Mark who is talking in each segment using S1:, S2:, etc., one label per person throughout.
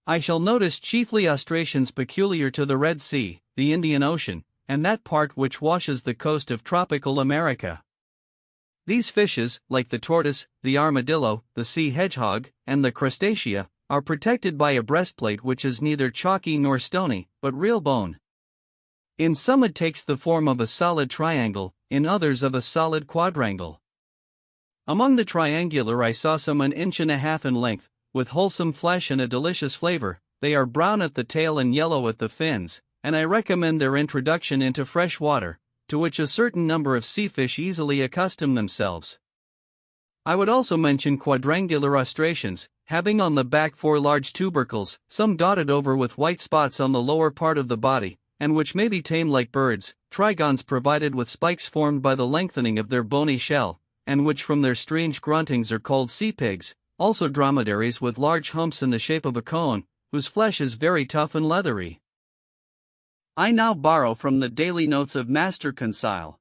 S1: I shall notice chiefly crustaceans peculiar to the Red Sea, the Indian Ocean, and that part which washes the coast of tropical America. These fishes, like the tortoise, the armadillo, the sea hedgehog, and the crustacea, are protected by a breastplate which is neither chalky nor stony, but real bone. In some it takes the form of a solid triangle, in others of a solid quadrangle. Among the triangular I saw some 1.5 inches in length, with wholesome flesh and a delicious flavor. They are brown at the tail and yellow at the fins, and I recommend their introduction into fresh water, to which a certain number of sea fish easily accustom themselves. I would also mention quadrangular crustaceans, having on the back 4 large tubercles, some dotted over with white spots on the lower part of the body, and which may be tamed like birds, trigons provided with spikes formed by the lengthening of their bony shell, and which from their strange gruntings are called sea pigs, also dromedaries with large humps in the shape of a cone, whose flesh is very tough and leathery. I now borrow from the daily notes of Master Conseil.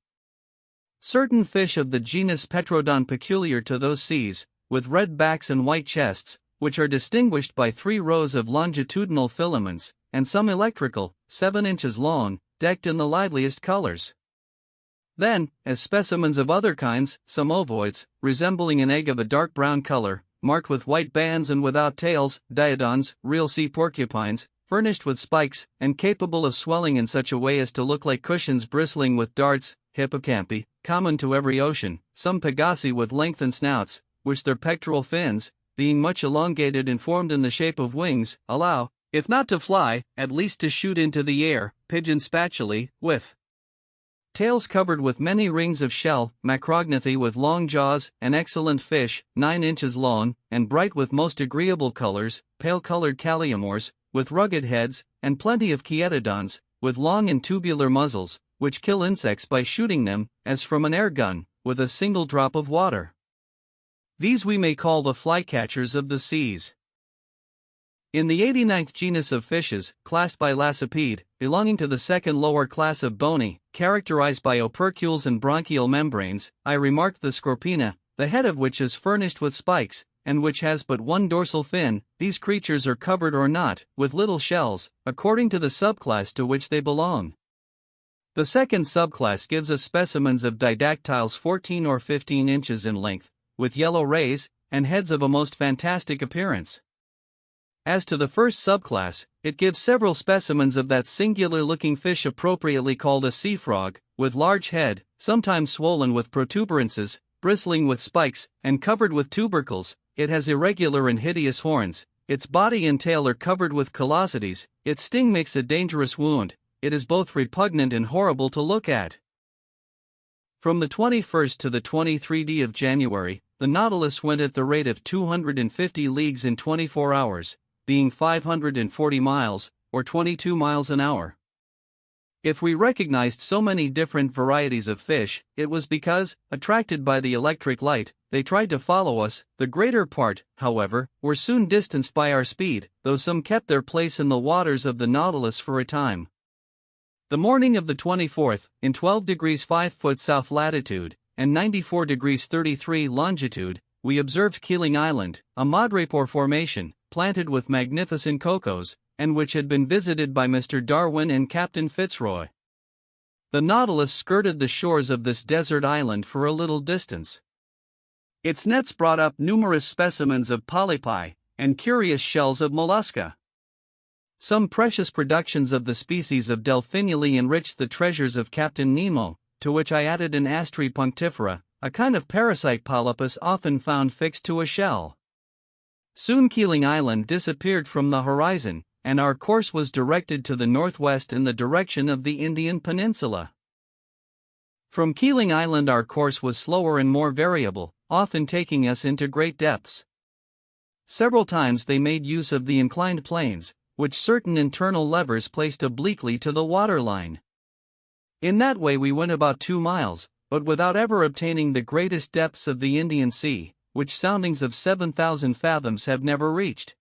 S1: Certain fish of the genus Petrodon peculiar to those seas, with red backs and white chests, which are distinguished by 3 rows of longitudinal filaments, and some electrical, 7 inches long, decked in the liveliest colors. Then, as specimens of other kinds, some ovoids, resembling an egg of a dark brown color, marked with white bands and without tails, diodons, real sea porcupines, furnished with spikes, and capable of swelling in such a way as to look like cushions bristling with darts, hippocampi, common to every ocean, some pegasi with lengthened snouts, which their pectoral fins, being much elongated and formed in the shape of wings, allow, if not to fly, at least to shoot into the air, pigeon spatulae, with tails covered with many rings of shell, macrognathi with long jaws, an excellent fish, 9 inches long, and bright with most agreeable colors, pale-colored calliamores, with rugged heads, and plenty of chietodons, with long and tubular muzzles, which kill insects by shooting them, as from an air gun, with a single drop of water. These we may call the flycatchers of the seas. In the 89th genus of fishes, classed by Lacipede, belonging to the second lower class of bony, characterized by opercules and bronchial membranes, I remarked the Scorpina, the head of which is furnished with spikes, and which has but one dorsal fin. These creatures are covered or not, with little shells, according to the subclass to which they belong. The second subclass gives us specimens of didactyls 14 or 15 inches in length, with yellow rays, and heads of a most fantastic appearance. As to the first subclass, it gives several specimens of that singular-looking fish appropriately called a sea frog, with large head, sometimes swollen with protuberances, bristling with spikes, and covered with tubercles. It has irregular and hideous horns, its body and tail are covered with callosities, its sting makes a dangerous wound, it is both repugnant and horrible to look at. From the 21st to the 23rd of January, the Nautilus went at the rate of 250 leagues in 24 hours, being 540 miles, or 22 miles an hour. If we recognized so many different varieties of fish, it was because, attracted by the electric light, they tried to follow us. The greater part, however, were soon distanced by our speed, though some kept their place in the waters of the Nautilus for a time. The morning of the 24th, in 12 degrees 5' south latitude, and 94 degrees 33' longitude, we observed Keeling Island, a madrepore formation, planted with magnificent cocos, and which had been visited by Mr. Darwin and Captain Fitzroy. The Nautilus skirted the shores of this desert island for a little distance. Its nets brought up numerous specimens of polypi, and curious shells of mollusca. Some precious productions of the species of Delphinulae enriched the treasures of Captain Nemo, to which I added an Astri punctifera, a kind of parasite polypus often found fixed to a shell. Soon Keeling Island disappeared from the horizon, and our course was directed to the northwest in the direction of the Indian Peninsula. From Keeling Island our course was slower and more variable, often taking us into great depths. Several times they made use of the inclined planes, which certain internal levers placed obliquely to the waterline. In that way we went about 2 miles, but without ever obtaining the greatest depths of the Indian Sea, which soundings of 7,000 fathoms have never reached.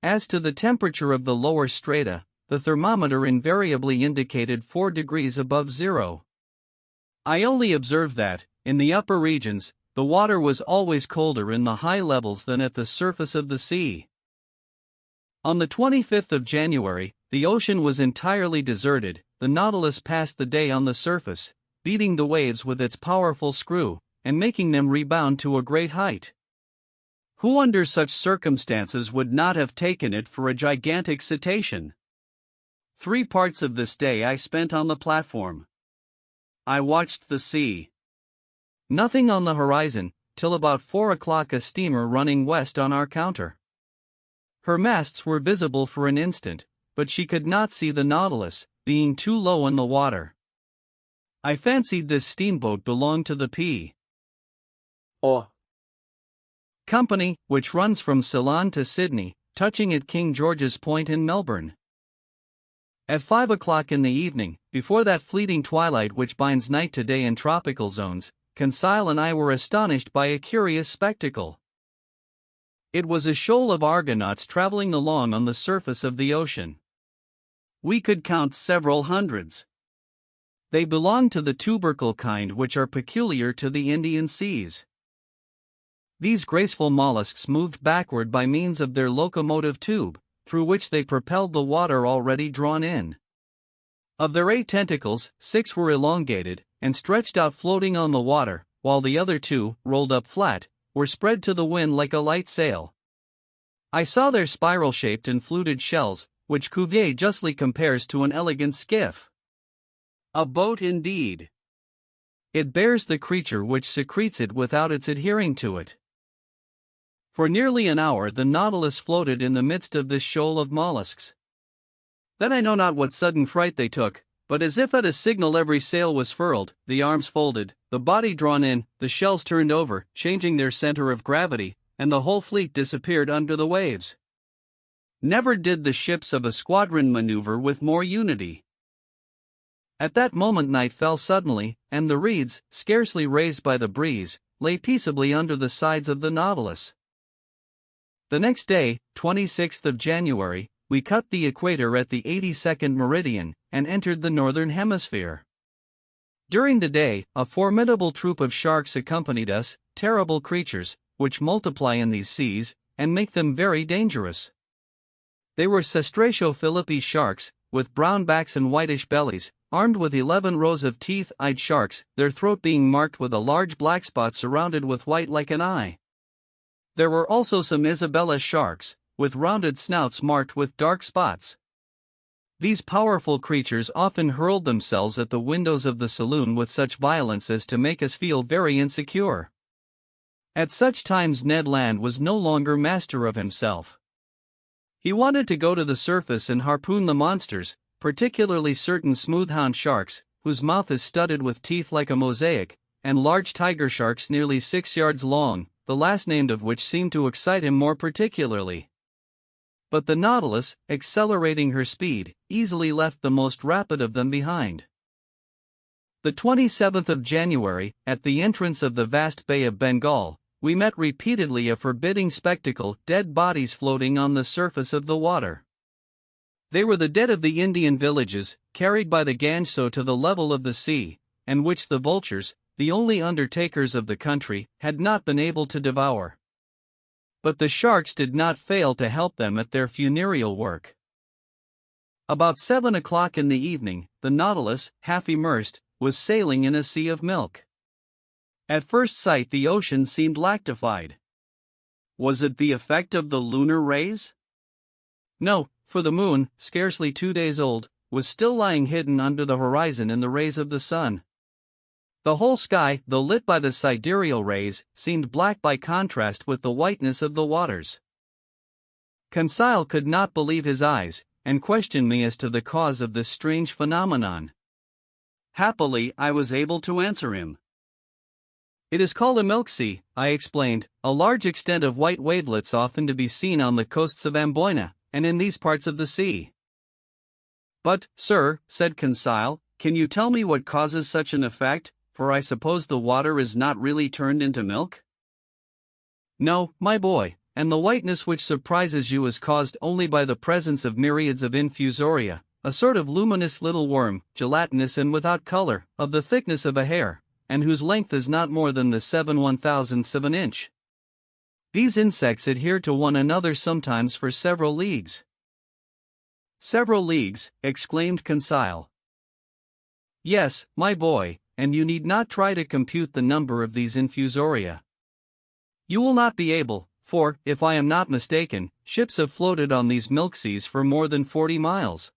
S1: As to the temperature of the lower strata, the thermometer invariably indicated 4 degrees above zero. I only observed that, in the upper regions, the water was always colder in the high levels than at the surface of the sea. On the 25th of January, the ocean was entirely deserted. The Nautilus passed the day on the surface, beating the waves with its powerful screw, and making them rebound to a great height. Who under such circumstances would not have taken it for a gigantic cetacean? 3 parts of this day I spent on the platform. I watched the sea. Nothing on the horizon, till about 4 o'clock a steamer running west on our counter. Her masts were visible for an instant, but she could not see the Nautilus, being too low in the water. I fancied this steamboat belonged to the Pigeon Company, which runs from Ceylon to Sydney, touching at King George's Point in Melbourne. At 5 o'clock in the evening, before that fleeting twilight which binds night to day in tropical zones, Conseil and I were astonished by a curious spectacle. It was a shoal of Argonauts traveling along on the surface of the ocean. We could count several hundreds. They belonged to the tubercle kind, which are peculiar to the Indian seas. These graceful mollusks moved backward by means of their locomotive tube, through which they propelled the water already drawn in. Of their 8 tentacles, 6 were elongated, and stretched out floating on the water, while the other 2, rolled up flat, were spread to the wind like a light sail. I saw their spiral-shaped and fluted shells, which Cuvier justly compares to an elegant skiff. A boat indeed. It bears the creature which secretes it without its adhering to it. For nearly an hour the Nautilus floated in the midst of this shoal of mollusks. Then I know not what sudden fright they took, but as if at a signal every sail was furled, the arms folded, the body drawn in, the shells turned over, changing their center of gravity, and the whole fleet disappeared under the waves. Never did the ships of a squadron maneuver with more unity. At that moment night fell suddenly, and the reeds, scarcely raised by the breeze, lay peaceably under the sides of the Nautilus. The next day, 26th of January, we cut the equator at the 82nd meridian, and entered the northern hemisphere. During the day, a formidable troop of sharks accompanied us, terrible creatures, which multiply in these seas, and make them very dangerous. They were Cestratio philippi sharks, with brown backs and whitish bellies, armed with 11 rows of teeth-eyed sharks, their throat being marked with a large black spot surrounded with white like an eye. There were also some Isabella sharks, with rounded snouts marked with dark spots. These powerful creatures often hurled themselves at the windows of the saloon with such violence as to make us feel very insecure. At such times Ned Land was no longer master of himself. He wanted to go to the surface and harpoon the monsters, particularly certain smoothhound sharks, whose mouth is studded with teeth like a mosaic, and large tiger sharks nearly 6 yards long, the last named of which seemed to excite him more particularly. But the Nautilus, accelerating her speed, easily left the most rapid of them behind. The 27th of January, at the entrance of the vast Bay of Bengal, we met repeatedly a forbidding spectacle: dead bodies floating on the surface of the water. They were the dead of the Indian villages, carried by the Ganso to the level of the sea, and which the vultures, the only undertakers of the country, had not been able to devour. But the sharks did not fail to help them at their funereal work. About 7 o'clock in the evening, the Nautilus, half immersed, was sailing in a sea of milk. At first sight the ocean seemed lactified. Was it the effect of the lunar rays? No, for the moon, scarcely 2 days old, was still lying hidden under the horizon in the rays of the sun. The whole sky, though lit by the sidereal rays, seemed black by contrast with the whiteness of the waters. Conseil could not believe his eyes, and questioned me as to the cause of this strange phenomenon. Happily, I was able to answer him. It is called a milk sea, I explained, a large extent of white wavelets often to be seen on the coasts of Amboina, and in these parts of the sea. But, sir, said Conseil, can you tell me what causes such an effect, for I suppose the water is not really turned into milk? No, my boy, and the whiteness which surprises you is caused only by the presence of myriads of infusoria, a sort of luminous little worm, gelatinous and without color, of the thickness of a hair, and whose length is not more than the 7/1000th of an inch. These insects adhere to one another sometimes for several leagues. Several leagues, exclaimed Conseil. Yes, my boy, and you need not try to compute the number of these infusoria. You will not be able, for, if I am not mistaken, ships have floated on these milk seas for more than 40 miles.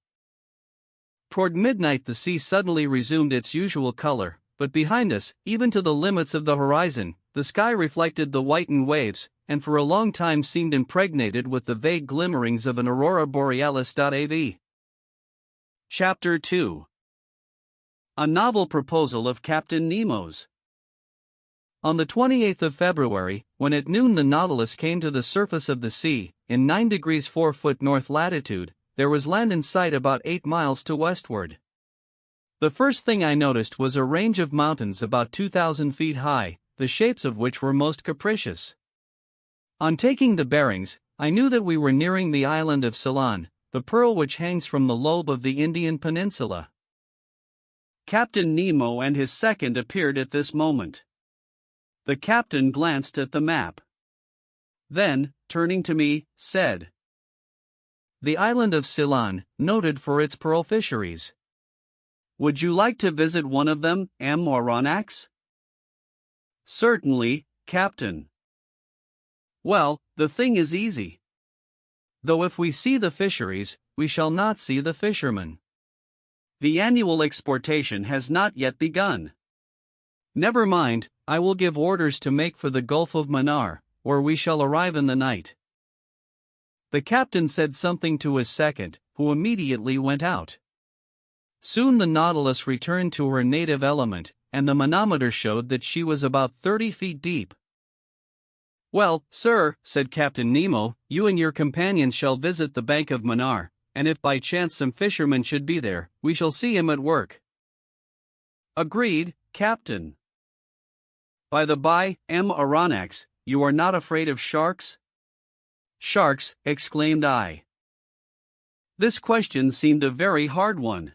S1: Toward midnight the sea suddenly resumed its usual color, but behind us, even to the limits of the horizon, the sky reflected the whitened waves, and for a long time seemed impregnated with the vague glimmerings of an aurora borealis. Av. Chapter 2. A novel proposal of Captain Nemo's. On the 28th of February, when at noon the Nautilus came to the surface of the sea, in 9 degrees 4 foot north latitude, there was land in sight about 8 miles to westward. The first thing I noticed was a range of mountains about 2,000 feet high, the shapes of which were most capricious. On taking the bearings, I knew that we were nearing the island of Ceylon, the pearl which hangs from the lobe of the Indian peninsula. Captain Nemo and his second appeared at this moment. The captain glanced at the map. Then, turning to me, said, "The island of Ceylon, noted for its pearl fisheries. Would you like to visit one of them, Aronnax?" "Certainly, Captain." "Well, the thing is easy. Though if we see the fisheries, we shall not see the fishermen. The annual exportation has not yet begun. Never mind, I will give orders to make for the Gulf of Mannar, where we shall arrive in the night." The captain said something to his second, who immediately went out. Soon the Nautilus returned to her native element, and the manometer showed that she was about 30 feet deep. "Well, sir," said Captain Nemo, "you and your companions shall visit the bank of Mannar, and if by chance some fisherman should be there, we shall see him at work." "Agreed, Captain." "By the by, Aronnax, you are not afraid of sharks?" "Sharks," exclaimed I. This question seemed a very hard one.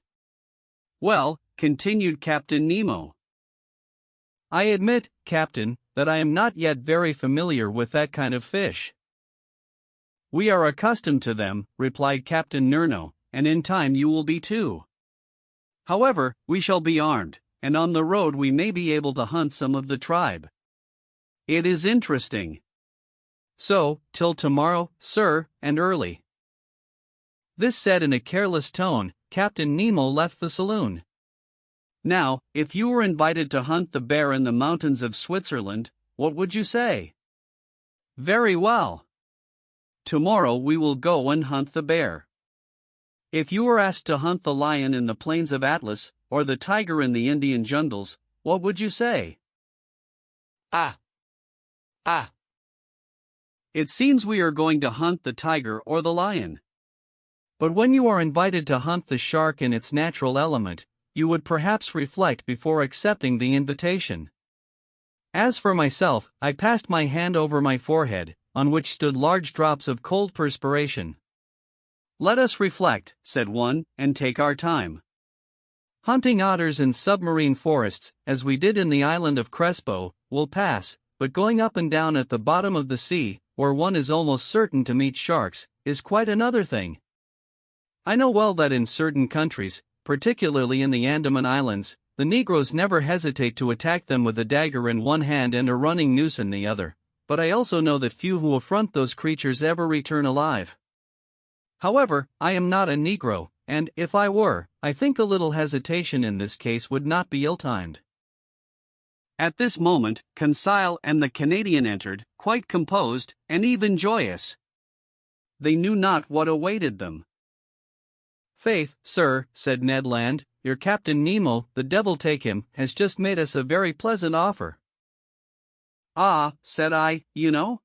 S1: "Well," continued Captain Nemo, "I admit, Captain, that I am not yet very familiar with that kind of fish." "We are accustomed to them," replied Captain Nemo, "and in time you will be too. However, we shall be armed, and on the road we may be able to hunt some of the tribe. It is interesting. So, till tomorrow, sir, and early." This said in a careless tone, Captain Nemo left the saloon. Now, if you were invited to hunt the bear in the mountains of Switzerland, what would you say? "Very well. Tomorrow we will go and hunt the bear." If you were asked to hunt the lion in the plains of Atlas, or the tiger in the Indian jungles, what would you say? Ah! It seems we are going to hunt the tiger or the lion. But when you are invited to hunt the shark in its natural element, you would perhaps reflect before accepting the invitation. As for myself, I passed my hand over my forehead, on which stood large drops of cold perspiration. "Let us reflect," said one, "and take our time. Hunting otters in submarine forests, as we did in the island of Crespo, will pass, but going up and down at the bottom of the sea, where one is almost certain to meet sharks, is quite another thing. I know well that in certain countries, particularly in the Andaman Islands, the Negroes never hesitate to attack them with a dagger in one hand and a running noose in the other, but I also know that few who affront those creatures ever return alive. However, I am not a Negro, and, if I were, I think a little hesitation in this case would not be ill-timed." At this moment, Conseil and the Canadian entered, quite composed, and even joyous. They knew not what awaited them. "Faith, sir," said Ned Land, "your Captain Nemo, the devil take him, has just made us a very pleasant offer." "Ah," said I, "you know."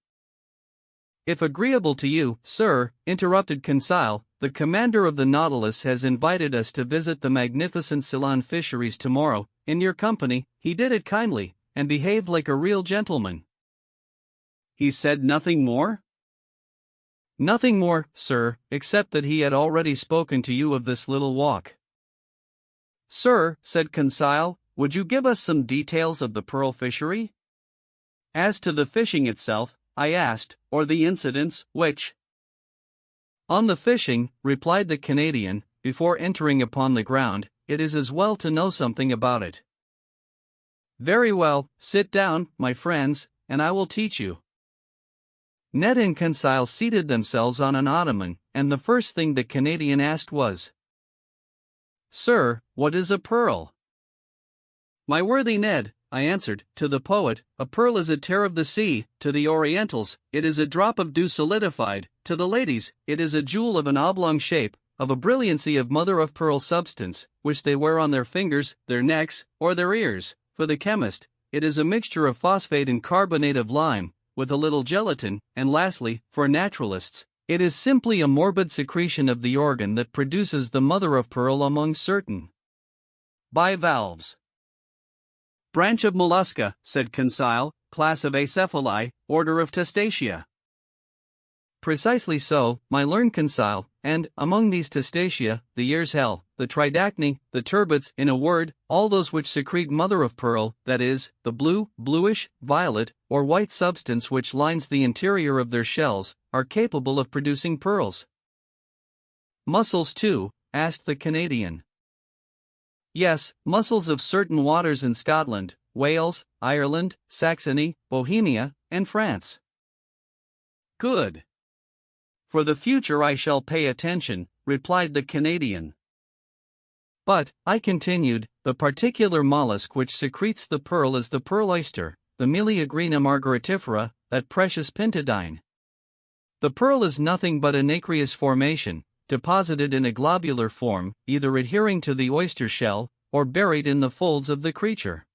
S1: "If agreeable to you, sir," interrupted Conseil, "the commander of the Nautilus has invited us to visit the magnificent Ceylon fisheries tomorrow, in your company. He did it kindly, and behaved like a real gentleman." "He said nothing more?" "Nothing more, sir, except that he had already spoken to you of this little walk." "Sir," said Conseil, "would you give us some details of the pearl fishery?" "As to the fishing itself," I asked, "or the incidents, which?" On the fishing, replied the Canadian, before entering upon the ground, it is as well to know something about it. Very well, sit down, my friends, and I will teach you. Ned and Conseil seated themselves on an ottoman, and the first thing the Canadian asked was, "Sir, what is a pearl?" "My worthy Ned," I answered, "to the poet, a pearl is a tear of the sea; to the Orientals, it is a drop of dew solidified; to the ladies, it is a jewel of an oblong shape, of a brilliancy of mother-of-pearl substance, which they wear on their fingers, their necks, or their ears; for the chemist, it is a mixture of phosphate and carbonate of lime, with a little gelatin; and lastly, for naturalists, it is simply a morbid secretion of the organ that produces the mother-of-pearl among certain bivalves." "Branch of mollusca," said Conseil, "class of acephali, order of Testacea." "Precisely so, my learned Conseil, and, among these Testacea, the Earshell, the Tridacne, the turbots, in a word, all those which secrete mother-of-pearl, that is, the blue, bluish, violet, or white substance which lines the interior of their shells, are capable of producing pearls." "Mussels too?" asked the Canadian. "Yes, mussels of certain waters in Scotland, Wales, Ireland, Saxony, Bohemia, and France." "Good. For the future I shall pay attention," replied the Canadian. "But," I continued, "the particular mollusk which secretes the pearl is the pearl oyster, the Meleagrina margaritifera, that precious pintadine. The pearl is nothing but a nacreous formation, deposited in a globular form, either adhering to the oyster shell, or buried in the folds of the creature.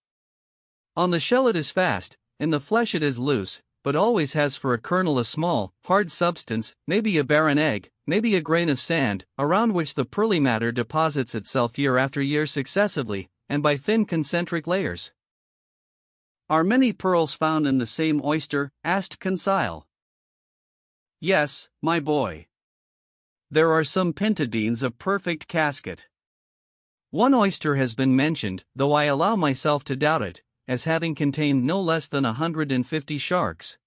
S1: On the shell it is fast, in the flesh it is loose, but always has for a kernel a small, hard substance, maybe a barren egg, maybe a grain of sand, around which the pearly matter deposits itself year after year successively, and by thin concentric layers." "Are many pearls found in the same oyster?" asked Conseil. "Yes, my boy. There are some pintadines of perfect casket. One oyster has been mentioned, though I allow myself to doubt it, as having contained no less than 150 sharks."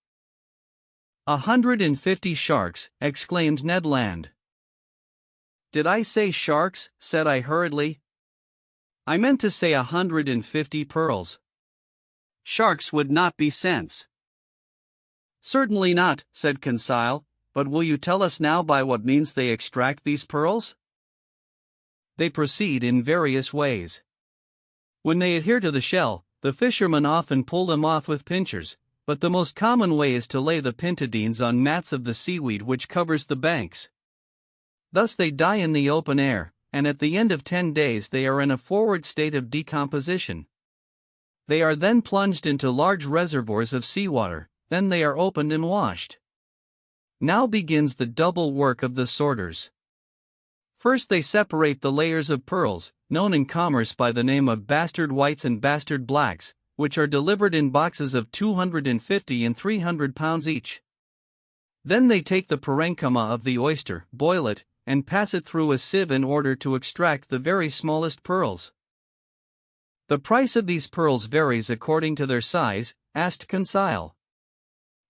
S1: "150 sharks!" exclaimed Ned Land. "Did I say sharks?" said I hurriedly. "I meant to say 150 pearls. Sharks would not be sense." "Certainly not," said Conseil, "but will you tell us now by what means they extract these pearls?" "They proceed in various ways. When they adhere to the shell, the fishermen often pull them off with pincers, but the most common way is to lay the pintadines on mats of the seaweed which covers the banks. Thus they die in the open air, and at the end of 10 days they are in a forward state of decomposition. They are then plunged into large reservoirs of seawater, then they are opened and washed. Now begins the double work of the sorters. First they separate the layers of pearls, known in commerce by the name of bastard whites and bastard blacks, which are delivered in boxes of 250 and 300 pounds each. Then they take the parenchyma of the oyster, boil it, and pass it through a sieve in order to extract the very smallest pearls." "The price of these pearls varies according to their size?" asked Conseil.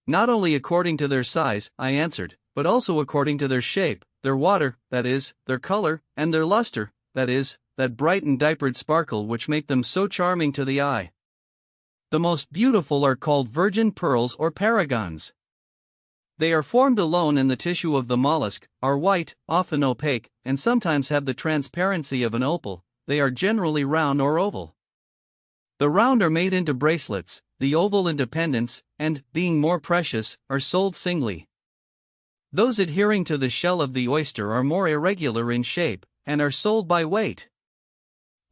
S1: "Not only according to their size," I answered, "but also according to their shape, their water, that is, their color, and their luster, that is, that bright and diapered sparkle which make them so charming to the eye. The most beautiful are called virgin pearls or paragons. They are formed alone in the tissue of the mollusk, are white, often opaque, and sometimes have the transparency of an opal. They are generally round or oval. The round are made into bracelets, the oval into pendants, and, being more precious, are sold singly. Those adhering to the shell of the oyster are more irregular in shape, and are sold by weight.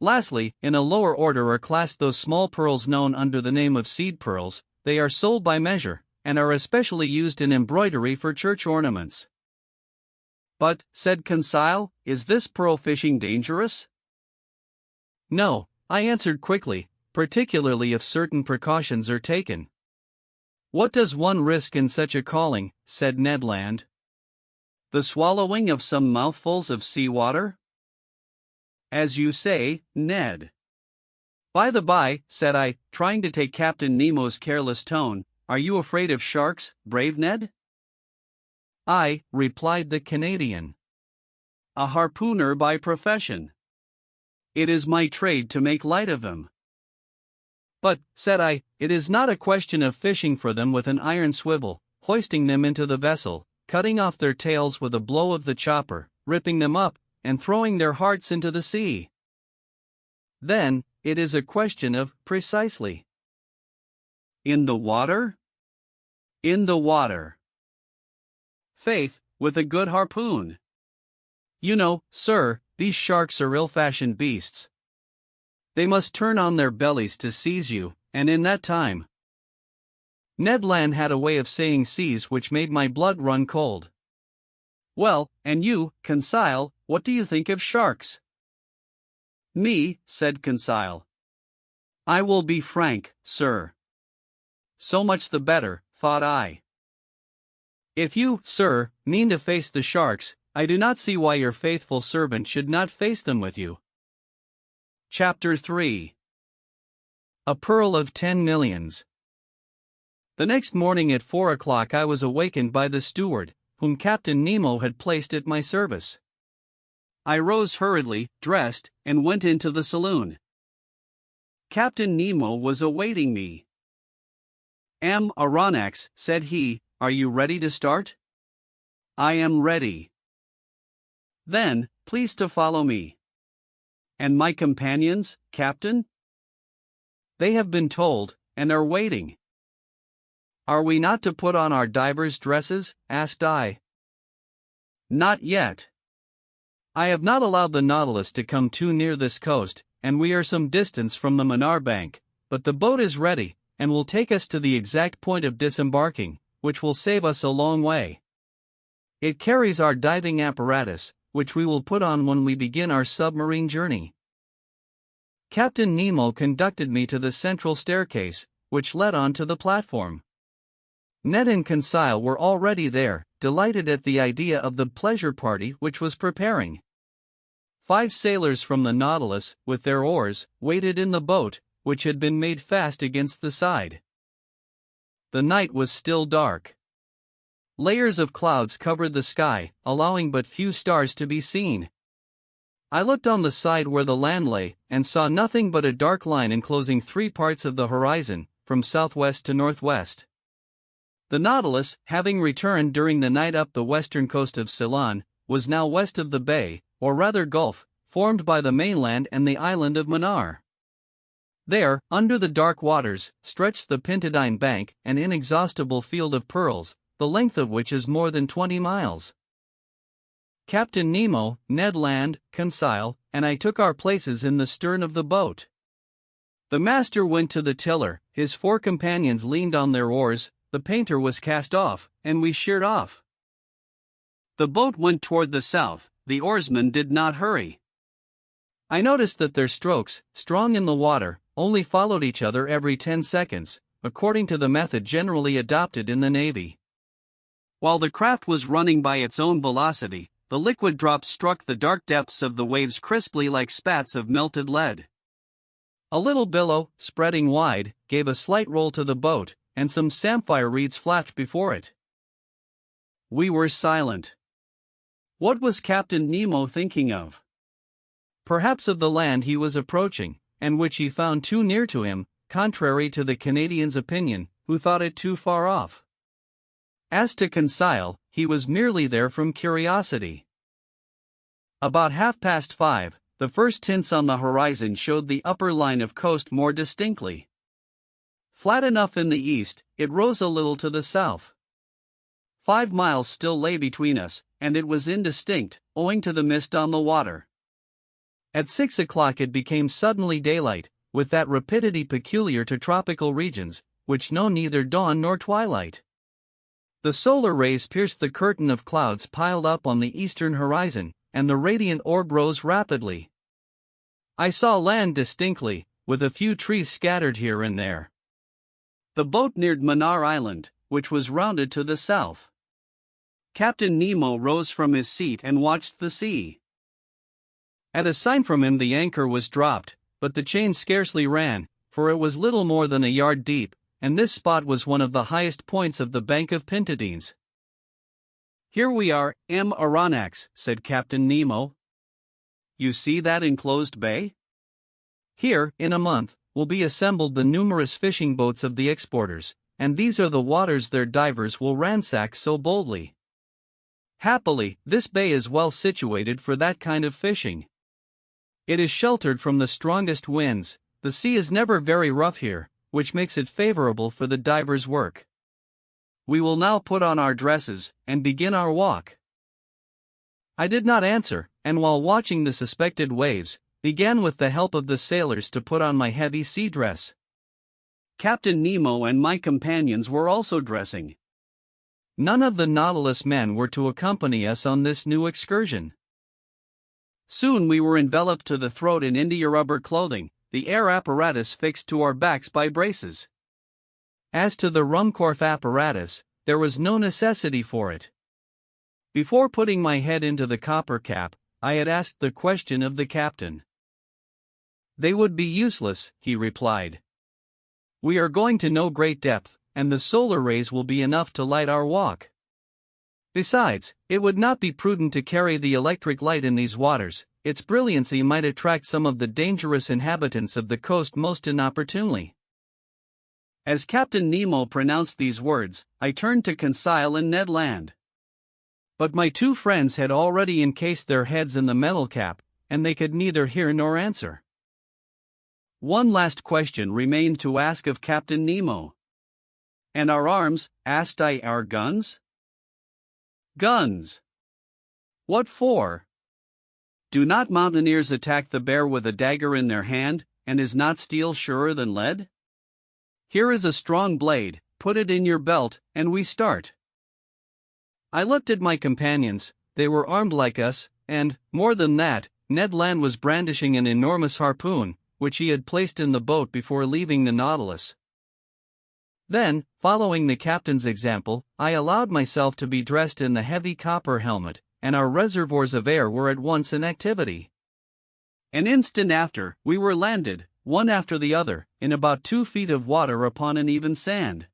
S1: Lastly, in a lower order are classed those small pearls known under the name of seed pearls. They are sold by measure, and are especially used in embroidery for church ornaments." "But," said Conseil, "is this pearl fishing dangerous?" "No," I answered quickly, "particularly if certain precautions are taken." "What does one risk in such a calling?" said Ned Land. "The swallowing of some mouthfuls of sea water?" "As you say, Ned." "By the by," said I, trying to take Captain Nemo's careless tone, "are you afraid of sharks, brave Ned?" I, replied the Canadian. A harpooner by profession. It is my trade to make light of them. But, said I, it is not a question of fishing for them with an iron swivel, hoisting them into the vessel, cutting off their tails with a blow of the chopper, ripping them up, and throwing their hearts into the sea. Then, it is a question of, precisely. In the water? In the water. Faith, with a good harpoon. You know, sir, these sharks are ill-fashioned beasts. They must turn on their bellies to seize you, and in that time. Ned Land had a way of saying seize which made my blood run cold. Well, and you, Conseil, what do you think of sharks? Me, said Conseil. I will be frank, sir. So much the better, thought I. If you, sir, mean to face the sharks, I do not see why your faithful servant should not face them with you. Chapter 3. A Pearl of 10 Millions. The next morning at 4 o'clock I was awakened by the steward, whom Captain Nemo had placed at my service. I rose hurriedly, dressed, and went into the saloon. Captain Nemo was awaiting me. Aronnax, said he, are you ready to start? I am ready. Then, please to follow me. And my companions, Captain? They have been told, and are waiting. Are we not to put on our divers' dresses? Asked I. Not yet. I have not allowed the Nautilus to come too near this coast, and we are some distance from the Manar bank, but the boat is ready, and will take us to the exact point of disembarking, which will save us a long way. It carries our diving apparatus, which we will put on when we begin our submarine journey. Captain Nemo conducted me to the central staircase, which led on to the platform. Ned and Conseil were already there, delighted at the idea of the pleasure party which was preparing. 5 sailors from the Nautilus, with their oars, waited in the boat, which had been made fast against the side. The night was still dark. Layers of clouds covered the sky, allowing but few stars to be seen. I looked on the side where the land lay, and saw nothing but a dark line enclosing 3 parts of the horizon, from southwest to northwest. The Nautilus, having returned during the night up the western coast of Ceylon, was now west of the bay, or rather gulf, formed by the mainland and the island of Manar. There, under the dark waters, stretched the Pintadine Bank, an inexhaustible field of pearls, the length of which is more than 20 miles. Captain Nemo, Ned Land, Conseil, and I took our places in the stern of the boat. The master went to the tiller, his 4 companions leaned on their oars, the painter was cast off, and we sheered off. The boat went toward the south, the oarsmen did not hurry. I noticed that their strokes, strong in the water, only followed each other every 10 seconds, according to the method generally adopted in the Navy. While the craft was running by its own velocity, the liquid drops struck the dark depths of the waves crisply like spats of melted lead. A little billow, spreading wide, gave a slight roll to the boat, and some samphire reeds flapped before it. We were silent. What was Captain Nemo thinking of? Perhaps of the land he was approaching, and which he found too near to him, contrary to the Canadian's opinion, who thought it too far off. As to Conseil, he was merely there from curiosity. About 5:30, the first tints on the horizon showed the upper line of coast more distinctly. Flat enough in the east, it rose a little to the south. 5 miles still lay between us, and it was indistinct, owing to the mist on the water. At 6 o'clock it became suddenly daylight, with that rapidity peculiar to tropical regions, which know neither dawn nor twilight. The solar rays pierced the curtain of clouds piled up on the eastern horizon, and the radiant orb rose rapidly. I saw land distinctly, with a few trees scattered here and there. The boat neared Manar Island, which was rounded to the south. Captain Nemo rose from his seat and watched the sea. At a sign from him the anchor was dropped, but the chain scarcely ran, for it was little more than a yard deep, and this spot was one of the highest points of the bank of Pintadines. "Here we are, M. Aronnax," said Captain Nemo. "You see that enclosed bay? Here, in a month, will be assembled the numerous fishing boats of the exporters, and these are the waters their divers will ransack so boldly. Happily, this bay is well situated for that kind of fishing. It is sheltered from the strongest winds, the sea is never very rough here, which makes it favorable for the divers' work. We will now put on our dresses, and begin our walk." I did not answer, and while watching the suspected waves, began with the help of the sailors to put on my heavy sea dress. Captain Nemo and my companions were also dressing. None of the Nautilus men were to accompany us on this new excursion. Soon we were enveloped to the throat in india-rubber clothing, the air apparatus fixed to our backs by braces. As to the Ruhmkorff apparatus, there was no necessity for it. Before putting my head into the copper cap, I had asked the question of the captain. "They would be useless," he replied. "We are going to no great depth, and the solar rays will be enough to light our walk. Besides, it would not be prudent to carry the electric light in these waters, its brilliancy might attract some of the dangerous inhabitants of the coast most inopportunely." As Captain Nemo pronounced these words, I turned to Conseil and Ned Land. But my two friends had already encased their heads in the metal cap, and they could neither hear nor answer. One last question remained to ask of Captain Nemo. "And our arms?" asked I. "Our guns?" "Guns? What for? Do not mountaineers attack the bear with a dagger in their hand, and is not steel surer than lead? Here is a strong blade, put it in your belt, and we start." I looked at my companions, they were armed like us, and, more than that, Ned Land was brandishing an enormous harpoon, which he had placed in the boat before leaving the Nautilus. Then, following the captain's example, I allowed myself to be dressed in the heavy copper helmet, and our reservoirs of air were at once in activity. An instant after, we were landed, one after the other, in about 2 feet of water upon an even sand.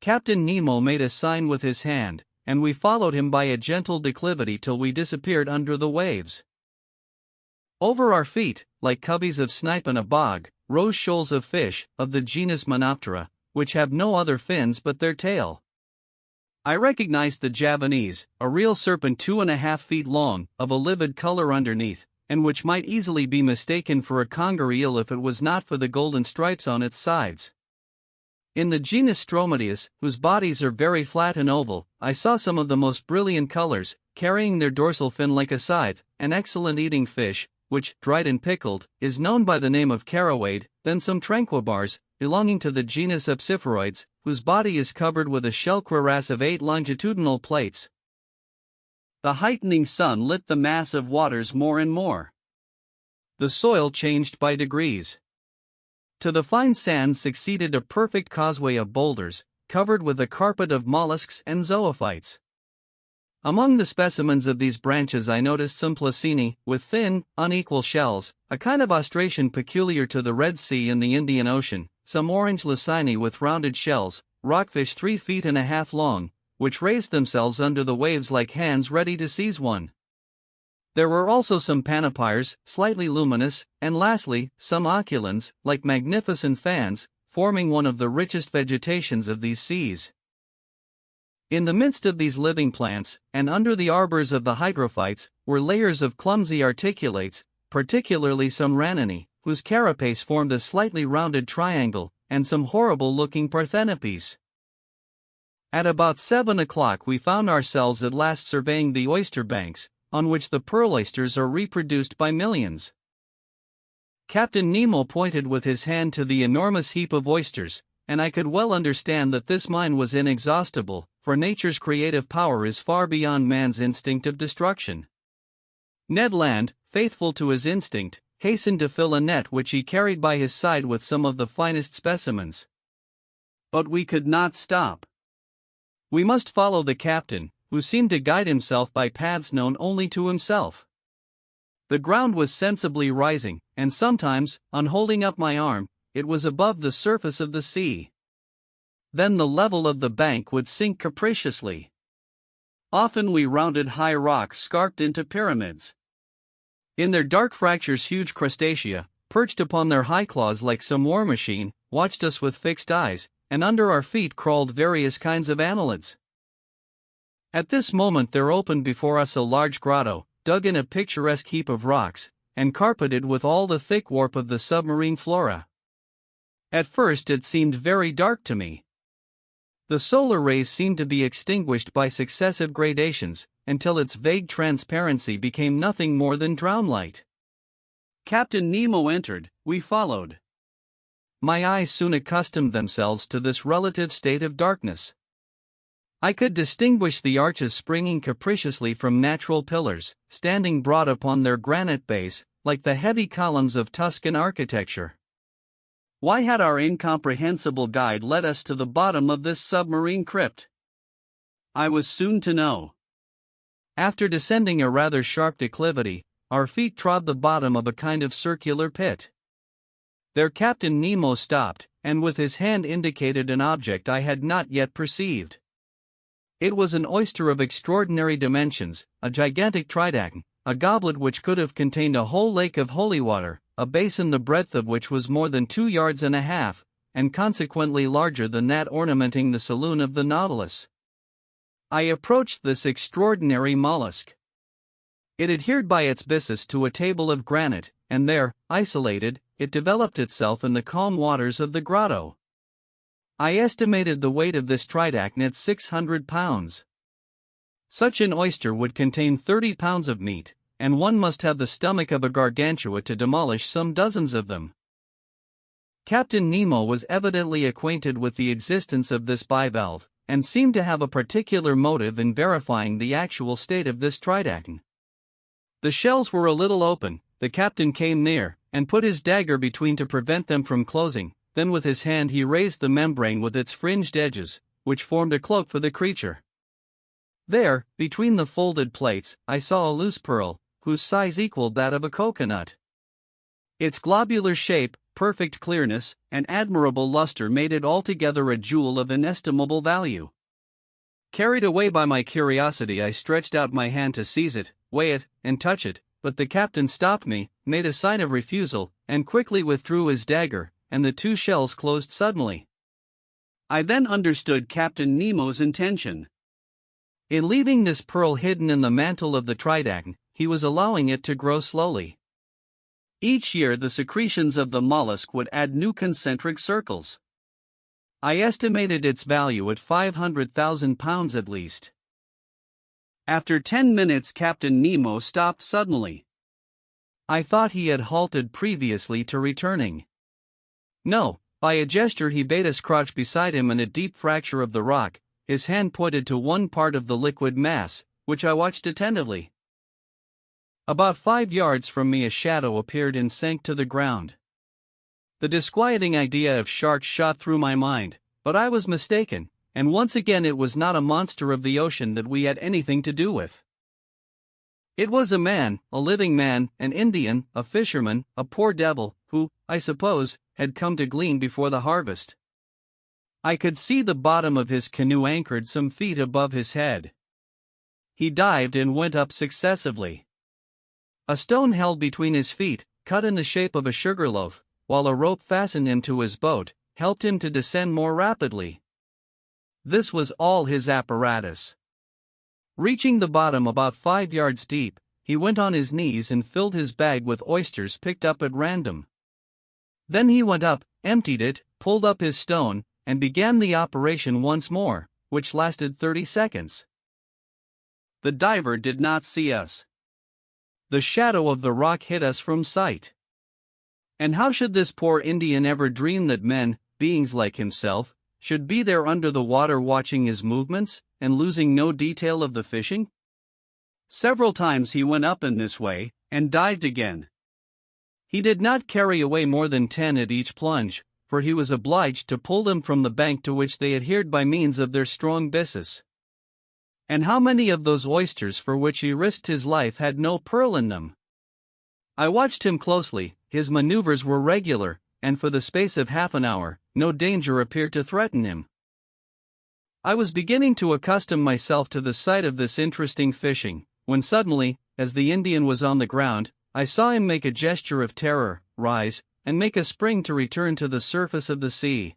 S1: Captain Nemo made a sign with his hand, and we followed him by a gentle declivity till we disappeared under the waves. Over our feet, like coveys of snipe in a bog, rose shoals of fish, of the genus Monoptera, which have no other fins but their tail. I recognized the Javanese, a real serpent 2.5 feet long, of a livid color underneath, and which might easily be mistaken for a conger eel if it was not for the golden stripes on its sides. In the genus Stromateius, whose bodies are very flat and oval, I saw some of the most brilliant colors, carrying their dorsal fin like a scythe, an excellent eating fish, which, dried and pickled, is known by the name of carawade, then some tranquibars, belonging to the genus Apsiphoroids, whose body is covered with a shell cuirass of 8 longitudinal plates. The heightening sun lit the mass of waters more and more. The soil changed by degrees. To the fine sand succeeded a perfect causeway of boulders, covered with a carpet of mollusks and zoophytes. Among the specimens of these branches I noticed some placini, with thin, unequal shells, a kind of ostration peculiar to the Red Sea and the Indian Ocean, some orange lucini with rounded shells, rockfish 3.5 feet long, which raised themselves under the waves like hands ready to seize one. There were also some panopyres, slightly luminous, and lastly, some oculans, like magnificent fans, forming one of the richest vegetations of these seas. In the midst of these living plants, and under the arbors of the hydrophytes, were layers of clumsy articulates, particularly some ranninae, whose carapace formed a slightly rounded triangle, and some horrible-looking parthenopes. At about 7 o'clock we found ourselves at last surveying the oyster banks, on which the pearl oysters are reproduced by millions. Captain Nemo pointed with his hand to the enormous heap of oysters, and I could well understand that this mine was inexhaustible, for nature's creative power is far beyond man's instinct of destruction. Ned Land, faithful to his instinct, hastened to fill a net which he carried by his side with some of the finest specimens. But we could not stop. We must follow the captain, who seemed to guide himself by paths known only to himself. The ground was sensibly rising, and sometimes, on holding up my arm, it was above the surface of the sea. Then the level of the bank would sink capriciously. often rounded high rocks scarped into pyramids. In their dark fractures, huge crustacea, perched upon their high claws like some war machine, watched us with fixed eyes, and under our feet crawled various kinds of annelids. At this moment there opened before us a large grotto, dug in a picturesque heap of rocks, and carpeted with all the thick warp of the submarine flora. At first it seemed very dark to me. The solar rays seemed to be extinguished by successive gradations, until its vague transparency became nothing more than drownlight. Captain Nemo entered, we followed. My eyes soon accustomed themselves to this relative state of darkness. I could distinguish the arches springing capriciously from natural pillars, standing broad upon their granite base, like the heavy columns of Tuscan architecture. Why had our incomprehensible guide led us to the bottom of this submarine crypt? I was soon to know. After descending a rather sharp declivity, our feet trod the bottom of a kind of circular pit. There Captain Nemo stopped, and with his hand indicated an object I had not yet perceived. It was an oyster of extraordinary dimensions, a gigantic tridacn, a goblet which could have contained a whole lake of holy water, a basin the breadth of which was more than 2 yards and a half, and consequently larger than that ornamenting the saloon of the Nautilus. I approached this extraordinary mollusk. It adhered by its byssus to a table of granite, and there, isolated, it developed itself in the calm waters of the grotto. I estimated the weight of this tridacn at 600 pounds. Such an oyster would contain 30 pounds of meat, and one must have the stomach of a gargantua to demolish some dozens of them. Captain Nemo was evidently acquainted with the existence of this bivalve, and seemed to have a particular motive in verifying the actual state of this tridacn. The shells were a little open, the captain came near, and put his dagger between to prevent them from closing, then with his hand he raised the membrane with its fringed edges, which formed a cloak for the creature. There, between the folded plates, I saw a loose pearl, whose size equaled that of a coconut. Its globular shape, perfect clearness, and admirable luster made it altogether a jewel of inestimable value. Carried away by my curiosity, I stretched out my hand to seize it, weigh it, and touch it, but the captain stopped me, made a sign of refusal, and quickly withdrew his dagger, and the 2 shells closed suddenly. I then understood Captain Nemo's intention. In leaving this pearl hidden in the mantle of the tridacn, he was allowing it to grow slowly. Each year the secretions of the mollusk would add new concentric circles. I estimated its value at 500,000 pounds at least. After 10 minutes Captain Nemo stopped suddenly. I thought he had halted previously to returning. No, by a gesture he bade us crouch beside him in a deep fracture of the rock, his hand pointed to one part of the liquid mass, which I watched attentively. About 5 yards from me a shadow appeared and sank to the ground. The disquieting idea of sharks shot through my mind, but I was mistaken, and once again it was not a monster of the ocean that we had anything to do with. It was a man, a living man, an Indian, a fisherman, a poor devil, who, I suppose, had come to glean before the harvest. I could see the bottom of his canoe anchored some feet above his head. He dived and went up successively. A stone held between his feet, cut in the shape of a sugar loaf, while a rope fastened him to his boat, helped him to descend more rapidly. This was all his apparatus. Reaching the bottom about 5 yards deep, he went on his knees and filled his bag with oysters picked up at random. Then he went up, emptied it, pulled up his stone, and began the operation once more, which lasted 30 seconds. The diver did not see us. The shadow of the rock hid us from sight. And how should this poor Indian ever dream that men, beings like himself, should be there under the water watching his movements, and losing no detail of the fishing? Several times he went up in this way, and dived again. He did not carry away more than 10 at each plunge, for he was obliged to pull them from the bank to which they adhered by means of their strong byssus. And how many of those oysters for which he risked his life had no pearl in them? I watched him closely, his maneuvers were regular, and for the space of half an hour, no danger appeared to threaten him. I was beginning to accustom myself to the sight of this interesting fishing, when suddenly, as the Indian was on the ground, I saw him make a gesture of terror, rise, and make a spring to return to the surface of the sea.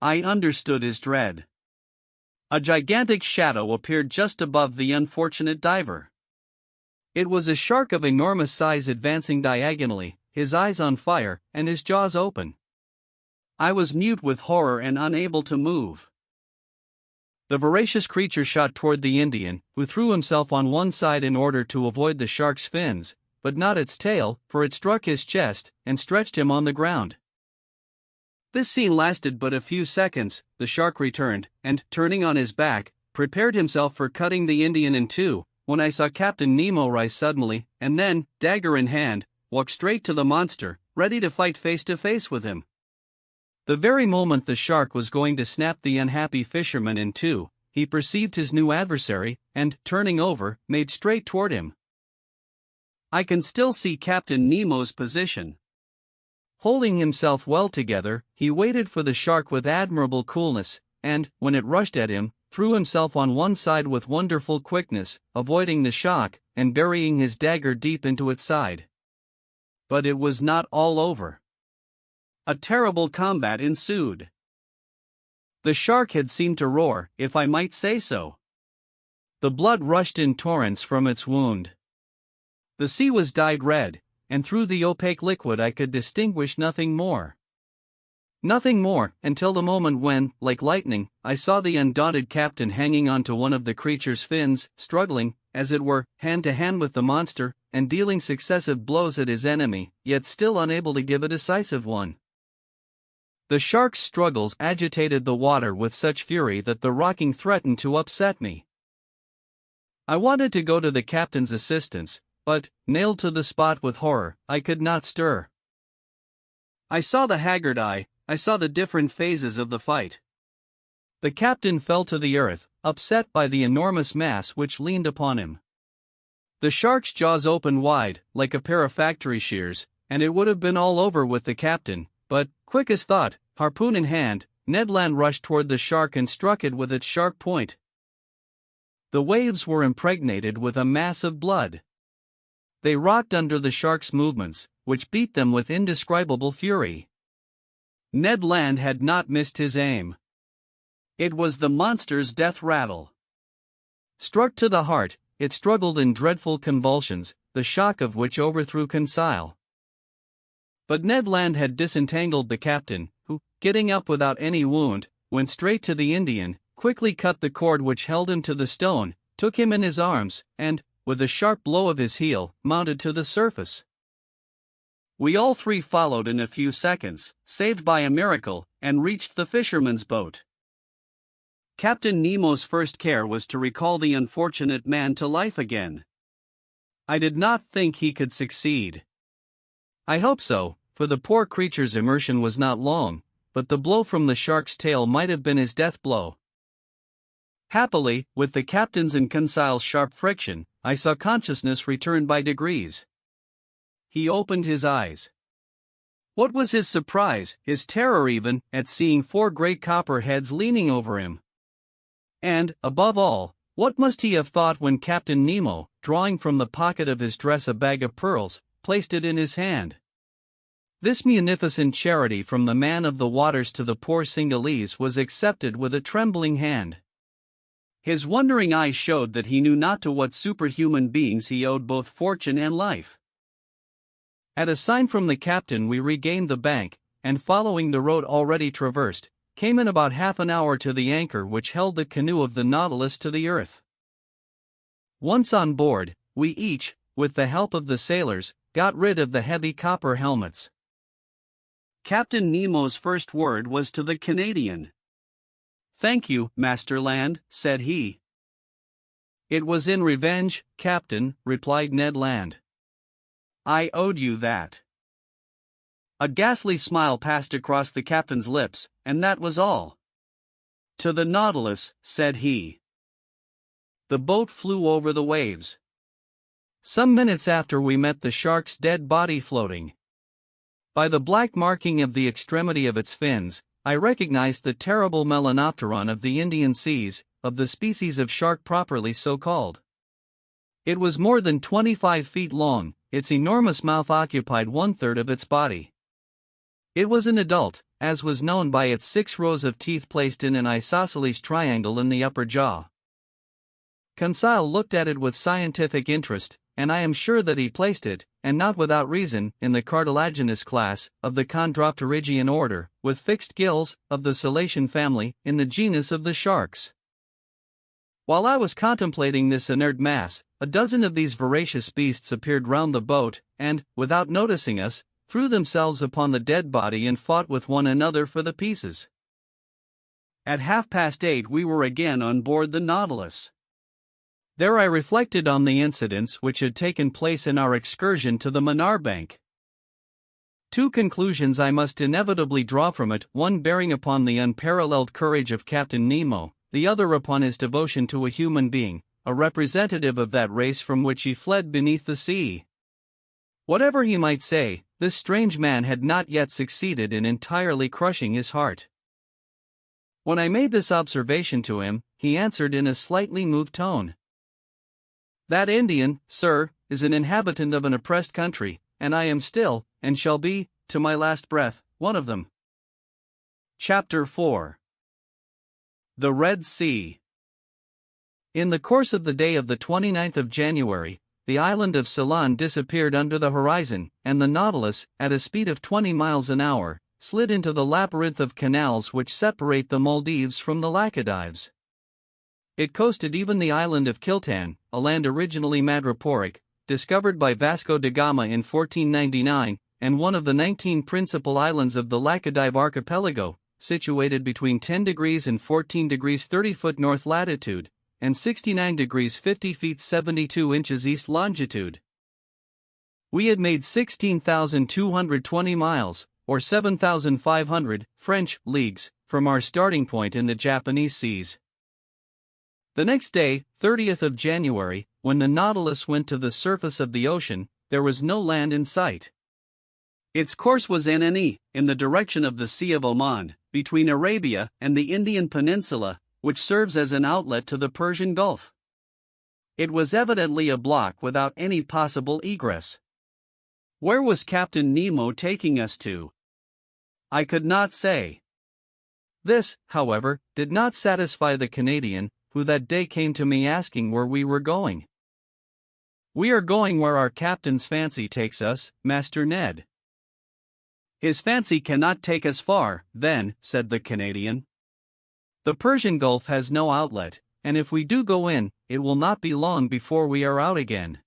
S1: I understood his dread. A gigantic shadow appeared just above the unfortunate diver. It was a shark of enormous size advancing diagonally, his eyes on fire, and his jaws open. I was mute with horror and unable to move. The voracious creature shot toward the Indian, who threw himself on one side in order to avoid the shark's fins, but not its tail, for it struck his chest and stretched him on the ground. This scene lasted but a few seconds. The shark returned, and, turning on his back, prepared himself for cutting the Indian in two, when I saw Captain Nemo rise suddenly, and then, dagger in hand, walk straight to the monster, ready to fight face to face with him. The very moment the shark was going to snap the unhappy fisherman in two, he perceived his new adversary, and, turning over, made straight toward him. I can still see Captain Nemo's position. Holding himself well together, he waited for the shark with admirable coolness, and, when it rushed at him, threw himself on one side with wonderful quickness, avoiding the shock, and burying his dagger deep into its side. But it was not all over. A terrible combat ensued. The shark had seemed to roar, if I might say so. The blood rushed in torrents from its wound. The sea was dyed red, and through the opaque liquid I could distinguish nothing more. Nothing more, until the moment when, like lightning, I saw the undaunted captain hanging onto one of the creature's fins, struggling, as it were, hand to hand with the monster, and dealing successive blows at his enemy, yet still unable to give a decisive one. The shark's struggles agitated the water with such fury that the rocking threatened to upset me. I wanted to go to the captain's assistance, but, nailed to the spot with horror, I could not stir. I saw the haggard eye, I saw the different phases of the fight. The captain fell to the earth, upset by the enormous mass which leaned upon him. The shark's jaws opened wide, like a pair of factory shears, and it would have been all over with the captain, but, quick as thought, harpoon in hand, Ned Land rushed toward the shark and struck it with its sharp point. The waves were impregnated with a mass of blood. They rocked under the shark's movements, which beat them with indescribable fury. Ned Land had not missed his aim. It was the monster's death rattle. Struck to the heart, it struggled in dreadful convulsions, the shock of which overthrew Conseil. But Ned Land had disentangled the captain, who, getting up without any wound, went straight to the Indian, quickly cut the cord which held him to the stone, took him in his arms, and, with a sharp blow of his heel, mounted to the surface. We all three followed in a few seconds, saved by a miracle, and reached the fisherman's boat. Captain Nemo's first care was to recall the unfortunate man to life again. I did not think he could succeed. I hope so, for the poor creature's immersion was not long, but the blow from the shark's tail might have been his death blow. Happily, with the captain's and Conseil's sharp friction, I saw consciousness return by degrees. He opened his eyes. What was his surprise, his terror even, at seeing four great copperheads leaning over him? And, above all, what must he have thought when Captain Nemo, drawing from the pocket of his dress a bag of pearls, placed it in his hand? This munificent charity from the man of the waters to the poor Singhalese was accepted with a trembling hand. His wondering eyes showed that he knew not to what superhuman beings he owed both fortune and life. At a sign from the captain we regained the bank, and following the road already traversed, came in about half an hour to the anchor which held the canoe of the Nautilus to the earth. Once on board, we each, with the help of the sailors, got rid of the heavy copper helmets. Captain Nemo's first word was to the Canadian. "Thank you, Master Land," said he. "It was in revenge, Captain," replied Ned Land. "I owed you that." A ghastly smile passed across the captain's lips, and that was all. "To the Nautilus," said he. The boat flew over the waves. Some minutes after we met the shark's dead body floating. By the black marking of the extremity of its fins, I recognized the terrible Melanopteron of the Indian seas, of the species of shark properly so called. It was more than 25 feet long, its enormous mouth occupied 1/3 of its body. It was an adult, as was known by its 6 rows of teeth placed in an isosceles triangle in the upper jaw. Conseil looked at it with scientific interest, and I am sure that he placed it, and not without reason, in the cartilaginous class, of the Chondropterygian order, with fixed gills, of the Cetacean family, in the genus of the sharks. While I was contemplating this inert mass, a dozen of these voracious beasts appeared round the boat, and, without noticing us, threw themselves upon the dead body and fought with one another for the pieces. At 8:30 we were again on board the Nautilus. There I reflected on the incidents which had taken place in our excursion to the Manarbank. 2 conclusions I must inevitably draw from it, one bearing upon the unparalleled courage of Captain Nemo, the other upon his devotion to a human being, a representative of that race from which he fled beneath the sea. Whatever he might say, this strange man had not yet succeeded in entirely crushing his heart. When I made this observation to him, he answered in a slightly moved tone. "That Indian, sir, is an inhabitant of an oppressed country, and I am still, and shall be, to my last breath, one of them." Chapter 4. The Red Sea. In the course of the day of the 29th of January, the island of Ceylon disappeared under the horizon, and the Nautilus, at a speed of 20 miles an hour, slid into the labyrinth of canals which separate the Maldives from the Laccadives. It coasted even the island of Kiltan, a land originally madreporic, discovered by Vasco da Gama in 1499, and one of the 19 principal islands of the Laccadive archipelago, situated between 10 degrees and 14 degrees 30' north latitude, and 69 degrees 50' 72" east longitude. We had made 16,220 miles, or 7,500 French leagues, from our starting point in the Japanese seas. The next day, 30th of January, when the Nautilus went to the surface of the ocean, there was no land in sight. Its course was in the direction of the Sea of Oman, between Arabia and the Indian Peninsula, which serves as an outlet to the Persian Gulf. It was evidently a block without any possible egress. Where was Captain Nemo taking us to? I could not say. This, however, did not satisfy the Canadian, who that day came to me asking where we were going. "We are going where our captain's fancy takes us, Master Ned." "His fancy cannot take us far, then," said the Canadian. "The Persian Gulf has no outlet, and if we do go in, it will not be long before we are out again."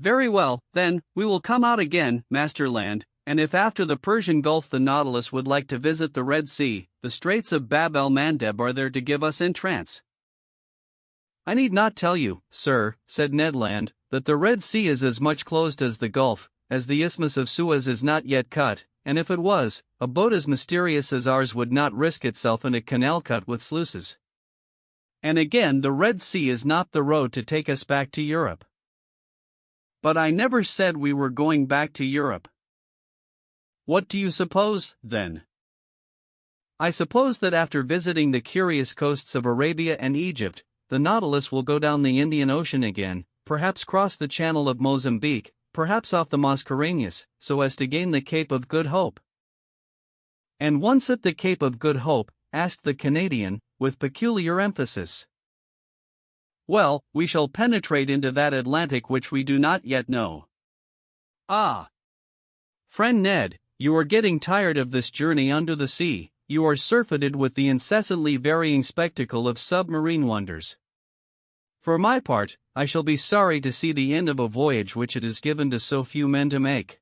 S1: "Very well, then, we will come out again, Master Land, and if after the Persian Gulf the Nautilus would like to visit the Red Sea, the Straits of Bab el-Mandeb are there to give us entrance." "I need not tell you, sir," said Ned Land, "that the Red Sea is as much closed as the Gulf, as the Isthmus of Suez is not yet cut, and if it was, a boat as mysterious as ours would not risk itself in a canal cut with sluices. And again, the Red Sea is not the road to take us back to Europe." "But I never said we were going back to Europe." "What do you suppose, then?" "I suppose that after visiting the curious coasts of Arabia and Egypt, the Nautilus will go down the Indian Ocean again, perhaps cross the Channel of Mozambique, perhaps off the Mascareñas, so as to gain the Cape of Good Hope." "And once at the Cape of Good Hope?" asked the Canadian, with peculiar emphasis. "Well, we shall penetrate into that Atlantic which we do not yet know." "Ah! Friend Ned, you are getting tired of this journey under the sea, you are surfeited with the incessantly varying spectacle of submarine wonders. For my part, I shall be sorry to see the end of a voyage which it is given to so few men to make."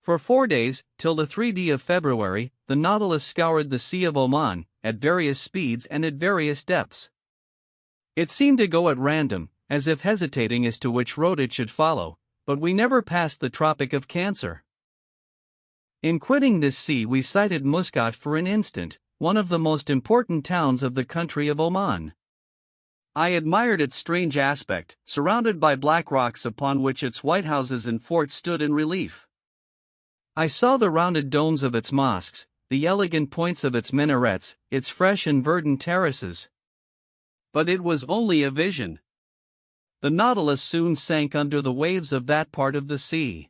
S1: For 4 days, till the 3d of February, the Nautilus scoured the Sea of Oman, at various speeds and at various depths. It seemed to go at random, as if hesitating as to which road it should follow, but we never passed the Tropic of Cancer. In quitting this sea we sighted Muscat for an instant, one of the most important towns of the country of Oman. I admired its strange aspect, surrounded by black rocks upon which its white houses and forts stood in relief. I saw the rounded domes of its mosques, the elegant points of its minarets, its fresh and verdant terraces. But it was only a vision. The Nautilus soon sank under the waves of that part of the sea.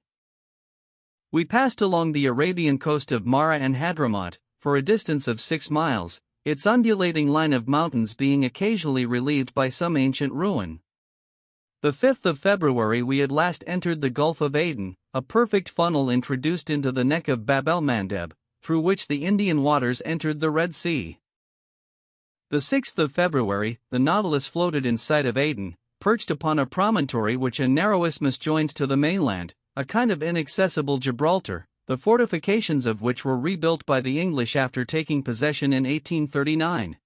S1: We passed along the Arabian coast of Mara and Hadramaut, for a distance of 6 miles, its undulating line of mountains being occasionally relieved by some ancient ruin. The 5th of February we at last entered the Gulf of Aden, a perfect funnel introduced into the neck of Bab el-Mandeb, through which the Indian waters entered the Red Sea. The 6th of February, the Nautilus floated in sight of Aden, perched upon a promontory which a narrow isthmus joins to the mainland, a kind of inaccessible Gibraltar, the fortifications of which were rebuilt by the English after taking possession in 1839.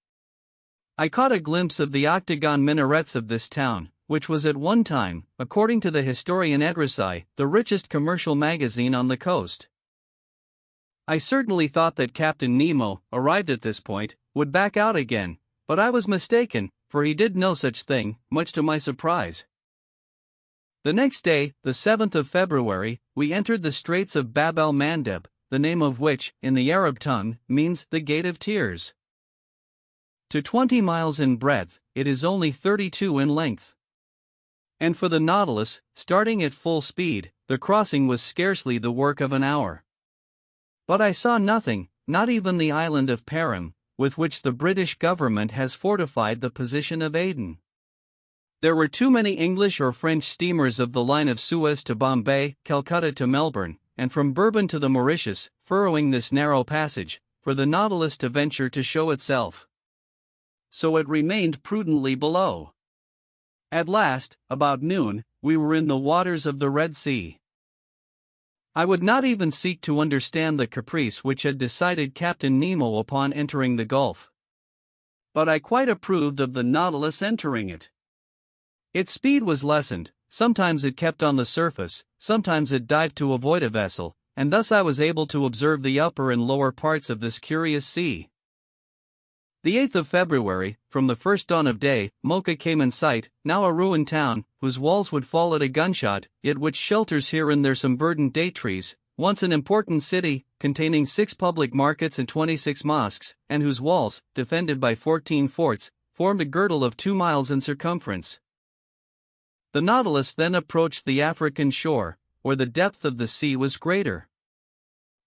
S1: I caught a glimpse of the octagon minarets of this town, which was at one time, according to the historian Edrisi, the richest commercial magazine on the coast. I certainly thought that Captain Nemo, arrived at this point, would back out again, but I was mistaken, for he did no such thing, much to my surprise. The next day, the 7th of February, we entered the Straits of Bab el-Mandeb, the name of which, in the Arab tongue, means the Gate of Tears. To 20 miles in breadth, it is only 32 in length. And for the Nautilus, starting at full speed, the crossing was scarcely the work of an hour. But I saw nothing, not even the island of Perim, with which the British government has fortified the position of Aden. There were too many English or French steamers of the line of Suez to Bombay, Calcutta to Melbourne, and from Bourbon to the Mauritius, furrowing this narrow passage, for the Nautilus to venture to show itself. So it remained prudently below. At last, about noon, we were in the waters of the Red Sea. I would not even seek to understand the caprice which had decided Captain Nemo upon entering the Gulf. But I quite approved of the Nautilus entering it. Its speed was lessened, sometimes it kept on the surface, sometimes it dived to avoid a vessel, and thus I was able to observe the upper and lower parts of this curious sea. The 8th of February, from the first dawn of day, Mocha came in sight, now a ruined town, whose walls would fall at a gunshot, yet which shelters here and there some verdant date trees, once an important city, containing 6 public markets and 26 mosques, and whose walls, defended by 14 forts, formed a girdle of 2 miles in circumference. The Nautilus then approached the African shore, where the depth of the sea was greater.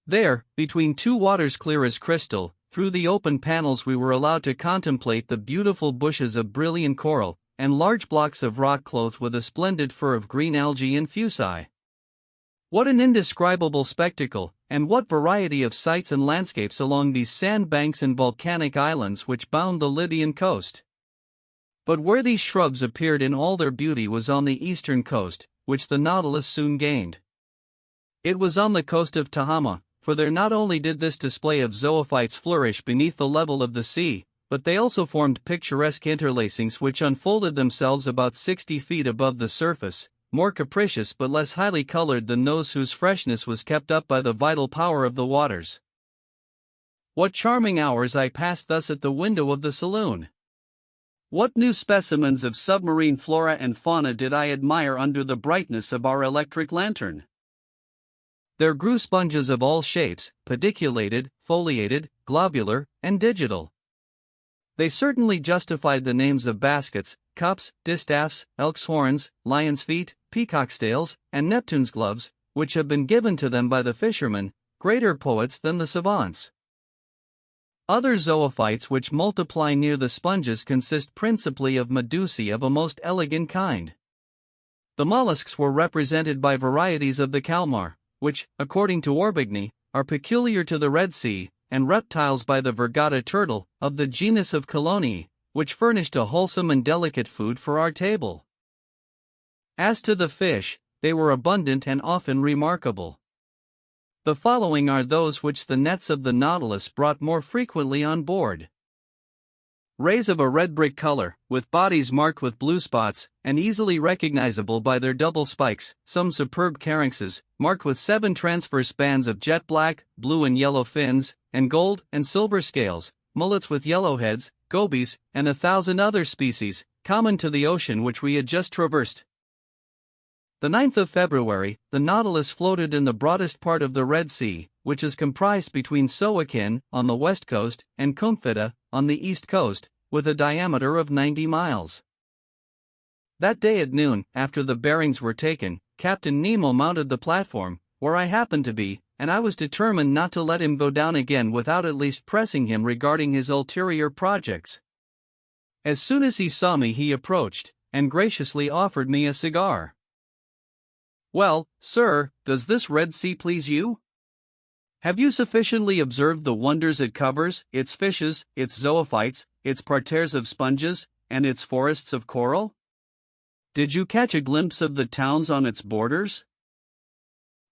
S1: There, between 2 waters clear as crystal, through the open panels we were allowed to contemplate the beautiful bushes of brilliant coral, and large blocks of rock clothed with a splendid fur of green algae and fuci. What an indescribable spectacle, and what variety of sights and landscapes along these sandbanks and volcanic islands which bound the Lydian coast! But where these shrubs appeared in all their beauty was on the eastern coast, which the Nautilus soon gained. It was on the coast of Tahama, for there not only did this display of zoophytes flourish beneath the level of the sea, but they also formed picturesque interlacings which unfolded themselves about 60 feet above the surface, more capricious but less highly colored than those whose freshness was kept up by the vital power of the waters. What charming hours I passed thus at the window of the saloon! What new specimens of submarine flora and fauna did I admire under the brightness of our electric lantern! There grew sponges of all shapes, pediculated, foliated, globular, and digital. They certainly justified the names of baskets, cups, distaffs, elk's horns, lion's feet, peacock's tails, and Neptune's gloves, which have been given to them by the fishermen, greater poets than the savants. Other zoophytes which multiply near the sponges consist principally of medusae of a most elegant kind. The mollusks were represented by varieties of the calmar, which, according to Orbigny, are peculiar to the Red Sea, and reptiles by the vergata turtle, of the genus of Chelonii, which furnished a wholesome and delicate food for our table. As to the fish, they were abundant and often remarkable. The following are those which the nets of the Nautilus brought more frequently on board. Rays of a red brick color, with bodies marked with blue spots, and easily recognizable by their double spikes, some superb caranxes, marked with 7 transverse bands of jet black, blue and yellow fins, and gold and silver scales, mullets with yellow heads, gobies, and 1,000 other species, common to the ocean which we had just traversed. The 9th of February, the Nautilus floated in the broadest part of the Red Sea, which is comprised between Soakin, on the west coast, and Kumfida, on the east coast, with a diameter of 90 miles. That day at noon, after the bearings were taken, Captain Nemo mounted the platform, where I happened to be, and I was determined not to let him go down again without at least pressing him regarding his ulterior projects. As soon as he saw me, he approached, and graciously offered me a cigar. "Well, sir, does this Red Sea please you? Have you sufficiently observed the wonders it covers, its fishes, its zoophytes, its parterres of sponges, and its forests of coral? Did you catch a glimpse of the towns on its borders?"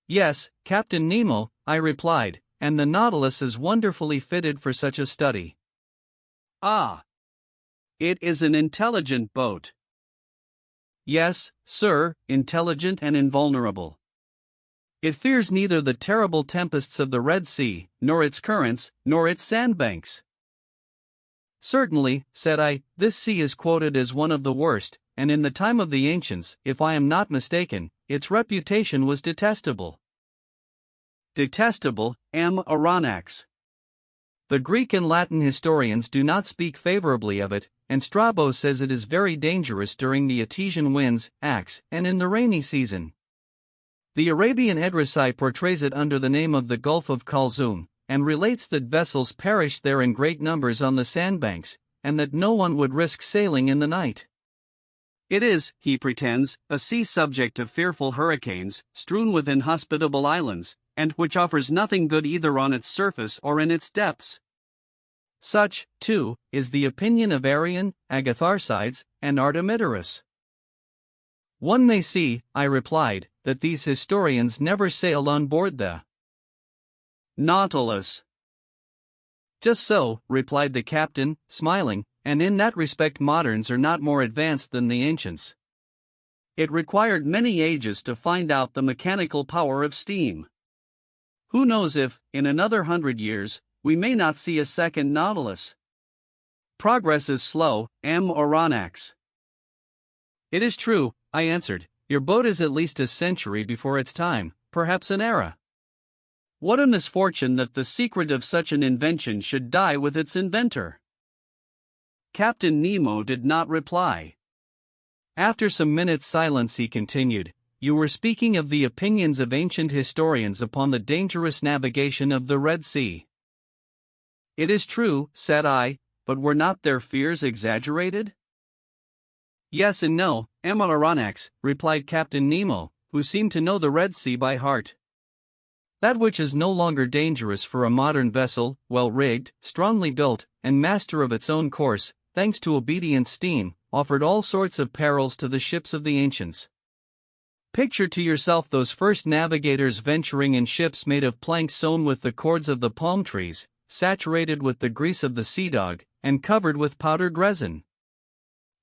S1: "Yes, Captain Nemo," I replied, "and the Nautilus is wonderfully fitted for such a study." "Ah! It is an intelligent boat." "Yes, sir, intelligent and invulnerable. It fears neither the terrible tempests of the Red Sea, nor its currents, nor its sandbanks." "Certainly," said I, "this sea is quoted as one of the worst, and in the time of the ancients, if I am not mistaken, its reputation was detestable." "Detestable, Aronnax. The Greek and Latin historians do not speak favorably of it, and Strabo says it is very dangerous during the Etesian winds, and in the rainy season. The Arabian Edrisi portrays it under the name of the Gulf of Kulzum, and relates that vessels perished there in great numbers on the sandbanks, and that no one would risk sailing in the night. It is, he pretends, a sea subject to fearful hurricanes, strewn with inhospitable islands, and which offers nothing good either on its surface or in its depths. Such, too, is the opinion of Arrian, Agatharcides, and Artemidorus. One may see, I replied, that these historians never sailed on board the Nautilus. "Just so," replied the captain, smiling, "and in that respect moderns are not more advanced than the ancients. It required many ages to find out the mechanical power of steam. Who knows if, in another 100 years, we may not see a second Nautilus? Progress is slow, Aronnax." "It is true," I answered, "your boat is at least a century before its time, perhaps an era. What a misfortune that the secret of such an invention should die with its inventor." Captain Nemo did not reply. After some minutes' silence he continued, "You were speaking of the opinions of ancient historians upon the dangerous navigation of the Red Sea." "It is true," said I, "but were not their fears exaggerated?" "Yes and no, Aronnax," replied Captain Nemo, who seemed to know the Red Sea by heart. "That which is no longer dangerous for a modern vessel, well rigged, strongly built, and master of its own course, thanks to obedient steam, offered all sorts of perils to the ships of the ancients. Picture to yourself those first navigators venturing in ships made of planks sewn with the cords of the palm trees, saturated with the grease of the sea dog, and covered with powdered resin.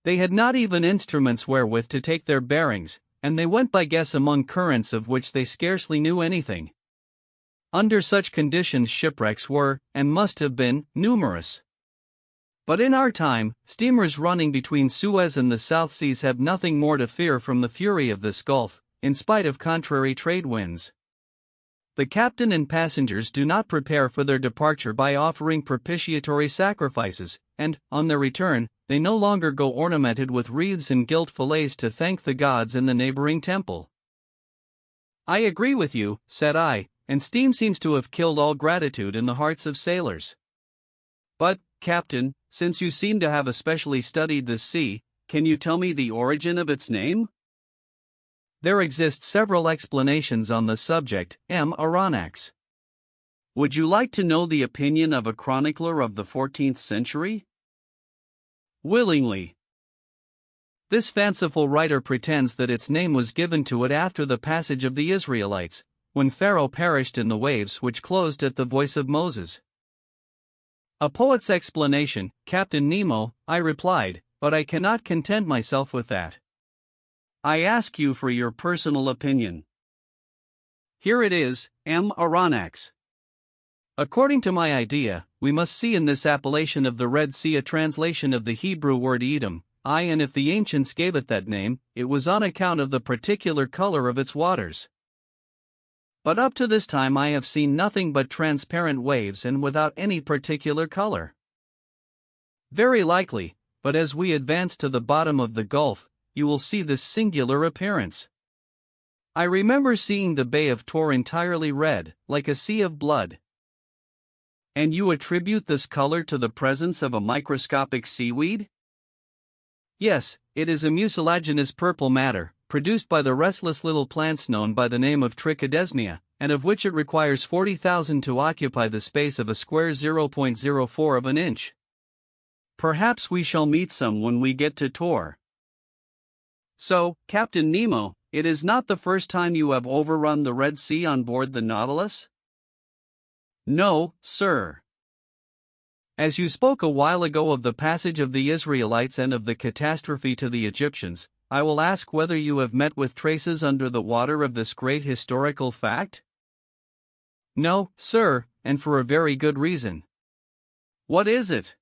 S1: They had not even instruments wherewith to take their bearings, and they went by guess among currents of which they scarcely knew anything. Under such conditions shipwrecks were, and must have been, numerous. But in our time, steamers running between Suez and the South Seas have nothing more to fear from the fury of this gulf, in spite of contrary trade winds. The captain and passengers do not prepare for their departure by offering propitiatory sacrifices, and, on their return, they no longer go ornamented with wreaths and gilt fillets to thank the gods in the neighboring temple." "I agree with you," said I, "and steam seems to have killed all gratitude in the hearts of sailors. But, Captain, since you seem to have especially studied this sea, can you tell me the origin of its name?" "There exist several explanations on the subject, Aronnax. Would you like to know the opinion of a chronicler of the 14th century? "Willingly." This fanciful writer pretends that its name was given to it after the passage of the Israelites, when Pharaoh perished in the waves which closed at the voice of Moses. "A poet's explanation, Captain Nemo," I replied, "but I cannot content myself with that. I ask you for your personal opinion." Here it is, Aronnax. According to my idea, we must see in this appellation of the Red Sea a translation of the Hebrew word Edom, and if the ancients gave it that name, it was on account of the particular color of its waters. But up to this time I have seen nothing but transparent waves and without any particular color. Very likely, but as we advance to the bottom of the gulf, you will see this singular appearance. I remember seeing the Bay of Tor entirely red, like a sea of blood. And you attribute this color to the presence of a microscopic seaweed? Yes, it is a mucilaginous purple matter, produced by the restless little plants known by the name of trichodesmia, and of which it requires 40,000 to occupy the space of a square 0.04 of an inch. Perhaps we shall meet some when we get to Tor. So, Captain Nemo, it is not the first time you have overrun the Red Sea on board the Nautilus? No, sir. As you spoke a while ago of the passage of the Israelites and of the catastrophe to the Egyptians, I will ask whether you have met with traces under the water of this great historical fact? No, sir, and for a very good reason. What is it?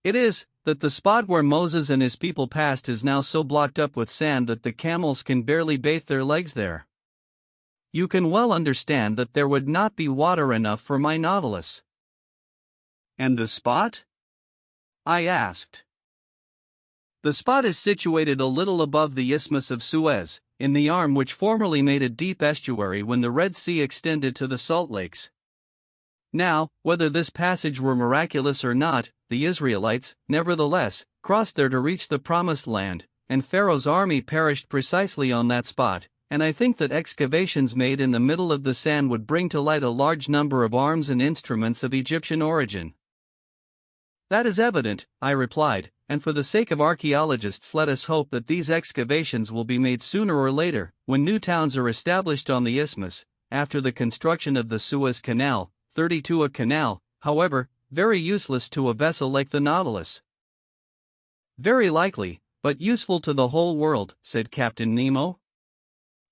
S1: It is that the spot where Moses and his people passed is now so blocked up with sand that the camels can barely bathe their legs there. You can well understand that there would not be water enough for my Nautilus. And the spot? I asked. The spot is situated a little above the Isthmus of Suez, in the arm which formerly made a deep estuary when the Red Sea extended to the Salt Lakes. Now, whether this passage were miraculous or not, the Israelites, nevertheless, crossed there to reach the Promised Land, and Pharaoh's army perished precisely on that spot, and I think that excavations made in the middle of the sand would bring to light a large number of arms and instruments of Egyptian origin. That is evident, I replied, and for the sake of archaeologists let us hope that these excavations will be made sooner or later, when new towns are established on the isthmus, after the construction of the Suez Canal. 32 A canal, however, very useless to a vessel like the Nautilus. Very likely, but useful to the whole world, said Captain Nemo.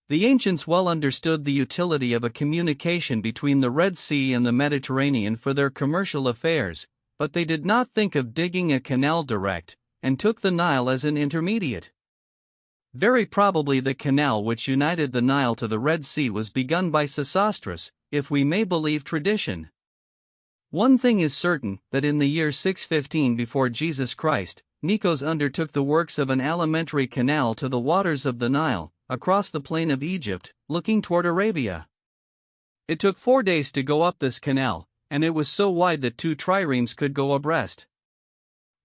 S1: The ancients well understood the utility of a communication between the Red Sea and the Mediterranean for their commercial affairs, but they did not think of digging a canal direct, and took the Nile as an intermediate. Very probably the canal which united the Nile to the Red Sea was begun by Sesostris, if we may believe tradition. One thing is certain, that in the year 615 before Jesus Christ, Nikos undertook the works of an alimentary canal to the waters of the Nile, across the plain of Egypt, looking toward Arabia. It took 4 days to go up this canal, and it was so wide that 2 triremes could go abreast.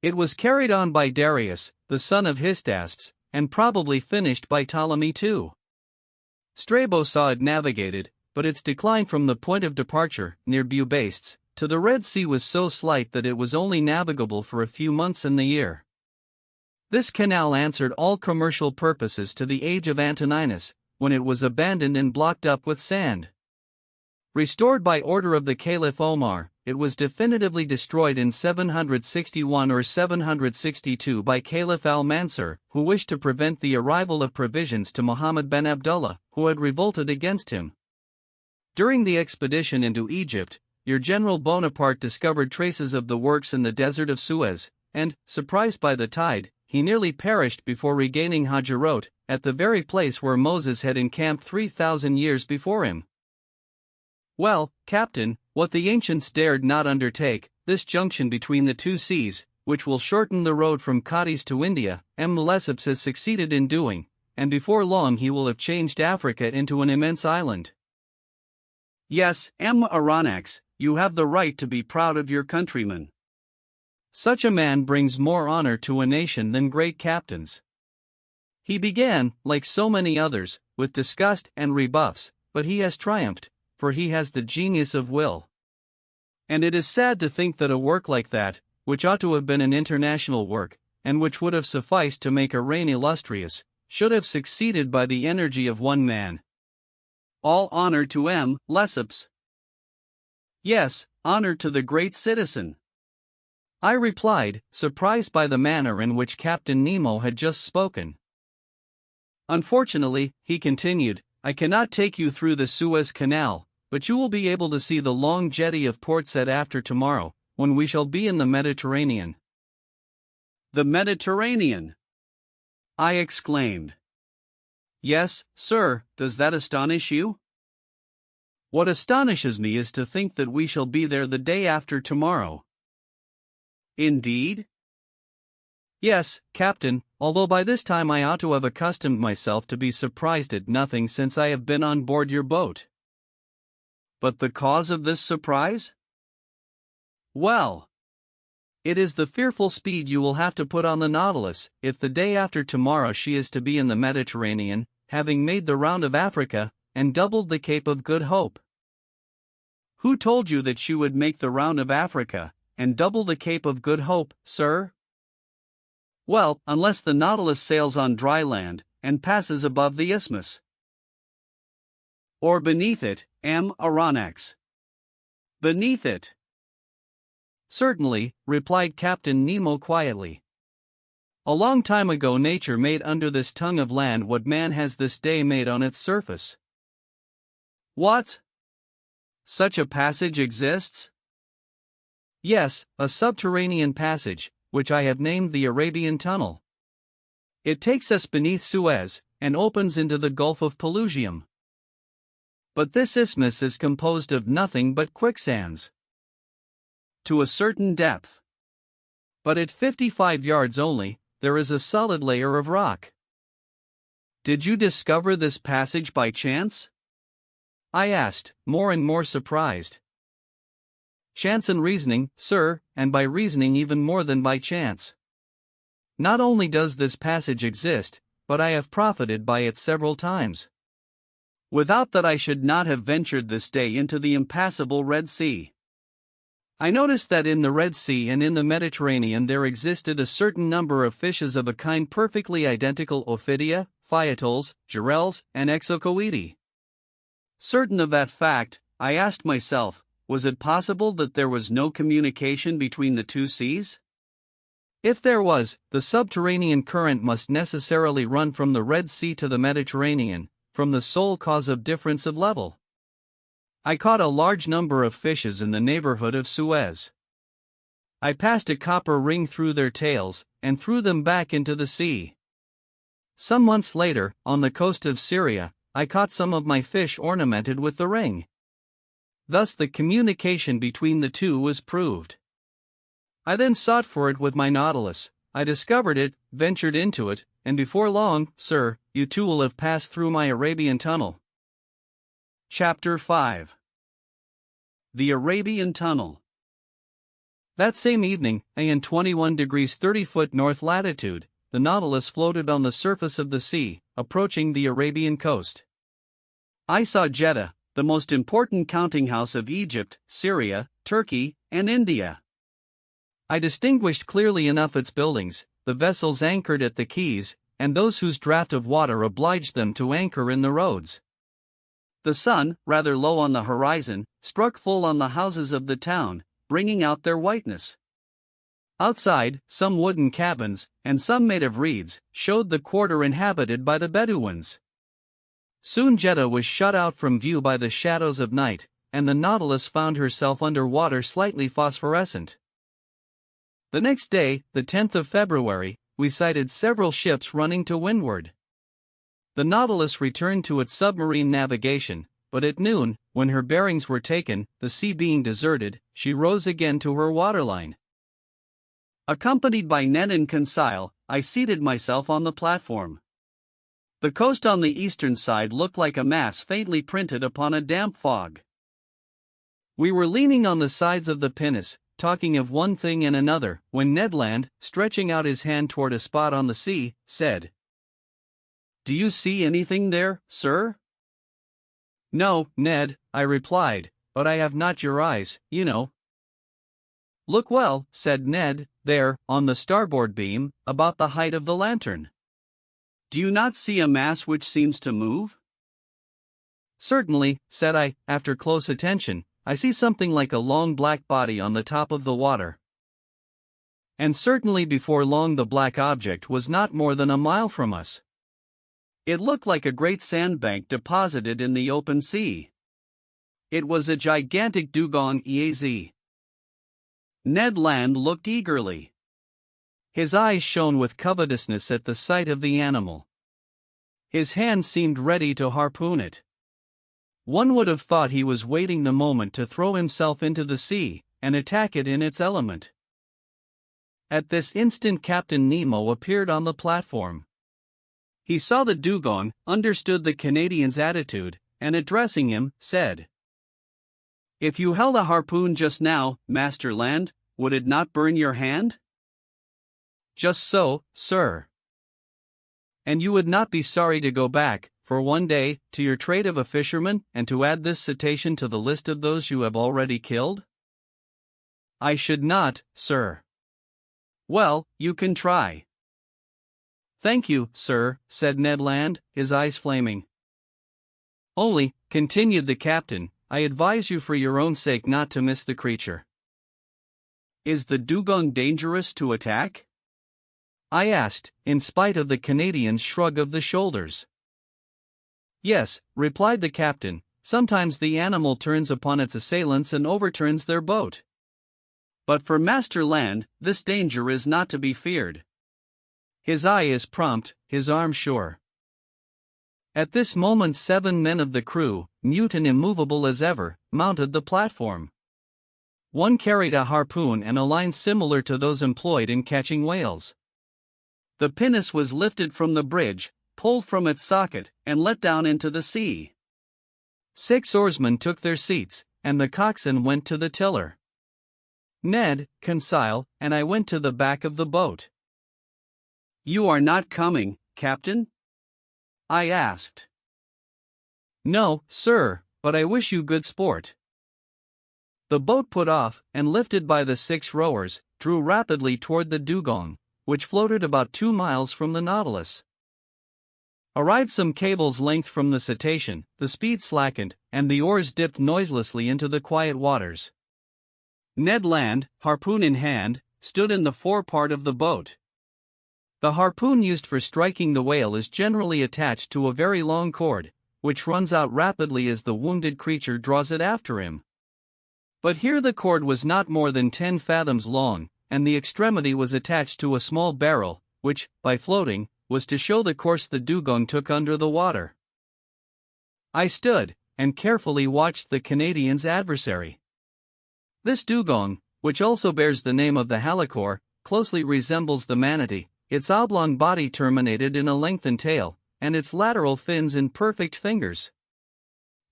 S1: It was carried on by Darius, the son of Hystaspes, and probably finished by Ptolemy too. Strabo saw it navigated, but its decline from the point of departure, near Bubastes, to the Red Sea was so slight that it was only navigable for a few months in the year. This canal answered all commercial purposes to the age of Antoninus, when it was abandoned and blocked up with sand. Restored by order of the Caliph Omar, it was definitively destroyed in 761 or 762 by Caliph al-Mansur, who wished to prevent the arrival of provisions to Muhammad ben Abdullah, who had revolted against him. During the expedition into Egypt, your General Bonaparte discovered traces of the works in the desert of Suez, and, surprised by the tide, he nearly perished before regaining Hajarot, at the very place where Moses had encamped 3,000 years before him. Well, Captain, what the ancients dared not undertake, this junction between the 2 seas, which will shorten the road from Cadiz to India, Lesseps has succeeded in doing, and before long he will have changed Africa into an immense island. Yes, Aronnax, you have the right to be proud of your countrymen. Such a man brings more honor to a nation than great captains. He began, like so many others, with disgust and rebuffs, but he has triumphed, for he has the genius of will. And it is sad to think that a work like that, which ought to have been an international work, and which would have sufficed to make a reign illustrious, should have succeeded by the energy of one man. All honor to Lesseps. Yes, honor to the great citizen. I replied, surprised by the manner in which Captain Nemo had just spoken. Unfortunately, he continued, I cannot take you through the Suez Canal, but you will be able to see the long jetty of Port Said after tomorrow, when we shall be in the Mediterranean.
S2: The Mediterranean! I exclaimed. Yes, sir, does that astonish you? What astonishes me is to think that we shall be there the day after tomorrow. Indeed?
S1: Yes, Captain, although by this time I ought to have accustomed myself to be surprised at nothing since I have been on board your boat.
S2: But the cause of this surprise? Well,
S1: it is the fearful speed you will have to put on the Nautilus, if the day after tomorrow she is to be in the Mediterranean, having made the round of Africa, and doubled the Cape of Good Hope.
S2: Who told you that she would make the round of Africa, and double the Cape of Good Hope, sir? Well, unless the Nautilus sails on dry land, and passes above the isthmus. Or beneath it, Aronnax. Beneath it.
S1: Certainly, replied Captain Nemo quietly. A long time ago nature made under this tongue of land what man has this day made on its surface.
S2: What? Such a passage exists?
S1: Yes, a subterranean passage, which I have named the Arabian Tunnel. It takes us beneath Suez, and opens into the Gulf of Pelusium. But this isthmus is composed of nothing but quicksands.
S2: To a certain depth.
S1: But at 55 yards only, there is a solid layer of rock.
S2: Did you discover this passage by chance?
S1: I asked, more and more surprised. Chance and reasoning, sir, and by reasoning even more than by chance. Not only does this passage exist, but I have profited by it several times.
S2: Without that I should not have ventured this day into the impassable Red Sea.
S1: I noticed that in the Red Sea and in the Mediterranean there existed a certain number of fishes of a kind perfectly identical Ophidia, Phaetals, Girelles, and Exocoeti.
S2: Certain of that fact, I asked myself, was it possible that there was no communication between the two seas?
S1: If there was, the subterranean current must necessarily run from the Red Sea to the Mediterranean, from the sole cause of difference of level. I caught a large number of fishes in the neighborhood of Suez. I passed a copper ring through their tails, and threw them back into the sea. Some months later, on the coast of Syria, I caught some of my fish ornamented with the ring. Thus the communication between the two was proved. I then sought for it with my Nautilus. I discovered it, ventured into it, and before long, sir, you too will have passed through my Arabian Tunnel.
S2: Chapter 5. The Arabian Tunnel.
S1: That same evening, in 21 degrees 30' north latitude, the Nautilus floated on the surface of the sea, approaching the Arabian coast.
S2: I saw Jeddah, the most important counting house of Egypt, Syria, Turkey, and India.
S1: I distinguished clearly enough its buildings, the vessels anchored at the quays, and those whose draught of water obliged them to anchor in the roads.
S2: The sun, rather low on the horizon, struck full on the houses of the town, bringing out their whiteness.
S1: Outside, some wooden cabins, and some made of reeds, showed the quarter inhabited by the Bedouins. Soon Jeddah was shut out from view by the shadows of night, and the Nautilus found herself under water slightly phosphorescent. The next day, the 10th of February, we sighted several ships running to windward. The Nautilus returned to its submarine navigation, but at noon, when her bearings were taken, the sea being deserted, she rose again to her waterline.
S2: Accompanied by Ned and Conseil, I seated myself on the platform. The coast on the eastern side looked like a mass faintly printed upon a damp fog.
S1: We were leaning on the sides of the pinnace, talking of one thing and another, when Ned Land, stretching out his hand toward a spot on the sea, said,
S2: "Do you see anything there, sir?"
S1: "No, Ned," I replied, "but I have not your eyes, you know."
S2: "Look well," said Ned, "there, on the starboard beam, about the height of the lantern. Do you not see a mass which seems to move?"
S1: "Certainly," said I, after close attention, "I see something like a long black body on the top of the water." And certainly before long the black object was not more than a mile from us.
S2: It looked like a great sandbank deposited in the open sea. It was a gigantic dugong EAZ. Ned Land looked eagerly.
S1: His eyes shone with covetousness at the sight of the animal. His hand seemed ready to harpoon it. One would have thought he was waiting the moment to throw himself into the sea and attack it in its element. At this instant Captain Nemo appeared on the platform. He saw the dugong, understood the Canadian's attitude, and addressing him, said, "If you held a harpoon just now, Master Land, would it not burn your hand?" "Just so, sir." "And you would not be sorry to go back, for one day, to your trade of a fisherman, and to add this cetacean to the list of those you have already killed?" "I should not, sir." "Well, you can try." "Thank you, sir," said Ned Land, his eyes flaming. "Only," continued the captain, "I advise you for your own sake not to miss the creature." "Is the dugong dangerous to attack?" I asked, in spite of the Canadian's shrug of the shoulders. "Yes," replied the captain, "sometimes the animal turns upon its assailants and overturns their boat. But for Master Land, this danger is not to be feared. His eye is prompt, his arm sure." At this moment 7 men of the crew, mute and immovable as ever, mounted the platform. One carried a harpoon and a line similar to those employed in catching whales. The pinnace was lifted from the bridge, pulled from its socket, and let down into the sea. 6 oarsmen took their seats, and the coxswain went to the tiller. Ned, Conseil, and I went to the back of the boat. "You are not coming, Captain?" I asked. "No, sir, but I wish you good sport." The boat put off, and lifted by the 6 rowers, drew rapidly toward the dugong, which floated about 2 miles from the Nautilus. Arrived some cable's length from the cetacean, the speed slackened, and the oars dipped noiselessly into the quiet waters. Ned Land, harpoon in hand, stood in the forepart of the boat. The harpoon used for striking the whale is generally attached to a very long cord, which runs out rapidly as the wounded creature draws it after him. But here the cord was not more than 10 fathoms long, and the extremity was attached to a small barrel, which, by floating, was to show the course the dugong took under the water. I stood, and carefully watched the Canadian's adversary. This dugong, which also bears the name of the halicore, closely resembles the manatee, its oblong body terminated in a lengthened tail, and its lateral fins in perfect fingers.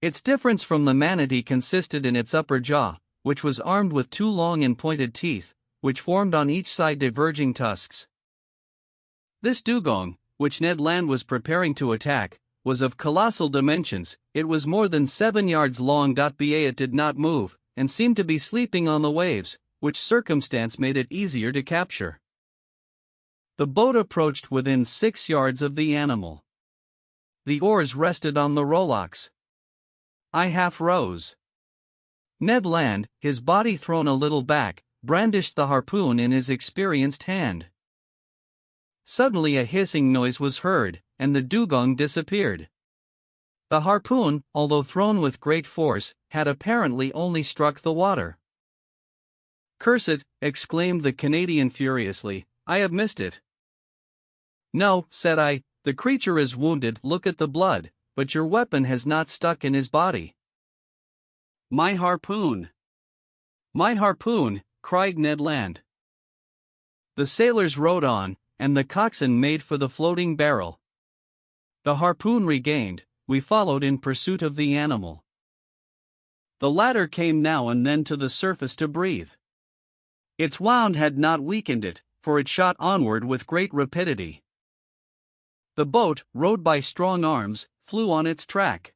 S1: Its difference from the manatee consisted in its upper jaw, which was armed with 2 long and pointed teeth, which formed on each side diverging tusks. This dugong, which Ned Land was preparing to attack, was of colossal dimensions. It was more than 7 yards long. It did not move, and seemed to be sleeping on the waves, which circumstance made it easier to capture. The boat approached within 6 yards of the animal. The oars rested on the rowlocks. I half rose. Ned Land, his body thrown a little back, brandished the harpoon in his experienced hand. Suddenly a hissing noise was heard, and the dugong disappeared. The harpoon, although thrown with great force, had apparently only struck the water. "Curse it," exclaimed the Canadian furiously, "I have missed it." "No," said I, "the creature is wounded, look at the blood, but your weapon has not stuck in his body." "My harpoon! My harpoon!" cried Ned Land. The sailors rowed on, and the coxswain made for the floating barrel. The harpoon regained, we followed in pursuit of the animal. The latter came now and then to the surface to breathe. Its wound had not weakened it, for it shot onward with great rapidity. The boat, rowed by strong arms, flew on its track.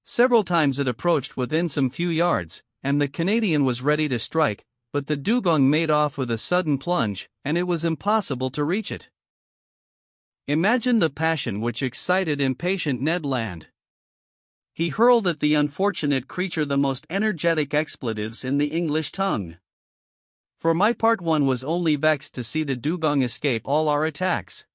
S1: Several times it approached within some few yards, and the Canadian was ready to strike, but the dugong made off with a sudden plunge, and it was impossible to reach it. Imagine the passion which excited impatient Ned Land. He hurled at the unfortunate creature the most energetic expletives in the English tongue. For my part, one was only vexed to see the dugong escape all our attacks.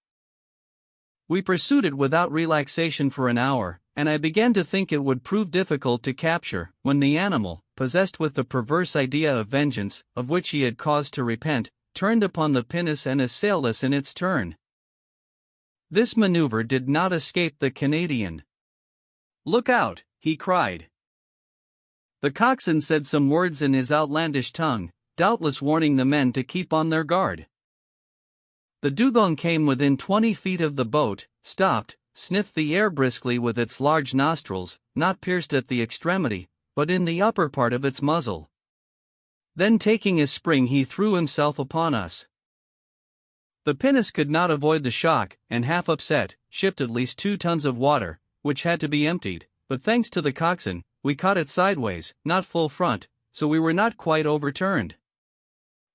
S1: We pursued it without relaxation for an hour, and I began to think it would prove difficult to capture, when the animal, possessed with the perverse idea of vengeance, of which he had cause to repent, turned upon the pinnace and assailed us in its turn. This maneuver did not escape the Canadian. "Look out!" he cried. The coxswain said some words in his outlandish tongue, doubtless warning the men to keep on their guard. The dugong came within 20 feet of the boat, stopped, sniffed the air briskly with its large nostrils, not pierced at the extremity, but in the upper part of its muzzle. Then taking a spring he threw himself upon us. The pinnace could not avoid the shock, and half upset, shipped at least 2 tons of water, which had to be emptied, but thanks to the coxswain, we caught it sideways, not full front, so we were not quite overturned.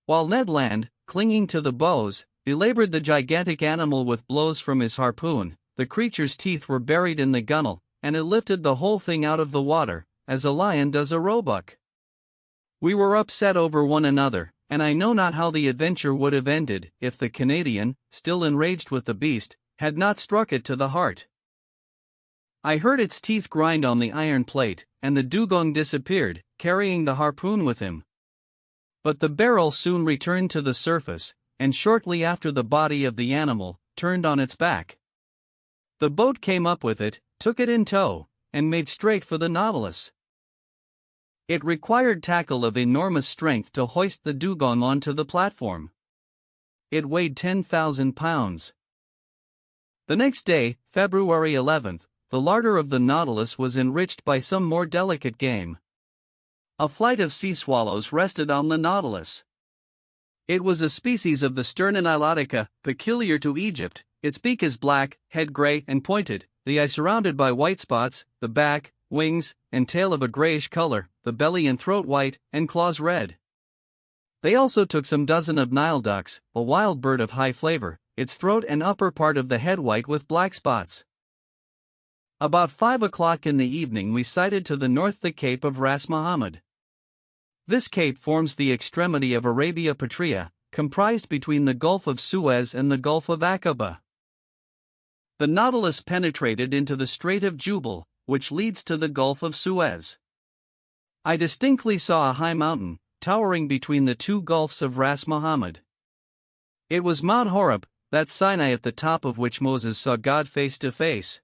S1: While Ned Land, clinging to the bows, belabored the gigantic animal with blows from his harpoon, the creature's teeth were buried in the gunwale, and it lifted the whole thing out of the water, as a lion does a roebuck. We were upset over one another, and I know not how the adventure would have ended if the Canadian, still enraged with the beast, had not struck it to the heart. I heard its teeth grind on the iron plate, and the dugong disappeared, carrying the harpoon with him. But the barrel soon returned to the surface, and shortly after the body of the animal turned on its back. The boat came up with it, took it in tow, and made straight for the Nautilus. It required tackle of enormous strength to hoist the dugong onto the platform. It weighed 10,000 pounds. The next day, February 11th, the larder of the Nautilus was enriched by some more delicate game. A flight of sea swallows rested on the Nautilus. It was a species of the Sterna nilotica, peculiar to Egypt. Its beak is black, head gray and pointed, the eye surrounded by white spots, the back, wings, and tail of a grayish color, the belly and throat white, and claws red. They also took some dozen of Nile ducks, a wild bird of high flavor, its throat and upper part of the head white with black spots. About 5 o'clock in the evening we sighted to the north the Cape of Ras Mohammed. This cape forms the extremity of Arabia Petrea, comprised between the Gulf of Suez and the Gulf of Aqaba. The Nautilus penetrated into the Strait of Jubal, which leads to the Gulf of Suez. I distinctly saw a high mountain, towering between the 2 gulfs of Ras Mohammed. It was Mount Horeb, that Sinai at the top of which Moses saw God face to face.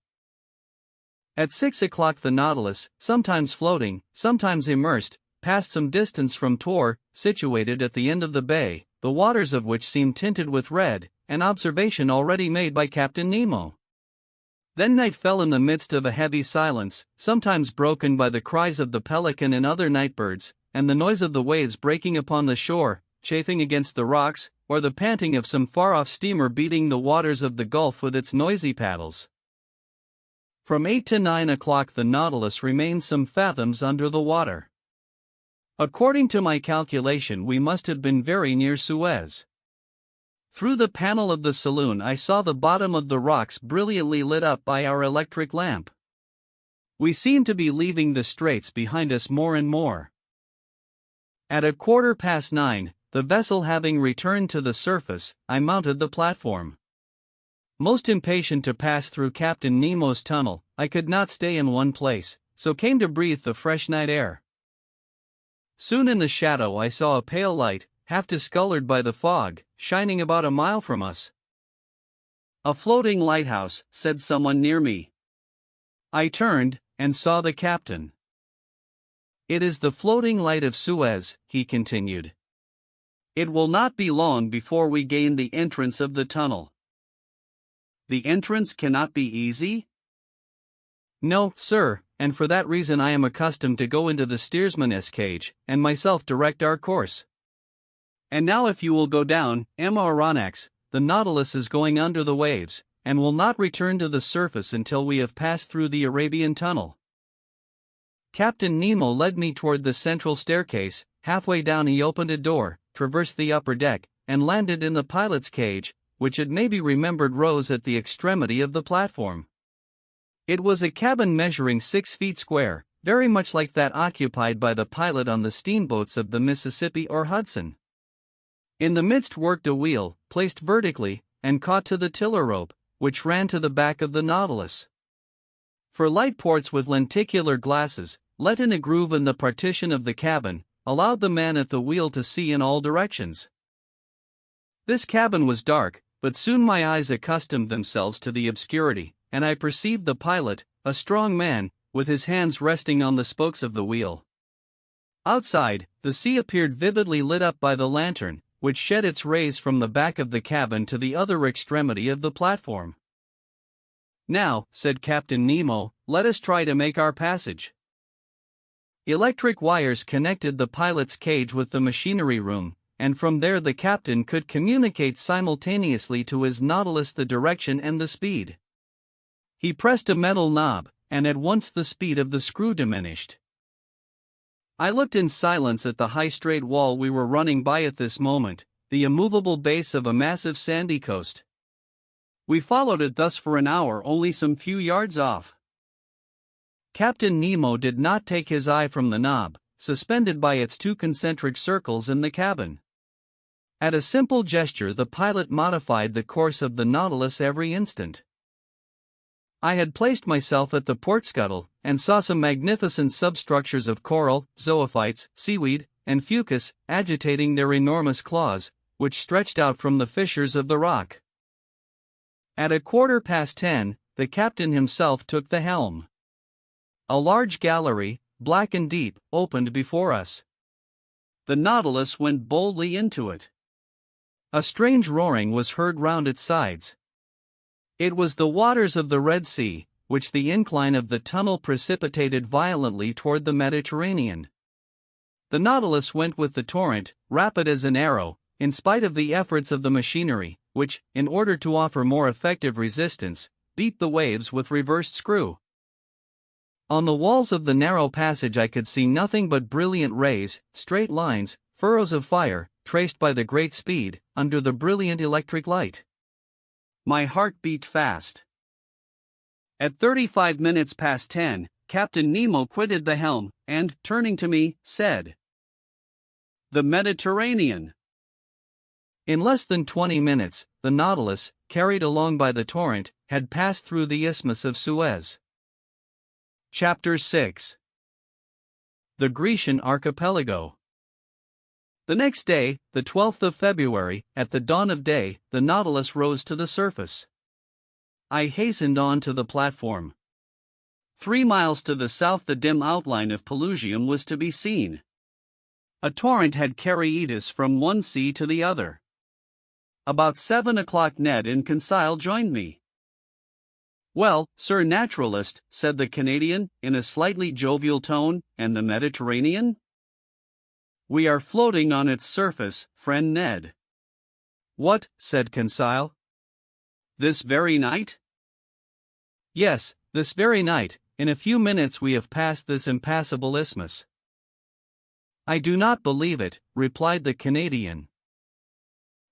S1: At 6 o'clock the Nautilus, sometimes floating, sometimes immersed, passed some distance from Tor, situated at the end of the bay, the waters of which seemed tinted with red, an observation already made by Captain Nemo. Then night fell in the midst of a heavy silence, sometimes broken by the cries of the pelican and other night birds, and the noise of the waves breaking upon the shore, chafing against the rocks, or the panting of some far-off steamer beating the waters of the Gulf with its noisy paddles. From 8 to 9 o'clock the Nautilus remained some fathoms under the water. According to my calculation we must have been very near Suez. Through the panel of the saloon I saw the bottom of the rocks brilliantly lit up by our electric lamp. We seemed to be leaving the straits behind us more and more. At 9:15, the vessel having returned to the surface, I mounted the platform. Most impatient to pass through Captain Nemo's tunnel, I could not stay in one place, so came to breathe the fresh night air. Soon in the shadow I saw a pale light, half discolored by the fog, shining about a mile from us. "A floating lighthouse," said someone near me. I turned, and saw the captain. "It is the floating light of Suez," he continued. "It will not be long before we gain the entrance of the tunnel." "The entrance cannot be easy?" "No, sir, and for that reason I am accustomed to go into the steersman's cage, and myself direct our course. And now if you will go down, Aronnax, the Nautilus is going under the waves, and will not return to the surface until we have passed through the Arabian Tunnel." Captain Nemo led me toward the central staircase. Halfway down he opened a door, traversed the upper deck, and landed in the pilot's cage, which it may be remembered rose at the extremity of the platform. It was a cabin measuring 6 feet square, very much like that occupied by the pilot on the steamboats of the Mississippi or Hudson. In the midst worked a wheel, placed vertically, and caught to the tiller rope, which ran to the back of the Nautilus. For light ports with lenticular glasses, let in a groove in the partition of the cabin, allowed the man at the wheel to see in all directions. This cabin was dark, but soon my eyes accustomed themselves to the obscurity, and I perceived the pilot, a strong man, with his hands resting on the spokes of the wheel. Outside, the sea appeared vividly lit up by the lantern, which shed its rays from the back of the cabin to the other extremity of the platform. "Now," said Captain Nemo, "let us try to make our passage." Electric wires connected the pilot's cage with the machinery room, and from there the captain could communicate simultaneously to his Nautilus the direction and the speed. He pressed a metal knob, and at once the speed of the screw diminished. I looked in silence at the high straight wall we were running by at this moment, the immovable base of a massive sandy coast. We followed it thus for an hour, only some few yards off. Captain Nemo did not take his eye from the knob, suspended by its two concentric circles in the cabin. At a simple gesture the pilot modified the course of the Nautilus every instant. I had placed myself at the port scuttle, and saw some magnificent substructures of coral, zoophytes, seaweed, and fucus, agitating their enormous claws, which stretched out from the fissures of the rock. At 10:15, the captain himself took the helm. A large gallery, black and deep, opened before us. The Nautilus went boldly into it. A strange roaring was heard round its sides. It was the waters of the Red Sea, which the incline of the tunnel precipitated violently toward the Mediterranean. The Nautilus went with the torrent, rapid as an arrow, in spite of the efforts of the machinery, which, in order to offer more effective resistance, beat the waves with reversed screw. On the walls of the narrow passage I could see nothing but brilliant rays, straight lines, furrows of fire, traced by the great speed, under the brilliant electric light. My heart beat fast. At 10:35, Captain Nemo quitted the helm, and, turning to me, said, "The Mediterranean." In less than 20 minutes, the Nautilus, carried along by the torrent, had passed through the Isthmus of Suez. Chapter 6. The Grecian Archipelago. The next day, the 12th of February, at the dawn of day, the Nautilus rose to the surface. I hastened on to the platform. 3 miles to the south the dim outline of Pelusium was to be seen. A torrent had carried us from one sea to the other. About 7 o'clock Ned and Conseil joined me. "Well, Sir Naturalist," said the Canadian, in a slightly jovial tone, "and the Mediterranean?" "We are floating on its surface, friend Ned." "What?" said Conseil. "This very night?" "Yes, this very night. In a few minutes we have passed this impassable isthmus." "I do not believe it," replied the Canadian.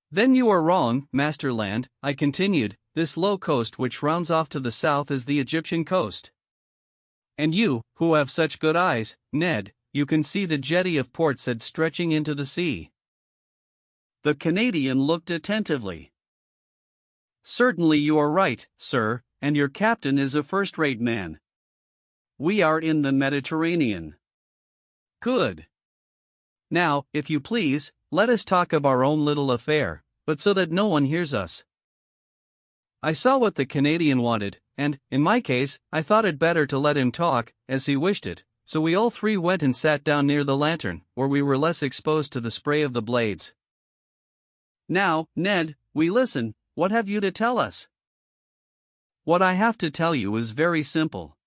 S1: "Then you are wrong, Master Land," I continued. "This low coast which rounds off to the south is the Egyptian coast. And you, who have such good eyes, Ned, you can see the jetty of Port Said stretching into the sea." The Canadian looked attentively. "Certainly you are right, sir, and your captain is a first-rate man. We are in the Mediterranean." "Good. Now, if you please, let us talk of our own little affair, but so that no one hears us." I saw what the Canadian wanted, and, in my case, I thought it better to let him talk, as he wished it, so we all three went and sat down near the lantern, where we were less exposed to the spray of the blades. "Now, Ned, we listen. What have you to tell us?" "What I have to tell you is very simple.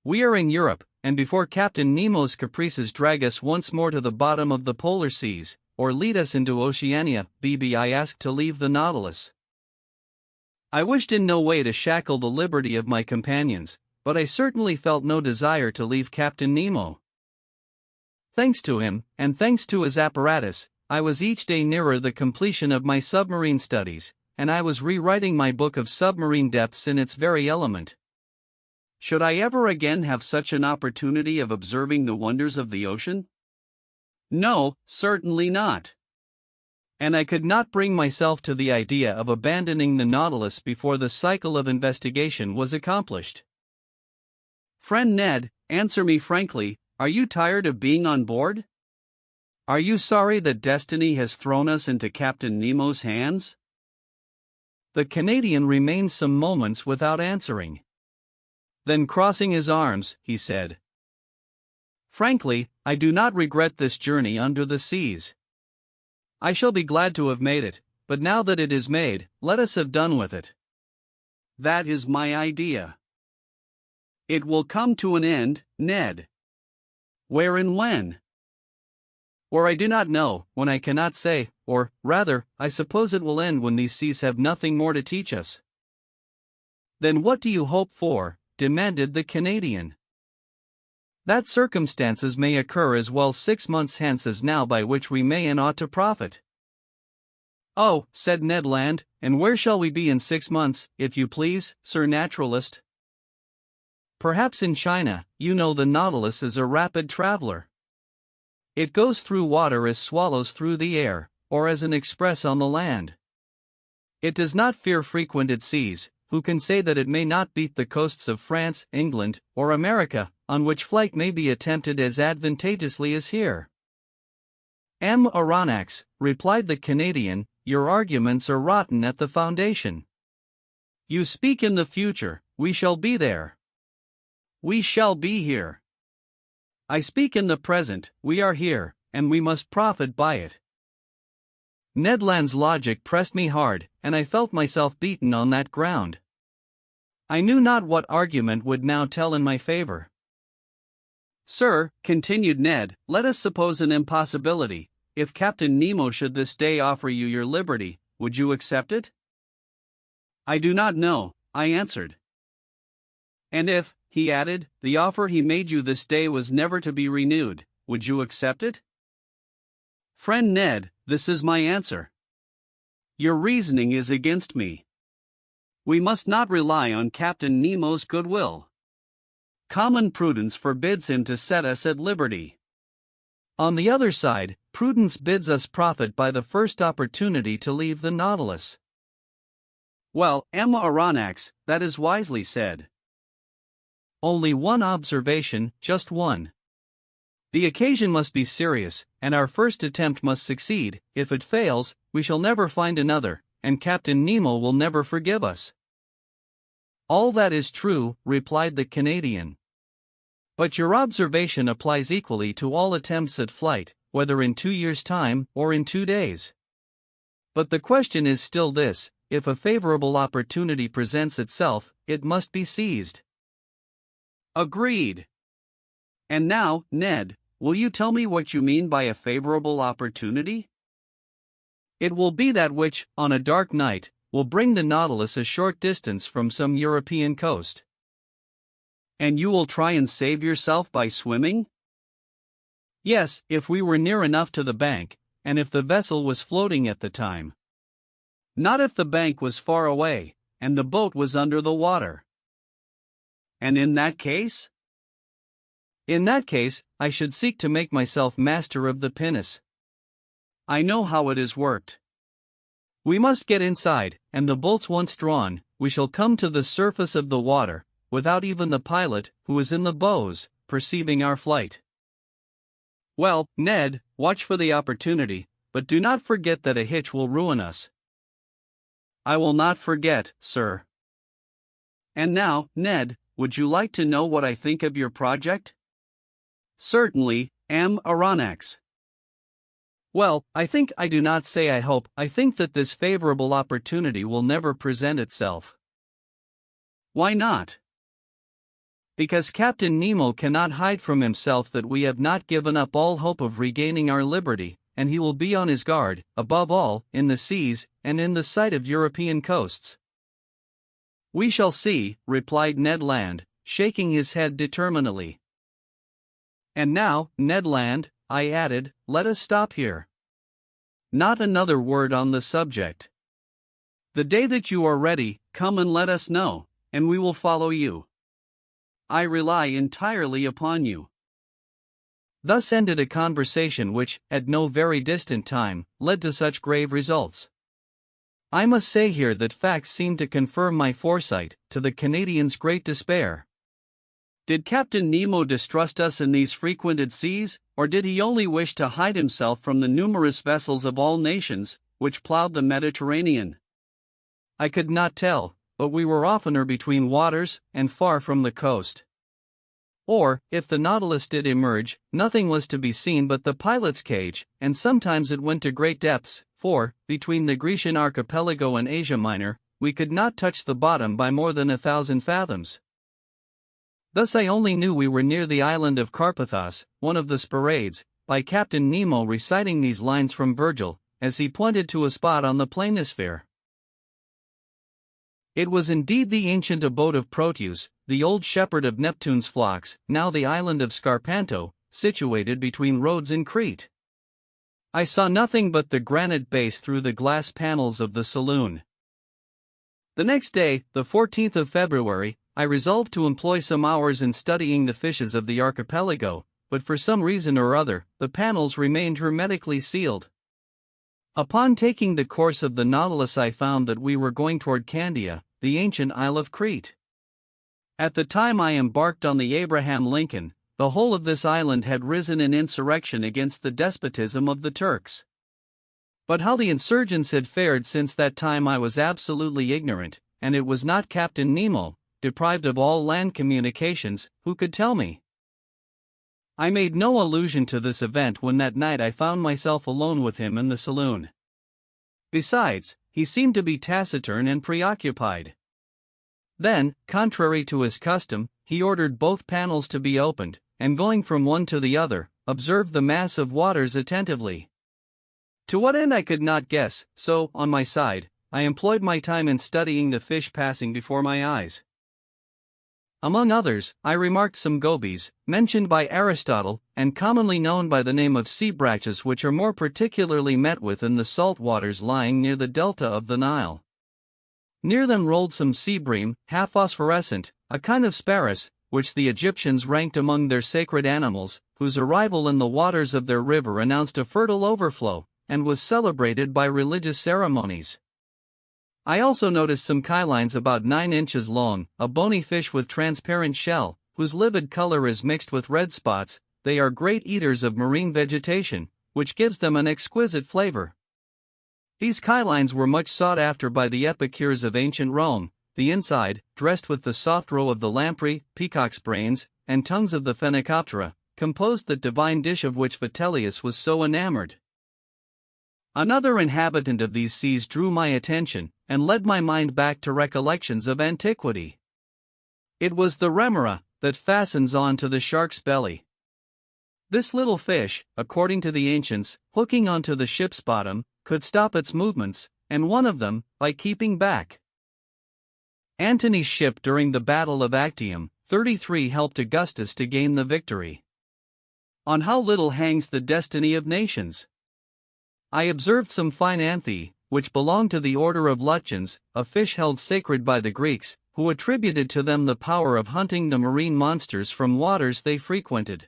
S1: We are in Europe, and before Captain Nemo's caprices drag us once more to the bottom of the polar seas, or lead us into Oceania, I asked to leave the Nautilus. I wished in no way to shackle the liberty of my companions, but I certainly felt no desire to leave Captain Nemo. Thanks to him, and thanks to his apparatus, I was each day nearer the completion of my submarine studies, and I was rewriting my book of submarine depths in its very element. Should I ever again have such an opportunity of observing the wonders of the ocean? No, certainly not. And I could not bring myself to the idea of abandoning the Nautilus before the cycle of investigation was accomplished. Friend Ned, answer me frankly, are you tired of being on board?
S2: Are you sorry that destiny has thrown us into Captain Nemo's hands?
S1: The Canadian remained some moments without answering. Then, crossing his arms, he said, "Frankly, I do not regret this journey under the seas. I shall be glad to have made it, but now that it is made, let us have done with it."
S2: That is my idea. It will come to an end, Ned. Where and when?
S1: Or I do not know, when I cannot say, or, rather, I suppose it will end when these seas have nothing more to teach us.
S2: Then what do you hope for? Demanded the Canadian.
S1: That circumstances may occur as well 6 months hence as now by which we may and ought to profit.
S2: Oh, said Ned Land, and where shall we be in 6 months, if you please, Sir Naturalist?
S1: Perhaps in China. You know the Nautilus is a rapid traveler. It goes through water as swallows through the air, or as an express on the land. It does not fear frequented seas. Who can say that it may not beat the coasts of France, England, or America, on which flight may be attempted as advantageously as here?
S2: Aronnax, replied the Canadian, your arguments are rotten at the foundation. You speak in the future. We shall be there. We shall be here. I speak in the present. We are here, and we must profit by it.
S1: Ned Land's logic pressed me hard, and I felt myself beaten on that ground. I knew not what argument would now tell in my favor.
S2: Sir, continued Ned, let us suppose an impossibility. If Captain Nemo should this day offer you your liberty, would you accept it? I do not know, I answered. And if, he added, the offer he made you this day was never to be renewed, would you accept it? Friend Ned, this is my answer. Your reasoning is against me. We must not rely on Captain Nemo's goodwill. Common prudence forbids him to set us at liberty.
S1: On the other side, prudence bids us profit by the first opportunity to leave the Nautilus.
S2: Well, Aronnax, that is wisely said.
S1: Only one observation, just one. The occasion must be serious, and our first attempt must succeed. If it fails, we shall never find another, and Captain Nemo will never forgive us.
S2: All that is true, replied the Canadian.
S1: But your observation applies equally to all attempts at flight, whether in 2 years' time or in 2 days. But the question is still this: if a favorable opportunity presents itself, it must be seized.
S2: Agreed. And now, Ned, will you tell me what you mean by a favorable opportunity?
S1: It will be that which, on a dark night, will bring the Nautilus a short distance from some European coast.
S2: And you will try and save yourself by swimming?
S1: Yes, if we were near enough to the bank, and if the vessel was floating at the time.
S2: Not if the bank was far away, and the boat was under the water. And in that case?
S1: In that case, I should seek to make myself master of the pinnace.
S2: I know how it is worked.
S1: We must get inside, and the bolts once drawn, we shall come to the surface of the water, without even the pilot, who is in the bows, perceiving our flight.
S2: Well, Ned, watch for the opportunity, but do not forget that a hitch will ruin us. I will not forget, sir. And now, Ned, would you like to know what I think of your project? Certainly, Aronnax.
S1: Well, I do not say I hope, I think that this favorable opportunity will never present itself.
S2: Why not?
S1: Because Captain Nemo cannot hide from himself that we have not given up all hope of regaining our liberty, and he will be on his guard, above all, in the seas, and in the sight of European coasts.
S2: We shall see, replied Ned Land, shaking his head determinedly.
S1: And now, Ned Land, I added, let us stop here.
S2: Not another word on the subject. The day that you are ready, come and let us know, and we will follow you. I rely entirely upon you.
S1: Thus ended a conversation which, at no very distant time, led to such grave results. I must say here that facts seemed to confirm my foresight, to the Canadian's great despair.
S2: Did Captain Nemo distrust us in these frequented seas, or did he only wish to hide himself from the numerous vessels of all nations, which plowed the Mediterranean?
S1: I could not tell, but we were oftener between waters, and far from the coast. Or, if the Nautilus did emerge, nothing was to be seen but the pilot's cage, and sometimes it went to great depths, for, between the Grecian archipelago and Asia Minor, we could not touch the bottom by more than 1,000 fathoms. Thus I only knew we were near the island of Carpathos, one of the Sporades, by Captain Nemo reciting these lines from Virgil, as he pointed to a spot on the planisphere. It was indeed the ancient abode of Proteus, the old shepherd of Neptune's flocks, now the island of Scarpanto, situated between Rhodes and Crete. I saw nothing but the granite base through the glass panels of the saloon. The next day, the 14th of February, I resolved to employ some hours in studying the fishes of the archipelago, but for some reason or other, the panels remained hermetically sealed. Upon taking the course of the Nautilus, I found that we were going toward Candia, the ancient Isle of Crete. At the time I embarked on the Abraham Lincoln, the whole of this island had risen in insurrection against the despotism of the Turks. But how the insurgents had fared since that time I was absolutely ignorant, and it was not Captain Nemo, deprived of all land communications, who could tell me. I made no allusion to this event when that night I found myself alone with him in the saloon. Besides, he seemed to be taciturn and preoccupied. Then, contrary to his custom, he ordered both panels to be opened, and going from one to the other, observed the mass of waters attentively. To what end I could not guess, so, on my side, I employed my time in studying the fish passing before my eyes. Among others, I remarked some gobies, mentioned by Aristotle, and commonly known by the name of sea brachus, which are more particularly met with in the salt waters lying near the delta of the Nile. Near them rolled some sea bream, half phosphorescent, a kind of sparus, which the Egyptians ranked among their sacred animals, whose arrival in the waters of their river announced a fertile overflow, and was celebrated by religious ceremonies. I also noticed some chylines about 9 inches long, a bony fish with transparent shell, whose livid color is mixed with red spots. They are great eaters of marine vegetation, which gives them an exquisite flavor. These chylines were much sought after by the epicures of ancient Rome. The inside, dressed with the soft roe of the lamprey, peacock's brains, and tongues of the phenicoptera, composed the divine dish of which Vitellius was so enamored. Another inhabitant of these seas drew my attention, and led my mind back to recollections of antiquity. It was the remora, that fastens on to the shark's belly. This little fish, according to the ancients, hooking onto the ship's bottom, could stop its movements, and one of them, by keeping back. Antony's ship during the Battle of Actium, 33 helped Augustus to gain the victory. On how little hangs the destiny of nations! I observed some fine anthiae, which belonged to the order of luchens, a fish held sacred by the Greeks, who attributed to them the power of hunting the marine monsters from waters they frequented.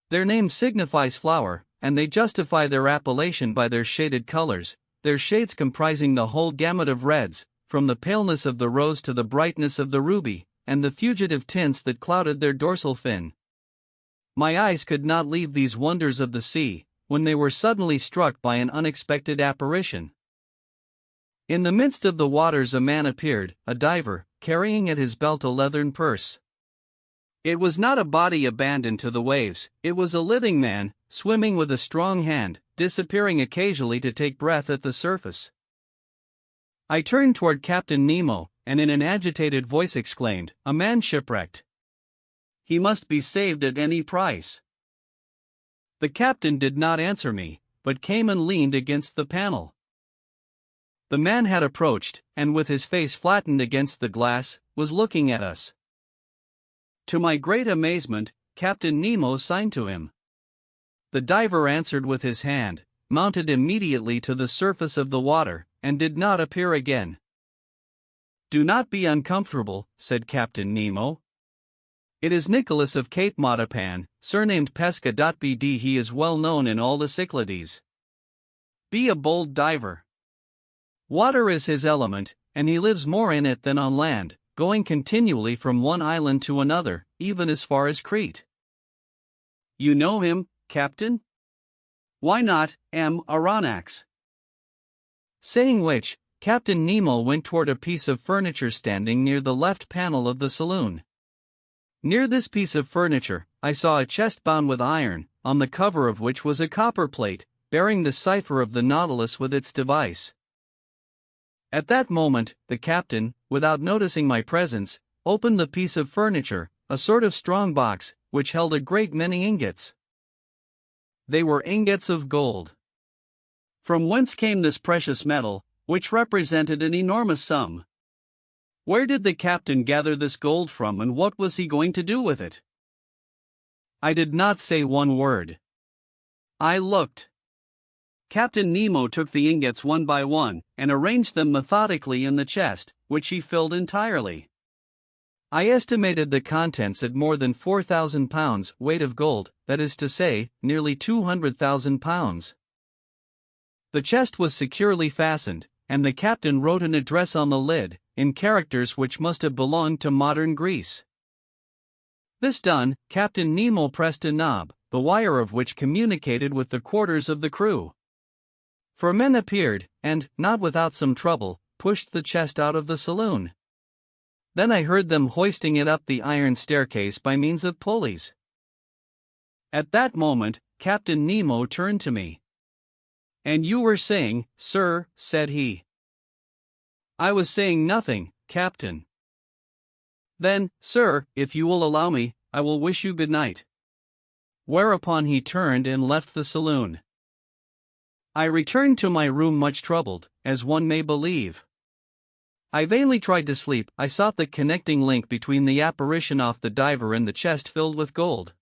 S1: Their name signifies flower, and they justify their appellation by their shaded colors, their shades comprising the whole gamut of reds, from the paleness of the rose to the brightness of the ruby, and the fugitive tints that clouded their dorsal fin. My eyes could not leave these wonders of the sea, when they were suddenly struck by an unexpected apparition. In the midst of the waters a man appeared, a diver, carrying at his belt a leathern purse. It was not a body abandoned to the waves, it was a living man, swimming with a strong hand, disappearing occasionally to take breath at the surface. I turned toward Captain Nemo, and in an agitated voice exclaimed, "A man shipwrecked! He must be saved at any price." The captain did not answer me, but came and leaned against the panel. The man had approached, and with his face flattened against the glass, was looking at us. To my great amazement, Captain Nemo signed to him. The diver answered with his hand, mounted immediately to the surface of the water, and did not appear again. "Do not be uncomfortable," said Captain Nemo. "It is Nicholas of Cape Matapan, surnamed Pesca. Bd. He is well known in all the Cyclades. Be a bold diver. Water is his element, and he lives more in it than on land. going continually from one island to another, even as far as Crete.
S2: You know him, Captain? Why not, Aronnax?
S1: Saying which, Captain Nemo went toward a piece of furniture standing near the left panel of the saloon. Near this piece of furniture, I saw a chest bound with iron, on the cover of which was a copper plate, bearing the cipher of the Nautilus with its device. At that moment, the captain, without noticing my presence, opened the piece of furniture, a sort of strong box, which held a great many ingots. They were ingots of gold.
S2: From whence came this precious metal, which represented an enormous sum? Where did the captain gather this gold from, and what was he going to do with it?
S1: I did not say one word.
S2: I looked. Captain Nemo took the ingots one by one, and arranged them methodically in the chest, which he filled entirely.
S1: I estimated the contents at more than 4,000 pounds weight of gold, that is to say, nearly 200,000 pounds. The chest was securely fastened, and the captain wrote an address on the lid, in characters which must have belonged to modern Greece. This done, Captain Nemo pressed a knob, the wire of which communicated with the quarters of the crew. 4 men appeared, and, not without some trouble, pushed the chest out of the saloon. Then I heard them hoisting it up the iron staircase by means of pulleys.
S2: At that moment, Captain Nemo turned to me. "And you were saying, sir," said he.
S1: "I was saying nothing, Captain."
S2: "Then, sir, if you will allow me, I will wish you good night."
S1: Whereupon he turned and left the saloon. I returned to my room much troubled, as one may believe. I vainly tried to sleep. I sought the connecting link between the apparition off the diver and the chest filled with gold.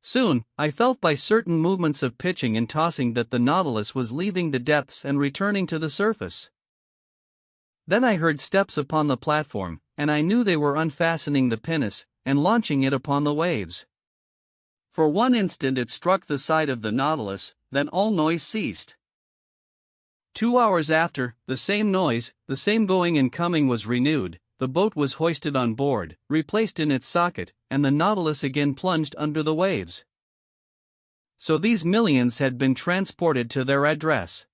S1: Soon, I felt by certain movements of pitching and tossing that the Nautilus was leaving the depths and returning to the surface. Then I heard steps upon the platform, and I knew they were unfastening the pinnace and launching it upon the waves.
S2: For one instant it struck the side of the Nautilus, then all noise ceased.
S1: 2 hours after, the same noise, the same going and coming was renewed, the boat was hoisted on board, replaced in its socket, and the Nautilus again plunged under the waves. So these millions had been transported to their address.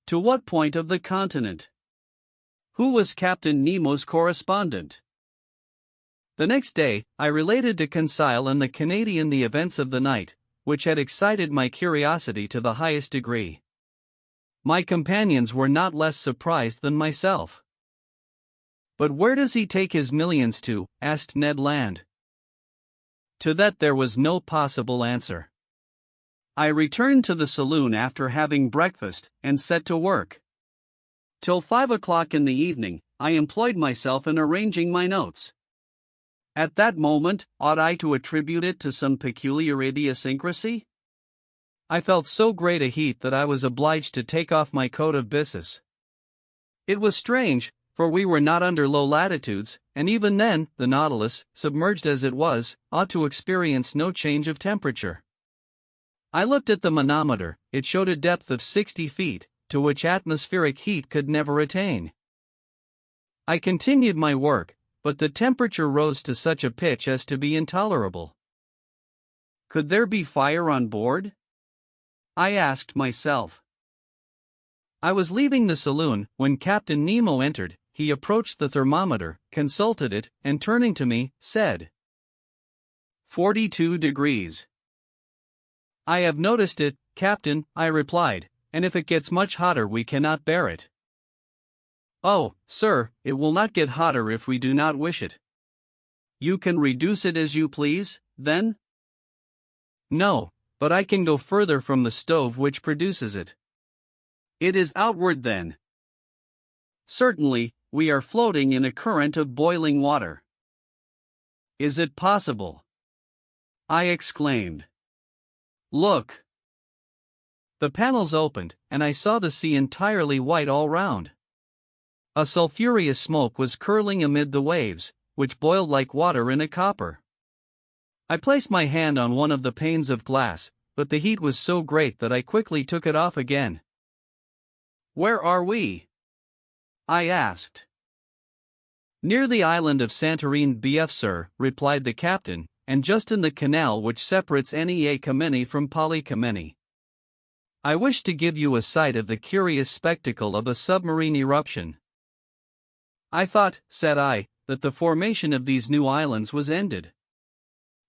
S2: To what point of the continent? Who was Captain Nemo's correspondent?
S1: The next day, I related to Conseil and the Canadian the events of the night, which had excited my curiosity to the highest degree. My companions were not less surprised than myself. "But where does he take his millions to?" asked Ned Land. To that there was no possible answer.
S2: I returned to the saloon after having breakfast, and set to work. Till 5 o'clock in the evening, I employed myself in arranging my notes. At that moment, ought I to attribute it to some peculiar idiosyncrasy?
S1: I felt so great a heat that I was obliged to take off my coat of byssus. It was strange, for we were not under low latitudes, and even then, the Nautilus, submerged as it was, ought to experience no change of temperature. I looked at the manometer. It showed a depth of 60 feet, to which atmospheric heat could never attain. I continued my work, but the temperature rose to such a pitch as to be intolerable.
S2: Could there be fire on board? I asked myself.
S1: I was leaving the saloon when Captain Nemo entered. He approached the thermometer, consulted it, and turning to me, said,
S2: 42 degrees.
S1: "I have noticed it, Captain," I replied, "and if it gets much hotter we cannot bear it."
S2: "Oh, sir, it will not get hotter if we do not wish it." "You can reduce it as you please, then?"
S1: "No, but I can go further from the stove which produces it."
S2: "It is outward then." "Certainly, we are floating in a current of boiling water."
S1: "Is it possible?"
S2: I exclaimed.
S1: "Look." The panels opened, and I saw the sea entirely white all round. A sulphurous smoke was curling amid the waves, which boiled like water in a copper. I placed my hand on one of the panes of glass, but the heat was so great that I quickly took it off again.
S2: "Where are we?" I asked.
S1: "Near the island of Santorin BF, sir," replied the captain, "and just in the canal which separates Nea Kameni from Pali Kameni. I wish to give you a sight of the curious spectacle of a submarine eruption." "I thought," said I, "that the formation of these new islands was ended."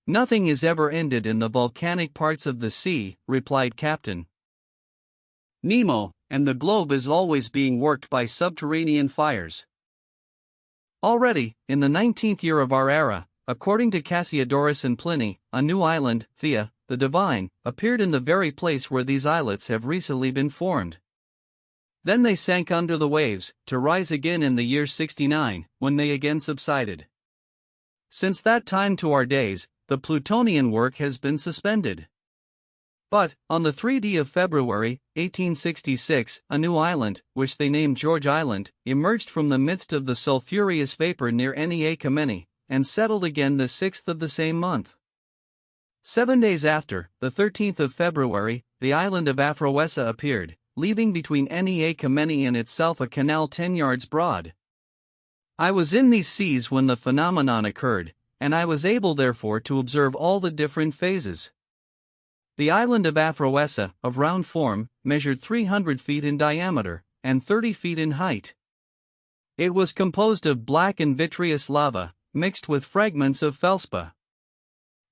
S1: "Nothing is ever ended in the volcanic parts of the sea," replied Captain Nemo, "and the globe is always being worked by subterranean fires. Already, in the 19th year of our era, according to Cassiodorus and Pliny, a new island, Thea, the Divine, appeared in the very place where these islets have recently been formed. Then they sank under the waves, to rise again in the year 69, when they again subsided. Since that time to our days, the Plutonian work has been suspended. But, on the 3d of February, 1866, a new island, which they named George Island, emerged from the midst of the sulphureous vapor near Nea Kameni, and settled again the 6th of the same month. 7 days after, the 13th of February, the island of Aphroessa appeared, leaving between Nea Kameni and itself a canal 10 yards broad. I was in these seas when the phenomenon occurred, and I was able therefore to observe all the different phases. The island of Aphroessa, of round form, measured 300 feet in diameter, and 30 feet in height. It was composed of black and vitreous lava, mixed with fragments of felspar.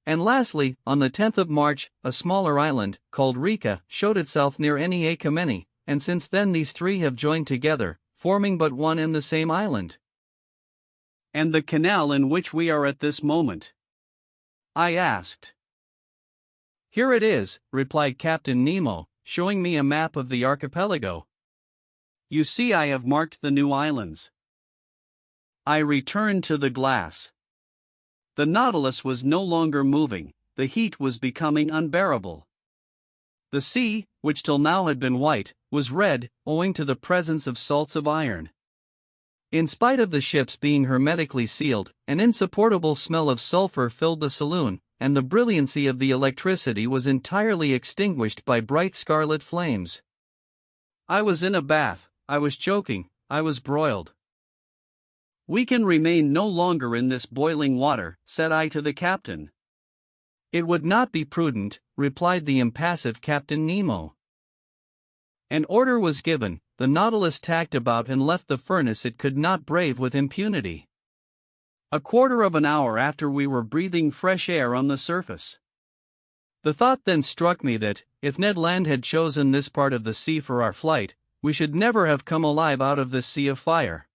S1: And lastly, on the 10th of March, a smaller island, called Rika, showed itself near Nea Kameni, and since then these three have joined together, forming but one and the same island.
S2: "And the canal in which we are at this moment?" I asked.
S1: "Here it is," replied Captain Nemo, showing me a map of the archipelago.
S2: "You see, I have marked the new islands." I returned to the glass. The Nautilus was no longer moving, the heat was becoming unbearable. The sea, which till now had been white, was red, owing to the presence of salts of iron. In spite of the ships being hermetically sealed, an insupportable smell of sulfur filled the saloon, and the brilliancy of the electricity was entirely extinguished by bright scarlet flames. I was in a bath, I was choking, I was broiled. "We can remain no longer in this boiling water," said I to the captain.
S1: "It would not be prudent," replied the impassive Captain Nemo. An order was given, the Nautilus tacked about and left the furnace it could not brave with impunity.
S2: A quarter of an hour after we were breathing fresh air on the surface.
S1: The thought then struck me that, if Ned Land had chosen this part of the sea for our flight, we should never have come alive out of this sea of fire.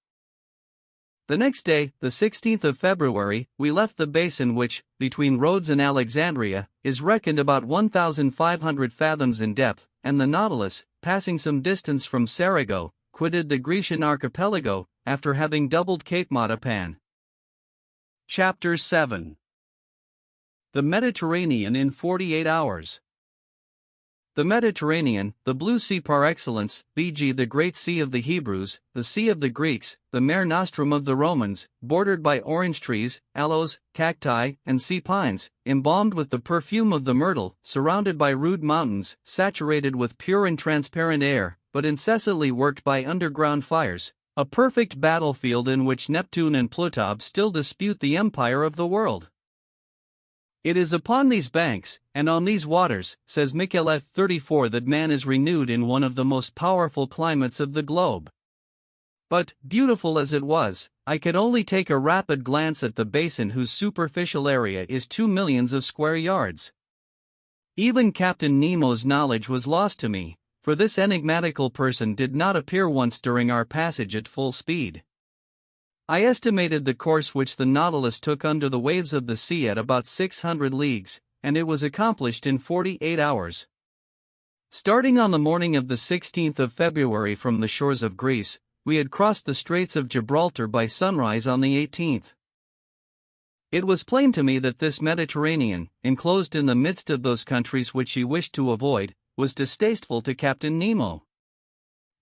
S1: The next day, the 16th of February, we left the basin which, between Rhodes and Alexandria, is reckoned about 1,500 fathoms in depth, and the Nautilus, passing some distance from Sarago, quitted the Grecian archipelago, after having doubled Cape Matapan.
S2: Chapter 7.
S1: The Mediterranean in 48 hours. The Mediterranean, the blue sea par excellence, e.g. the great sea of the Hebrews, the sea of the Greeks, the Mare Nostrum of the Romans, bordered by orange trees, aloes, cacti, and sea pines, embalmed with the perfume of the myrtle, surrounded by rude mountains, saturated with pure and transparent air, but incessantly worked by underground fires, a perfect battlefield in which Neptune and Pluto still dispute the empire of the world. It is upon these banks, and on these waters, says Michelet 34, that man is renewed in one of the most powerful climates of the globe. But, beautiful as it was, I could only take a rapid glance at the basin whose superficial area is 2 millions of square yards. Even Captain Nemo's knowledge was lost to me, for this enigmatical person did not appear once during our passage at full speed. I estimated the course which the Nautilus took under the waves of the sea at about 600 leagues, and it was accomplished in 48 hours. Starting on the morning of the 16th of February from the shores of Greece, we had crossed the Straits of Gibraltar by sunrise on the 18th. It was plain to me that this Mediterranean, enclosed in the midst of those countries which he wished to avoid, was distasteful to Captain Nemo.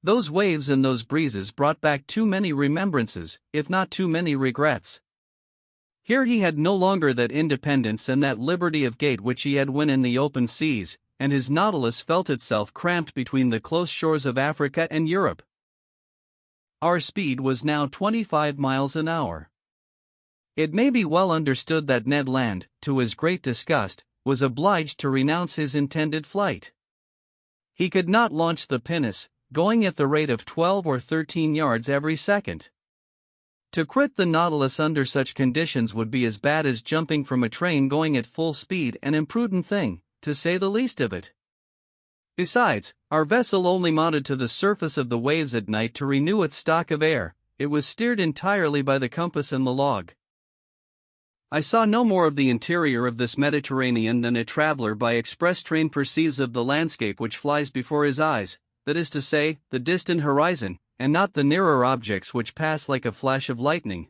S1: Those waves and those breezes brought back too many remembrances, if not too many regrets. Here he had no longer that independence and that liberty of gait which he had when in the open seas, and his Nautilus felt itself cramped between the close shores of Africa and Europe. Our speed was now 25 miles an hour. It may be well understood that Ned Land, to his great disgust, was obliged to renounce his intended flight. He could not launch the pinnace, going at the rate of 12 or 13 yards every second. To quit the Nautilus under such conditions would be as bad as jumping from a train going at full speed, an imprudent thing, to say the least of it. Besides, our vessel only mounted to the surface of the waves at night to renew its stock of air. It was steered entirely by the compass and the log. I saw no more of the interior of this Mediterranean than a traveler by express train perceives of the landscape which flies before his eyes, that is to say, the distant horizon, and not the nearer objects which pass like a flash of lightning.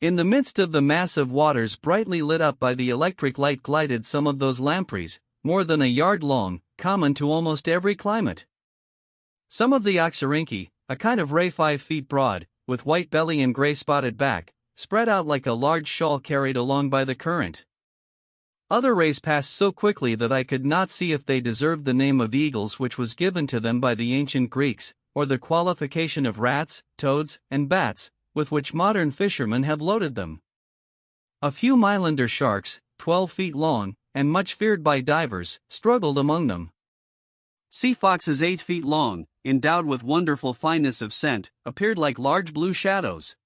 S1: In the midst of the mass of waters brightly lit up by the electric light glided some of those lampreys, more than a yard long, common to almost every climate. Some of the oxyrhynchi, a kind of ray 5 feet broad, with white belly and gray spotted back, spread out like a large shawl carried along by the current. Other rays passed so quickly that I could not see if they deserved the name of eagles which was given to them by the ancient Greeks, or the qualification of rats, toads, and bats, with which modern fishermen have loaded them. A few Mylander sharks, 12 feet long, and much feared by divers, struggled among them. Sea foxes 8 feet long, endowed with wonderful fineness of scent, appeared like large blue shadows.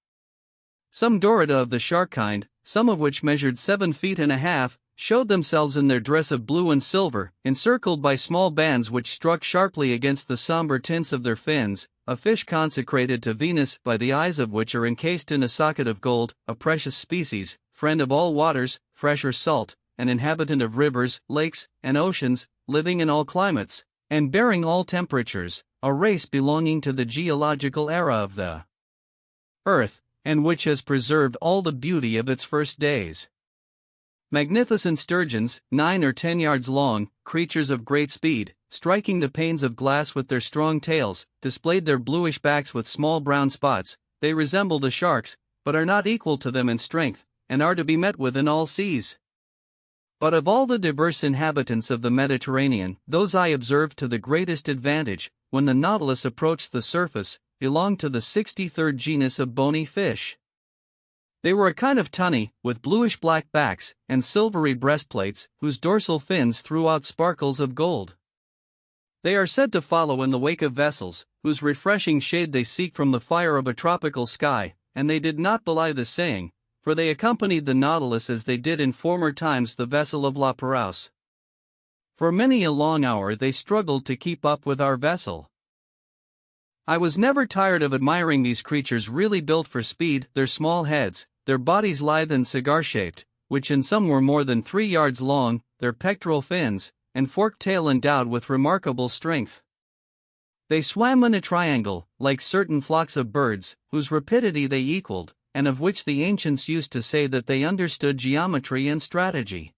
S1: Some Dorada of the shark kind, some of which measured 7 feet and a half, showed themselves in their dress of blue and silver, encircled by small bands which struck sharply against the somber tints of their fins. A fish consecrated to Venus, by the eyes of which are encased in a socket of gold, a precious species, friend of all waters, fresh or salt, an inhabitant of rivers, lakes, and oceans, living in all climates, and bearing all temperatures, a race belonging to the geological era of the earth, and which has preserved all the beauty of its first days. Magnificent sturgeons, 9 or 10 yards long, creatures of great speed, striking the panes of glass with their strong tails, displayed their bluish backs with small brown spots. They resemble the sharks, but are not equal to them in strength, and are to be met with in all seas. But of all the diverse inhabitants of the Mediterranean, those I observed to the greatest advantage, when the Nautilus approached the surface, belonged to the 63rd genus of bony fish. They were a kind of tunny, with bluish-black backs, and silvery breastplates, whose dorsal fins threw out sparkles of gold. They are said to follow in the wake of vessels, whose refreshing shade they seek from the fire of a tropical sky, and they did not belie the saying, for they accompanied the Nautilus as they did in former times the vessel of La Perouse. For many a long hour they struggled to keep up with our vessel. I was never tired of admiring these creatures really built for speed, their small heads, their bodies lithe and cigar-shaped, which in some were more than 3 yards long, their pectoral fins, and forked tail endowed with remarkable strength. They swam in a triangle, like certain flocks of birds, whose rapidity they equaled, and of which the ancients used to say that they understood geometry and strategy.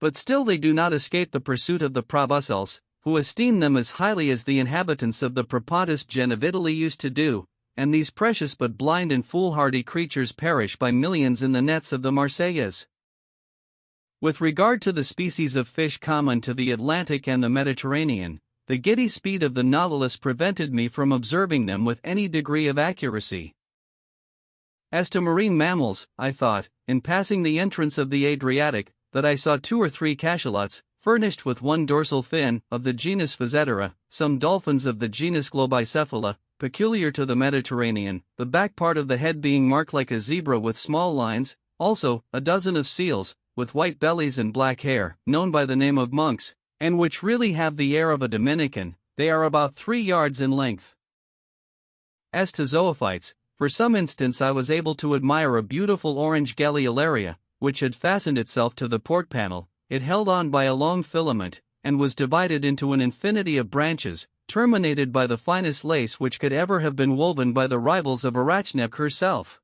S1: But still they do not escape the pursuit of the Provençals, who esteem them as highly as the inhabitants of the Propontis gen of Italy used to do, and these precious but blind and foolhardy creatures perish by millions in the nets of the Marseillais. With regard to the species of fish common to the Atlantic and the Mediterranean, the giddy speed of the Nautilus prevented me from observing them with any degree of accuracy. As to marine mammals, I thought, in passing the entrance of the Adriatic, that I saw 2 or 3 cachalots, furnished with one dorsal fin, of the genus Physeteria, some dolphins of the genus Globicephala, peculiar to the Mediterranean, the back part of the head being marked like a zebra with small lines, also, a dozen of seals, with white bellies and black hair, known by the name of monks, and which really have the air of a Dominican. They are about 3 yards in length. As to zoophytes, for some instants I was able to admire a beautiful orange Galliolaria, which had fastened itself to the port panel. It held on by a long filament, and was divided into an infinity of branches, terminated by the finest lace which could ever have been woven by the rivals of Arachne herself.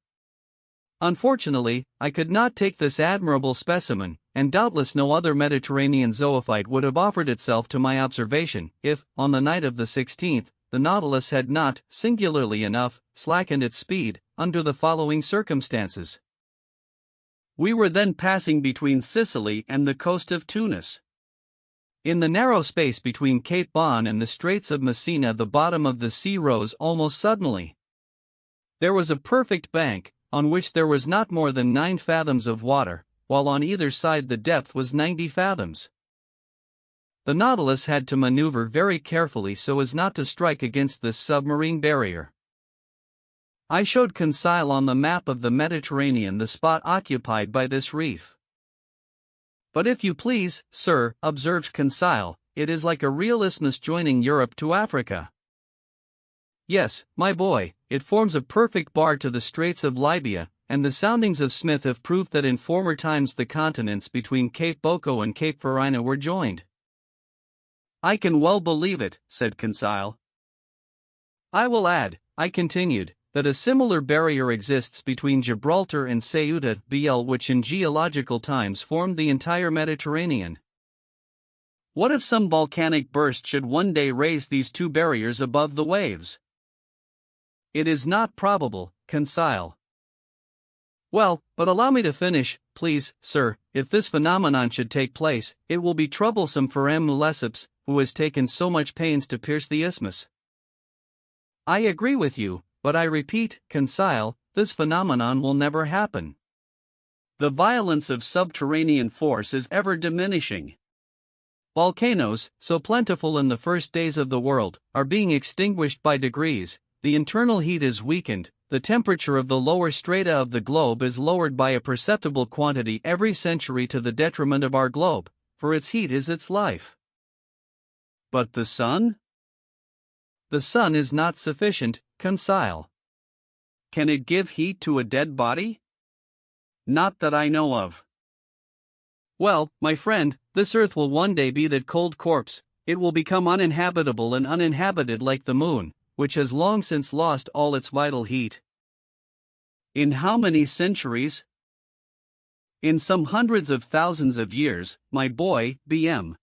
S1: Unfortunately, I could not take this admirable specimen, and doubtless no other Mediterranean zoophyte would have offered itself to my observation, if, on the night of the 16th, the Nautilus had not, singularly enough, slackened its speed, under the following circumstances. We were then passing between Sicily and the coast of Tunis. In the narrow space between Cape Bon and the Straits of Messina the bottom of the sea rose almost suddenly. There was a perfect bank, on which there was not more than 9 fathoms of water, while on either side the depth was 90 fathoms. The Nautilus had to maneuver very carefully so as not to strike against this submarine barrier. I showed Conseil on the map of the Mediterranean the spot occupied by this reef. "But if you please, sir," observed Conseil, "it is like a real isthmus joining Europe to Africa." "Yes, my boy, it forms a perfect bar to the Straits of Libya, and the soundings of Smith have proved that in former times the continents between Cape Boko and Cape Farina were joined." "I can well believe it," said Conseil. "I will add," I continued, "that a similar barrier exists between Gibraltar and Ceuta, which in geological times formed the entire Mediterranean. What if some volcanic burst should one day raise these two barriers above the waves?" "It is not probable, Conseil." "Well, but allow me to finish, please, sir. If this phenomenon should take place, it will be troublesome for M. Lesseps, who has taken so much pains to pierce the isthmus." "I agree with you, but I repeat, Conseil, this phenomenon will never happen. The violence of subterranean force is ever diminishing. Volcanoes, so plentiful in the first days of the world, are being extinguished by degrees, the internal heat is weakened, the temperature of the lower strata of the globe is lowered by a perceptible quantity every century to the detriment of our globe, for its heat is its life." "But the sun?" "The sun is not sufficient, Conseil." "Can it give heat to a dead body?" "Not that I know of." "Well, my friend, this earth will one day be that cold corpse. It will become uninhabitable and uninhabited like the moon, which has long since lost all its vital heat." "In how many centuries?" "In some hundreds of thousands of years, my boy, BM."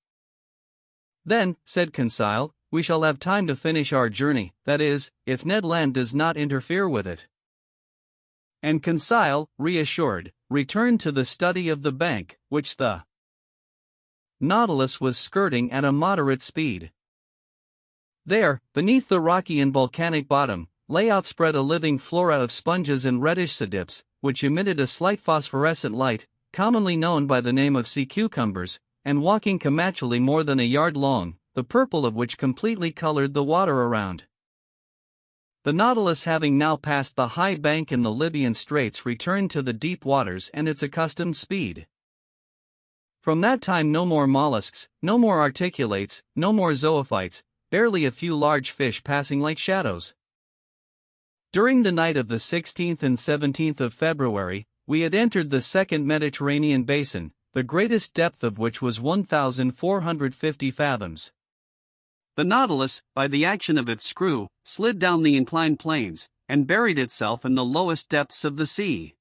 S1: "Then," said Conseil, "we shall have time to finish our journey, that is, if Ned Land does not interfere with it." And Conseil, reassured, returned to the study of the bank, which the Nautilus was skirting at a moderate speed. There, beneath the rocky and volcanic bottom, lay outspread a living flora of sponges and reddish sedips, which emitted a slight phosphorescent light, commonly known by the name of sea cucumbers, and walking comatulely more than a yard long, the purple of which completely colored the water around. The Nautilus, having now passed the high bank in the Libyan Straits, returned to the deep waters and its accustomed speed. From that time no more mollusks, no more articulates, no more zoophytes, barely a few large fish passing like shadows. During the night of the 16th and 17th of February, we had entered the second Mediterranean basin, the greatest depth of which was 1,450 fathoms. The Nautilus, by the action of its screw, slid down the inclined planes, and buried itself in the lowest depths of the sea.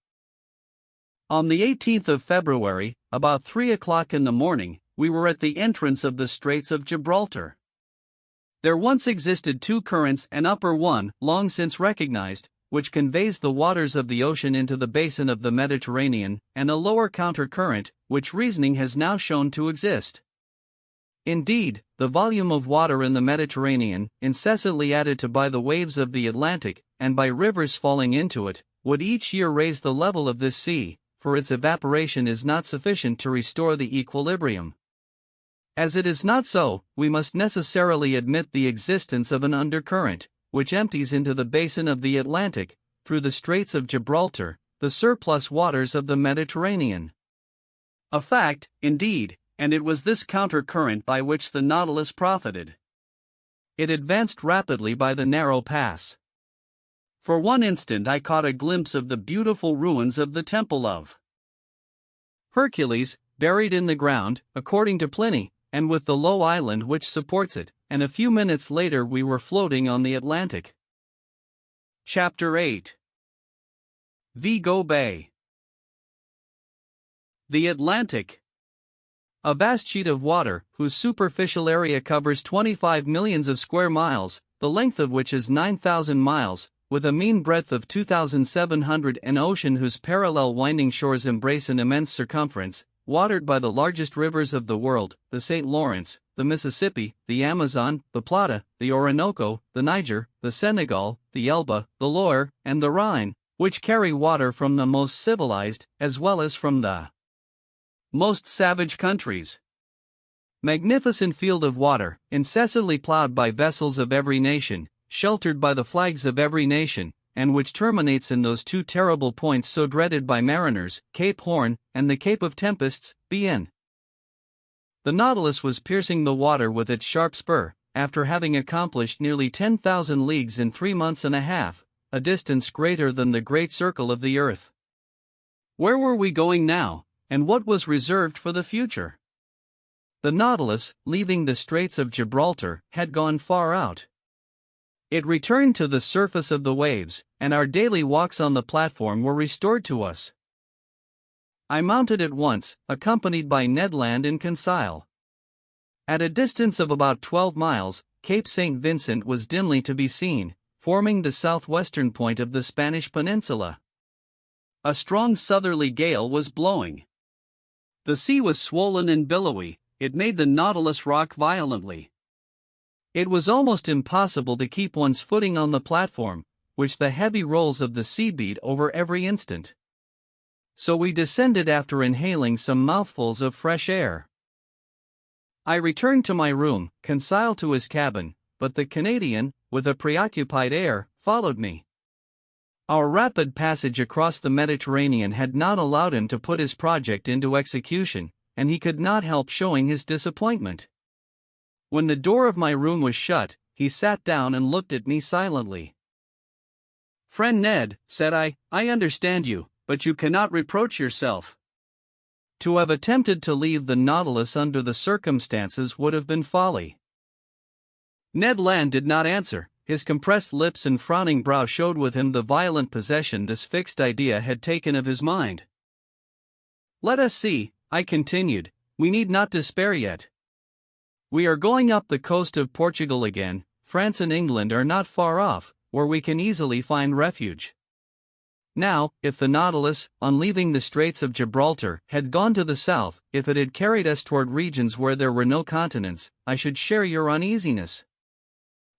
S1: On the 18th of February, about 3 o'clock in the morning, we were at the entrance of the Straits of Gibraltar. There once existed two currents, an upper one, long since recognized, which conveys the waters of the ocean into the basin of the Mediterranean, and a lower counter-current, which reasoning has now shown to exist. Indeed, the volume of water in the Mediterranean, incessantly added to by the waves of the Atlantic, and by rivers falling into it, would each year raise the level of this sea, for its evaporation is not sufficient to restore the equilibrium. As it is not so, we must necessarily admit the existence of an undercurrent, which empties into the basin of the Atlantic, through the Straits of Gibraltar, the surplus waters of the Mediterranean. A fact, indeed, and it was this counter-current by which the Nautilus profited. It advanced rapidly by the narrow pass. For one instant I caught a glimpse of the beautiful ruins of the Temple of Hercules, buried in the ground, according to Pliny, and with the low island which supports it, and a few minutes later we were floating on the Atlantic. Chapter 8. Vigo Bay. The Atlantic. A vast sheet of water, whose superficial area covers 25 millions of square miles, the length of which is 9,000 miles, with a mean breadth of 2,700, an ocean whose parallel winding shores embrace an immense circumference, watered by the largest rivers of the world, the St. Lawrence, the Mississippi, the Amazon, the Plata, the Orinoco, the Niger, the Senegal, the Elbe, the Loire, and the Rhine, which carry water from the most civilized, as well as from the most savage countries. Magnificent field of water, incessantly plowed by vessels of every nation, sheltered by the flags of every nation, and which terminates in those two terrible points so dreaded by mariners, Cape Horn, and the Cape of Tempests, Pigeon. The Nautilus was piercing the water with its sharp spur, after having accomplished nearly 10,000 leagues in 3 months and a half, a distance greater than the great circle of the earth. Where were we going now, and what was reserved for the future? The Nautilus, leaving the Straits of Gibraltar, had gone far out. It returned to the surface of the waves, and our daily walks on the platform were restored to us. I mounted at once, accompanied by Ned Land and Conseil. At a distance of about 12 miles, Cape St. Vincent was dimly to be seen, forming the southwestern point of the Spanish peninsula. A strong southerly gale was blowing. The sea was swollen and billowy. It made the Nautilus rock violently. It was almost impossible to keep one's footing on the platform, which the heavy rolls of the sea beat over every instant. So we descended after inhaling some mouthfuls of fresh air. I returned to my room, Conseil to his cabin, but the Canadian, with a preoccupied air, followed me. Our rapid passage across the Mediterranean had not allowed him to put his project into execution, and he could not help showing his disappointment. When the door of my room was shut, he sat down and looked at me silently. "Friend Ned," said I understand you, but you cannot reproach yourself. To have attempted to leave the Nautilus under the circumstances would have been folly." Ned Land did not answer. His compressed lips and frowning brow showed with him the violent possession this fixed idea had taken of his mind. "Let us see," I continued, "we need not despair yet. We are going up the coast of Portugal again. France and England are not far off, where we can easily find refuge. Now, if the Nautilus, on leaving the Straits of Gibraltar, had gone to the south, if it had carried us toward regions where there were no continents, I should share your uneasiness.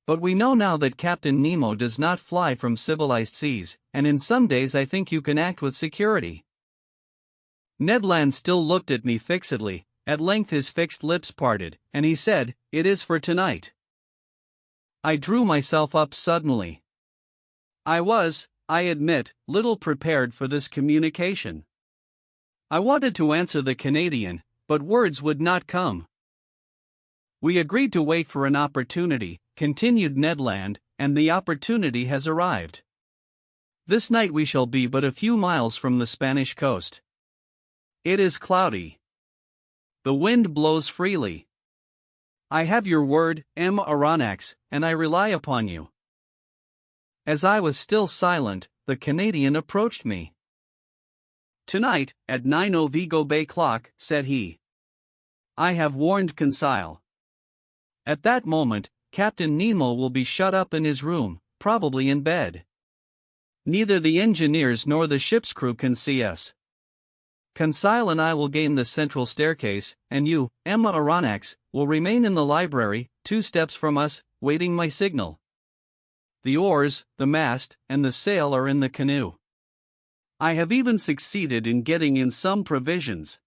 S1: But we know now that Captain Nemo does not fly from civilized seas, and in some days I think you can act with security." Ned Land still looked at me fixedly. At length his fixed lips parted, and he said, "It is for tonight." I drew myself up suddenly. I was, I admit, little prepared for this communication. I wanted to answer the Canadian, but words would not come. "We agreed to wait for an opportunity," continued Ned Land, "and the opportunity has arrived. This night we shall be but a few miles from the Spanish coast. It is cloudy. The wind blows freely. I have your word, M. Aronnax, and I rely upon you." As I was still silent, the Canadian approached me. "Tonight, at 9 Vigo Bay clock," said he. "I have warned Conseil. At that moment, Captain Nemo will be shut up in his room, probably in bed. Neither the engineers nor the ship's crew can see us. Conseil and I will gain the central staircase, and you, Emma Aronnax, will remain in the library, 2 steps from us, waiting my signal. The oars, the mast, and the sail are in the canoe. I have even succeeded in getting in some provisions.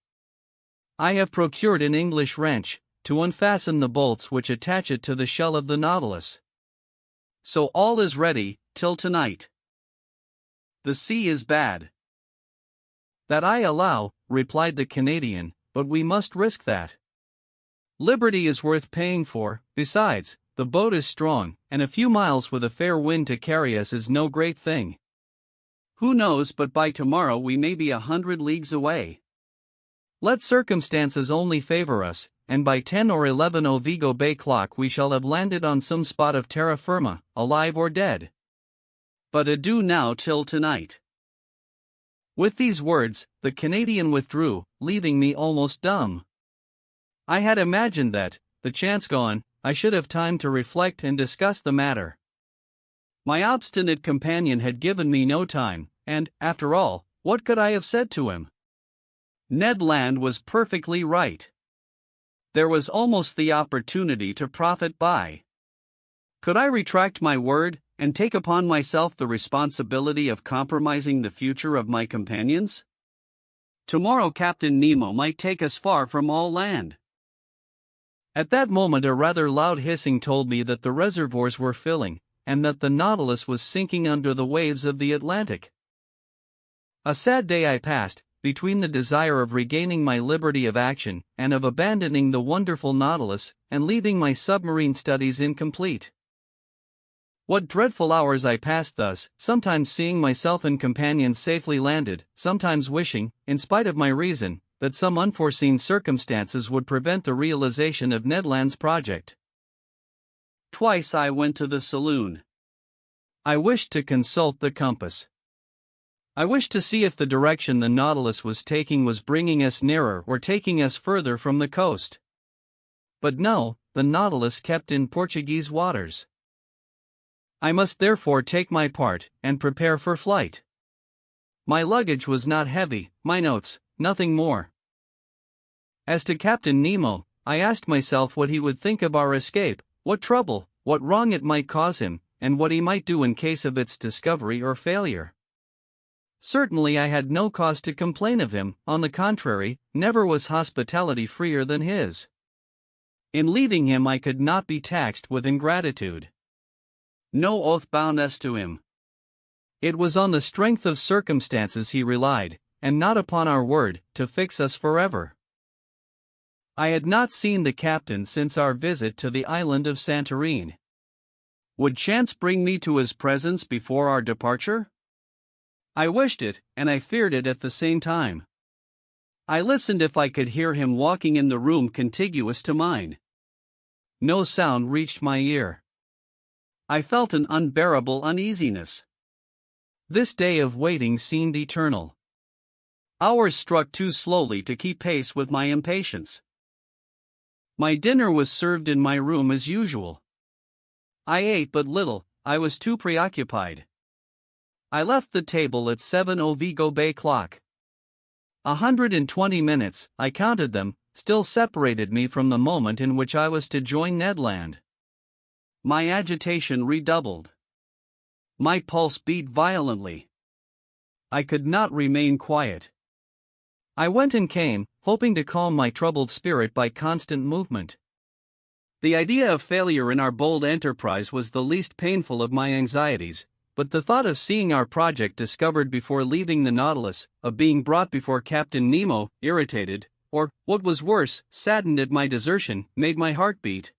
S1: I have procured an English wrench, to unfasten the bolts which attach it to the shell of the Nautilus. So all is ready, till tonight. The sea is bad." "That I allow," replied the Canadian, "but we must risk that. Liberty is worth paying for. Besides, the boat is strong, and a few miles with a fair wind to carry us is no great thing. Who knows but by tomorrow we may be 100 leagues away. Let circumstances only favor us, and by 10 or 11 Vigo Bay clock we shall have landed on some spot of terra firma, alive or dead. But adieu now till tonight." With these words, the Canadian withdrew, leaving me almost dumb. I had imagined that, the chance gone, I should have time to reflect and discuss the matter. My obstinate companion had given me no time, and, after all, what could I have said to him? Ned Land was perfectly right. There was almost the opportunity to profit by. Could I retract my word,
S2: and take upon myself the responsibility of compromising the future of my companions? Tomorrow Captain Nemo might take us far from all land.
S1: At that moment a rather loud hissing told me that the reservoirs were filling, and that the Nautilus was sinking under the waves of the Atlantic. A sad day I passed, between the desire of regaining my liberty of action and of abandoning the wonderful Nautilus and leaving my submarine studies incomplete. What dreadful hours I passed thus, sometimes seeing myself and companions safely landed, sometimes wishing, in spite of my reason, that some unforeseen circumstances would prevent the realization of Ned Land's project.
S2: Twice I went to the saloon.
S1: I wished to consult the compass. I wished to see if the direction the Nautilus was taking was bringing us nearer or taking us further from the coast. But no, the Nautilus kept in Portuguese waters. I must therefore take my part and prepare for flight. My luggage was not heavy, my notes, nothing more. As to Captain Nemo, I asked myself what he would think of our escape, what trouble, what wrong it might cause him, and what he might do in case of its discovery or failure. Certainly I had no cause to complain of him, on the contrary, never was hospitality freer than his. In leaving him I could not be taxed with ingratitude.
S2: No oath bound us to him.
S1: It was on the strength of circumstances he relied, and not upon our word, to fix us forever. I had not seen the captain since our visit to the island of Santorin.
S2: Would chance bring me to his presence before our departure?
S1: I wished it, and I feared it at the same time.
S2: I listened if I could hear him walking in the room contiguous to mine.
S1: No sound reached my ear.
S2: I felt an unbearable uneasiness.
S1: This day of waiting seemed eternal.
S2: Hours struck too slowly to keep pace with my impatience. My dinner was served in my room as usual. I ate but little, I was too preoccupied. I left the table at 7:00 Vigo Bay clock. 120 minutes, I counted them, still separated me from the moment in which I was to join Ned Land. My agitation redoubled. My pulse beat violently. I could not remain quiet.
S1: I went and came, hoping to calm my troubled spirit by constant movement.
S2: The idea of failure in our bold enterprise was the least painful of my anxieties, but the thought of seeing our project discovered before leaving the Nautilus, of being brought before Captain Nemo, irritated, or, what was worse, saddened at my desertion, made my heart beat.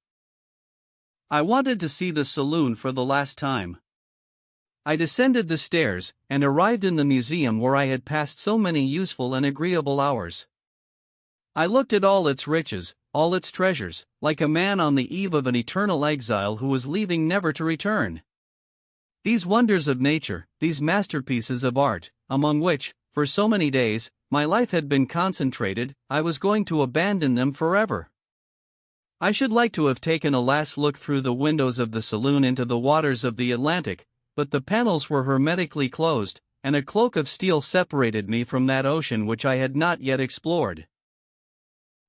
S2: I wanted to see the saloon for the last time. I descended the stairs, and arrived in the museum where I had passed so many useful and agreeable hours. I looked at all its riches, all its treasures, like a man on the eve of an eternal exile who was leaving never to return. These wonders of nature, these masterpieces of art, among which, for so many days, my life had been concentrated, I was going to abandon them forever. I should like to have taken a last look through the windows of the saloon into the waters of the Atlantic, but the panels were hermetically closed, and a cloak of steel separated me from that ocean which I had not yet explored.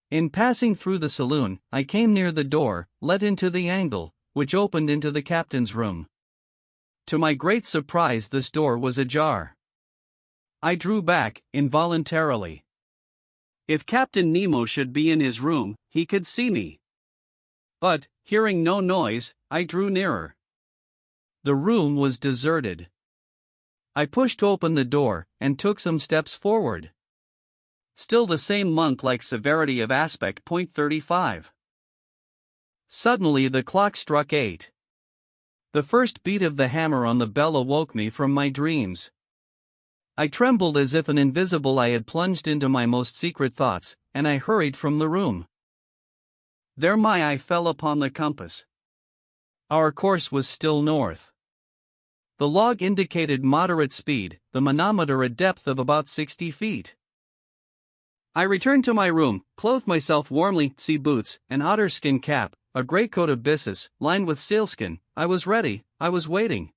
S2: In passing through the saloon, I came near the door, let into the angle, which opened into the captain's room. To my great surprise, this door was ajar. I drew back, involuntarily. If Captain Nemo should be in his room, he could see me. But, hearing no noise, I drew nearer.
S1: The room was deserted. I pushed open the door, and took some steps forward.
S2: Still the same monk-like severity of aspect. 35.
S1: Suddenly the clock struck 8. The first beat of the hammer on the bell awoke me from my dreams. I trembled as if an invisible eye had plunged into my most secret thoughts, and I hurried from the room.
S2: There my eye fell upon the compass.
S1: Our course was still north. The log indicated moderate speed, the manometer a depth of about 60 feet.
S2: I returned to my room, clothed myself warmly, sea boots, an otter-skin cap, a greatcoat of byssus, lined with sealskin. I was ready, I was waiting.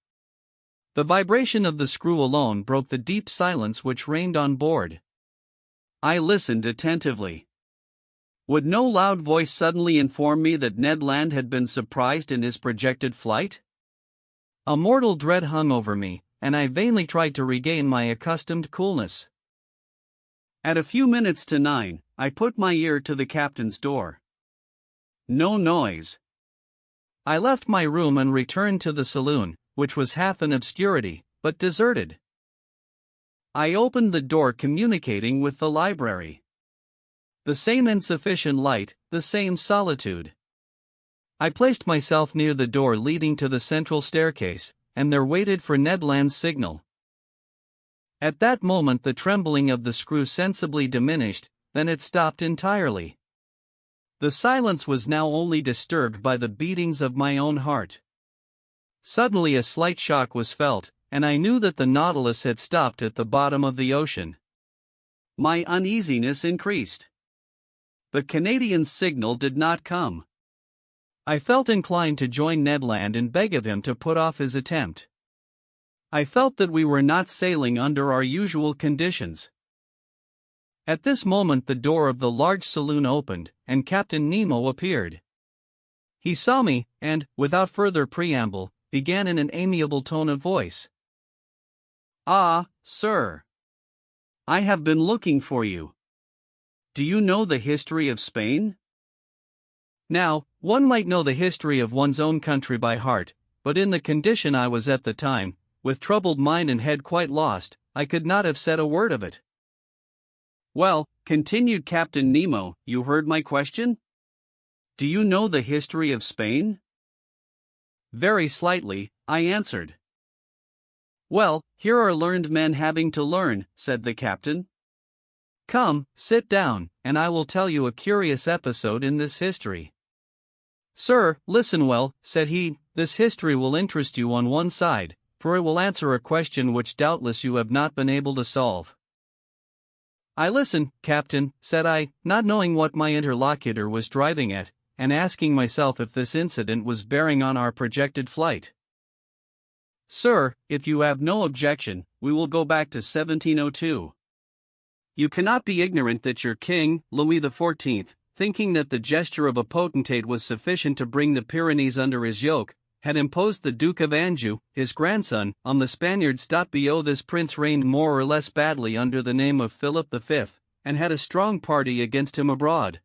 S2: The vibration of the screw alone broke the deep silence which reigned on board. I listened attentively. Would no loud voice suddenly inform me that Ned Land had been surprised in his projected flight?
S1: A mortal dread hung over me, and I vainly tried to regain my accustomed coolness.
S2: At a few minutes to 9, I put my ear to the captain's door. No noise.
S1: I left my room and returned to the saloon, which was half in obscurity, but deserted.
S2: I opened the door communicating with the library.
S1: The same insufficient light, the same solitude. I placed myself near the door leading to the central staircase, and there waited for Ned Land's signal. At that moment the trembling of the screw sensibly diminished, then it stopped entirely. The silence was now only disturbed by the beatings of my own heart. Suddenly a slight shock was felt, and I knew that the Nautilus had stopped at the bottom of the ocean.
S2: My uneasiness increased. The Canadian's signal did not come.
S1: I felt inclined to join Ned Land and beg of him to put off his attempt. I felt that we were not sailing under our usual conditions. At this moment the door of the large saloon opened, and Captain Nemo appeared. He saw me, and, without further preamble, began in an amiable tone of voice.
S2: "Ah, sir. I have been looking for you. Do you know the history of Spain?"
S1: Now, one might know the history of one's own country by heart, but in the condition I was at the time, with troubled mind and head quite lost, I could not have said a word of it.
S2: "Well," continued Captain Nemo, "you heard my question? Do you know the history of Spain?"
S1: "Very slightly," I answered.
S2: "Well, here are learned men having to learn," said the captain.
S1: "Come, sit down, and I will tell you a curious episode in this history." "Sir, listen well," said he, "this history will interest you on one side, for it will answer a question which doubtless you have not been able to solve." "I listen, Captain," said I, not knowing what my interlocutor was driving at, and asking myself if this incident was bearing on our projected flight.
S2: "Sir, if you have no objection, we will go back to 1702. You cannot be ignorant that your king, Louis XIV, thinking that the gesture of a potentate was sufficient to bring the Pyrenees under his yoke, had imposed the Duke of Anjou, his grandson, on the Spaniards. Bo this prince reigned more or less badly under the name of Philip V, and had a strong party against him abroad.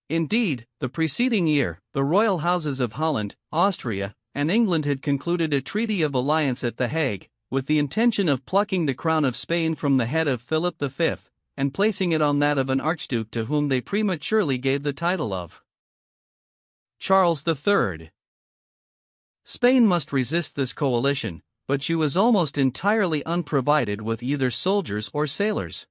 S2: Indeed, the preceding year, the royal houses of Holland, Austria, and England had concluded a treaty of alliance at The Hague, with the intention of plucking the crown of Spain from the head of Philip V, and placing it on that of an archduke to whom they prematurely gave the title of Charles III. Spain must resist this coalition, but she was almost entirely unprovided with either soldiers or sailors.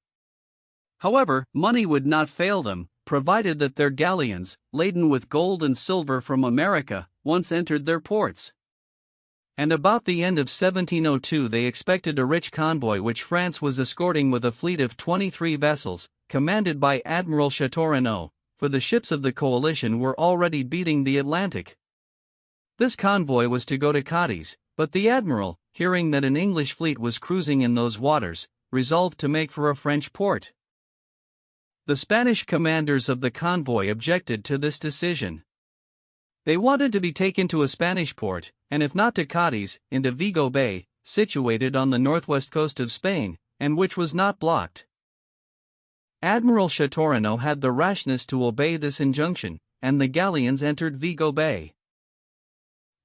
S2: However, money would not fail them, provided that their galleons, laden with gold and silver from America, once entered their ports. And about the end of 1702 they expected a rich convoy which France was escorting with a fleet of 23 vessels, commanded by Admiral Chateaurenaud, for the ships of the coalition were already beating the Atlantic. This convoy was to go to Cadiz, but the admiral, hearing that an English fleet was cruising in those waters, resolved to make for a French port. The Spanish commanders of the convoy objected to this decision. They wanted to be taken to a Spanish port, and if not to Cadiz, into Vigo Bay, situated on the northwest coast of Spain, and which was not blocked. Admiral Chateaurenaud had the rashness to obey this injunction, and the galleons entered Vigo Bay.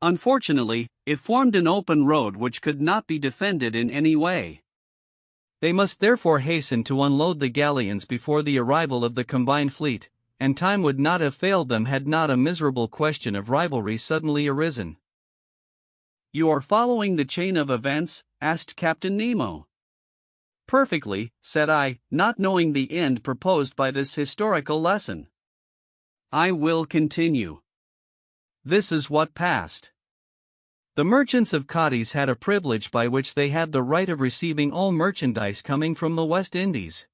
S2: Unfortunately, it formed an open road which could not be defended in any way.
S1: They must therefore hasten to unload the galleons before the arrival of the combined fleet, and time would not have failed them had not a miserable question of rivalry suddenly arisen.
S2: "You are following the chain of events?" asked Captain Nemo.
S1: "Perfectly," said I, not knowing the end proposed by this historical lesson.
S2: "I will continue. This is what passed.
S1: The merchants of Cadiz had a privilege by which they had the right of receiving all merchandise coming from the West Indies.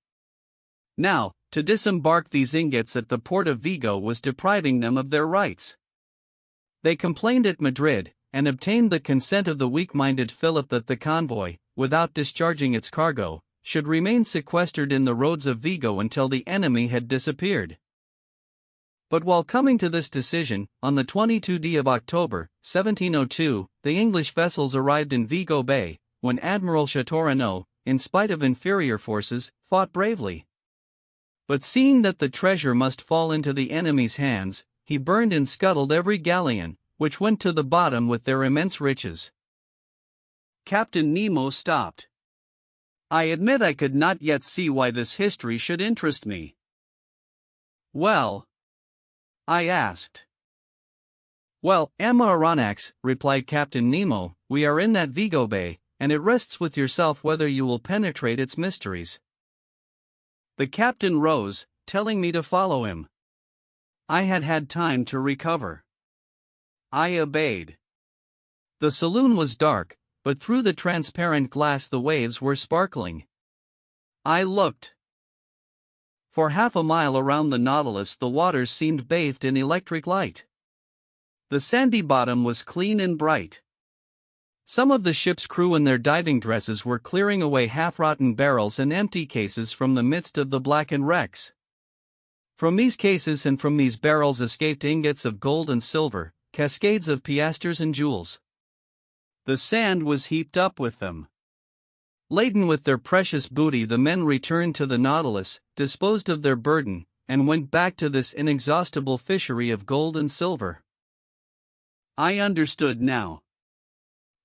S1: Now, to disembark these ingots at the port of Vigo was depriving them of their rights. They complained at Madrid, and obtained the consent of the weak-minded Philip that the convoy, without discharging its cargo, should remain sequestered in the roads of Vigo until the enemy had disappeared. But while coming to this decision, on the 22nd of October, 1702, the English vessels arrived in Vigo Bay, when Admiral Chateaurenaud, in spite of inferior forces, fought bravely. But seeing that the treasure must fall into the enemy's hands, he burned and scuttled every galleon, which went to the bottom with their immense riches.
S2: Captain Nemo stopped. I admit I could not yet see why this history should interest me. "Well?" I asked.
S1: "Well, Emma Aronnax," replied Captain Nemo, "we are in that Vigo Bay, and it rests with yourself whether you will penetrate its mysteries."
S2: The captain rose, telling me to follow him. I had had time to recover. I obeyed.
S1: The saloon was dark, but through the transparent glass the waves were sparkling.
S2: I looked. For half a mile around the Nautilus the waters seemed bathed in electric light. The sandy bottom was clean and bright.
S1: Some of the ship's crew in their diving dresses were clearing away half-rotten barrels and empty cases from the midst of the blackened wrecks. From these cases and from these barrels escaped ingots of gold and silver, cascades of piastres and jewels.
S2: The sand was heaped up with them.
S1: Laden with their precious booty, the men returned to the Nautilus, disposed of their burden, and went back to this inexhaustible fishery of gold and silver.
S2: I understood now.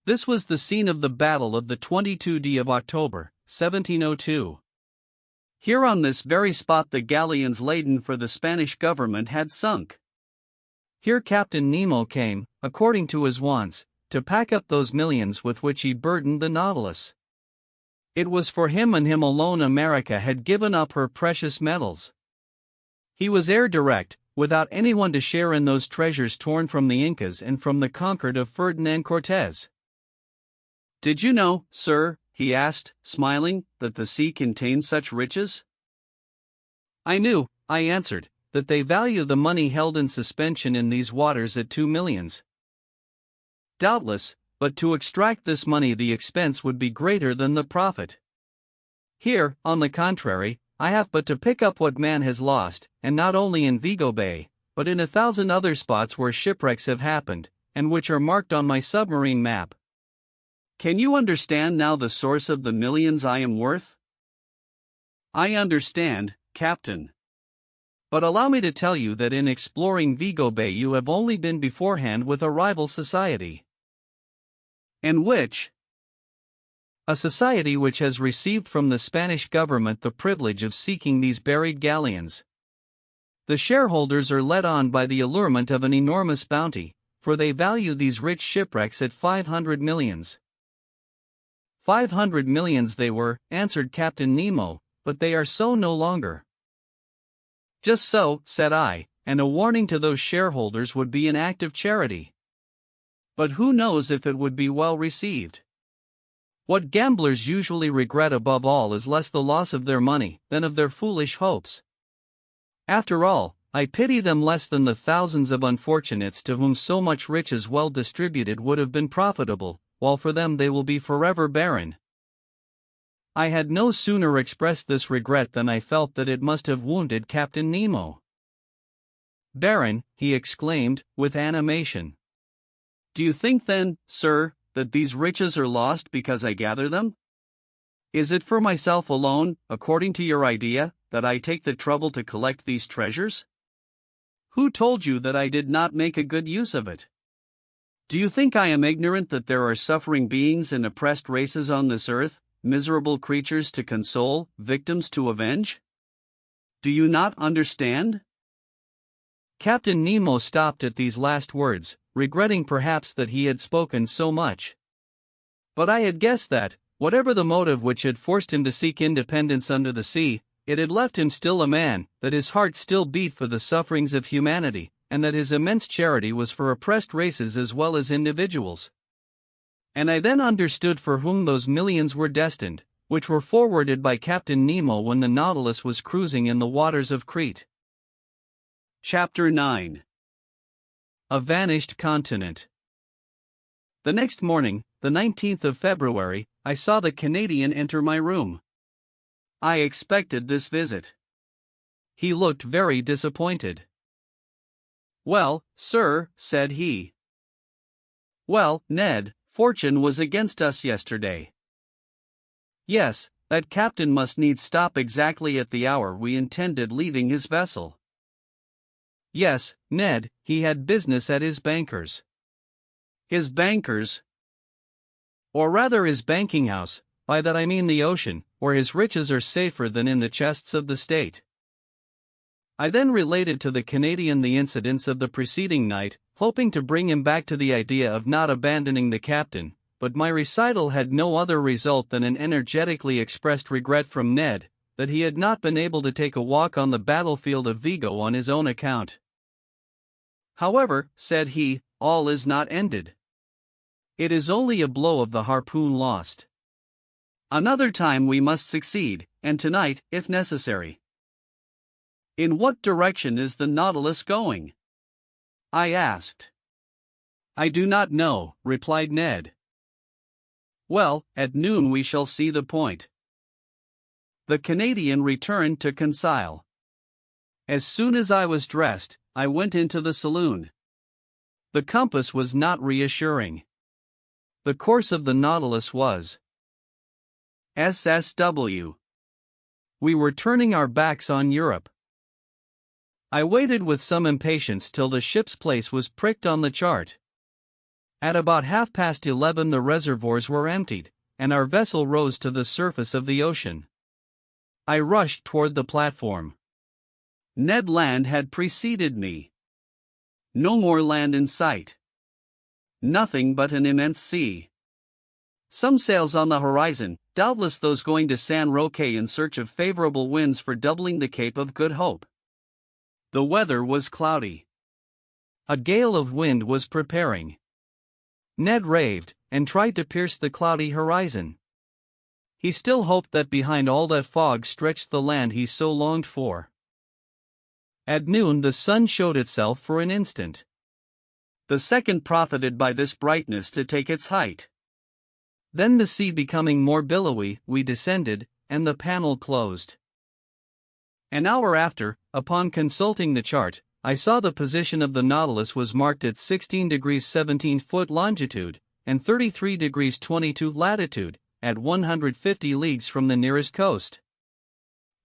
S2: This was the scene of the battle of the 22nd of October, 1702. Here on this very spot the galleons laden for the Spanish government had sunk.
S1: Here Captain Nemo came, according to his wants, to pack up those millions with which he burdened the Nautilus. It was for him and him alone America had given up her precious metals. He was heir direct, without anyone to share in those treasures torn from the Incas and from the conquered of Ferdinand Cortez.
S2: "Did you know, sir," he asked, smiling, "that the sea contains such riches?"
S1: "I knew," I answered, "that they value the money held in suspension in these waters at 2 millions.
S2: Doubtless, but to extract this money the expense would be greater than the profit.
S1: Here, on the contrary, I have but to pick up what man has lost, and not only in Vigo Bay, but in 1,000 other spots where shipwrecks have happened, and which are marked on my submarine map."
S2: Can you understand now the source of the millions I am worth?
S1: I understand, Captain. But allow me to tell you that in exploring Vigo Bay you have only been beforehand with a rival society.
S2: And which?
S1: A society which has received from the Spanish government the privilege of seeking these buried galleons. The shareholders are led on by the allurement of an enormous bounty, for they value these rich shipwrecks at 500 millions. 500 millions they were, answered Captain Nemo, but they are so no longer.
S2: Just so, said I, and a warning to those shareholders would be an act of charity. But who knows if it would be well received?
S1: What gamblers usually regret above all is less the loss of their money than of their foolish hopes. After all, I pity them less than the thousands of unfortunates to whom so much riches well distributed would have been profitable, while for them they will be forever barren. I had no sooner expressed this regret than I felt that it must have wounded Captain Nemo.
S2: "Barren," he exclaimed, with animation. "Do you think then, sir, that these riches are lost because I gather them? Is it for myself alone, according to your idea, that I take the trouble to collect these treasures? Who told you that I did not make a good use of it? Do you think I am ignorant that there are suffering beings and oppressed races on this earth, miserable creatures to console, victims to avenge? Do you not understand?"
S1: Captain Nemo stopped at these last words, regretting perhaps that he had spoken so much. But I had guessed that, whatever the motive which had forced him to seek independence under the sea, it had left him still a man, that his heart still beat for the sufferings of humanity, and that his immense charity was for oppressed races as well as individuals. And I then understood for whom those millions were destined, which were forwarded by Captain Nemo when the Nautilus was cruising in the waters of Crete.
S2: Chapter 9.
S1: A Vanished Continent. The next morning, the 19th of February, I saw the Canadian enter my room.
S2: I expected this visit.
S1: He looked very disappointed.
S2: "Well, sir," said he. "Well, Ned, fortune was against us yesterday." "Yes, that captain must needs stop exactly at the hour we intended leaving his vessel." "Yes, Ned, he had business at his bankers." "His bankers?" "Or rather his banking house, by that I mean the ocean, where his riches are safer than in the chests of the state." I then related to the Canadian the incidents of the preceding night, hoping to bring him back to the idea of not abandoning the captain, but my recital had no other result than an energetically expressed regret from Ned that he had not been able to take a walk on the battlefield of Vigo on his own account. "However," said he, "all is not ended. It is only a blow of the harpoon lost. Another time we must succeed, and tonight, if necessary." "In what direction is the Nautilus going?" I asked. "I do not know," replied Ned. "Well, at noon we shall see the point." The Canadian returned to Conseil. As soon as I was dressed, I went into the saloon. The compass was not reassuring. The course of the Nautilus was SSW. We were turning our backs on Europe. I waited with some impatience till the ship's place was pricked on the chart. At about 11:30 the reservoirs were emptied, and our vessel rose to the surface of the ocean. I rushed toward the platform. Ned Land had preceded me. No more land in sight. Nothing but an immense sea. Some sails on the horizon, doubtless those going to San Roque in search of favorable winds for doubling the Cape of Good Hope. The weather was cloudy. A gale of wind was preparing. Ned raved, and tried to pierce the cloudy horizon. He still hoped that behind all that fog stretched the land he so longed for. At noon the sun showed itself for an instant. The second profited by this brightness to take its height. Then the sea becoming more billowy, we descended, and the panel closed. An hour after, upon consulting the chart, I saw the position of the Nautilus was marked at 16 degrees 17 foot longitude, and 33 degrees 22 latitude, at 150 leagues from the nearest coast.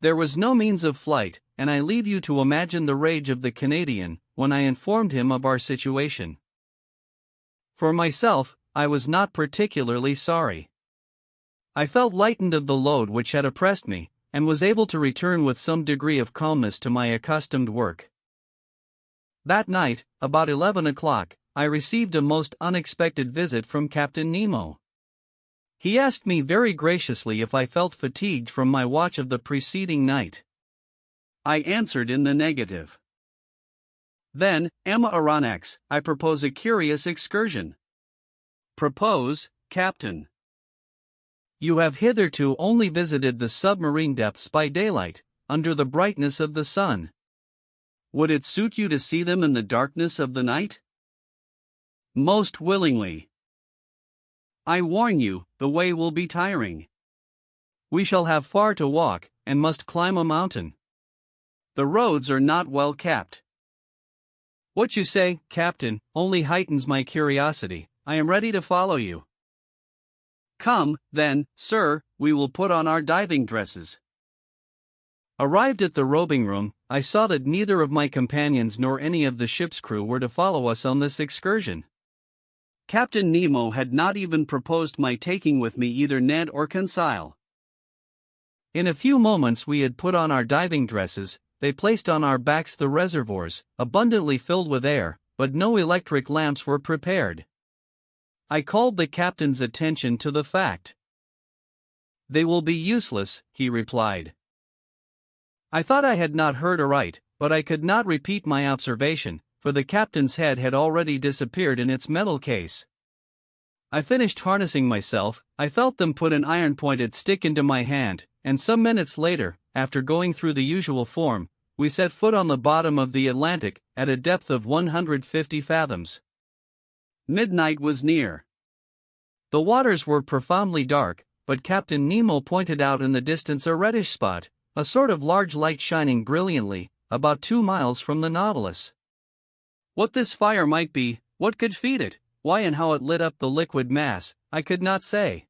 S2: There was no means of flight, and I leave you to imagine the rage of the Canadian, when I informed him of our situation. For myself, I was not particularly sorry. I felt lightened of the load which had oppressed me, and was able to return with some degree of calmness to my accustomed work. That night, about 11 o'clock, I received a most unexpected visit from Captain Nemo. He asked me very graciously if I felt fatigued from my watch of the preceding night. I answered in the negative. "Then, Emma Aronnax, I propose a curious excursion." "Propose, Captain." "You have hitherto only visited the submarine depths by daylight, under the brightness of the sun. Would it suit you to see them in the darkness of the night?" "Most willingly." "I warn you, the way will be tiring. We shall have far to walk, and must climb a mountain. The roads are not well kept." "What you say, Captain, only heightens my curiosity. I am ready to follow you." "Come, then, sir, we will put on our diving dresses." Arrived at the robing room, I saw that neither of my companions nor any of the ship's crew were to follow us on this excursion. Captain Nemo had not even proposed my taking with me either Ned or Conseil. In a few moments we had put on our diving dresses. They placed on our backs the reservoirs, abundantly filled with air, but no electric lamps were prepared. I called the captain's attention to the fact. "They will be useless," he replied. I thought I had not heard aright, but I could not repeat my observation, for the captain's head had already disappeared in its metal case. I finished harnessing myself. I felt them put an iron-pointed stick into my hand, and some minutes later, after going through the usual form, we set foot on the bottom of the Atlantic, at a depth of 150 fathoms. Midnight was near. The waters were profoundly dark, but Captain Nemo pointed out in the distance a reddish spot, a sort of large light shining brilliantly, about 2 miles from the Nautilus. What this fire might be, what could feed it, why and how it lit up the liquid mass, I could not say.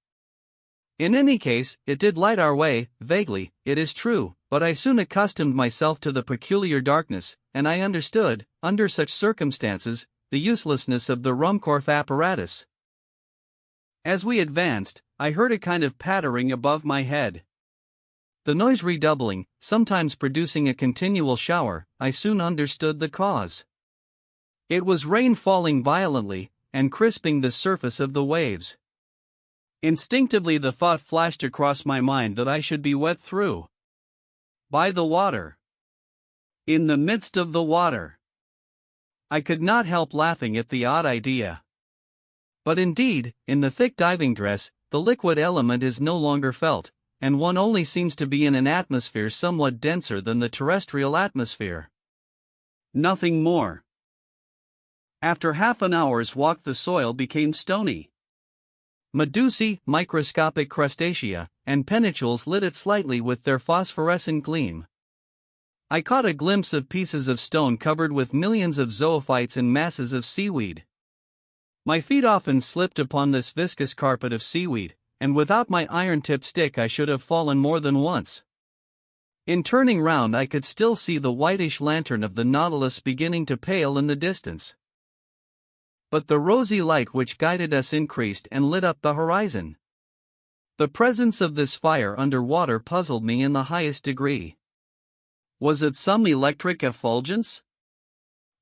S2: In any case, it did light our way, vaguely, it is true, but I soon accustomed myself to the peculiar darkness, and I understood, under such circumstances, the uselessness of the Ruhmkorff apparatus. As we advanced, I heard a kind of pattering above my head. The noise redoubling, sometimes producing a continual shower, I soon understood the cause. It was rain falling violently, and crisping the surface of the waves. Instinctively the thought flashed across my mind that I should be wet through. By the water. In the midst of the water. I could not help laughing at the odd idea. But indeed, in the thick diving dress, the liquid element is no longer felt, and one only seems to be in an atmosphere somewhat denser than the terrestrial atmosphere. Nothing more. After half an hour's walk the soil became stony. Medusae, microscopic crustacea, and penicills lit it slightly with their phosphorescent gleam. I caught a glimpse of pieces of stone covered with millions of zoophytes and masses of seaweed. My feet often slipped upon this viscous carpet of seaweed, and without my iron-tipped stick I should have fallen more than once. In turning round I could still see the whitish lantern of the Nautilus beginning to pale in the distance. But the rosy light which guided us increased and lit up the horizon. The presence of this fire under water puzzled me in the highest degree. Was it some electric effulgence?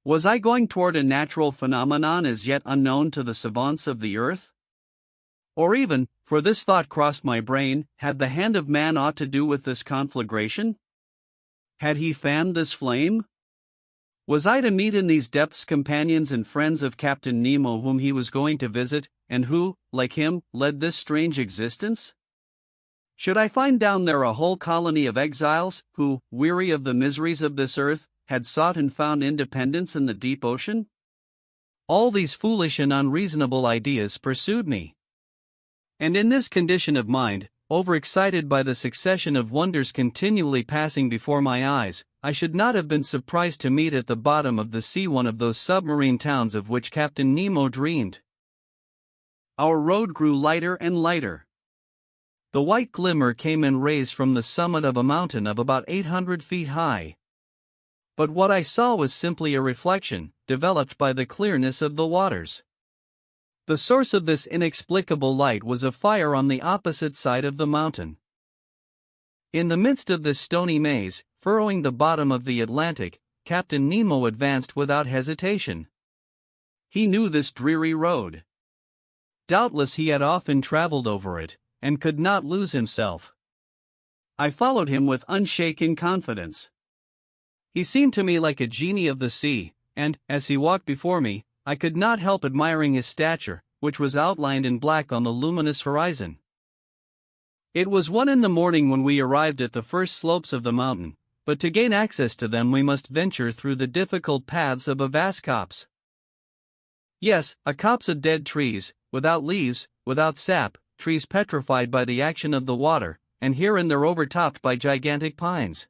S2: Was I going toward a natural phenomenon as yet unknown to the savants of the earth? Or even, for this thought crossed my brain, had the hand of man aught to do with this conflagration? Had he fanned this flame? Was I to meet in these depths companions and friends of Captain Nemo whom he was going to visit, and who, like him, led this strange existence? Should I find down there a whole colony of exiles, who, weary of the miseries of this earth, had sought and found independence in the deep ocean? All these foolish and unreasonable ideas pursued me. And in this condition of mind, overexcited by the succession of wonders continually passing before my eyes, I should not have been surprised to meet at the bottom of the sea one of those submarine towns of which Captain Nemo dreamed. Our road grew lighter and lighter. The white glimmer came in rays from the summit of a mountain of about 800 feet high. But what I saw was simply a reflection, developed by the clearness of the waters. The source of this inexplicable light was a fire on the opposite side of the mountain. In the midst of this stony maze, furrowing the bottom of the Atlantic, Captain Nemo advanced without hesitation. He knew this dreary road. Doubtless he had often traveled over it, and could not lose himself. I followed him with unshaken confidence. He seemed to me like a genie of the sea, and, as he walked before me, I could not help admiring his stature, which was outlined in black on the luminous horizon. It was 1 in the morning when we arrived at the first slopes of the mountain, but to gain access to them we must venture through the difficult paths of a vast copse. Yes, a copse of dead trees, without leaves, without sap, trees petrified by the action of the water, and here and there overtopped by gigantic pines.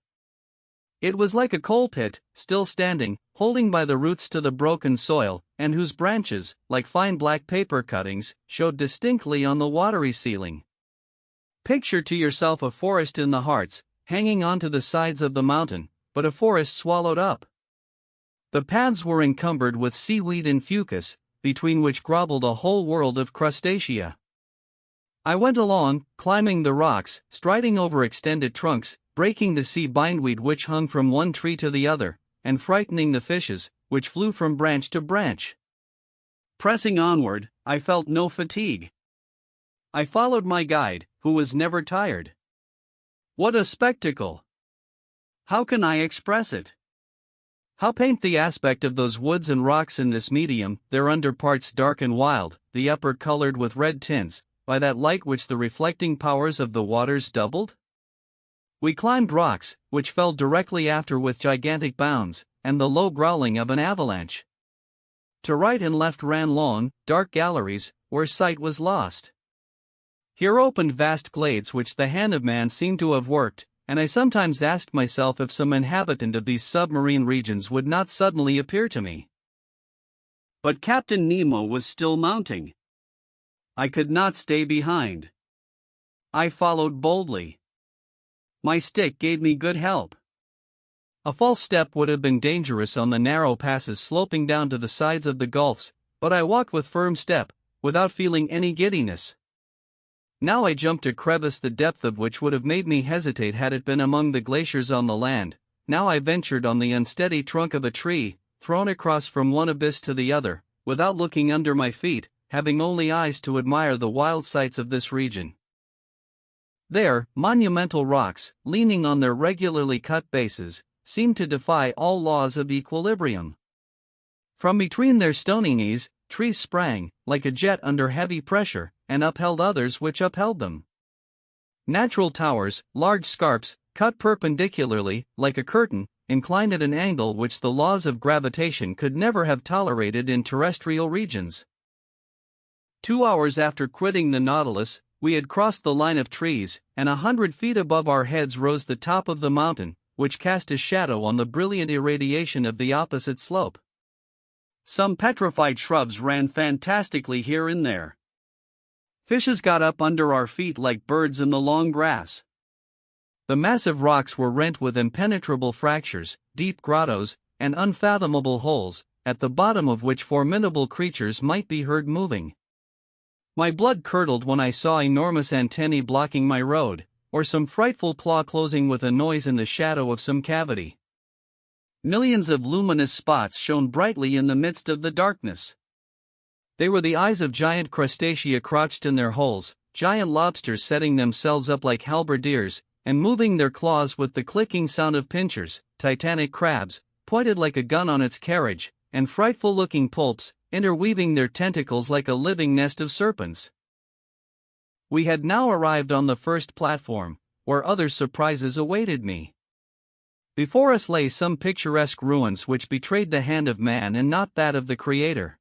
S2: It was like a coal pit, still standing, holding by the roots to the broken soil, and whose branches, like fine black paper cuttings, showed distinctly on the watery ceiling. Picture to yourself a forest in the Hartz, hanging onto the sides of the mountain, but a forest swallowed up. The paths were encumbered with seaweed and fucus, between which grovelled a whole world of crustacea. I went along, climbing the rocks, striding over extended trunks, breaking the sea bindweed which hung from one tree to the other, and frightening the fishes, which flew from branch to branch. Pressing onward, I felt no fatigue. I followed my guide, who was never tired. What a spectacle! How can I express it? How paint the aspect of those woods and rocks in this medium, their underparts dark and wild, the upper colored with red tints, by that light which the reflecting powers of the waters doubled? We climbed rocks, which fell directly after with gigantic bounds, and the low growling of an avalanche. To right and left ran long, dark galleries, where sight was lost. Here opened vast glades which the hand of man seemed to have worked, and I sometimes asked myself if some inhabitant of these submarine regions would not suddenly appear to me. But Captain Nemo was still mounting. I could not stay behind. I followed boldly. My stick gave me good help.
S1: A false step would have been dangerous on the narrow passes sloping down to the sides of the gulfs, but I walked with firm step, without feeling any giddiness. Now I jumped a crevice the depth of which would have made me hesitate had it been among the glaciers on the land. Now I ventured on the unsteady trunk of a tree, thrown across from one abyss to the other, without looking under my feet, having only eyes to admire the wild sights of this region. There, monumental rocks, leaning on their regularly cut bases, seemed to defy all laws of equilibrium. From between their stony knees, trees sprang, like a jet under heavy pressure, and upheld others which upheld them. Natural towers, large scarps, cut perpendicularly, like a curtain, inclined at an angle which the laws of gravitation could never have tolerated in terrestrial regions. 2 hours after quitting the Nautilus, we had crossed the line of trees, and 100 feet above our heads rose the top of the mountain, which cast a shadow on the brilliant irradiation of the opposite slope. Some petrified shrubs ran fantastically here and there. Fishes got up under our feet like birds in the long grass. The massive rocks were rent with impenetrable fractures, deep grottos, and unfathomable holes, at the bottom of which formidable creatures might be heard moving. My blood curdled when I saw enormous antennae blocking my road, or some frightful claw closing with a noise in the shadow of some cavity. Millions of luminous spots shone brightly in the midst of the darkness. They were the eyes of giant crustacea crouched in their holes, giant lobsters setting themselves up like halberdiers, and moving their claws with the clicking sound of pincers, titanic crabs, pointed like a gun on its carriage, and frightful-looking pulps, interweaving their tentacles like a living nest of serpents. We had now arrived on the first platform, where other surprises awaited me. Before us lay some picturesque ruins which betrayed the hand of man and not that of the Creator.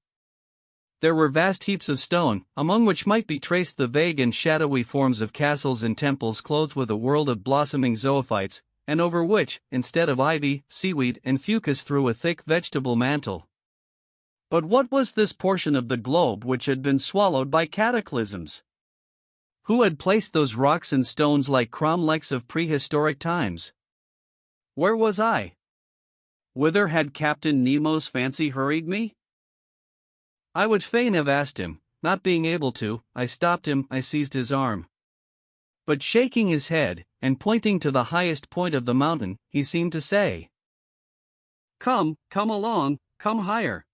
S1: There were vast heaps of stone, among which might be traced the vague and shadowy forms of castles and temples clothed with a world of blossoming zoophytes, and over which, instead of ivy, seaweed and fucus threw a thick vegetable mantle. But what was this portion of the globe which had been swallowed by cataclysms? Who had placed those rocks and stones like cromlechs of prehistoric times? Where was I? Whither had Captain Nemo's fancy hurried me? I would fain have asked him. Not being able to, I stopped him. I seized his arm. But shaking his head, and pointing to the highest point of the mountain, he seemed to say, "Come along, come higher."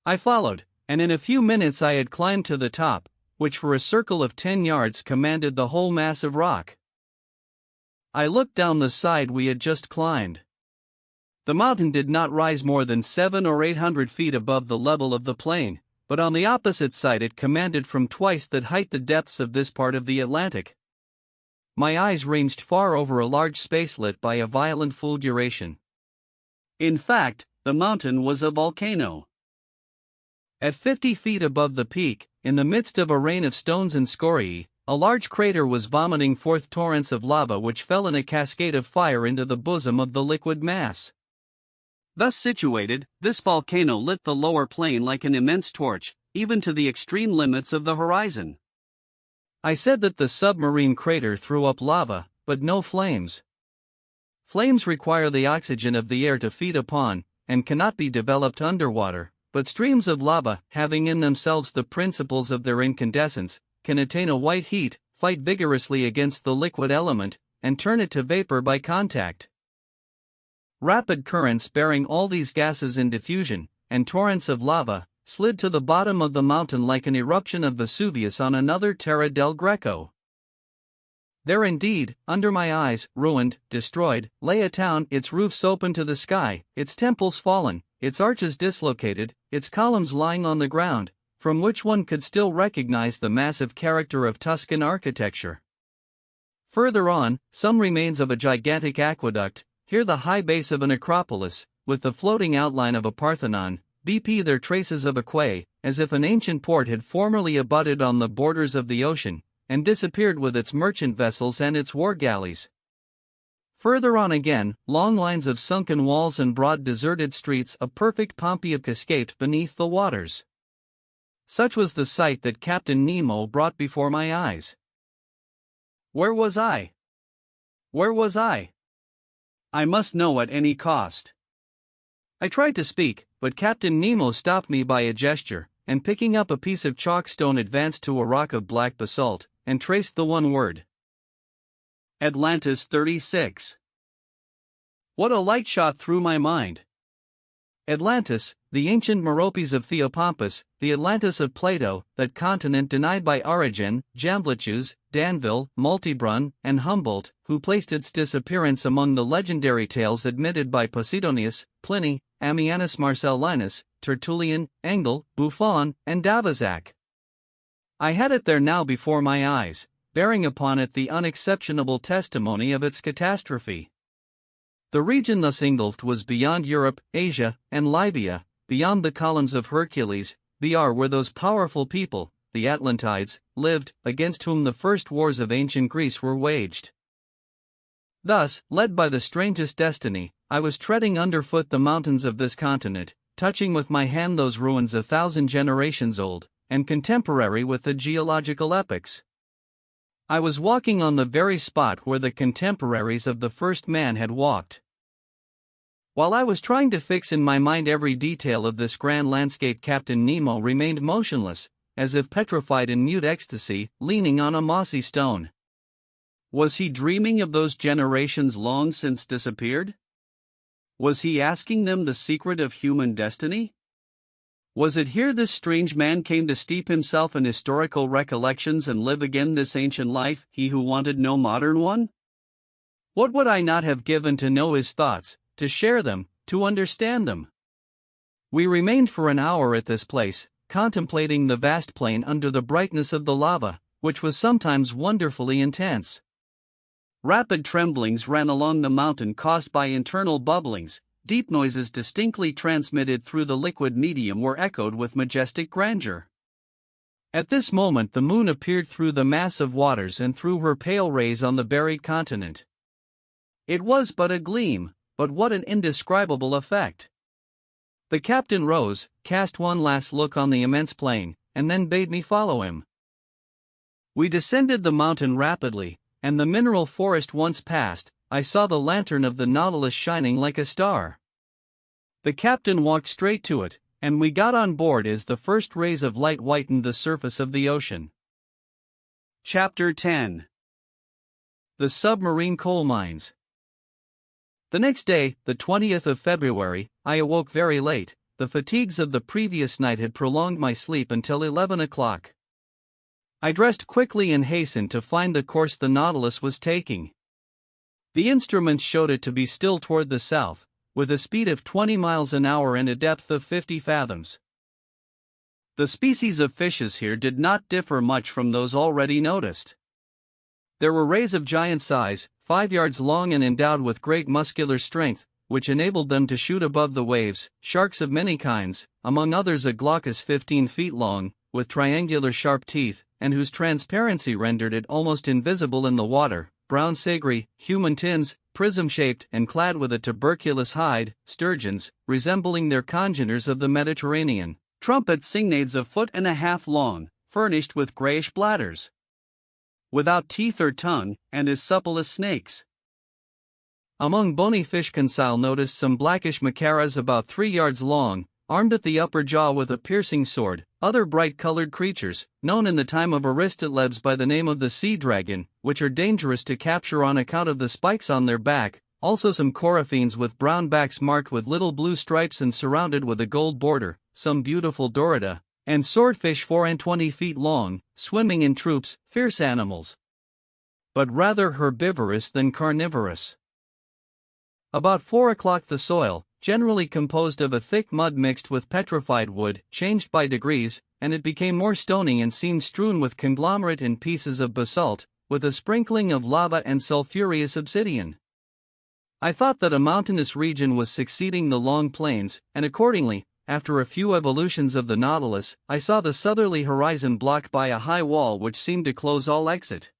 S1: I followed, and in a few minutes I had climbed to the top, which for a circle of 10 yards commanded the whole mass of rock. I looked down the side we had just climbed. The mountain did not rise more than 700 or 800 feet above the level of the plain, but on the opposite side it commanded from twice that height the depths of this part of the Atlantic. My eyes ranged far over a large space lit by a violent fulguration. In fact, the mountain was a volcano. At 50 feet above the peak, in the midst of a rain of stones and scoriae, a large crater was vomiting forth torrents of lava which fell in a cascade of fire into the bosom of the liquid mass. Thus situated, this volcano lit the lower plain like an immense torch, even to the extreme limits of the horizon. I said that the submarine crater threw up lava, but no flames. Flames require the oxygen of the air to feed upon, and cannot be developed underwater, but streams of lava, having in themselves the principles of their incandescence, can attain a white heat, fight vigorously against the liquid element, and turn it to vapor by contact. Rapid currents bearing all these gases in diffusion, and torrents of lava, slid to the bottom of the mountain like an eruption of Vesuvius on another Terra del Greco. There indeed, under my eyes, ruined, destroyed, lay a town, its roofs open to the sky, its temples fallen, its arches dislocated, its columns lying on the ground, from which one could still recognize the massive character of Tuscan architecture. Further on, some remains of a gigantic aqueduct, here the high base of an acropolis, with the floating outline of a Parthenon, BP there traces of a quay, as if an ancient port had formerly abutted on the borders of the ocean, and disappeared with its merchant vessels and its war galleys. Further on again, long lines of sunken walls and broad deserted streets, a perfect Pompeii escaped beneath the waters. Such was the sight that Captain Nemo brought before my eyes. Where was I? Where was I? I must know at any cost. I tried to speak, but Captain Nemo stopped me by a gesture, and picking up a piece of chalkstone advanced to a rock of black basalt, and traced the one word. Atlantis 36. What a light shot through my mind! Atlantis, the ancient Meropes of Theopompus, the Atlantis of Plato, that continent denied by Origen, Jamblichus, Danville, Multibrun, and Humboldt, who placed its disappearance among the legendary tales admitted by Posidonius, Pliny, Ammianus Marcellinus, Tertullian, Engel, Buffon, and D'Avezac. I had it there now before my eyes, bearing upon it the unexceptionable testimony of its catastrophe. The region thus engulfed was beyond Europe, Asia, and Libya, beyond the columns of Hercules, beyond where those powerful people, the Atlantides, lived, against whom the first wars of ancient Greece were waged. Thus, led by the strangest destiny, I was treading underfoot the mountains of this continent, touching with my hand those ruins 1,000 generations old, and contemporary with the geological epochs. I was walking on the very spot where the contemporaries of the first man had walked. While I was trying to fix in my mind every detail of this grand landscape, Captain Nemo remained motionless, as if petrified in mute ecstasy, leaning on a mossy stone. Was he dreaming of those generations long since disappeared? Was he asking them the secret of human destiny? Was it here this strange man came to steep himself in historical recollections and live again this ancient life, he who wanted no modern one? What would I not have given to know his thoughts, to share them, to understand them? We remained for an hour at this place, contemplating the vast plain under the brightness of the lava, which was sometimes wonderfully intense. Rapid tremblings ran along the mountain caused by internal bubblings. Deep noises distinctly transmitted through the liquid medium were echoed with majestic grandeur. At this moment the moon appeared through the mass of waters and threw her pale rays on the buried continent. It was but a gleam, but what an indescribable effect! The captain rose, cast one last look on the immense plain, and then bade me follow him. We descended the mountain rapidly, and the mineral forest once passed, I saw the lantern of the Nautilus shining like a star. The captain walked straight to it, and we got on board as the first rays of light whitened the surface of the ocean. Chapter 10. The Submarine Coal Mines. The next day, the 20th of February, I awoke very late. The fatigues of the previous night had prolonged my sleep until 11 o'clock. I dressed quickly and hastened to find the course the Nautilus was taking. The instruments showed it to be still toward the south, with a speed of 20 miles an hour and a depth of 50 fathoms. The species of fishes here did not differ much from those already noticed. There were rays of giant size, 5 yards long and endowed with great muscular strength, which enabled them to shoot above the waves, sharks of many kinds, among others a glaucus 15 feet long, with triangular sharp teeth, and whose transparency rendered it almost invisible in the water, brown sagre, human tins, prism-shaped and clad with a tuberculous hide, sturgeons, resembling their congeners of the Mediterranean, trumpet cygnades a foot and a half long, furnished with grayish bladders, without teeth or tongue, and as supple as snakes. Among bony fish Conseil noticed some blackish macaras about 3 yards long, armed at the upper jaw with a piercing sword, other bright-colored creatures, known in the time of Aristotlebs by the name of the sea dragon, which are dangerous to capture on account of the spikes on their back, also some coryphenes with brown backs marked with little blue stripes and surrounded with a gold border, some beautiful dorada, and swordfish 4 and 20 feet long, swimming in troops, fierce animals, but rather herbivorous than carnivorous. About 4 o'clock the soil, generally composed of a thick mud mixed with petrified wood, changed by degrees, and it became more stony and seemed strewn with conglomerate and pieces of basalt, with a sprinkling of lava and sulphureous obsidian. I thought that a mountainous region was succeeding the long plains, and accordingly, after a few evolutions of the Nautilus, I saw the southerly horizon blocked by a high wall which seemed to close all exit.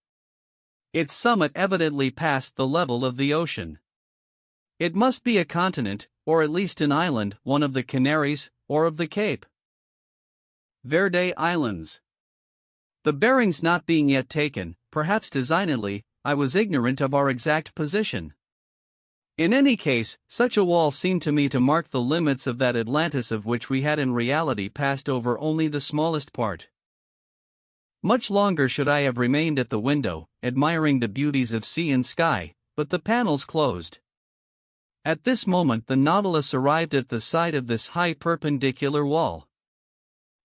S2: Its summit evidently passed the level of the ocean. It must be a continent, or at least an island, one of the Canaries, or of the Cape Verde Islands. The bearings not being yet taken, perhaps designedly, I was ignorant of our exact position. In any case, such a wall seemed to me to mark the limits of that Atlantis of which we had in reality passed over only the smallest part. Much longer should I have remained at the window, admiring the beauties of sea and sky, but the panels closed. At this moment the Nautilus arrived at the side of this high perpendicular wall.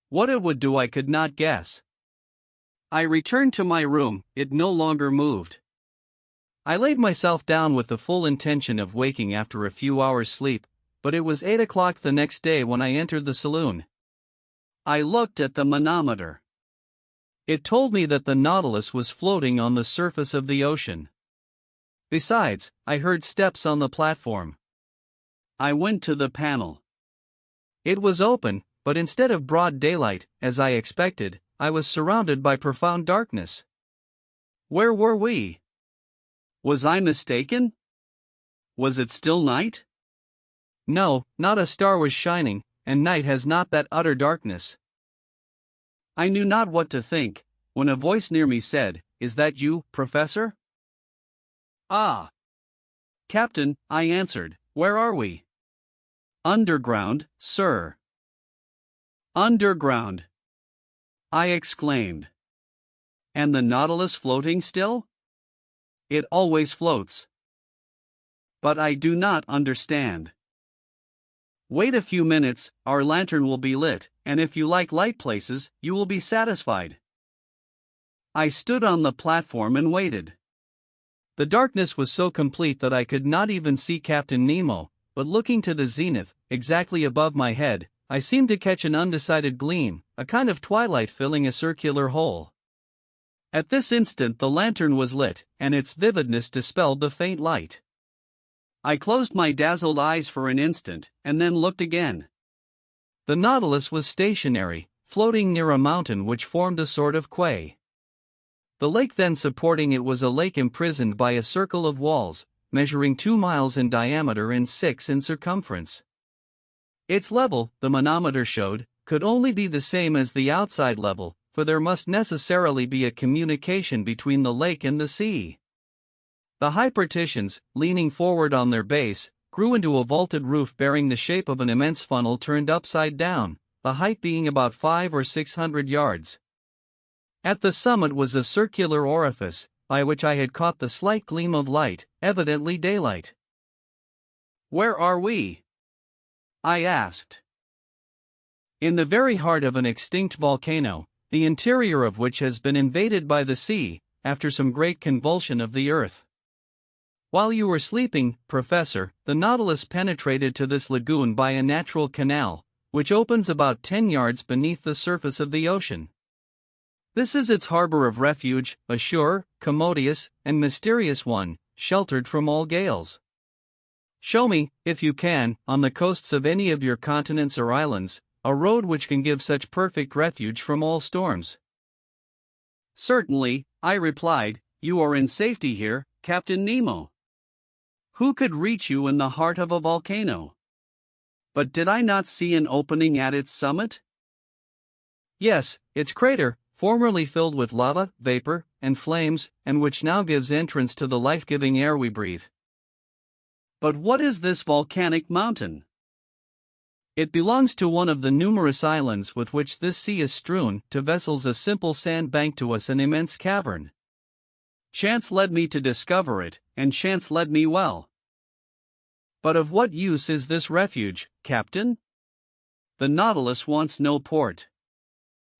S2: What it would do I could not guess. I returned to my room, it no longer moved. I laid myself down with the full intention of waking after a few hours' sleep, but it was 8 o'clock the next day when I entered the saloon. I looked at the manometer. It told me that the Nautilus was floating on the surface of the ocean. Besides, I heard steps on the platform. I went to the panel. It was open, but instead of broad daylight, as I expected, I was surrounded by profound darkness. Where were we? Was I mistaken? Was it still night? No, not a star was shining, and night has not that utter darkness. I knew not what to think, when a voice near me said, "Is that you, Professor?" "Ah, Captain," I answered, "where are we?" "Underground, sir." "Underground!" I exclaimed. "And the Nautilus floating still?" "It always floats." "But I do not understand." "Wait a few minutes, our lantern will be lit, and if you like light places, you will be satisfied." I stood on the platform and waited. The darkness was so complete that I could not even see Captain Nemo, but looking to the zenith, exactly above my head, I seemed to catch an undecided gleam, a kind of twilight filling a circular hole. At this instant the lantern was lit, and its vividness dispelled the faint light. I closed my dazzled eyes for an instant, and then looked again. The Nautilus was stationary, floating near a mountain which formed a sort of quay. The lake then supporting it was a lake imprisoned by a circle of walls, measuring 2 miles in diameter and 6 in circumference. Its level, the manometer showed, could only be the same as the outside level, for there must necessarily be a communication between the lake and the sea. The high partitions, leaning forward on their base, grew into a vaulted roof bearing the shape of an immense funnel turned upside down, the height being about 500 or 600 yards. At the summit was a circular orifice, by which I had caught the slight gleam of light, evidently daylight. "Where are we?" I asked. "In the very heart of an extinct volcano, the interior of which has been invaded by the sea, after some great convulsion of the earth. While you were sleeping, Professor, the Nautilus penetrated to this lagoon by a natural canal, which opens about 10 yards beneath the surface of the ocean. This is its harbor of refuge, a sure, commodious, and mysterious one, sheltered from all gales. Show me, if you can, on the coasts of any of your continents or islands, a road which can give such perfect refuge from all storms." "Certainly," I replied, "you are in safety here, Captain Nemo. Who could reach you in the heart of a volcano? But did I not see an opening at its summit?" "Yes, its crater, formerly filled with lava, vapor, and flames, and which now gives entrance to the life-giving air we breathe." "But what is this volcanic mountain?" "It belongs to one of the numerous islands with which this sea is strewn, to vessels a simple sand bank, to us an immense cavern. Chance led me to discover it, and chance led me well." "But of what use is this refuge, Captain?" "The Nautilus wants no port."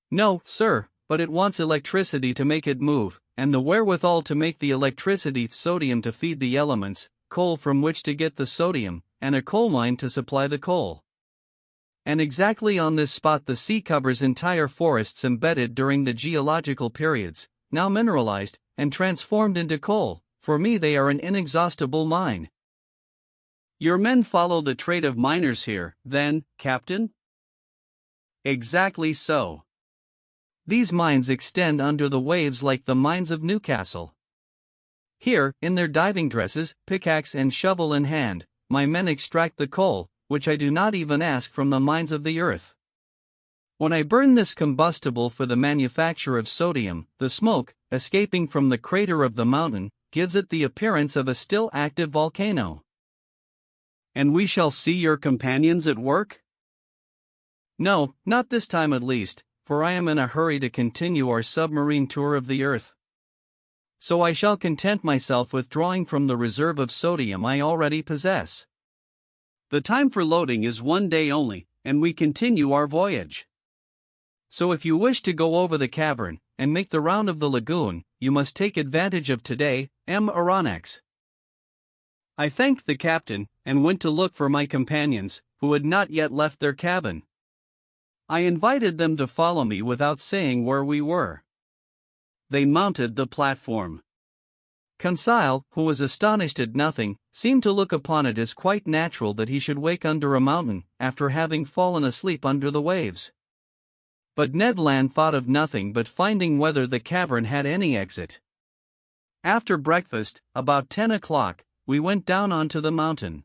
S2: "No, sir, but it wants electricity to make it move, and the wherewithal to make the electricity, sodium to feed the elements, coal from which to get the sodium, and a coal mine to supply the coal. And exactly on this spot the sea covers entire forests embedded during the geological periods, now mineralized, and transformed into coal. For me they are an inexhaustible mine." "Your men follow the trade of miners here, then, Captain?" "Exactly so. These mines extend under the waves like the mines of Newcastle.
S1: Here, in their diving dresses, pickaxe and shovel in hand, my men extract the coal, which I do not even ask from the mines of the earth. When I burn this combustible for the manufacture of sodium, the smoke, escaping from the crater of the mountain, gives it the appearance of a still active volcano.
S2: And we shall see your companions at work?
S1: No, not this time at least, for I am in a hurry to continue our submarine tour of the earth. So I shall content myself with drawing from the reserve of sodium I already possess.
S2: The time for loading is 1 day only, and we continue our voyage.
S1: So if you wish to go over the cavern, and make the round of the lagoon, you must take advantage of today, M. Aronnax.
S2: I thanked the captain, and went to look for my companions, who had not yet left their cabin. I invited them to follow me without saying where we were. They mounted the platform.
S1: Conseil, who was astonished at nothing, seemed to look upon it as quite natural that he should wake under a mountain, after having fallen asleep under the waves. But Ned Land thought of nothing but finding whether the cavern had any exit. After breakfast, about 10 o'clock, we went down onto the mountain.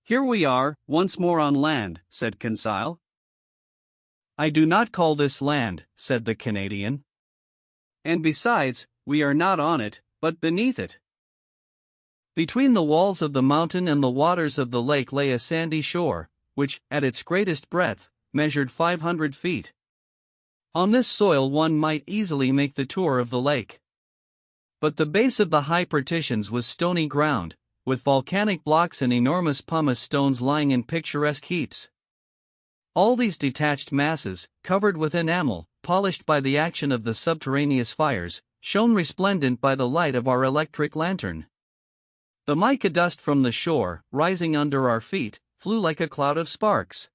S2: Here we are, once more on land, said Conseil.
S1: I do not call this land, said the Canadian.
S2: And besides, we are not on it, but beneath it.
S1: Between the walls of the mountain and the waters of the lake lay a sandy shore, which, at its greatest breadth, measured 500 feet. On this soil one might easily make the tour of the lake. But the base of the high partitions was stony ground, with volcanic blocks and enormous pumice stones lying in picturesque heaps. All these detached masses, covered with enamel, polished by the action of the subterraneous fires, shone resplendent by the light of our electric lantern. The mica dust from the shore, rising under our feet, flew like a cloud of sparks.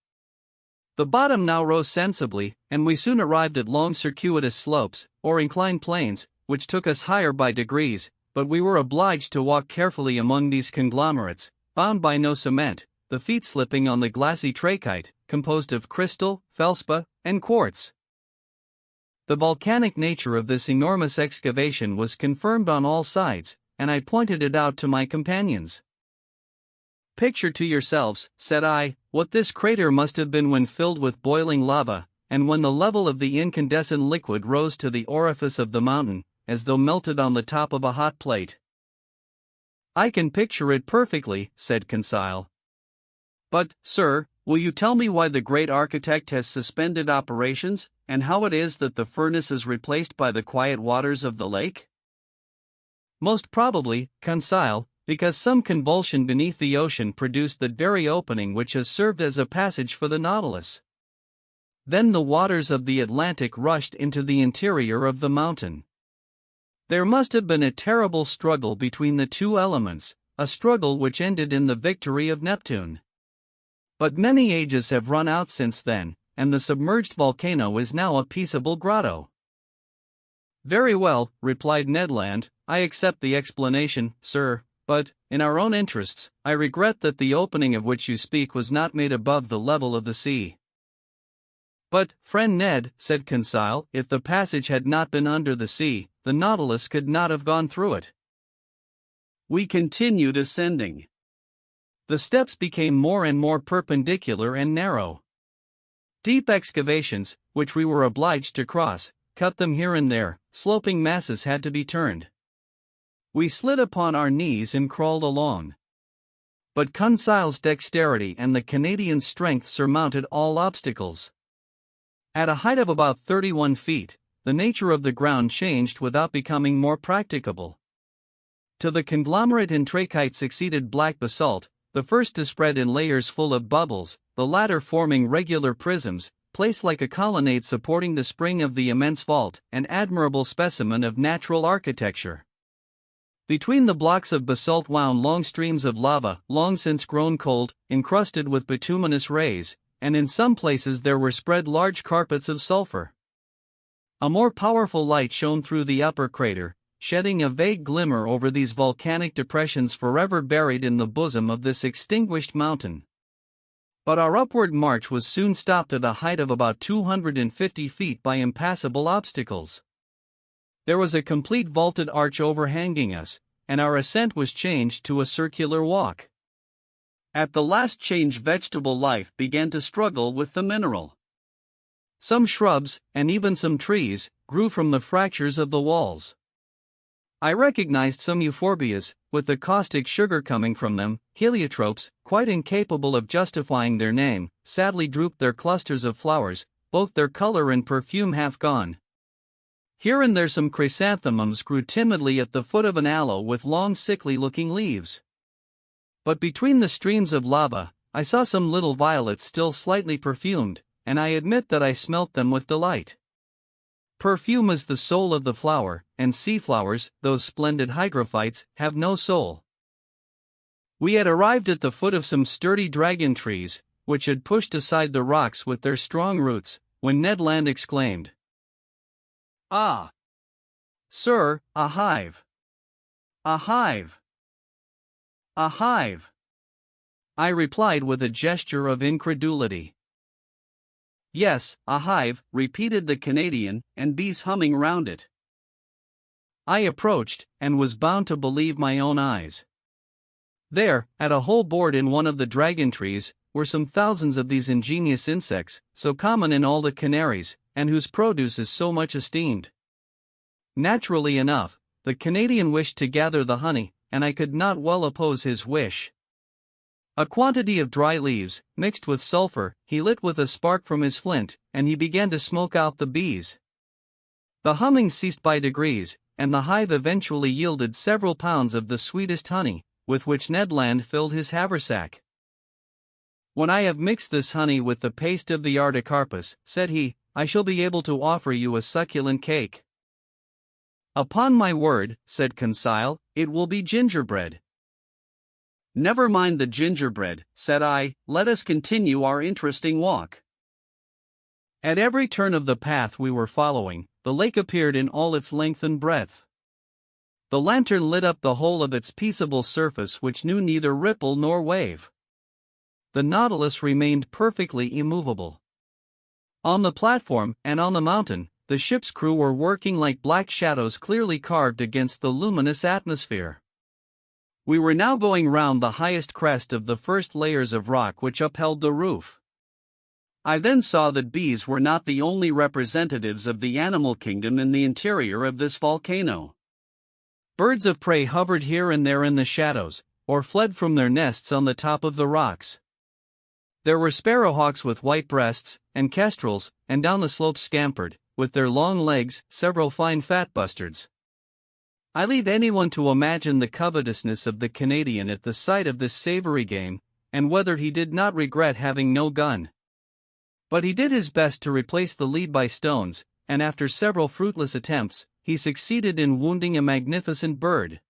S1: The bottom now rose sensibly, and we soon arrived at long circuitous slopes, or inclined plains, which took us higher by degrees, but we were obliged to walk carefully among these conglomerates, bound by no cement, the feet slipping on the glassy trachyte, composed of crystal, felspar, and quartz. The volcanic nature of this enormous excavation was confirmed on all sides, and I pointed it out to my companions. Picture to yourselves, said I, what this crater must have been when filled with boiling lava, and when the level of the incandescent liquid rose to the orifice of the mountain, as though melted on the top of a hot plate. I can picture it perfectly, said Conseil. But, sir, will you tell me why the great architect has suspended operations, and how it is that the furnace is replaced by the quiet waters of the lake? Most probably, Conseil, because some convulsion beneath the ocean produced that very opening which has served as a passage for the Nautilus. Then the waters of the Atlantic rushed into the interior of the mountain. There must have been a terrible struggle between the two elements, a struggle which ended in the victory of Neptune. But many ages have run out since then, and the submerged volcano is now a peaceable grotto. Very well, replied Ned Land, I accept the explanation, sir, but, in our own interests, I regret that the opening of which you speak was not made above the level of the sea. But, friend Ned, said Conseil, if the passage had not been under the sea, the Nautilus could not have gone through it. We continued ascending. The steps became more and more perpendicular and narrow. Deep excavations, which we were obliged to cross, cut them here and there, sloping masses had to be turned. We slid upon our knees and crawled along. But Conseil's dexterity and the Canadian's strength surmounted all obstacles. At a height of about 31 feet, the nature of the ground changed without becoming more practicable. To the conglomerate and trachyte succeeded black basalt, the first to spread in layers full of bubbles, the latter forming regular prisms, placed like a colonnade supporting the spring of the immense vault, an admirable specimen of natural architecture. Between the blocks of basalt wound long streams of lava, long since grown cold, encrusted with bituminous rays, and in some places there were spread large carpets of sulfur. A more powerful light shone through the upper crater, shedding a vague glimmer over these volcanic depressions forever buried in the bosom of this extinguished mountain. But our upward march was soon stopped at a height of about 250 feet by impassable obstacles. There was a complete vaulted arch overhanging us, and our ascent was changed to a circular walk.
S2: At the last change, vegetable life began to struggle with the mineral.
S1: Some shrubs, and even some trees, grew from the fractures of the walls. I recognized some euphorbias, with the caustic sugar coming from them. Heliotropes, quite incapable of justifying their name, sadly drooped their clusters of flowers, both their color and perfume half gone. Here and there some chrysanthemums grew timidly at the foot of an aloe with long sickly-looking leaves. But between the streams of lava, I saw some little violets still slightly perfumed, and I admit that I smelt them with delight. Perfume is the soul of the flower, and sea flowers, those splendid hygrophytes, have no soul. We had arrived at the foot of some sturdy dragon trees, which had pushed aside the rocks with their strong roots, when Ned Land exclaimed, "Ah! Sir, a hive! A hive! A hive!" I replied with a gesture of incredulity.
S2: "Yes, a hive," repeated the Canadian, "and bees humming round it."
S1: I approached, and was bound to believe my own eyes. There, at a hole bored in one of the dragon trees, were some thousands of these ingenious insects, so common in all the Canaries, and whose produce is so much esteemed. Naturally enough, the Canadian wished to gather the honey, and I could not well oppose his wish. A quantity of dry leaves, mixed with sulfur, he lit with a spark from his flint, and he began to smoke out the bees. The humming ceased by degrees, and the hive eventually yielded several pounds of the sweetest honey, with which Ned Land filled his haversack. "When I have mixed this honey with the paste of the artocarpus," said he, "I shall be able to offer you a succulent cake." "Upon my word," said Conseil, "it will be gingerbread."
S2: "Never mind the gingerbread," said I, "let us continue our interesting walk."
S1: At every turn of the path we were following, the lake appeared in all its length and breadth. The lantern lit up the whole of its peaceable surface, which knew neither ripple nor wave. The Nautilus remained perfectly immovable. On the platform, and on the mountain, the ship's crew were working like black shadows clearly carved against the luminous atmosphere. We were now going round the highest crest of the first layers of rock which upheld the roof. I then saw that bees were not the only representatives of the animal kingdom in the interior of this volcano. Birds of prey hovered here and there in the shadows, or fled from their nests on the top of the rocks. There were sparrowhawks with white breasts, and kestrels, and down the slopes scampered, with their long legs, several fine fat bustards. I leave anyone to imagine the covetousness of the Canadian at the sight of this savory game, and whether he did not regret having no gun. But he did his best to replace the lead by stones, and after several fruitless attempts, he succeeded in wounding a magnificent bird.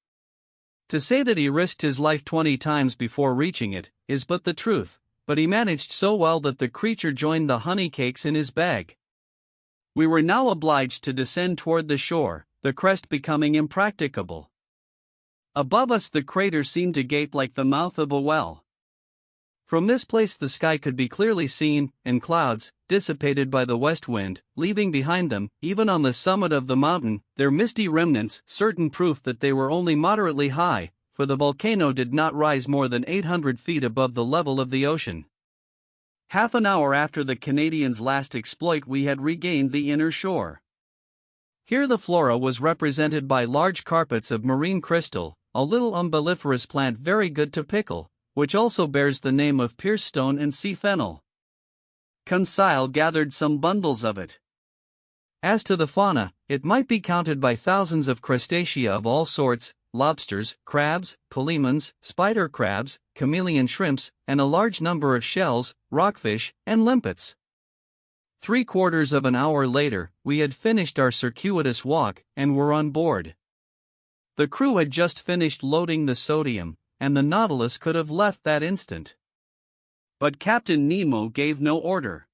S1: To say that he risked his life 20 times before reaching it, is but the truth, but he managed so well that the creature joined the honey cakes in his bag. We were now obliged to descend toward the shore, the crest becoming impracticable. Above us the crater seemed to gape like the mouth of a well. From this place the sky could be clearly seen, and clouds, dissipated by the west wind, leaving behind them, even on the summit of the mountain, their misty remnants, certain proof that they were only moderately high, for the volcano did not rise more than 800 feet above the level of the ocean. Half an hour after the Canadian's last exploit we had regained the inner shore. Here the flora was represented by large carpets of marine crystal, a little umbelliferous plant very good to pickle, which also bears the name of piercestone and sea fennel. Conseil gathered some bundles of it. As to the fauna, it might be counted by thousands of crustacea of all sorts, lobsters, crabs, polemons, spider crabs, chameleon shrimps, and a large number of shells, rockfish, and limpets. 3/4 of an hour later, we had finished our circuitous walk, and were on board. The crew had just finished loading the sodium, and the Nautilus could have left that instant. But Captain Nemo gave no order.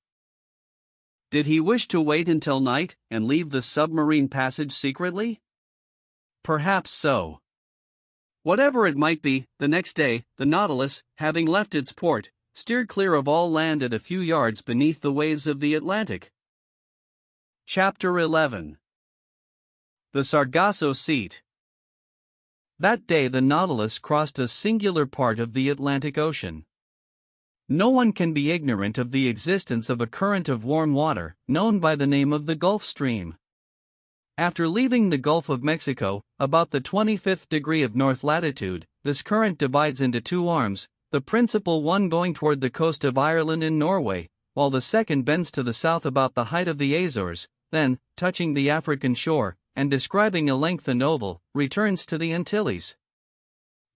S1: Did he wish to wait until night, and leave the submarine passage secretly? Perhaps so. Whatever it might be, the next day, the Nautilus, having left its port, steered clear of all land at a few yards beneath the waves of the Atlantic. Chapter 11. The Sargasso Sea. That day the Nautilus crossed a singular part of the Atlantic Ocean. No one can be ignorant of the existence of a current of warm water, known by the name of the Gulf Stream. After leaving the Gulf of Mexico, about the 25th degree of north latitude, this current divides into two arms, the principal one going toward the coast of Ireland and Norway, while the second bends to the south about the height of the Azores, then, touching the African shore, and describing a length and oval, returns to the Antilles.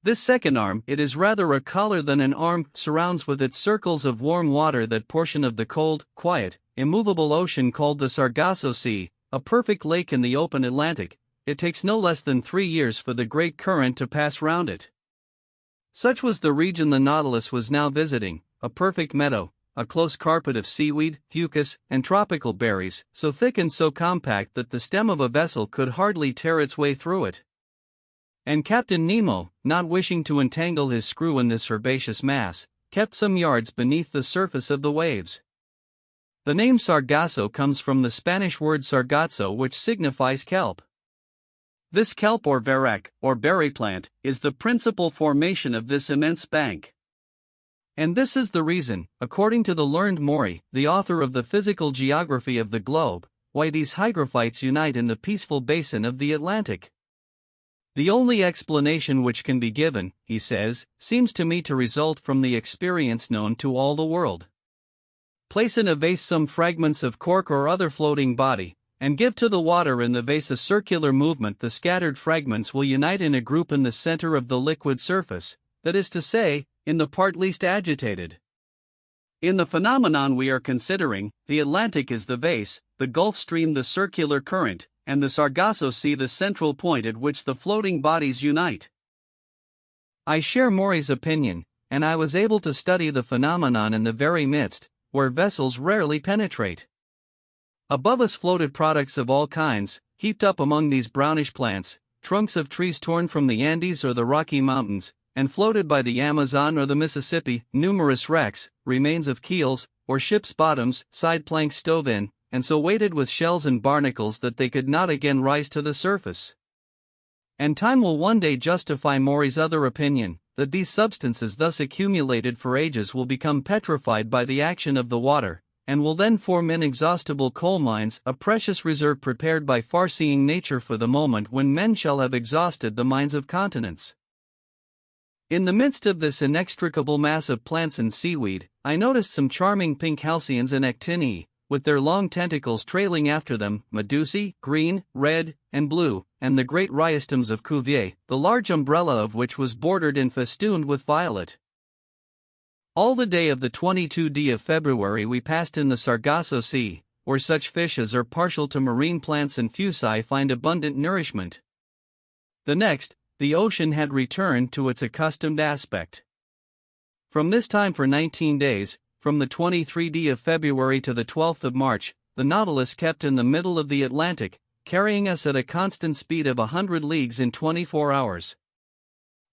S1: This second arm, it is rather a collar than an arm, surrounds with its circles of warm water that portion of the cold, quiet, immovable ocean called the Sargasso Sea, a perfect lake in the open Atlantic. It takes no less than 3 years for the great current to pass round it. Such was the region the Nautilus was now visiting, a perfect meadow, a close carpet of seaweed, fucus, and tropical berries, so thick and so compact that the stem of a vessel could hardly tear its way through it. And Captain Nemo, not wishing to entangle his screw in this herbaceous mass, kept some yards beneath the surface of the waves. The name Sargasso comes from the Spanish word sargazo, which signifies kelp. This kelp or verac, or berry plant, is the principal formation of this immense bank. And this is the reason, according to the learned Maury, the author of the Physical Geography of the Globe, why these hydrophytes unite in the peaceful basin of the Atlantic. The only explanation which can be given, he says, seems to me to result from the experience known to all the world. Place in a vase some fragments of cork or other floating body, and give to the water in the vase a circular movement. The scattered fragments will unite in a group in the center of the liquid surface, that is to say, in the part least agitated. In the phenomenon we are considering, the Atlantic is the vase, the Gulf Stream the circular current, and the Sargasso Sea the central point at which the floating bodies unite. I share Maury's opinion, and I was able to study the phenomenon in the very midst, where vessels rarely penetrate. Above us floated products of all kinds, heaped up among these brownish plants, trunks of trees torn from the Andes or the Rocky Mountains, and floated by the Amazon or the Mississippi, numerous wrecks, remains of keels, or ships' bottoms, side planks stove in, and so weighted with shells and barnacles that they could not again rise to the surface. And time will one day justify Maury's other opinion, that these substances thus accumulated for ages will become petrified by the action of the water, and will then form inexhaustible coal mines, a precious reserve prepared by far-seeing nature for the moment when men shall have exhausted the mines of continents. In the midst of this inextricable mass of plants and seaweed, I noticed some charming pink halcyons and actiniae, with their long tentacles trailing after them, medusae, green, red, and blue, and the great rhizostoms of Cuvier, the large umbrella of which was bordered and festooned with violet. All the day of the 22d of February we passed in the Sargasso Sea, where such fish as are partial to marine plants and fuci find abundant nourishment. The next, the ocean had returned to its accustomed aspect. From this time for 19 days, from the 23d of February to the 12th of March, the Nautilus kept in the middle of the Atlantic, carrying us at a constant speed of 100 leagues in 24 hours.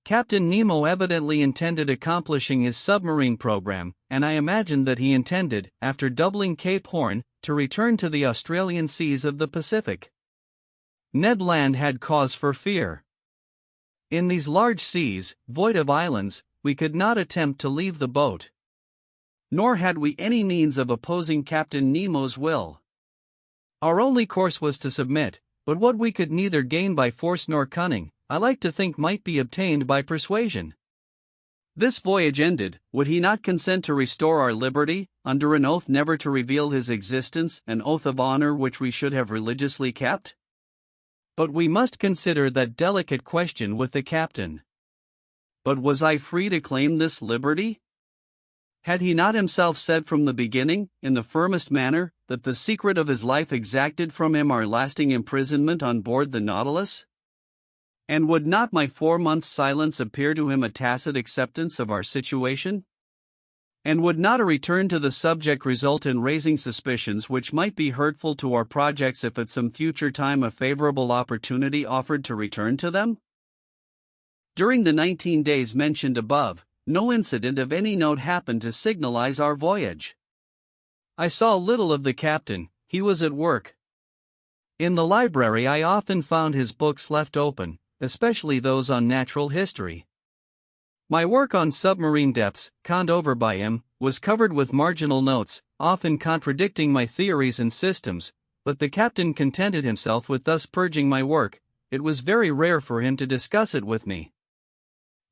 S1: Captain Nemo evidently intended accomplishing his submarine program, and I imagined that he intended, after doubling Cape Horn, to return to the Australian seas of the Pacific. Ned Land had cause for fear. In these large seas, void of islands, we could not attempt to leave the boat. Nor had we any means of opposing Captain Nemo's will. Our only course was to submit, but what we could neither gain by force nor cunning, I like to think might be obtained by persuasion. This voyage ended, would he not consent to restore our liberty, under an oath never to reveal his existence, an oath of honor which we should have religiously kept? But we must consider that delicate question with the captain. But was I free to claim this liberty? Had he not himself said from the beginning, in the firmest manner, that the secret of his life exacted from him our lasting imprisonment on board the Nautilus? And would not my 4 months' silence appear to him a tacit acceptance of our situation? And would not a return to the subject result in raising suspicions which might be hurtful to our projects if at some future time a favorable opportunity offered to return to them? During the 19 days mentioned above, no incident of any note happened to signalize our voyage. I saw little of the captain, he was at work. In the library, I often found his books left open, especially those on natural history. My work on submarine depths, conned over by him, was covered with marginal notes, often contradicting my theories and systems, but the captain contented himself with thus purging my work. It was very rare for him to discuss it with me.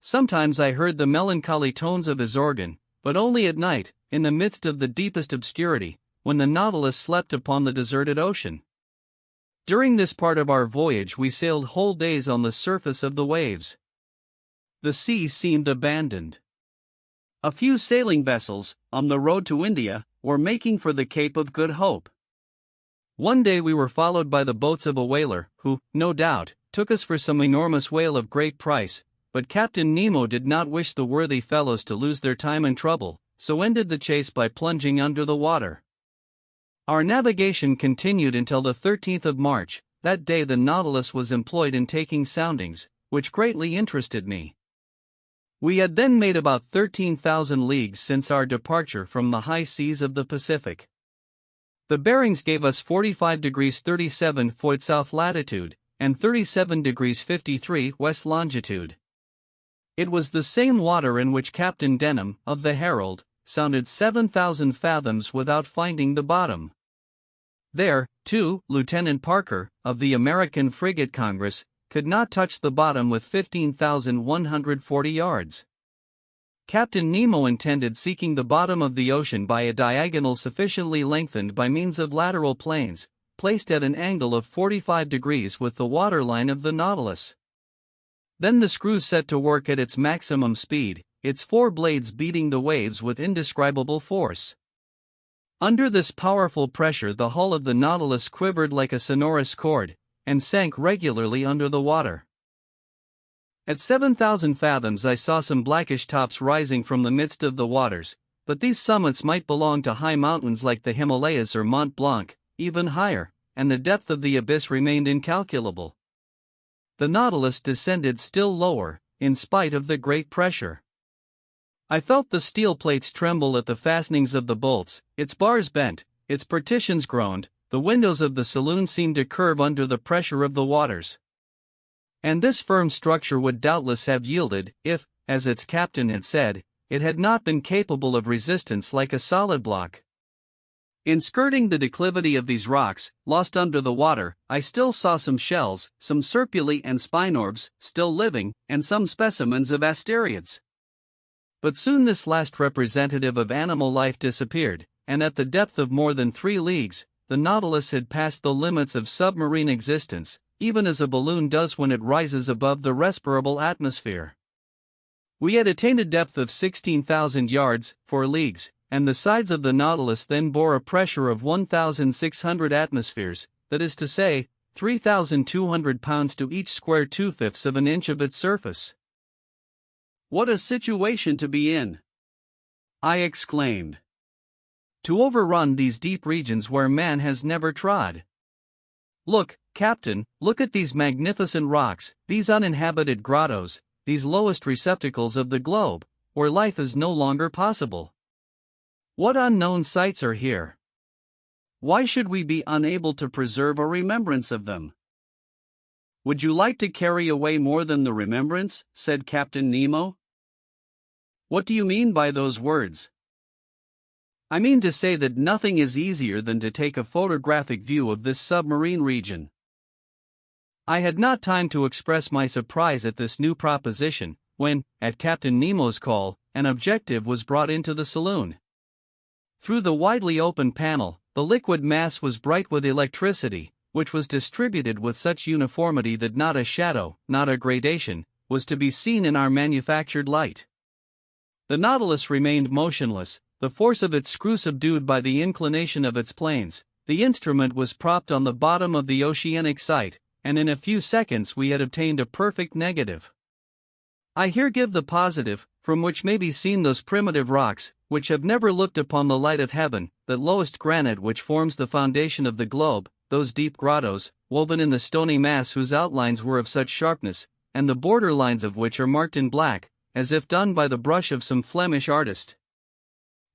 S1: Sometimes I heard the melancholy tones of his organ, but only at night, in the midst of the deepest obscurity, when the Nautilus slept upon the deserted ocean. During this part of our voyage we sailed whole days on the surface of the waves. The sea seemed abandoned. A few sailing vessels, on the road to India, were making for the Cape of Good Hope. One day we were followed by the boats of a whaler, who, no doubt, took us for some enormous whale of great price, but Captain Nemo did not wish the worthy fellows to lose their time and trouble, so ended the chase by plunging under the water. Our navigation continued until the 13th of March. That day the Nautilus was employed in taking soundings, which greatly interested me. We had then made about 13,000 leagues since our departure from the high seas of the Pacific. The bearings gave us 45 degrees 37' south latitude, and 37 degrees 53' west longitude. It was the same water in which Captain Denham, of the Herald, sounded 7,000 fathoms without finding the bottom. There, too, Lieutenant Parker, of the American frigate Congress, could not touch the bottom with 15,140 yards. Captain Nemo intended seeking the bottom of the ocean by a diagonal sufficiently lengthened by means of lateral planes, placed at an angle of 45 degrees with the waterline of the Nautilus. Then the screw set to work at its maximum speed, its four blades beating the waves with indescribable force. Under this powerful pressure the hull of the Nautilus quivered like a sonorous chord, and sank regularly under the water. At 7,000 fathoms I saw some blackish tops rising from the midst of the waters, but these summits might belong to high mountains like the Himalayas or Mont Blanc, even higher, and the depth of the abyss remained incalculable. The Nautilus descended still lower, in spite of the great pressure. I felt the steel plates tremble at the fastenings of the bolts, its bars bent, its partitions groaned, the windows of the saloon seemed to curve under the pressure of the waters. And this firm structure would doubtless have yielded, if, as its captain had said, it had not been capable of resistance like a solid block. In skirting the declivity of these rocks, lost under the water, I still saw some shells, some serpulae and spinorbs, still living, and some specimens of asteriads. But soon this last representative of animal life disappeared, and at the depth of more than 3 leagues, the Nautilus had passed the limits of submarine existence, even as a balloon does when it rises above the respirable atmosphere. We had attained a depth of 16,000 yards, 4 leagues, and the sides of the Nautilus then bore a pressure of 1,600 atmospheres, that is to say, 3,200 pounds to each square 2/5 of an inch of its surface. What a situation to be in! I exclaimed. To overrun these deep regions where man has never trod. Look, Captain, look at these magnificent rocks, these uninhabited grottos, these lowest receptacles of the globe, where life is no longer possible. What unknown sights are here? Why should we be unable to preserve a remembrance of them? Would you like to carry away more than the remembrance? Said Captain Nemo. What do you mean by those words? I mean to say that nothing is easier than to take a photographic view of this submarine region. I had not time to express my surprise at this new proposition, when, at Captain Nemo's call, an objective was brought into the saloon. Through the widely open panel, the liquid mass was bright with electricity, which was distributed with such uniformity that not a shadow, not a gradation, was to be seen in our manufactured light. The Nautilus remained motionless, the force of its screw subdued by the inclination of its planes. The instrument was propped on the bottom of the oceanic sight, and in a few seconds we had obtained a perfect negative. I here give the positive, from which may be seen those primitive rocks, which have never looked upon the light of heaven, that lowest granite which forms the foundation of the globe, those deep grottos, woven in the stony mass whose outlines were of such sharpness, and the border lines of which are marked in black, as if done by the brush of some Flemish artist.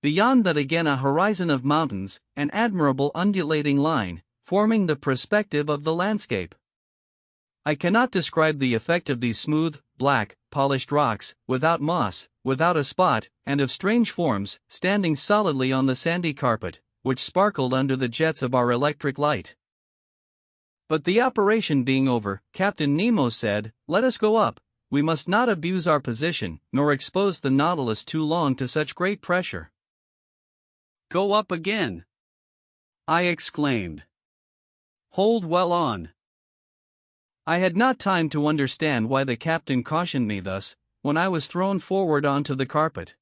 S1: Beyond that again a horizon of mountains, an admirable undulating line, forming the perspective of the landscape. I cannot describe the effect of these smooth, black, polished rocks, without moss, without a spot, and of strange forms, standing solidly on the sandy carpet, which sparkled under the jets of our electric light. But the operation being over, Captain Nemo said, "Let us go up. We must not abuse our position, nor expose the Nautilus too long to such great pressure."
S2: "Go up again!" I exclaimed. "Hold well on."
S1: I had not time to understand why the captain cautioned me thus, when I was thrown forward onto the carpet.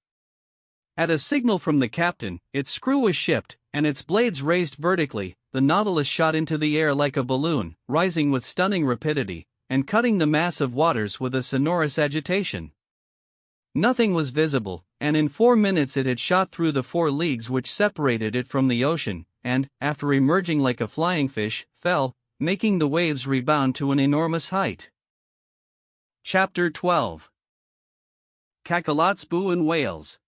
S1: At a signal from the captain, its screw was shipped, and its blades raised vertically. The Nautilus shot into the air like a balloon, rising with stunning rapidity, and cutting the mass of waters with a sonorous agitation. Nothing was visible, and in 4 minutes it had shot through the 4 leagues which separated it from the ocean, and, after emerging like a flying fish, fell, making the waves rebound to an enormous height.
S2: Chapter 12. Cacalots and Whales.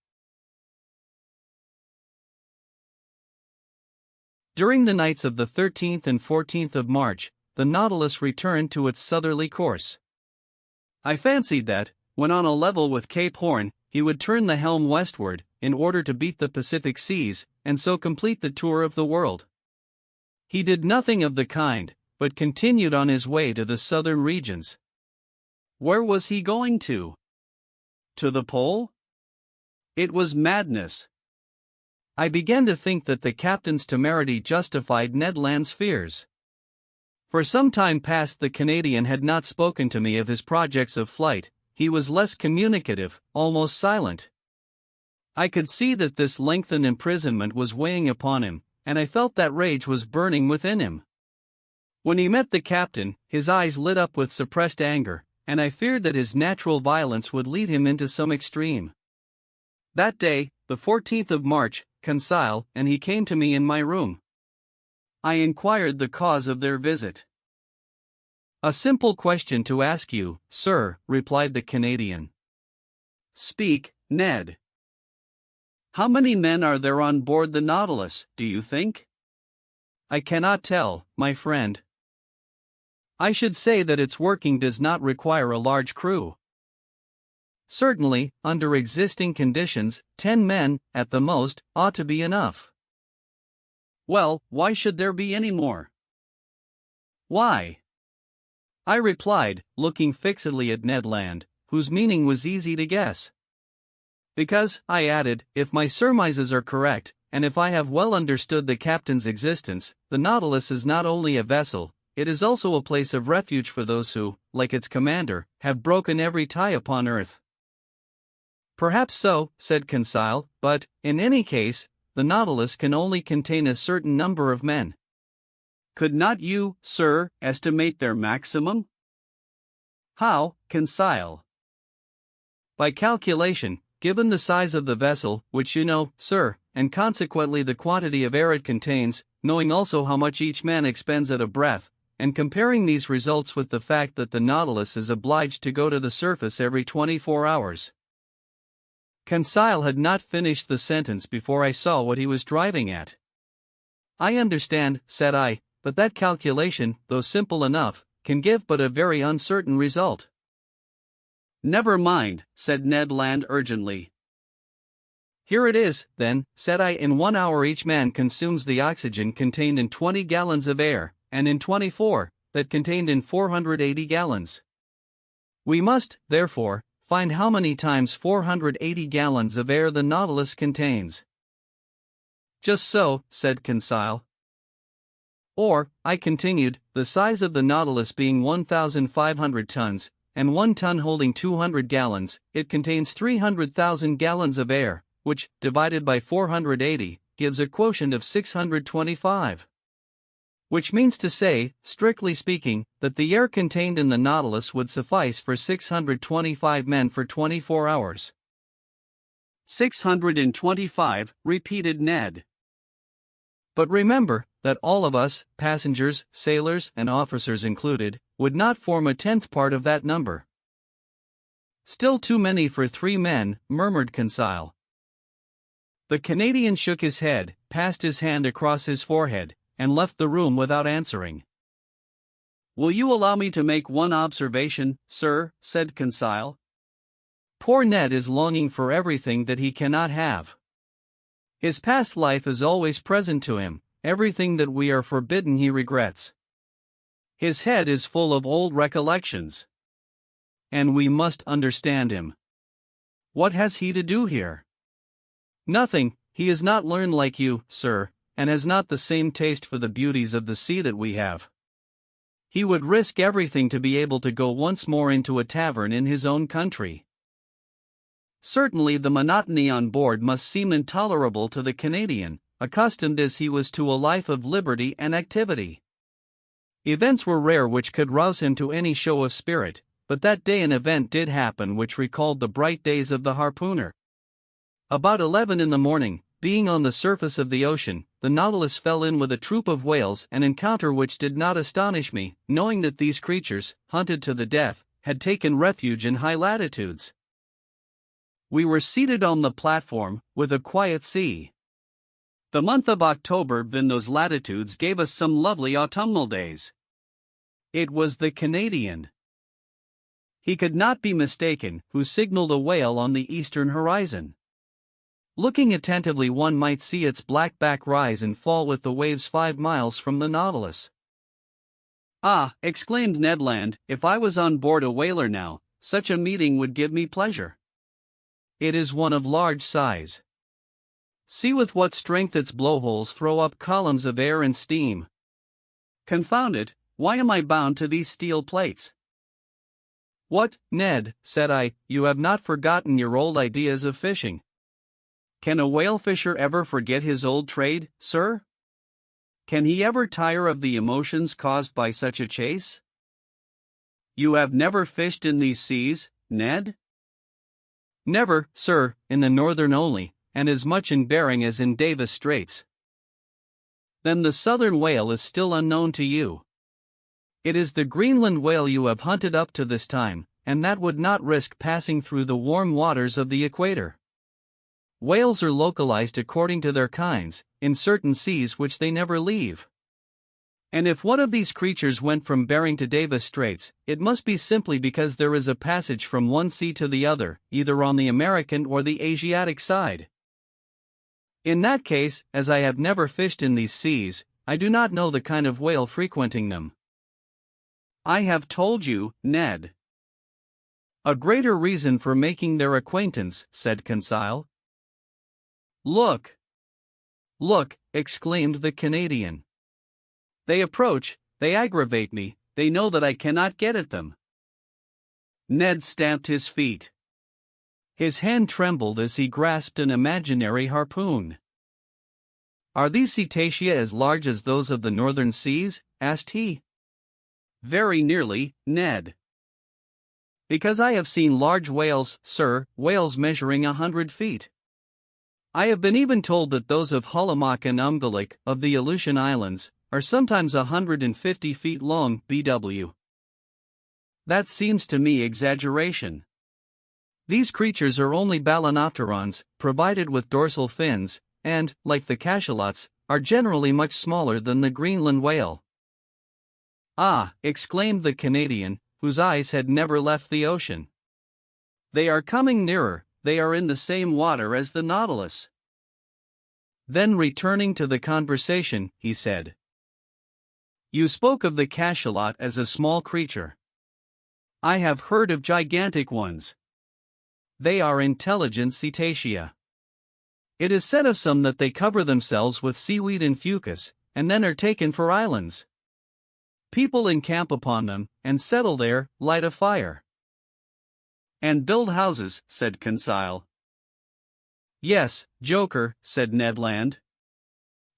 S1: During the nights of the 13th and 14th of March, the Nautilus returned to its southerly course. I fancied that, when on a level with Cape Horn, he would turn the helm westward, in order to beat the Pacific seas, and so complete the tour of the world. He did nothing of the kind, but continued on his way to the southern regions.
S2: Where was he going to? To the pole? It was madness.
S1: I began to think that the captain's temerity justified Ned Land's fears. For some time past the Canadian had not spoken to me of his projects of flight. He was less communicative, almost silent. I could see that this lengthened imprisonment was weighing upon him, and I felt that rage was burning within him. When he met the captain, his eyes lit up with suppressed anger, and I feared that his natural violence would lead him into some extreme. That day, the 14th of March, Conseil and he came to me in my room. I inquired the cause of their visit. "A simple question to ask you, sir," replied the Canadian.
S2: "Speak, Ned. How many men are there on board the Nautilus, do you think?"
S1: "I cannot tell, my friend. I should say that its working does not require a large crew. Certainly, under existing conditions, 10 men, at the most, ought to be enough."
S2: "Well, why should there be any more?"
S1: "Why?" I replied, looking fixedly at Ned Land, whose meaning was easy to guess. "Because," I added, "if my surmises are correct, and if I have well understood the captain's existence, the Nautilus is not only a vessel, it is also a place of refuge for those who, like its commander, have broken every tie upon earth." "Perhaps so," said Conseil, "but, in any case, the Nautilus can only contain a certain number of men."
S2: "Could not you, sir, estimate their maximum?"
S1: "How,
S2: Conseil?"
S1: "By calculation, given the size of the vessel, which you know, sir, and consequently the quantity of air it contains, knowing also how much each man expends at a breath, and comparing these results with the fact that the Nautilus is obliged to go to the surface every 24 hours. Conseil had not finished the sentence before I saw what he was driving at. "I understand," said I, "but that calculation, though simple enough, can give but a very uncertain result."
S2: "Never mind," said Ned Land urgently.
S1: "Here it is, then," said I. "In 1 hour each man consumes the oxygen contained in 20 gallons of air, and in 24, that contained in 480 gallons. We must, therefore, find how many times 480 gallons of air the Nautilus contains." "Just so," said Conseil. "Or," I continued, "the size of the Nautilus being 1,500 tons, and 1 ton holding 200 gallons, it contains 300,000 gallons of air, which, divided by 480, gives a quotient of 625. Which means to say, strictly speaking, that the air contained in the Nautilus would suffice for 625 men for 24 hours.
S2: 625, repeated Ned.
S1: But remember, that all of us, passengers, sailors, and officers included, would not form a 10th part of that number. "Still too many for 3 men," murmured Conseil. The Canadian shook his head, passed his hand across his forehead, and left the room without answering.
S2: "Will you allow me to make one observation, sir?" said Conseil.
S1: Poor Ned is longing for everything that he cannot have. His past life is always present to him, everything that we are forbidden he regrets. His head is full of old recollections. And we must understand him. What has he to do here? Nothing. He is not learned like you, sir, and has not the same taste for the beauties of the sea that we have. He would risk everything to be able to go once more into a tavern in his own country. Certainly the monotony on board must seem intolerable to the Canadian, accustomed as he was to a life of liberty and activity. Events were rare which could rouse him to any show of spirit, but that day an event did happen which recalled the bright days of the harpooner. About 11 in the morning, being on the surface of the ocean, the Nautilus fell in with a troop of whales, an encounter which did not astonish me, knowing that these creatures, hunted to the death, had taken refuge in high latitudes. We were seated on the platform, with a quiet sea. The month of October in those latitudes gave us some lovely autumnal days. It was the Canadian. He could not be mistaken, who signaled a whale on the eastern horizon. Looking attentively, one might see its black back rise and fall with the waves 5 miles from the Nautilus.
S2: "Ah," exclaimed Ned Land, "if I was on board a whaler now, such a meeting would give me pleasure."
S1: It is one of large size. See with what strength its blowholes throw up columns of air and steam.
S2: Confound it, why am I bound to these steel plates?
S1: What, Ned, said I, you have not forgotten your old ideas of fishing.
S2: Can a whale fisher ever forget his old trade, sir? Can he ever tire of the emotions caused by such a chase? You have never fished in these seas, Ned?
S1: Never, sir, in the northern only, and as much in Bering as in Davis Straits.
S2: Then the southern whale is still unknown to you.
S1: It is the Greenland whale you have hunted up to this time, and that would not risk passing through the warm waters of the equator. Whales are localized according to their kinds, in certain seas which they never leave. And if one of these creatures went from Bering to Davis Straits, it must be simply because there is a passage from one sea to the other, either on the American or the Asiatic side. In that case, as I have never fished in these seas, I do not know the kind of whale frequenting them.
S2: I have told you, Ned.
S1: A greater reason for making their acquaintance, said Conseil.
S2: Look!
S1: Look, exclaimed the Canadian.
S2: They approach, they aggravate me, they know that I cannot get at them. Ned stamped his feet.
S1: His hand trembled as he grasped an imaginary harpoon. Are these cetacea as large as those of the northern seas? Asked he.
S2: Very nearly, Ned.
S1: Because I have seen large whales, sir, whales measuring 100 feet. I have been even told that those of Hulamak and Umgalik, of the Aleutian Islands, are sometimes 150 feet long, BW.
S2: That seems to me exaggeration.
S1: These creatures are only balanopterons, provided with dorsal fins, and, like the cachalots, are generally much smaller than the Greenland whale.
S2: Ah, exclaimed the Canadian, whose eyes had never left the ocean. They are coming nearer, they are in the same water as the Nautilus.
S1: Then returning to the conversation, he said, You spoke of the cachalot as a small creature.
S2: I have heard of gigantic ones.
S1: They are intelligent cetacea. It is said of some that they cover themselves with seaweed and fucus, and then are taken for islands. People encamp upon them, and settle there, light a fire.
S2: And build houses, said Conseil.
S1: Yes, Joker, said Ned Land.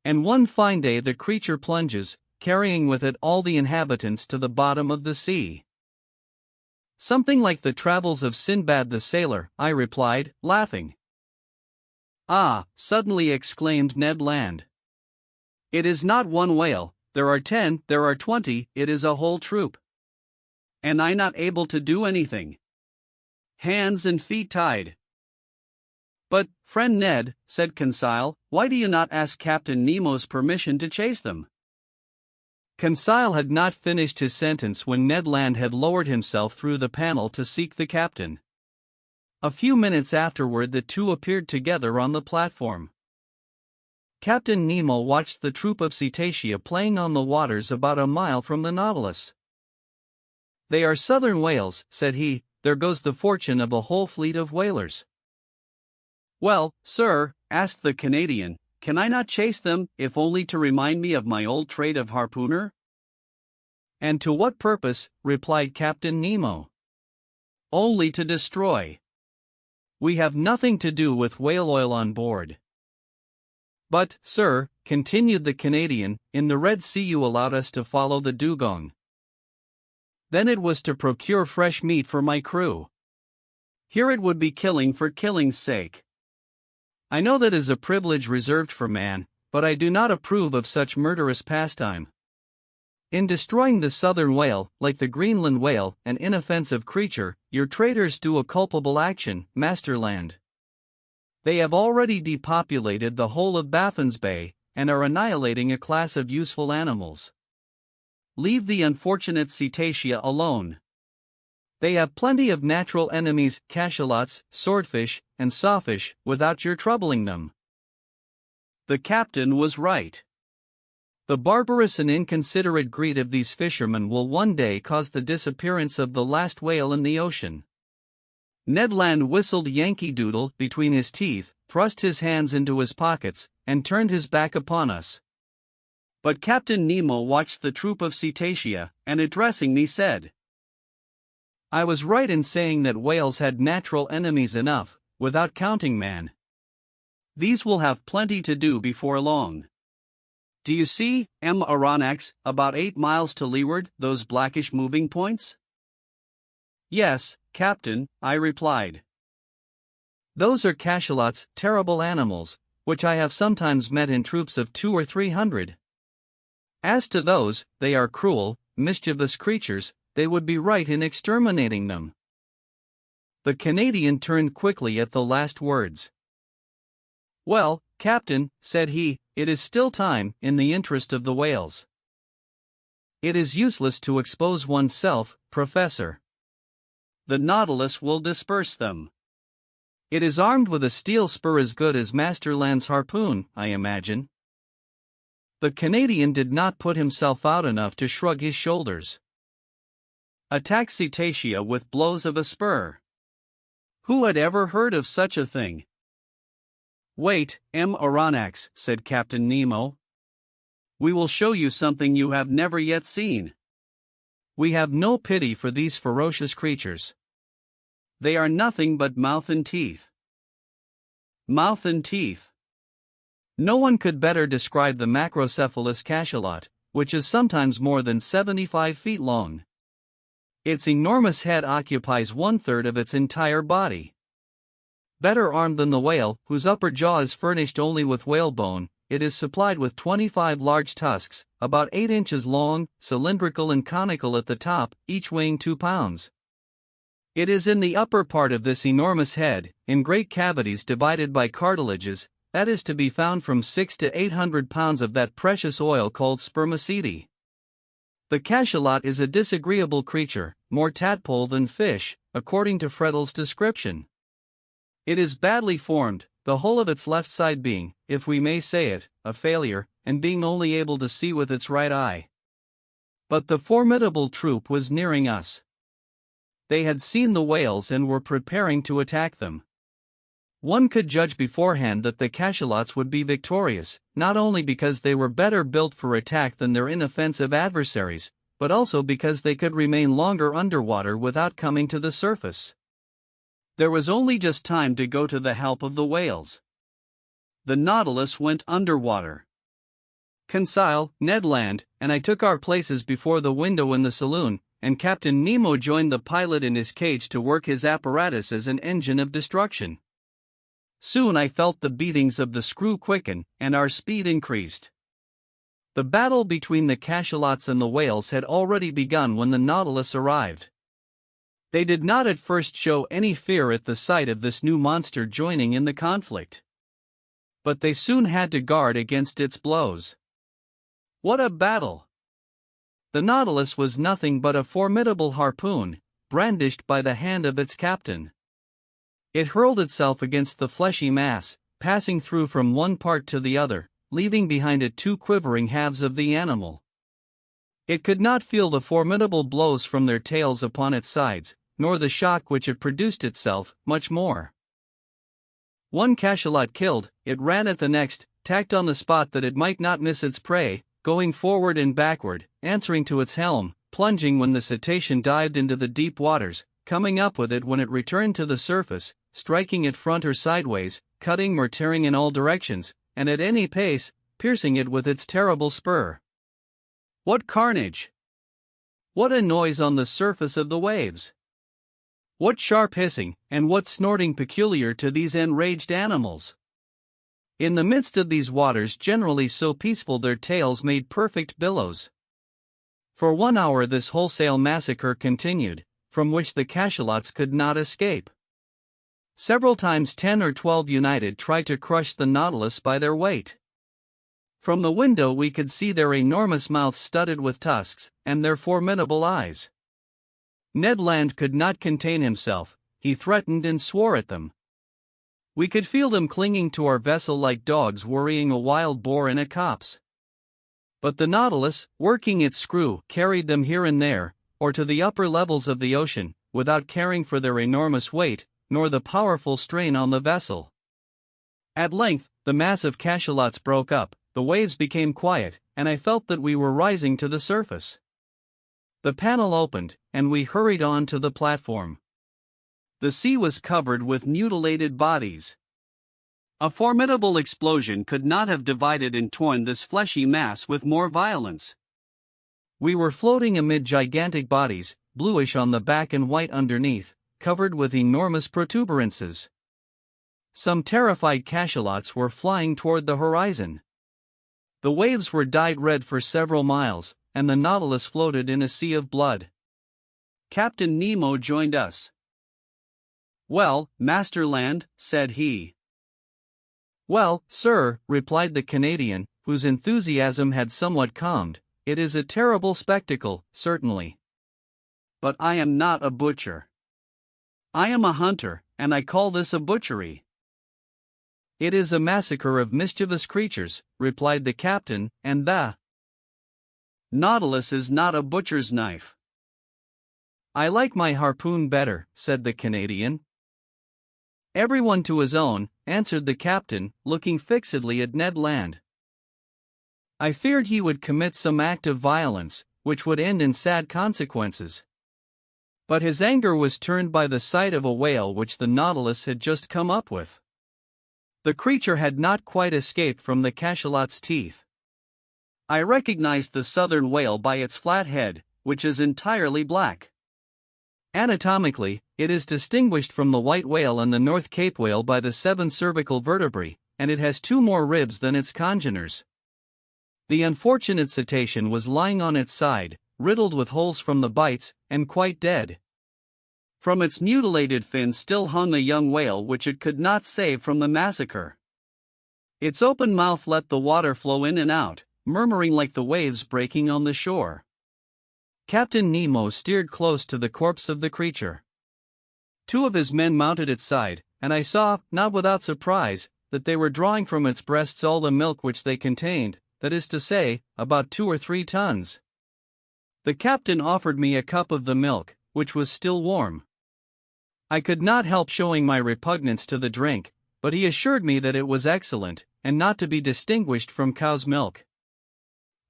S1: And one fine day the creature plunges, carrying with it all the inhabitants to the bottom of the sea. Something like the travels of Sinbad the Sailor, I replied, laughing.
S2: Ah, suddenly exclaimed Ned Land. It is not one whale, there are 10, there are 20, it is a whole troop. And I not able to do anything. Hands and feet tied. But, friend Ned, said Conseil, why do you not ask Captain Nemo's permission to chase them?
S1: Conseil had not finished his sentence when Ned Land had lowered himself through the panel to seek the captain. A few minutes afterward the two appeared together on the platform. Captain Nemo watched the troop of cetacea playing on the waters about a mile from the Nautilus. "They are southern whales," said he. "There goes the fortune of a whole fleet of whalers."
S2: "Well, sir," asked the Canadian, "can I not chase them, if only to remind me of my old trade of harpooner?"
S1: "And to what purpose?" replied Captain Nemo.
S2: "Only to destroy.
S1: We have nothing to do with whale oil on board." "But, sir," continued the Canadian, "in the Red Sea you allowed us to follow the dugong." "Then it was to procure fresh meat for my crew.
S2: Here it would be killing for killing's sake."
S1: "I know that is a privilege reserved for man, but I do not approve of such murderous pastime. In destroying the southern whale, like the Greenland whale, an inoffensive creature, your traders do a culpable action, Master Land. They have already depopulated the whole of Baffin's Bay, and are annihilating a class of useful animals. Leave the unfortunate cetacea alone. They have plenty of natural enemies, cachalots, swordfish, and sawfish, without your troubling them."
S2: The captain was right.
S1: The barbarous and inconsiderate greed of these fishermen will one day cause the disappearance of the last whale in the ocean. Ned Land whistled Yankee Doodle between his teeth, thrust his hands into his pockets, and turned his back upon us.
S2: But Captain Nemo watched the troop of cetacea, and addressing me said,
S1: "I was right in saying that whales had natural enemies enough, without counting man.
S2: These will have plenty to do before long. Do you see, M. Aronnax, about 8 miles to leeward, those blackish moving points?"
S1: "Yes, Captain," I replied. "Those are cachalots, terrible animals, which I have sometimes met in troops of 200 or 300. As to those, they are cruel, mischievous creatures, they would be right in exterminating them." The Canadian turned quickly at the last words. "Well, Captain," said he, "it is still time, in the interest of the whales. It is useless to expose oneself, Professor.
S2: The Nautilus will disperse them."
S1: "It is armed with a steel spur as good as Master Land's harpoon, I imagine." The Canadian did not put himself out enough to shrug his shoulders.
S2: Attack cetacea with blows of a spur. Who had ever heard of such a thing?
S1: "Wait, M. Aronnax," said Captain Nemo.
S2: "We will show you something you have never yet seen."
S1: We have no pity for these ferocious creatures.
S2: They are nothing but mouth and teeth. Mouth and teeth.
S1: No one could better describe the macrocephalous cachalot, which is sometimes more than 75 feet long. Its enormous head occupies 1/3 of its entire body. Better armed than the whale, whose upper jaw is furnished only with whalebone, it is supplied with 25 large tusks, about 8 inches long, cylindrical and conical at the top, each weighing 2 pounds. It is in the upper part of this enormous head, in great cavities divided by cartilages, that is to be found from 600 to 800 pounds of that precious oil called spermaceti. The cachalot is a disagreeable creature, more tadpole than fish, according to Fredel's description. It is badly formed, the whole of its left side being, if we may say it, a failure, and being only able to see with its right eye. But the formidable troop was nearing us. They had seen the whales and were preparing to attack them. One could judge beforehand that the cachalots would be victorious, not only because they were better built for attack than their inoffensive adversaries, but also because they could remain longer underwater without coming to the surface. There was only just time to go to the help of the whales.
S2: The Nautilus went underwater.
S1: Conseil, Ned Land, and I took our places before the window in the saloon, and Captain Nemo joined the pilot in his cage to work his apparatus as an engine of destruction. Soon I felt the beatings of the screw quicken, and our speed increased. The battle between the cachalots and the whales had already begun when the Nautilus arrived. They did not at first show any fear at the sight of this new monster joining in the conflict. But they soon had to guard against its blows. What a battle! The Nautilus was nothing but a formidable harpoon, brandished by the hand of its captain. It hurled itself against the fleshy mass, passing through from one part to the other, leaving behind it two quivering halves of the animal. It could not feel the formidable blows from their tails upon its sides, nor the shock which it produced itself, much more. One cachalot killed, it ran at the next, tacked on the spot that it might not miss its prey, going forward and backward, answering to its helm, plunging when the cetacean dived into the deep waters, coming up with it when it returned to the surface, striking it front or sideways, cutting or tearing in all directions, and at any pace, piercing it with its terrible spur. What carnage! What a noise on the surface of the waves! What sharp hissing, and what snorting peculiar to these enraged animals! In the midst of these waters generally so peaceful, their tails made perfect billows. For 1 hour this wholesale massacre continued, from which the cachalots could not escape. Several times 10 or 12 united tried to crush the Nautilus by their weight. From the window we could see their enormous mouths studded with tusks, and their formidable eyes. Ned Land could not contain himself, he threatened and swore at them. We could feel them clinging to our vessel like dogs worrying a wild boar in a copse. But the Nautilus, working its screw, carried them here and there, or to the upper levels of the ocean, without caring for their enormous weight, nor the powerful strain on the vessel. At length, the mass of cachalots broke up, the waves became quiet, and I felt that we were rising to the surface. The panel opened, and we hurried on to the platform. The sea was covered with mutilated bodies. A formidable explosion could not have divided and torn this fleshy mass with more violence. We were floating amid gigantic bodies, bluish on the back and white underneath, covered with enormous protuberances. Some terrified cachalots were flying toward the horizon. The waves were dyed red for several miles, and the Nautilus floated in a sea of blood. Captain Nemo joined us. "Well, Master Land," said he. "Well, sir," replied the Canadian, whose enthusiasm had somewhat calmed, "it is a terrible spectacle, certainly. But I am not a butcher. I am a hunter, and I call this a butchery." "It is a massacre of mischievous creatures," replied the captain, "and the Nautilus is not a butcher's knife." "I like my harpoon better," said the Canadian. "Everyone to his own," answered the captain, looking fixedly at Ned Land. I feared he would commit some act of violence, which would end in sad consequences. But his anger was turned by the sight of a whale which the Nautilus had just come up with. The creature had not quite escaped from the cachalot's teeth. I recognized the southern whale by its flat head, which is entirely black. Anatomically, it is distinguished from the white whale and the North Cape whale by the 7 cervical vertebrae, and it has 2 more ribs than its congeners. The unfortunate cetacean was lying on its side, riddled with holes from the bites, and quite dead. From its mutilated fins still hung a young whale which it could not save from the massacre. Its open mouth let the water flow in and out, murmuring like the waves breaking on the shore. Captain Nemo steered close to the corpse of the creature. 2 of his men mounted its side, and I saw, not without surprise, that they were drawing from its breasts all the milk which they contained, that is to say, about 2 or 3 tons. The captain offered me a cup of the milk, which was still warm. I could not help showing my repugnance to the drink, but he assured me that it was excellent, and not to be distinguished from cow's milk.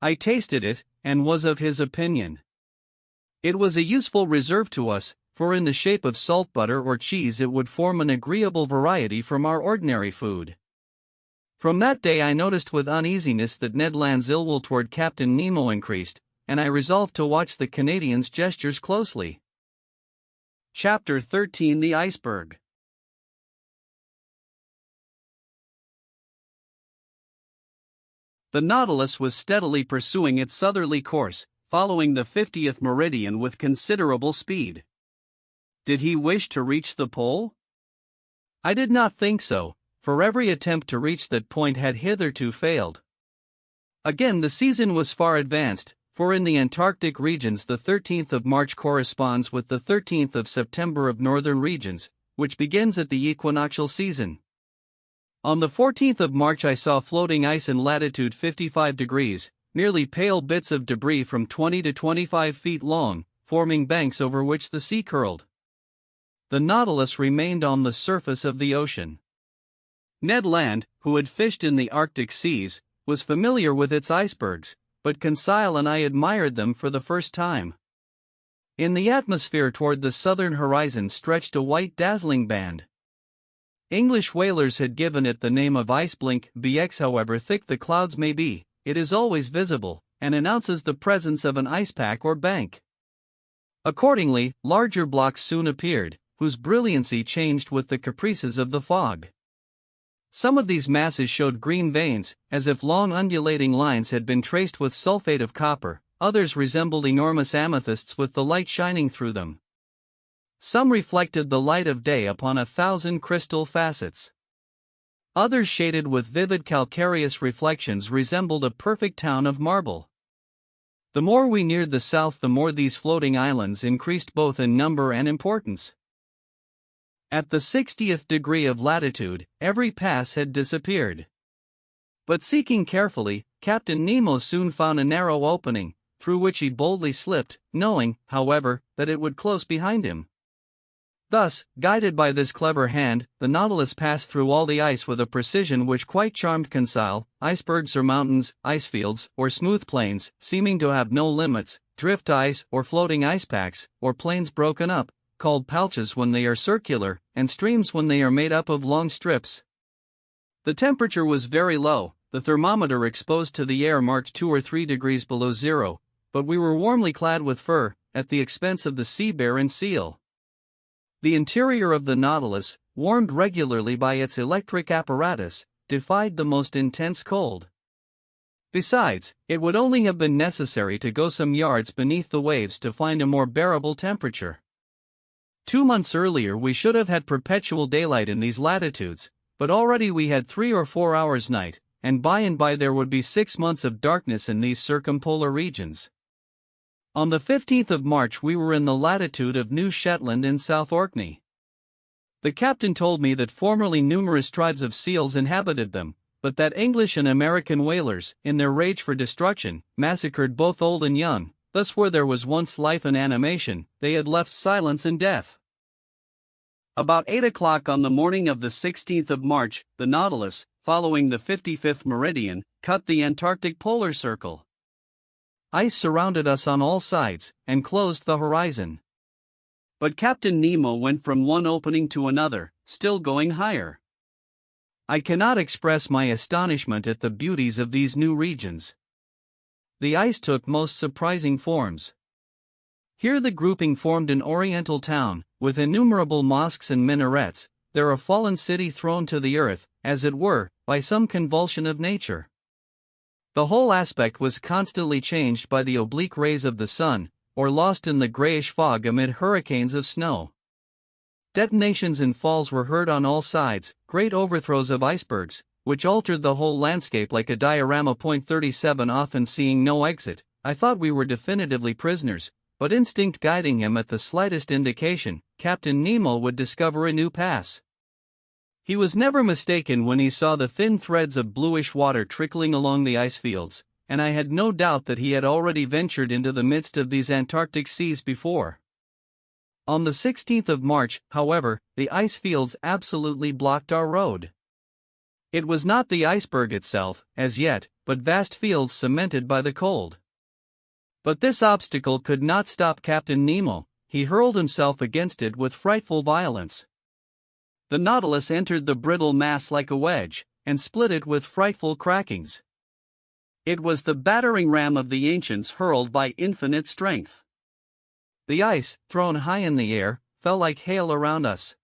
S1: I tasted it, and was of his opinion. It was a useful reserve to us, for in the shape of salt butter or cheese it would form an agreeable variety from our ordinary food. From that day I noticed with uneasiness that Ned Land's ill will toward Captain Nemo increased, and I resolved to watch the Canadian's gestures closely. Chapter 13: The Iceberg. The Nautilus was steadily pursuing its southerly course, following the 50th meridian with considerable speed. Did he wish to reach the pole? I did not think so, for every attempt to reach that point had hitherto failed. Again, the season was far advanced, for in the Antarctic regions the 13th of March corresponds with the 13th of September of northern regions, which begins at the equinoctial season. On the 14th of March I saw floating ice in latitude 55 degrees, merely pale bits of debris from 20 to 25 feet long, forming banks over which the sea curled. The Nautilus remained on the surface of the ocean. Ned Land, who had fished in the Arctic seas, was familiar with its icebergs, but Conseil and I admired them for the first time. In the atmosphere toward the southern horizon stretched a white dazzling band. English whalers had given it the name of ice blink BX. However thick the clouds may be, it is always visible, and announces the presence of an ice pack or bank. Accordingly, larger blocks soon appeared, whose brilliancy changed with the caprices of the fog. Some of these masses showed green veins, as if long undulating lines had been traced with sulfate of copper, others resembled enormous amethysts with the light shining through them. Some reflected the light of day upon 1,000 crystal facets. Others, shaded with vivid calcareous reflections, resembled a perfect town of marble. The more we neared the south, the more these floating islands increased both in number and importance. At the 60th degree of latitude, every pass had disappeared. But seeking carefully, Captain Nemo soon found a narrow opening, through which he boldly slipped, knowing, however, that it would close behind him. Thus, guided by this clever hand, the Nautilus passed through all the ice with a precision which quite charmed Conseil. Icebergs or mountains, ice fields, or smooth plains, seeming to have no limits, drift ice or floating ice packs, or plains broken up, called palchas when they are circular, and streams when they are made up of long strips. The temperature was very low, the thermometer exposed to the air marked 2 or 3 degrees below zero, but we were warmly clad with fur, at the expense of the sea bear and seal. The interior of the Nautilus, warmed regularly by its electric apparatus, defied the most intense cold. Besides, it would only have been necessary to go some yards beneath the waves to find a more bearable temperature. 2 months earlier we should have had perpetual daylight in these latitudes, but already we had 3 or 4 hours night, and by there would be 6 months of darkness in these circumpolar regions. On the 15th of March we were in the latitude of New Shetland in South Orkney. The captain told me that formerly numerous tribes of seals inhabited them, but that English and American whalers, in their rage for destruction, massacred both old and young. Thus where there was once life and animation, they had left silence and death. About 8 o'clock on the morning of the 16th of March, the Nautilus, following the 55th meridian, cut the Antarctic polar circle. Ice surrounded us on all sides, and closed the horizon. But Captain Nemo went from one opening to another, still going higher. I cannot express my astonishment at the beauties of these new regions. The ice took most surprising forms. Here the grouping formed an oriental town, with innumerable mosques and minarets, there a fallen city thrown to the earth, as it were, by some convulsion of nature. The whole aspect was constantly changed by the oblique rays of the sun, or lost in the grayish fog amid hurricanes of snow. Detonations and falls were heard on all sides, great overthrows of icebergs, which altered the whole landscape like a diorama. 37 Often seeing no exit, I thought we were definitively prisoners, but instinct guiding him at the slightest indication, Captain Nemo would discover a new pass. He was never mistaken when he saw the thin threads of bluish water trickling along the ice fields, and I had no doubt that he had already ventured into the midst of these Antarctic seas before. On the 16th of March, however, the ice fields absolutely blocked our road. It was not the iceberg itself, as yet, but vast fields cemented by the cold. But this obstacle could not stop Captain Nemo. He hurled himself against it with frightful violence. The Nautilus entered the brittle mass like a wedge, and split it with frightful crackings. It was the battering ram of the ancients hurled by infinite strength. The ice, thrown high in the air, fell like hail around us.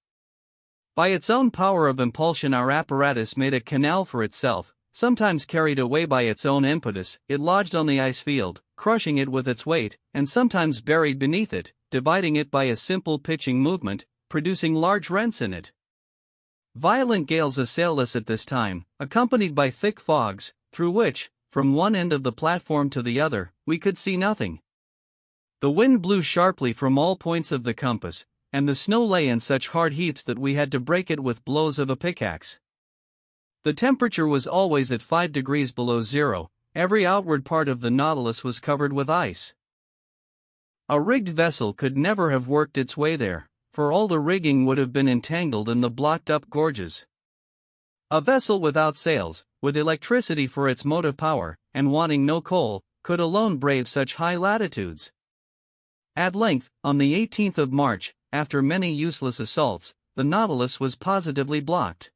S1: By its own power of impulsion our apparatus made a canal for itself. Sometimes carried away by its own impetus, it lodged on the ice field, crushing it with its weight, and sometimes buried beneath it, dividing it by a simple pitching movement, producing large rents in it. Violent gales assailed us at this time, accompanied by thick fogs, through which, from one end of the platform to the other, we could see nothing. The wind blew sharply from all points of the compass, and the snow lay in such hard heaps that we had to break it with blows of a pickaxe. The temperature was always at 5 degrees below zero. Every outward part of the Nautilus was covered with ice. A rigged vessel could never have worked its way there, for all the rigging would have been entangled in the blocked-up gorges. A vessel without sails, with electricity for its motive power, and wanting no coal, could alone brave such high latitudes. At length, on the 18th of March, after many useless assaults, the Nautilus was positively blocked.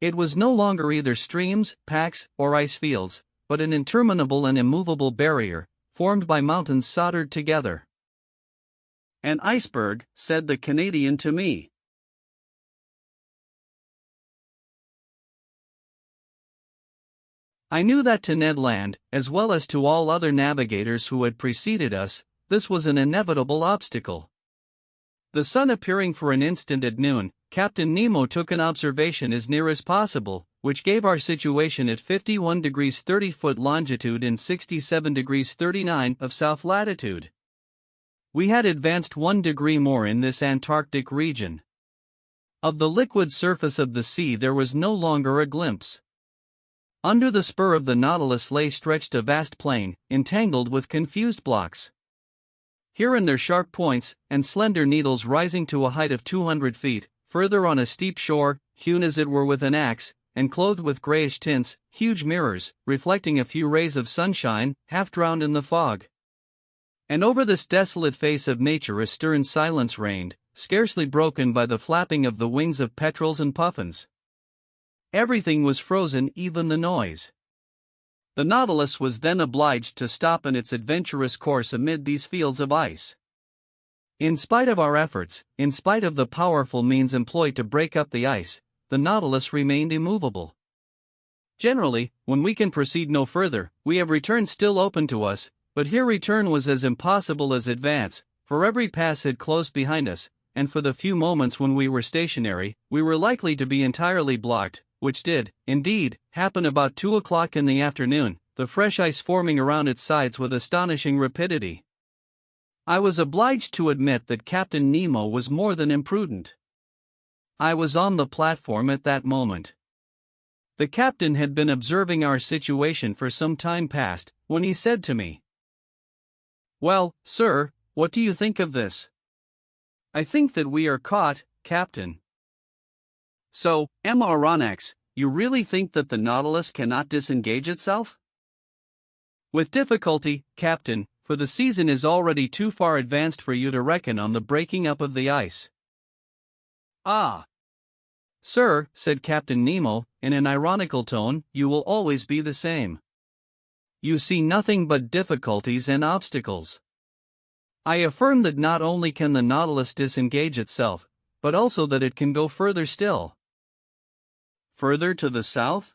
S1: It was no longer either streams, packs, or ice fields, but an interminable and immovable barrier, formed by mountains soldered together.
S2: An iceberg, said the Canadian to me.
S1: I knew that to Ned Land, as well as to all other navigators who had preceded us, this was an inevitable obstacle. The sun appearing for an instant at noon, Captain Nemo took an observation as near as possible, which gave our situation at 51 degrees 30' longitude and 67 degrees 39' of south latitude. We had advanced 1 degree more in this Antarctic region. Of the liquid surface of the sea there was no longer a glimpse. Under the spur of the Nautilus lay stretched a vast plain, entangled with confused blocks. Here and there sharp points, and slender needles rising to a height of 200 feet, further on a steep shore, hewn as it were with an axe, and clothed with grayish tints, huge mirrors, reflecting a few rays of sunshine, half drowned in the fog. And over this desolate face of nature a stern silence reigned, scarcely broken by the flapping of the wings of petrels and puffins. Everything was frozen, even the noise. The Nautilus was then obliged to stop in its adventurous course amid these fields of ice. In spite of our efforts, in spite of the powerful means employed to break up the ice, the Nautilus remained immovable. Generally, when we can proceed no further, we have return still open to us, but here return was as impossible as advance, for every pass had closed behind us, and for the few moments when we were stationary, we were likely to be entirely blocked, which did, indeed, happen about 2 o'clock in the afternoon, the fresh ice forming around its sides with astonishing rapidity. I was obliged to admit that Captain Nemo was more than imprudent. I was on the platform at that moment. The captain had been observing our situation for some time past, when he said to me, "Well, sir, what do you think of this?" "I think that we are caught, Captain."
S2: "So, Aronnax, you really think that the Nautilus cannot disengage itself?"
S1: "With difficulty, Captain, for the season is already too far advanced for you to reckon on the breaking up of the ice."
S2: "Ah!
S1: Sir," said Captain Nemo, in an ironical tone, "you will always be the same. You see nothing but difficulties and obstacles. I affirm that not only can the Nautilus disengage itself, but also that it can go further still."
S2: "Further to the south?"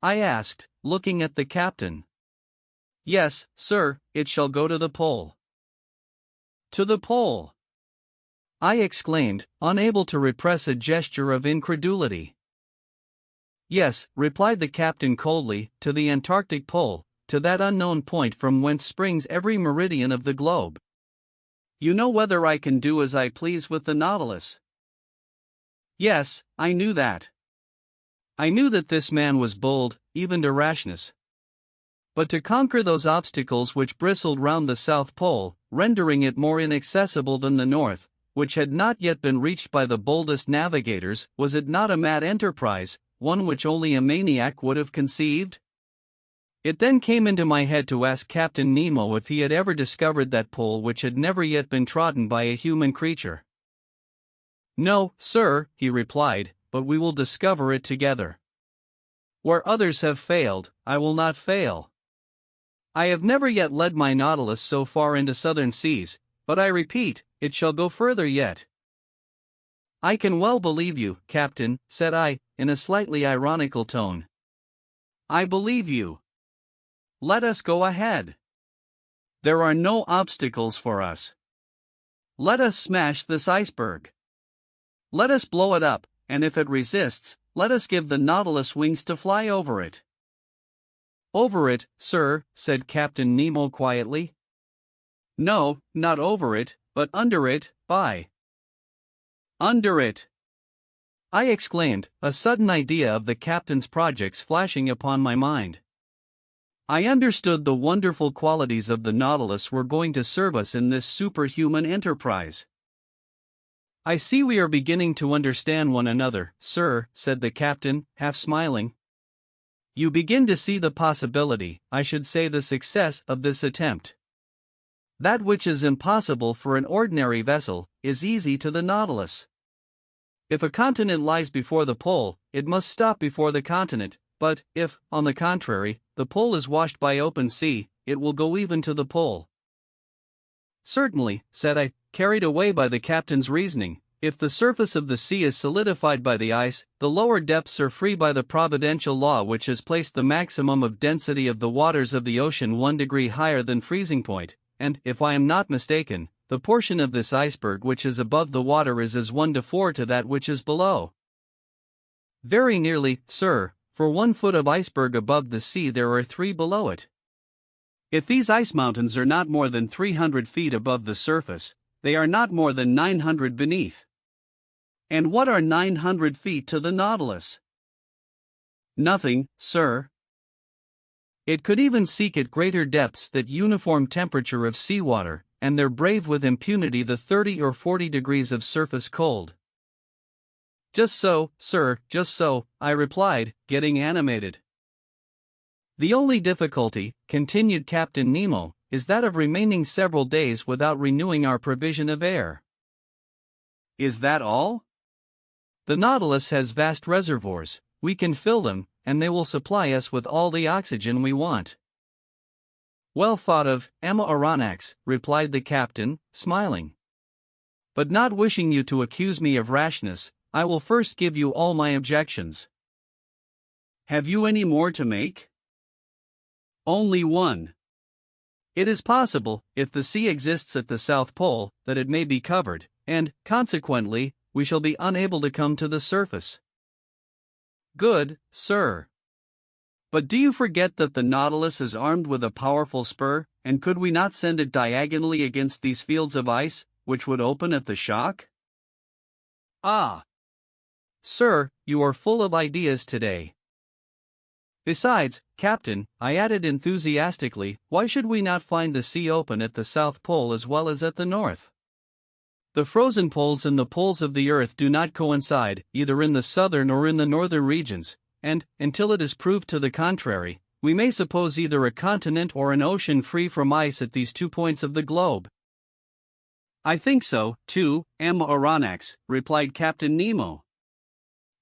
S1: I asked, looking at the captain. "Yes, sir, it shall go to the pole."
S2: "To the pole?"
S1: I exclaimed, unable to repress a gesture of incredulity. "Yes," replied the captain coldly, "to the Antarctic pole, to that unknown point from whence springs every meridian of the globe."
S2: "You know whether I can do as I please with the Nautilus?"
S1: "Yes, I knew that. I knew that this man was bold, even to rashness. But to conquer those obstacles which bristled round the South Pole, rendering it more inaccessible than the North, which had not yet been reached by the boldest navigators, was it not a mad enterprise, one which only a maniac would have conceived? It then came into my head to ask Captain Nemo if he had ever discovered that pole which had never yet been trodden by a human creature. "No, sir," he replied, "but we will discover it together. Where others have failed, I will not fail. I have never yet led my Nautilus so far into southern seas, but I repeat, it shall go further yet." "I can well believe you, Captain," said I, in a slightly ironical tone.
S2: "I believe you. Let us go ahead. There are no obstacles for us. Let us smash this iceberg. Let us blow it up, and if it resists, let us give the Nautilus wings to fly over it."
S1: Over it, sir, said Captain Nemo quietly. No, not over it, but under it, under it. I exclaimed, a sudden idea of the captain's projects flashing upon my mind. I understood the wonderful qualities of the Nautilus were going to serve us in this superhuman enterprise. I see we are beginning to understand one another, sir, said the captain, half smiling. You begin to see the possibility, I should say the success, of this attempt. That which is impossible for an ordinary vessel, is easy to the Nautilus. If a continent lies before the pole, it must stop before the continent, but if, on the contrary, the pole is washed by open sea, it will go even to the pole. Certainly, said I, carried away by the captain's reasoning. If the surface of the sea is solidified by the ice, the lower depths are free by the providential law which has placed the maximum of density of the waters of the ocean 1 degree higher than freezing point, and, if I am not mistaken, the portion of this iceberg which is above the water is as 1 to 4 to that which is below. Very nearly, sir, for 1 foot of iceberg above the sea there are 3 below it. If these ice mountains are not more than 300 feet above the surface, they are not more than 900 beneath. And what are 900 feet to the Nautilus? Nothing, sir. It could even seek at greater depths that uniform temperature of seawater, and there brave with impunity the 30 or 40 degrees of surface cold. Just so, sir, just so, I replied, getting animated. The only difficulty, continued Captain Nemo, is that of remaining several days without renewing our provision of air. Is that all? The Nautilus has vast reservoirs, we can fill them, and they will supply us with all the oxygen we want. Well thought of, Emma Aronnax, replied the captain, smiling. But not wishing you to accuse me of rashness, I will first give you all my objections. Have you any more to make? Only one. It is possible, if the sea exists at the South Pole, that it may be covered, and, consequently, we shall be unable to come to the surface. Good, sir. But do you forget that the Nautilus is armed with a powerful spur, and could we not send it diagonally against these fields of ice, which would open at the shock? Ah! Sir, you are full of ideas today. Besides, Captain, I added enthusiastically, why should we not find the sea open at the South Pole as well as at the North? The frozen poles and the poles of the Earth do not coincide, either in the southern or in the northern regions, and, until it is proved to the contrary, we may suppose either a continent or an ocean free from ice at these 2 points of the globe. I think so, too, Emma Aronnax, replied Captain Nemo.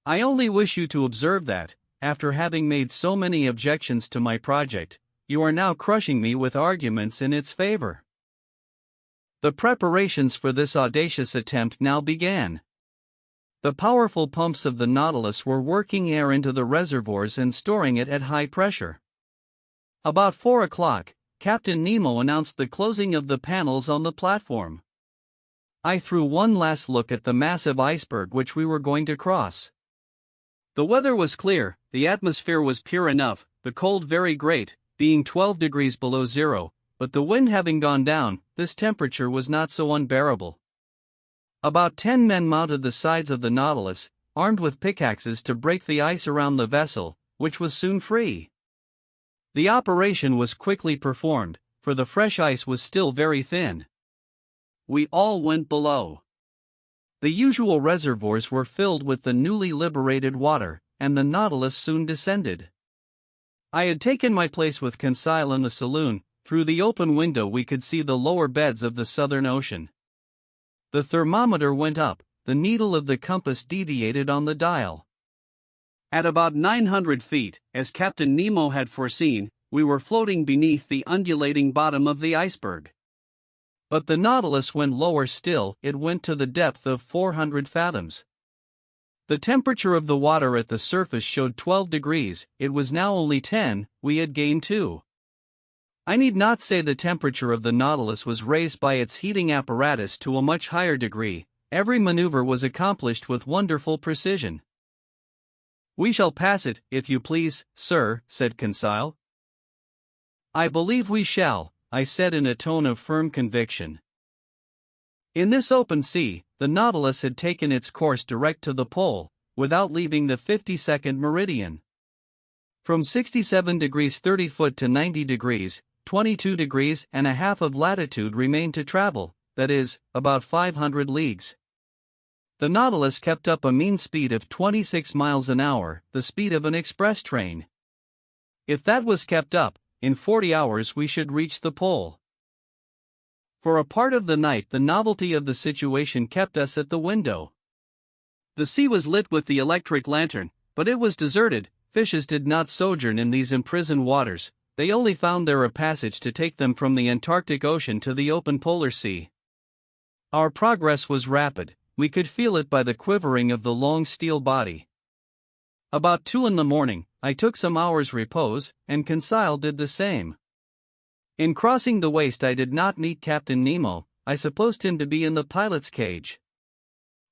S1: I only wish you to observe that, after having made so many objections to my project, you are now crushing me with arguments in its favor. The preparations for this audacious attempt now began. The powerful pumps of the Nautilus were working air into the reservoirs and storing it at high pressure. About 4 o'clock, Captain Nemo announced the closing of the panels on the platform. I threw one last look at the massive iceberg which we were going to cross. The weather was clear, the atmosphere was pure enough, the cold very great, being 12 degrees below zero, but the wind having gone down, this temperature was not so unbearable. About 10 men mounted the sides of the Nautilus, armed with pickaxes to break the ice around the vessel, which was soon free. The operation was quickly performed, for the fresh ice was still very thin. We all went below. The usual reservoirs were filled with the newly liberated water, and the Nautilus soon descended. I had taken my place with Conseil in the saloon. Through the open window we could see the lower beds of the Southern Ocean. The thermometer went up, the needle of the compass deviated on the dial. At about 900 feet, as Captain Nemo had foreseen, we were floating beneath the undulating bottom of the iceberg. But the Nautilus went lower still, it went to the depth of 400 fathoms. The temperature of the water at the surface showed 12 degrees, it was now only 10, we had gained 2. I need not say the temperature of the Nautilus was raised by its heating apparatus to a much higher degree, every maneuver was accomplished with wonderful precision. We shall pass it, if you please, sir, said Conseil. I believe we shall, I said in a tone of firm conviction. In this open sea, the Nautilus had taken its course direct to the pole, without leaving the 52nd meridian. From 67 degrees 30 foot to 90 degrees, 22 degrees and a half of latitude remained to travel, that is, about 500 leagues. The Nautilus kept up a mean speed of 26 miles an hour, the speed of an express train. If that was kept up, in 40 hours we should reach the pole. For a part of the night the novelty of the situation kept us at the window. The sea was lit with the electric lantern, but it was deserted. Fishes did not sojourn in these imprisoned waters, they only found there a passage to take them from the Antarctic Ocean to the open polar sea. Our progress was rapid, we could feel it by the quivering of the long steel body. About 2 in the morning, I took some hours' repose, and Conseil did the same. In crossing the waist I did not meet Captain Nemo, I supposed him to be in the pilot's cage.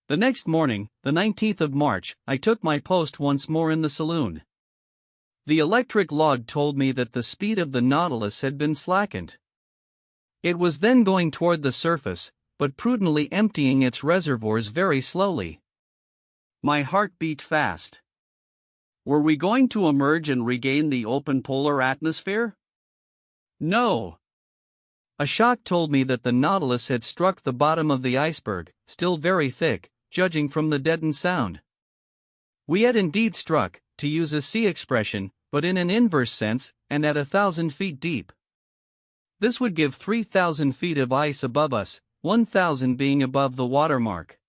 S1: The next morning, the 19th of March, I took my post once more in the saloon. The electric log told me that the speed of the Nautilus had been slackened. It was then going toward the surface, but prudently emptying its reservoirs very slowly. My heart beat fast. Were we going to emerge and regain the open polar atmosphere? No. A shock told me that the Nautilus had struck the bottom of the iceberg, still very thick, judging from the deadened sound. We had indeed struck, to use a sea expression, but in an inverse sense, and at 1,000 feet deep. This would give 3,000 feet of ice above us, 1,000 being above the watermark.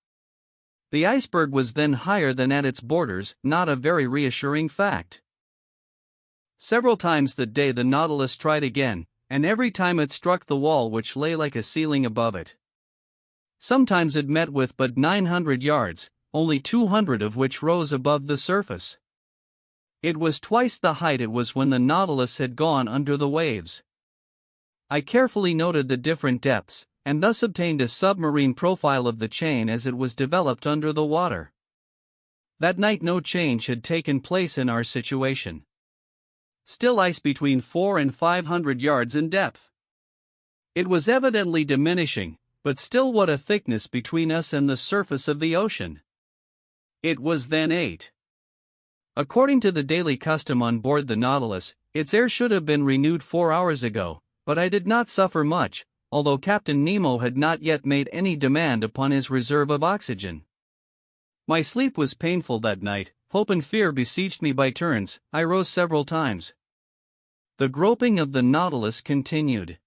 S1: The iceberg was then higher than at its borders, not a very reassuring fact. Several times that day the Nautilus tried again, and every time it struck the wall which lay like a ceiling above it. Sometimes it met with but 900 yards, only 200 of which rose above the surface. It was twice the height it was when the Nautilus had gone under the waves. I carefully noted the different depths, and thus obtained a submarine profile of the chain as it was developed under the water. That night no change had taken place in our situation. Still ice between 400 and 500 yards in depth. It was evidently diminishing, but still what a thickness between us and the surface of the ocean. It was then 8. According to the daily custom on board the Nautilus, its air should have been renewed 4 hours ago, but I did not suffer much, although Captain Nemo had not yet made any demand upon his reserve of oxygen. My sleep was painful that night, hope and fear besieged me by turns, I rose several times. The groping of the Nautilus continued.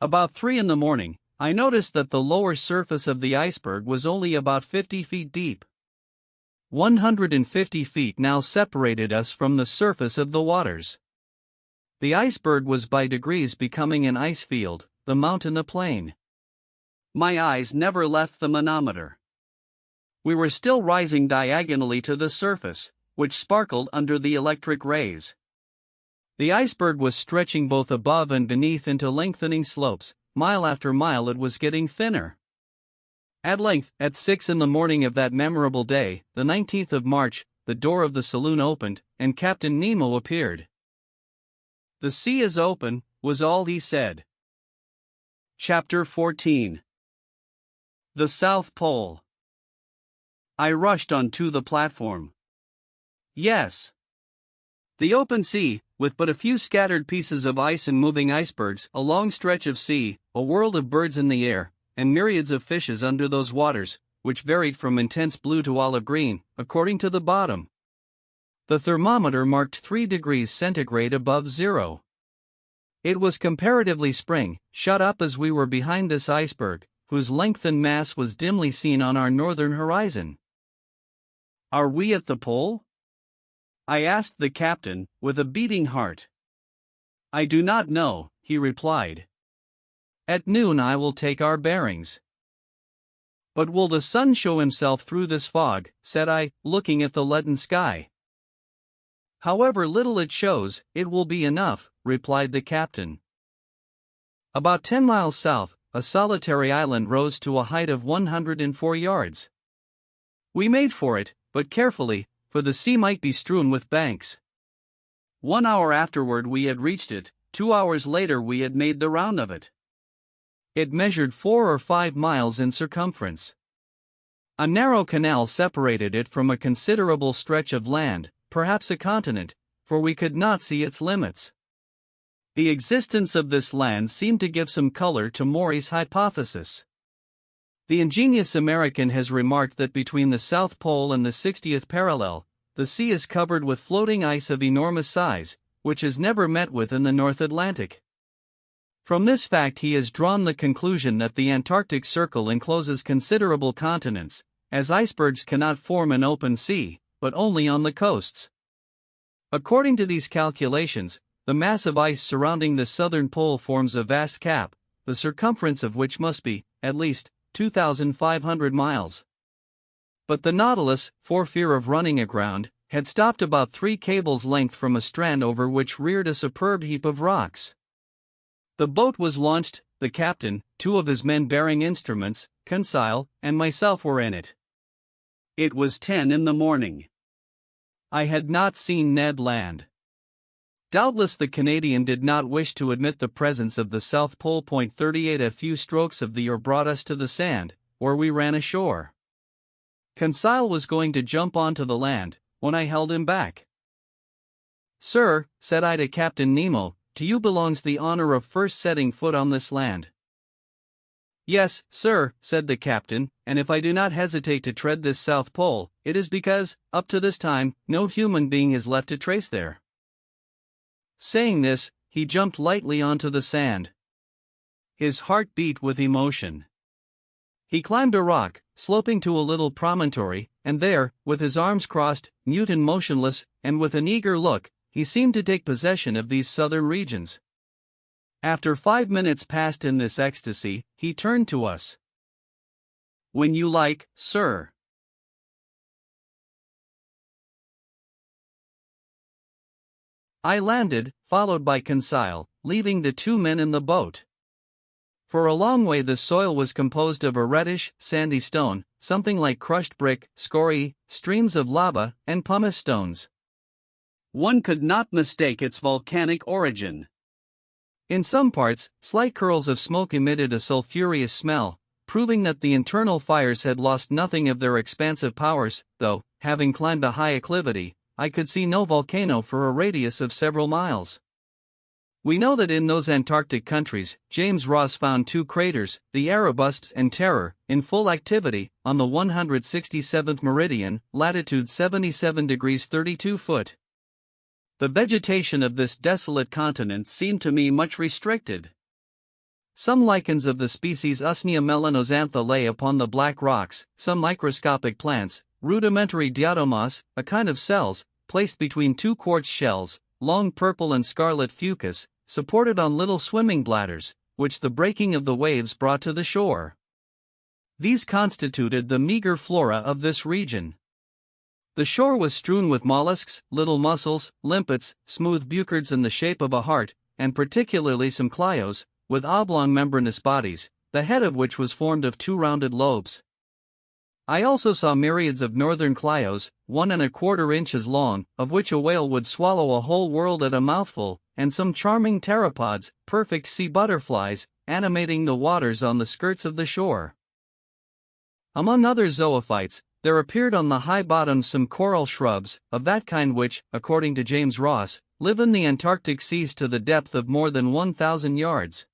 S1: About 3 in the morning, I noticed that the lower surface of the iceberg was only about 50 feet deep. 150 feet now separated us from the surface of the waters. The iceberg was by degrees becoming an ice field, the mountain a plain. My eyes never left the manometer. We were still rising diagonally to the surface, which sparkled under the electric rays. The iceberg was stretching both above and beneath into lengthening slopes, mile after mile it was getting thinner. At length, at 6 in the morning of that memorable day, the 19th of March, the door of the saloon opened, and Captain Nemo appeared. "The sea is open," was all he said. Chapter 14. The South Pole. I rushed onto the platform. Yes. The open sea, with but a few scattered pieces of ice and moving icebergs, a long stretch of sea, a world of birds in the air, and myriads of fishes under those waters, which varied from intense blue to olive green, according to the bottom. The thermometer marked 3 degrees centigrade above zero. It was comparatively spring, shut up as we were behind this iceberg, whose lengthened mass was dimly seen on our northern horizon. "Are we at the pole?" I asked the captain, with a beating heart. "I do not know," he replied. "At noon I will take our bearings." "But will the sun show himself through this fog?" said I, looking at the leaden sky. "However little it shows, it will be enough," replied the captain. About 10 miles south, a solitary island rose to a height of 104 yards. We made for it, but carefully, for the sea might be strewn with banks. 1 hour afterward we had reached it,
S2: 2 hours later we had made the round of it.
S1: It measured 4 or 5 miles in circumference. A narrow canal separated it from a considerable stretch of land, perhaps a continent, for we could not see its limits. The existence of this land seemed to give some color to Maury's hypothesis. The ingenious American has remarked that between the South Pole and the 60th parallel, the sea is covered with floating ice of enormous size, which is never met with in the North Atlantic. From this fact he has drawn the conclusion that the Antarctic Circle encloses considerable continents, as icebergs cannot form an open sea, but only on the coasts. According to these calculations, the mass of ice surrounding the southern pole forms a vast cap, the circumference of which must be, at least, 2,500 miles. But the Nautilus, for fear of running aground, had stopped about 3 cables' length from a strand over which reared a superb heap of rocks. The boat was launched, the captain, 2 of his men bearing instruments, Conseil, and myself were in it.
S2: It was 10 in the morning.
S1: I had not seen Ned land. Doubtless the Canadian did not wish to admit the presence of the South Pole. 38 A few strokes of the oar brought us to the sand, where we ran ashore. Conseil was going to jump onto the land, when I held him back. "Sir," said I to Captain Nemo, "to you belongs the honor of first setting foot on this land." "Yes, sir," said the captain, "and if I do not hesitate to tread this South Pole, it is because, up to this time, no human being is left to trace there." Saying this, he jumped lightly onto the sand. His heart beat with emotion. He climbed a rock, sloping to a little promontory, and there, with his arms crossed, mute and motionless, and with an eager look, he seemed to take possession of these southern regions. After 5 minutes passed in this ecstasy, he turned to us. "When you like, sir." I landed, followed by Conseil, leaving the 2 men in the boat. For a long way the soil was composed of a reddish, sandy stone, something like crushed brick, scoriae, streams of lava, and pumice stones.
S2: One could not mistake its volcanic origin.
S1: In some parts, slight curls of smoke emitted a sulphurous smell, proving that the internal fires had lost nothing of their expansive powers, though, having climbed a high acclivity, I could see no volcano for a radius of several miles. We know that in those Antarctic countries, James Ross found 2 craters, the Erebus and Terror, in full activity, on the 167th meridian, latitude 77 degrees 32 foot. The vegetation of this desolate continent seemed to me much restricted. Some lichens of the species Usnea melanoxantha lay upon the black rocks, some microscopic plants, rudimentary diatomas, a kind of cells, placed between 2 quartz shells, long purple and scarlet fucus, supported on little swimming bladders, which the breaking of the waves brought to the shore. These constituted the meager flora of this region. The shore was strewn with mollusks, little mussels, limpets, smooth buchards in the shape of a heart, and particularly some clios, with oblong membranous bodies, the head of which was formed of 2 rounded lobes. I also saw myriads of northern clios, 1¼ inches long, of which a whale would swallow a whole world at a mouthful, and some charming pteropods, perfect sea butterflies, animating the waters on the skirts of the shore. Among other zoophytes, there appeared on the high bottoms some coral shrubs, of that kind which, according to James Ross, live in the Antarctic seas to the depth of more than 1,000 yards.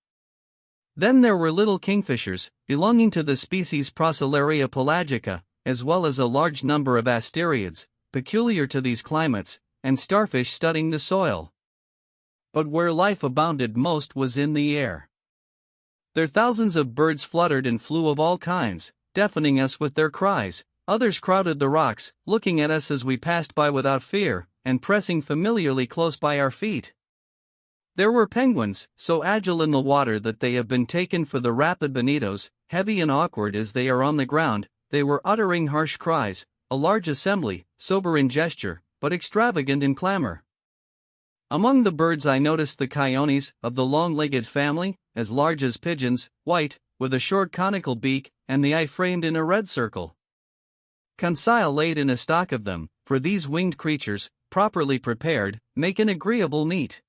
S1: Then there were little kingfishers, belonging to the species Procellaria pelagica, as well as a large number of asteriads, peculiar to these climates, and starfish studding the soil. But where life abounded most was in the air. There thousands of birds fluttered and flew of all kinds, deafening us with their cries. Others crowded the rocks, looking at us as we passed by without fear, and pressing familiarly close by our feet. There were penguins, so agile in the water that they have been taken for the rapid bonitos. Heavy and awkward as they are on the ground, they were uttering harsh cries, a large assembly, sober in gesture, but extravagant in clamor. Among the birds I noticed the coyotes, of the long-legged family, as large as pigeons, white, with a short conical beak, and the eye framed in a red circle. Conseil laid in a stock of them, for these winged creatures, properly prepared, make an agreeable meat.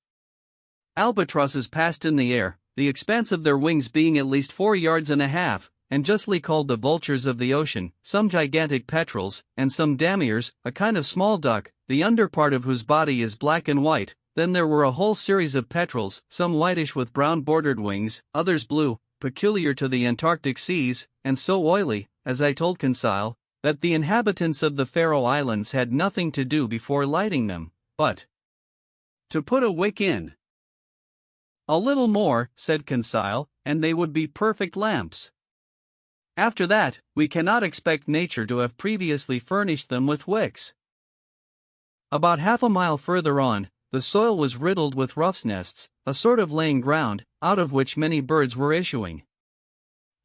S1: Albatrosses passed in the air, the expanse of their wings being at least 4.5 yards, and justly called the vultures of the ocean, some gigantic petrels, and some damiers, a kind of small duck, the underpart of whose body is black and white. Then there were a whole series of petrels, some whitish with brown bordered wings, others blue, peculiar to the Antarctic seas, and so oily, as I told Conseil, that the inhabitants of the Faroe Islands had nothing to do before lighting them, but to put a wick in. A little more, said Conseil, and they would be perfect lamps. After that, we cannot expect nature to have previously furnished them with wicks. About half a mile further on, the soil was riddled with ruff's nests, a sort of laying ground, out of which many birds were issuing.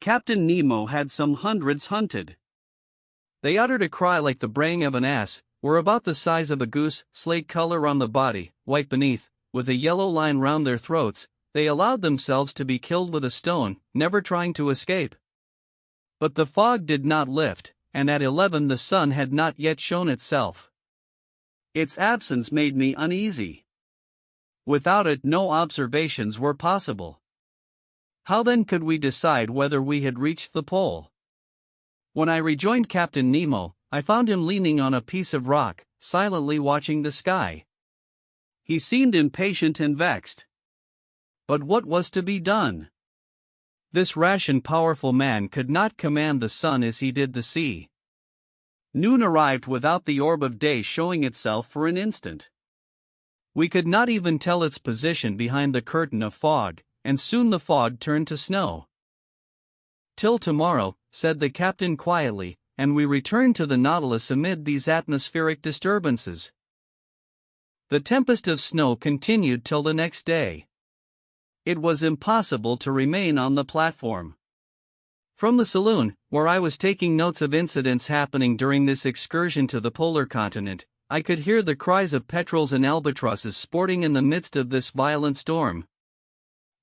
S1: Captain Nemo had some hundreds hunted. They uttered a cry like the braying of an ass, were about the size of a goose, slate color on the body, white beneath, with a yellow line round their throats. They allowed themselves to be killed with a stone, never trying to escape. But the fog did not lift, and at 11 the sun had not yet shown itself. Its absence made me uneasy. Without it no observations were possible. How then could we decide whether we had reached the pole? When I rejoined Captain Nemo, I found him leaning on a piece of rock, silently watching the sky. He seemed impatient and vexed. But what was to be done? This rash and powerful man could not command the sun as he did the sea. Noon arrived without the orb of day showing itself for an instant. We could not even tell its position behind the curtain of fog, and soon the fog turned to snow. Till tomorrow, said the captain quietly, and we returned to the Nautilus amid these atmospheric disturbances. The tempest of snow continued till the next day. It was impossible to remain on the platform. From the saloon, where I was taking notes of incidents happening during this excursion to the polar continent, I could hear the cries of petrels and albatrosses sporting in the midst of this violent storm.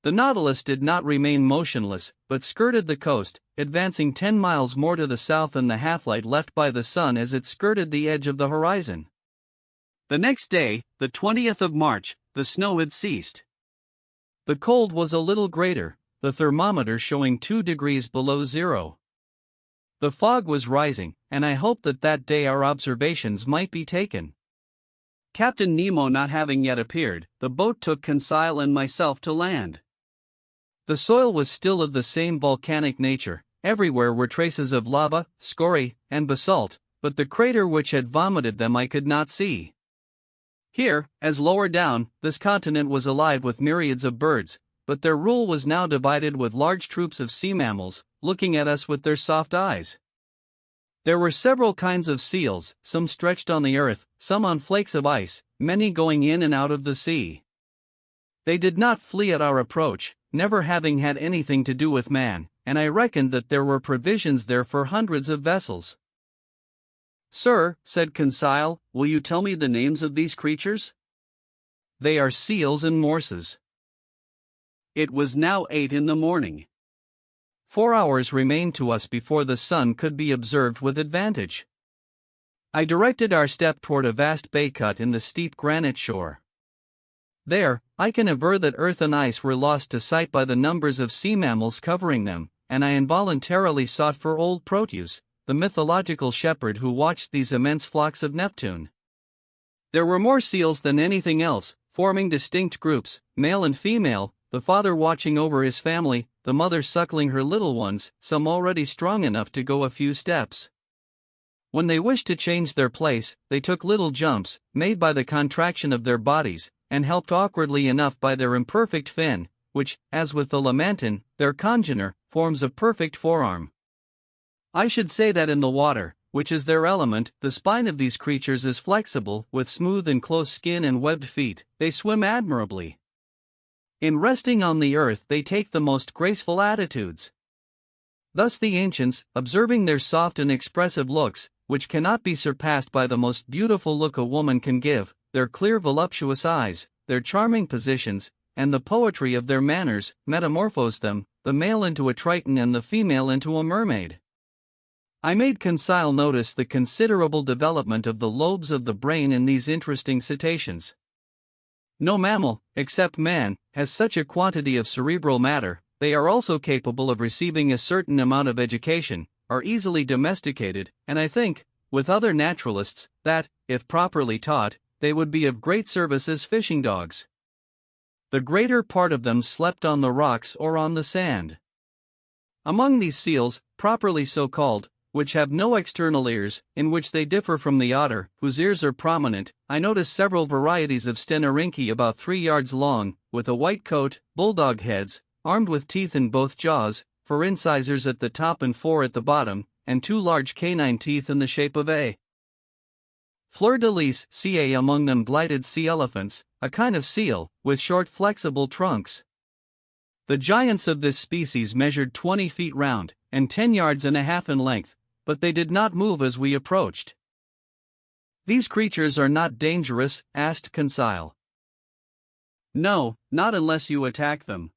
S1: The Nautilus did not remain motionless, but skirted the coast, advancing 10 miles more to the south than the half-light left by the sun as it skirted the edge of the horizon. The next day, the 20th of March, the snow had ceased. The cold was a little greater, the thermometer showing 2 degrees below zero. The fog was rising, and I hoped that that day our observations might be taken. Captain Nemo not having yet appeared, the boat took Conseil and myself to land. The soil was still of the same volcanic nature, everywhere were traces of lava, scoriae, and basalt, but the crater which had vomited them I could not see. Here, as lower down, this continent was alive with myriads of birds, but their rule was now divided with large troops of sea mammals, looking at us with their soft eyes. There were several kinds of seals, some stretched on the earth, some on flakes of ice, many going in and out of the sea. They did not flee at our approach, never having had anything to do with man, and I reckoned that there were provisions there for hundreds of vessels. Sir, said Conseil, will you tell me the names of these creatures? They are seals and morses. It was now 8 in the morning. 4 hours remained to us before the sun could be observed with advantage. I directed our step toward a vast bay cut in the steep granite shore. There, I can aver that earth and ice were lost to sight by the numbers of sea mammals covering them, and I involuntarily sought for old Proteus, the mythological shepherd who watched these immense flocks of Neptune. There were more seals than anything else, forming distinct groups, male and female, the father watching over his family, the mother suckling her little ones, some already strong enough to go a few steps. When they wished to change their place, they took little jumps, made by the contraction of their bodies, and helped awkwardly enough by their imperfect fin, which, as with the lamantin, their congener, forms a perfect forearm. I should say that in the water, which is their element, the spine of these creatures is flexible, with smooth and close skin and webbed feet. They swim admirably. In resting on the earth they take the most graceful attitudes. Thus the ancients, observing their soft and expressive looks, which cannot be surpassed by the most beautiful look a woman can give, their clear voluptuous eyes, their charming positions, and the poetry of their manners, metamorphosed them, the male into a triton and the female into a mermaid. I made Conseil notice the considerable development of the lobes of the brain in these interesting cetaceans. No mammal, except man, has such a quantity of cerebral matter. They are also capable of receiving a certain amount of education, are easily domesticated, and I think, with other naturalists, that, if properly taught, they would be of great service as fishing dogs. The greater part of them slept on the rocks or on the sand. Among these seals, properly so called, which have no external ears, in which they differ from the otter, whose ears are prominent, I noticed several varieties of Stenorhynchi about 3 yards long, with a white coat, bulldog heads, armed with teeth in both jaws, 4 incisors at the top and 4 at the bottom, and 2 large canine teeth in the shape of a fleur-de-lis. Ca among them blighted sea elephants, a kind of seal, with short flexible trunks. The giants of this species measured 20 feet round, and 10 yards and a half in length, but they did not move as we approached. "These creatures are not dangerous?" asked Conseil. "No, not unless you attack them.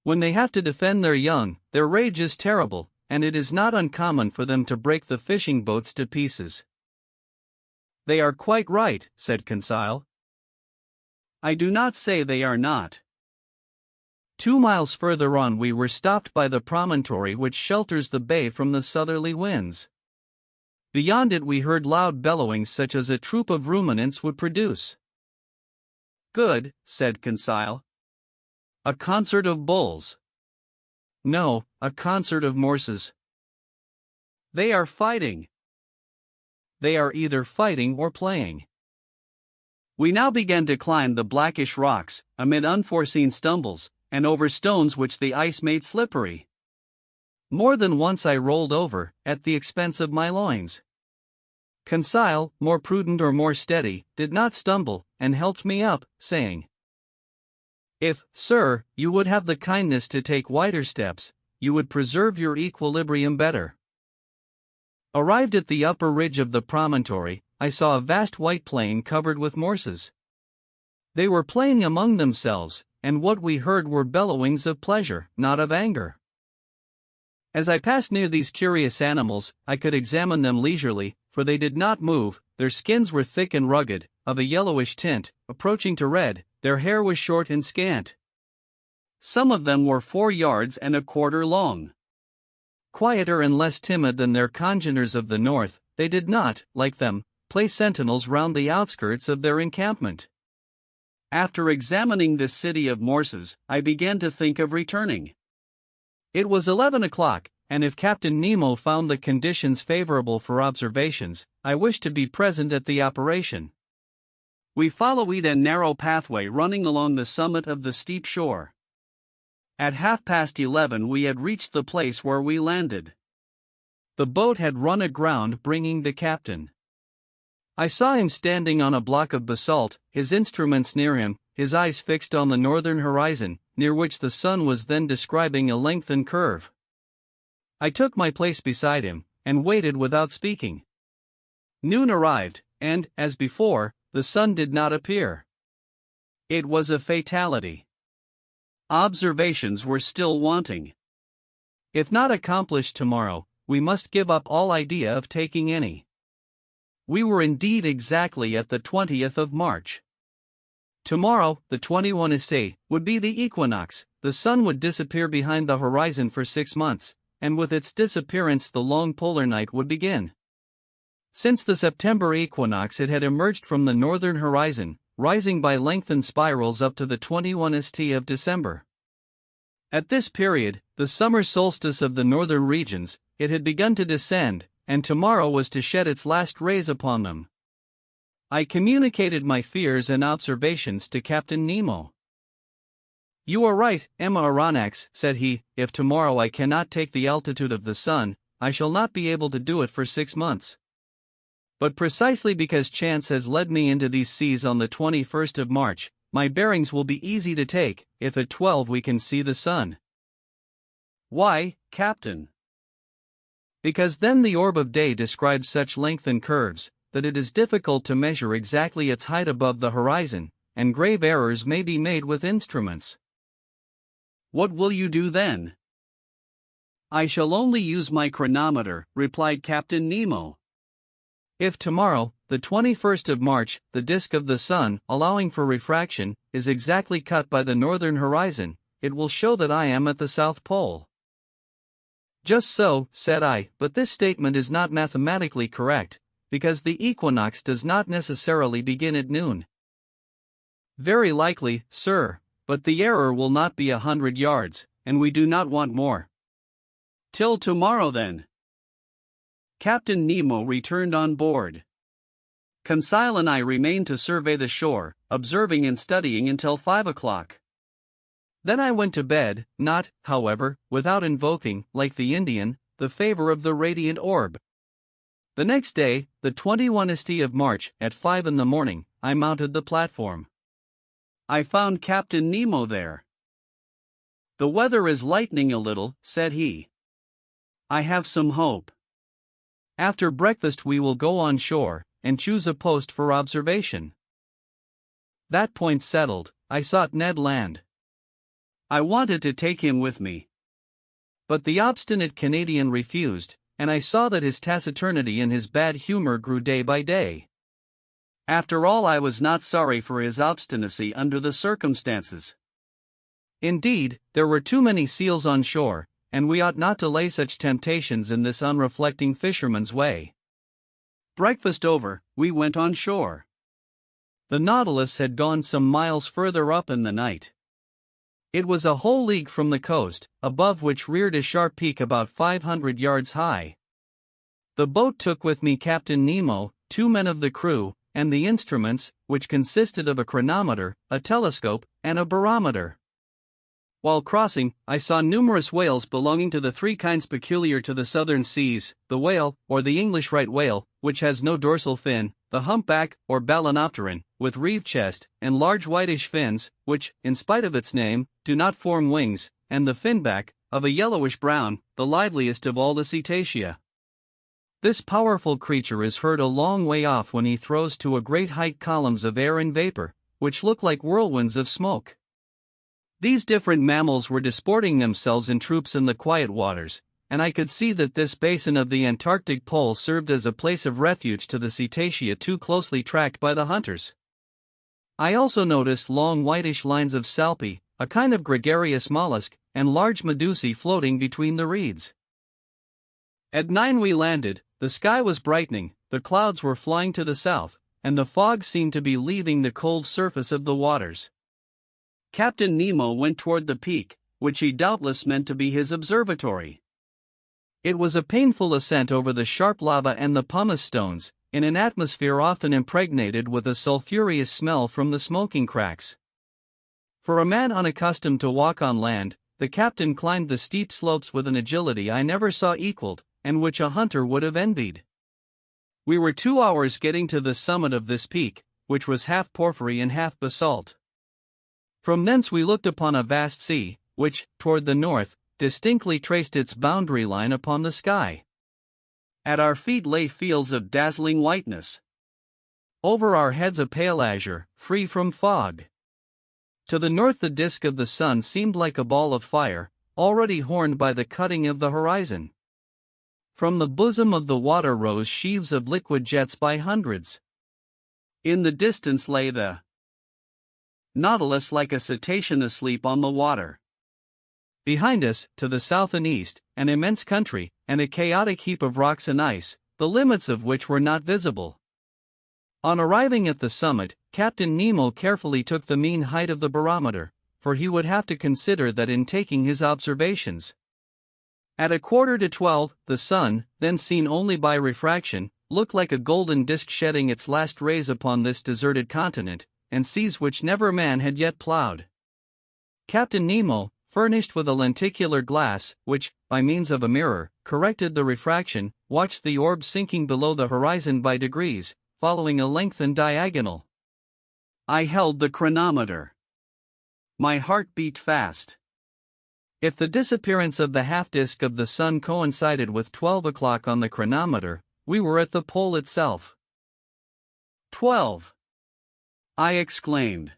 S1: When they have to defend their young, their rage is terrible, and it is not uncommon for them to break the fishing boats to pieces." "They are quite right," said Conseil. "I do not say they are not." 2 miles further on we were stopped by the promontory which shelters the bay from the southerly winds. Beyond it we heard loud bellowings such as a troop of ruminants would produce. "Good," said Conseil. "A concert of bulls." "No, a concert of morses." "They are fighting." "They are either fighting or playing." We now began to climb the blackish rocks, amid unforeseen stumbles, and over stones which the ice made slippery. More than once I rolled over, at the expense of my loins. Conseil, more prudent or more steady, did not stumble, and helped me up, saying, "If, sir, you would have the kindness to take wider steps, you would preserve your equilibrium better." Arrived at the upper ridge of the promontory, I saw a vast white plain covered with morses. They were playing among themselves, and what we heard were bellowings of pleasure, not of anger. As I passed near these curious animals, I could examine them leisurely, for they did not move. Their skins were thick and rugged, of a yellowish tint, approaching to red. Their hair was short and scant. Some of them were 4 yards and a quarter long. Quieter and less timid than their congeners of the north, they did not, like them, place sentinels round the outskirts of their encampment. After examining this city of morses, I began to think of returning. It was 11 o'clock, and if Captain Nemo found the conditions favorable for observations, I wished to be present at the operation. We followed a narrow pathway running along the summit of the steep shore. At 11:30 we had reached the place where we landed. The boat had run aground, bringing the captain. I saw him standing on a block of basalt, his instruments near him, his eyes fixed on the northern horizon, near which the sun was then describing a lengthened curve. I took my place beside him, and waited without speaking. Noon arrived, and, as before, the sun did not appear. It was a fatality. Observations were still wanting. If not accomplished tomorrow, we must give up all idea of taking any. We were indeed exactly at the 20th of March. Tomorrow, the 21st, would be the equinox. The sun would disappear behind the horizon for 6 months, and with its disappearance the long polar night would begin. Since the September equinox it had emerged from the northern horizon, rising by lengthened spirals up to the 21st of December. At this period, the summer solstice of the northern regions, it had begun to descend, and tomorrow was to shed its last rays upon them. I communicated my fears and observations to Captain Nemo. "You are right, Emma Aronnax," said he. "If tomorrow I cannot take the altitude of the sun, I shall not be able to do it for 6 months. But precisely because chance has led me into these seas on the 21st of March, my bearings will be easy to take, if at 12 we can see the sun." "Why, Captain?" "Because then the orb of day describes such lengthened curves, that it is difficult to measure exactly its height above the horizon, and grave errors may be made with instruments." "What will you do then?" "I shall only use my chronometer," replied Captain Nemo. "If tomorrow, the 21st of March, the disk of the sun, allowing for refraction, is exactly cut by the northern horizon, it will show that I am at the South Pole. Just so, said I, but this statement is not mathematically correct, because the equinox does not necessarily begin at noon. Very likely, sir, but the error will not be 100 yards, and we do not want more.
S2: Till tomorrow then. Captain Nemo returned on board. Conseil and I remained to survey the shore, observing and studying until 5 o'clock.
S1: Then I went to bed, not, however, without invoking, like the Indian, the favor of the radiant orb. The next day, the 21st of March, at 5 in the morning, I mounted the platform.
S2: I found Captain Nemo there. The weather is lightening a little, said he. I have some hope.
S1: After breakfast we will go on shore, and choose a post for observation. That point settled, I sought Ned Land.
S2: I wanted to take him with me.
S1: But the obstinate Canadian refused, and I saw that his taciturnity and his bad humor grew day by day.
S2: After all, I was not sorry for his obstinacy under the circumstances.
S1: Indeed, there were too many seals on shore, and we ought not to lay such temptations in this unreflecting fisherman's way.
S2: Breakfast over, we went on shore.
S1: The Nautilus had gone some miles further up in the night. It was a whole league from the coast, above which reared a sharp peak about 500 yards high. The boat took with me Captain Nemo, 2 men of the crew, and the instruments, which consisted of a chronometer, a telescope, and a barometer. While crossing, I saw numerous whales belonging to the 3 kinds peculiar to the southern seas, the whale, or the English right whale, which has no dorsal fin, the humpback, or balanopteran, with reeved chest, and large whitish fins, which, in spite of its name, do not form wings, and the finback, of a yellowish brown, the liveliest of all the cetacea. This powerful creature is heard a long way off when he throws to a great height columns of air and vapor, which look like whirlwinds of smoke. These different mammals were disporting themselves in troops in the quiet waters, and I could see that this basin of the Antarctic pole served as a place of refuge to the cetacea too closely tracked by the hunters. I also noticed long whitish lines of salpy, a kind of gregarious mollusk, and large medusae floating between the reeds. At 9 we landed, the sky was brightening, the clouds were flying to the south, and the fog seemed to be leaving the cold surface of the waters.
S2: Captain Nemo went toward the peak, which he doubtless meant to be his observatory.
S1: It was a painful ascent over the sharp lava and the pumice stones, in an atmosphere often impregnated with a sulphurous smell from the smoking cracks. For a man unaccustomed to walk on land, the captain climbed the steep slopes with an agility I never saw equaled, and which a hunter would have envied. We were 2 hours getting to the summit of this peak, which was half porphyry and half basalt. From thence we looked upon a vast sea, which, toward the north, distinctly traced its boundary line upon the sky.
S2: At our feet lay fields of dazzling whiteness.
S1: Over our heads a pale azure, free from fog. To the north the disk of the sun seemed like a ball of fire, already horned by the cutting of the horizon. From the bosom of the water rose sheaves of liquid jets by hundreds.
S2: In the distance lay the Nautilus like a cetacean asleep on the water.
S1: Behind us, to the south and east, an immense country, and a chaotic heap of rocks and ice, the limits of which were not visible. On arriving at the summit, Captain Nemo carefully took the mean height of the barometer, for he would have to consider that in taking his observations. At 11:45, the sun, then seen only by refraction, looked like a golden disk shedding its last rays upon this deserted continent, and seas which never man had yet plowed. Captain Nemo, furnished with a lenticular glass, which, by means of a mirror, corrected the refraction, watched the orb sinking below the horizon by degrees, following a lengthened diagonal.
S2: I held the chronometer. My heart beat fast.
S1: If the disappearance of the half-disk of the sun coincided with 12 o'clock on the chronometer, we were at the pole itself.
S2: 12! I exclaimed.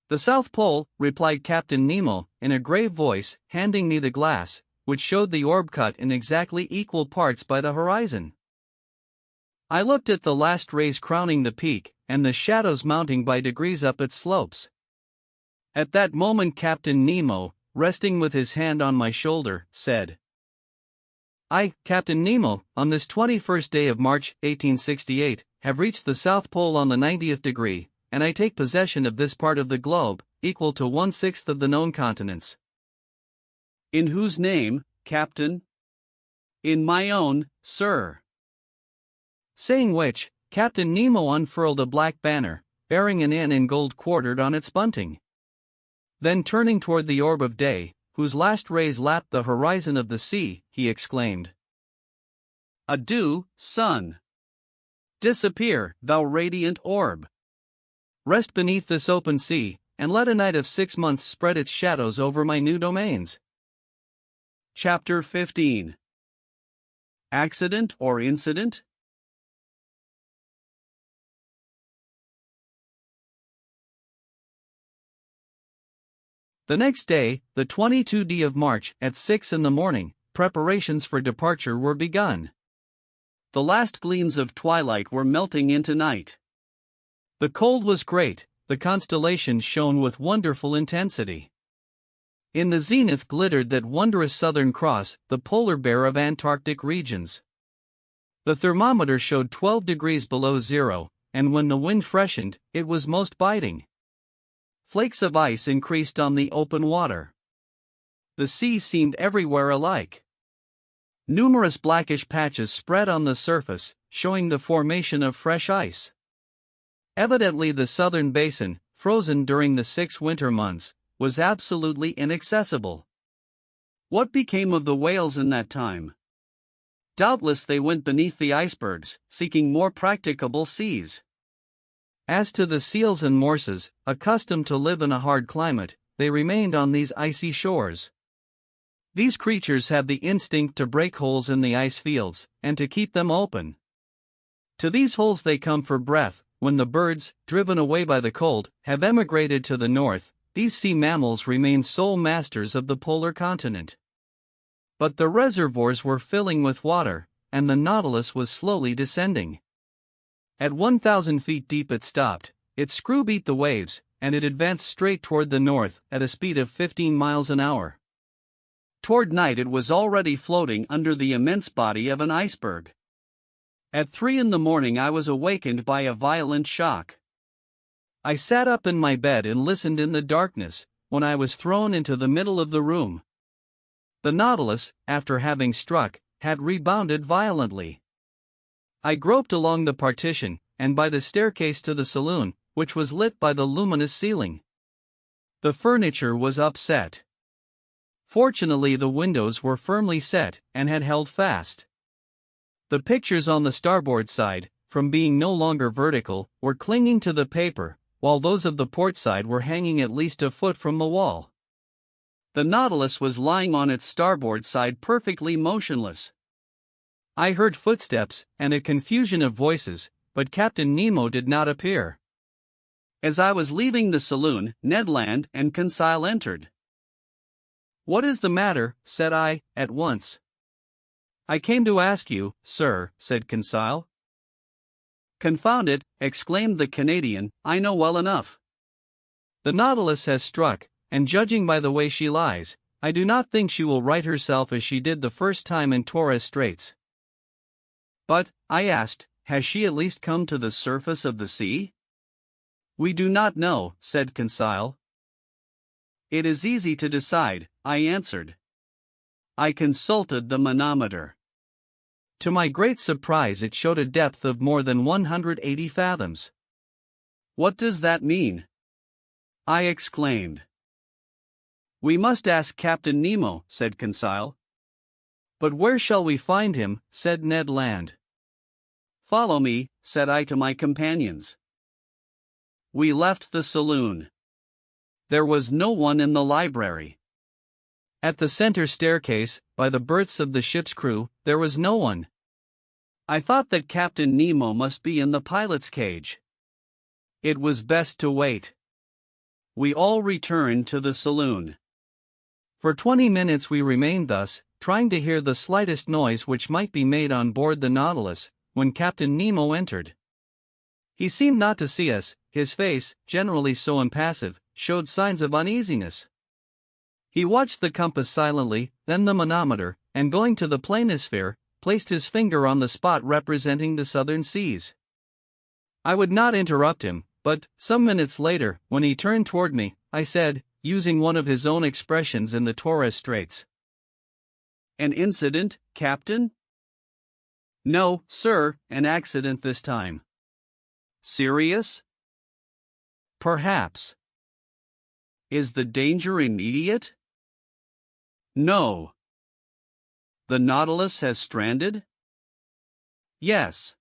S1: The South Pole, replied Captain Nemo, in a grave voice, handing me the glass, which showed the orb cut in exactly equal parts by the horizon. I looked at the last rays crowning the peak, and the shadows mounting by degrees up its slopes. At that moment Captain Nemo, resting with his hand on my shoulder, said, "I, Captain Nemo, on this 21st day of March, 1868, have reached the South Pole on the 90th degree, and I take possession of this part of the globe, equal to 1/6 of the known continents."
S2: "In whose name, Captain?" "In my own, sir."
S1: Saying which, Captain Nemo unfurled a black banner, bearing an N in gold quartered on its bunting. Then turning toward the orb of day, whose last rays lapped the horizon of the sea, he exclaimed,
S2: "Adieu, sun! Disappear, thou radiant orb!
S1: Rest beneath this open sea, and let a night of 6 months spread its shadows over my new domains."
S2: Chapter 15. Accident or Incident?
S1: The next day, the 22nd of March, at 6 in the morning, preparations for departure were begun.
S2: The last gleams of twilight were melting into night.
S1: The cold was great, the constellations shone with wonderful intensity. In the zenith glittered that wondrous Southern Cross, the polar bear of Antarctic regions. The thermometer showed 12 degrees below zero, and when the wind freshened, it was most biting. Flakes of ice increased on the open water. The sea seemed everywhere alike. Numerous blackish patches spread on the surface, showing the formation of fresh ice. Evidently the southern basin, frozen during the 6 winter months, was absolutely inaccessible.
S2: What became of the whales in that time? Doubtless they went beneath the icebergs, seeking more practicable seas.
S1: As to the seals and morses, accustomed to live in a hard climate, they remained on these icy shores. These creatures have the instinct to break holes in the ice fields, and to keep them open. To these holes they come for breath. When the birds, driven away by the cold, have emigrated to the north, these sea mammals remain sole masters of the polar continent. But the reservoirs were filling with water, and the Nautilus was slowly descending. At 1,000 feet deep it stopped, its screw beat the waves, and it advanced straight toward the north, at a speed of 15 miles an hour.
S2: Toward night it was already floating under the immense body of an iceberg. At 3 in the morning I was awakened by a violent shock.
S1: I sat up in my bed and listened in the darkness, when I was thrown into the middle of the room. The Nautilus, after having struck, had rebounded violently. I groped along the partition, and by the staircase to the saloon, which was lit by the luminous ceiling. The furniture was upset. Fortunately the windows were firmly set, and had held fast. The pictures on the starboard side, from being no longer vertical, were clinging to the paper, while those of the port side were hanging at least a foot from the wall.
S2: The Nautilus was lying on its starboard side perfectly motionless.
S1: I heard footsteps, and a confusion of voices, but Captain Nemo did not appear.
S2: As I was leaving the saloon, Ned Land and Conseil entered.
S1: "What is the matter?" said I, at once. "I came to ask you, sir," said Conseil.
S2: "Confound it," exclaimed the Canadian, "I know well enough.
S1: The Nautilus has struck, and judging by the way she lies, I do not think she will right herself as she did the first time in Torres Straits."
S2: "But," I asked, "has she at least come to the surface of the sea?"
S1: "We do not know," said Conseil.
S2: "It is easy to decide," I answered. I consulted the manometer.
S1: To my great surprise it showed a depth of more than 180 fathoms.
S2: "What does that mean?" I exclaimed.
S1: "We must ask Captain Nemo," said Conseil. "But where shall we find him?" said Ned Land.
S2: "Follow me," said I to my companions. We left the saloon. There was no one in the library.
S1: At the center staircase, by the berths of the ship's crew, there was no one.
S2: I thought that Captain Nemo must be in the pilot's cage. It was best to wait. We all returned to the saloon.
S1: For 20 minutes we remained thus, trying to hear the slightest noise which might be made on board the Nautilus, when Captain Nemo entered. He seemed not to see us. His face, generally so impassive, showed signs of uneasiness. He watched the compass silently, then the manometer, and going to the planisphere, placed his finger on the spot representing the southern seas. I would not interrupt him, but, some minutes later, when he turned toward me, I said, using one of his own expressions in the Torres Straits.
S2: An incident, Captain?
S1: No, sir, an accident this time.
S2: Serious?
S1: Perhaps.
S2: Is the danger immediate?
S1: No.
S2: The Nautilus has stranded?
S1: Yes.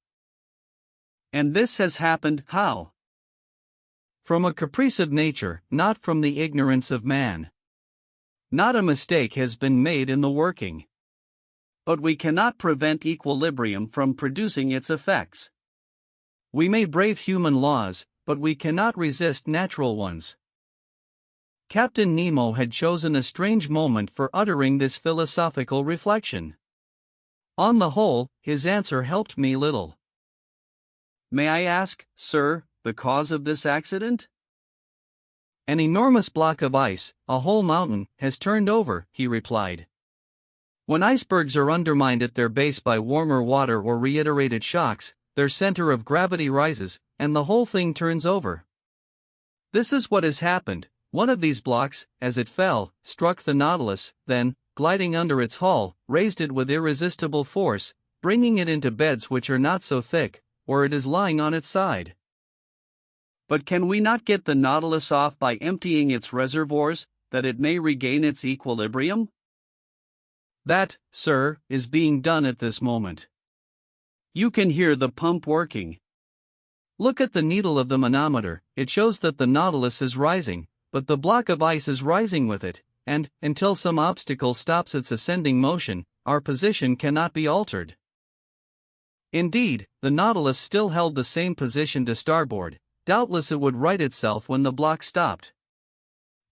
S2: And this has happened how?
S1: From a caprice of nature, not from the ignorance of man. Not a mistake has been made in the working.
S2: But we cannot prevent equilibrium from producing its effects.
S1: We may brave human laws, but we cannot resist natural ones. Captain Nemo had chosen a strange moment for uttering this philosophical reflection. On the whole, his answer helped me little.
S2: May I ask, sir, the cause of this accident?
S1: An enormous block of ice, a whole mountain, has turned over, he replied. When icebergs are undermined at their base by warmer water or reiterated shocks, their center of gravity rises, and the whole thing turns over. This is what has happened. One of these blocks, as it fell, struck the Nautilus, then, gliding under its hull, raised it with irresistible force, bringing it into beds which are not so thick, or it is lying on its side.
S2: But can we not get the Nautilus off by emptying its reservoirs, that it may regain its equilibrium?
S1: That, sir, is being done at this moment.
S2: You can hear the pump working.
S1: Look at the needle of the manometer, it shows that the Nautilus is rising, but the block of ice is rising with it, and, until some obstacle stops its ascending motion, our position cannot be altered. Indeed, the Nautilus still held the same position to starboard. Doubtless it would right itself when the block stopped.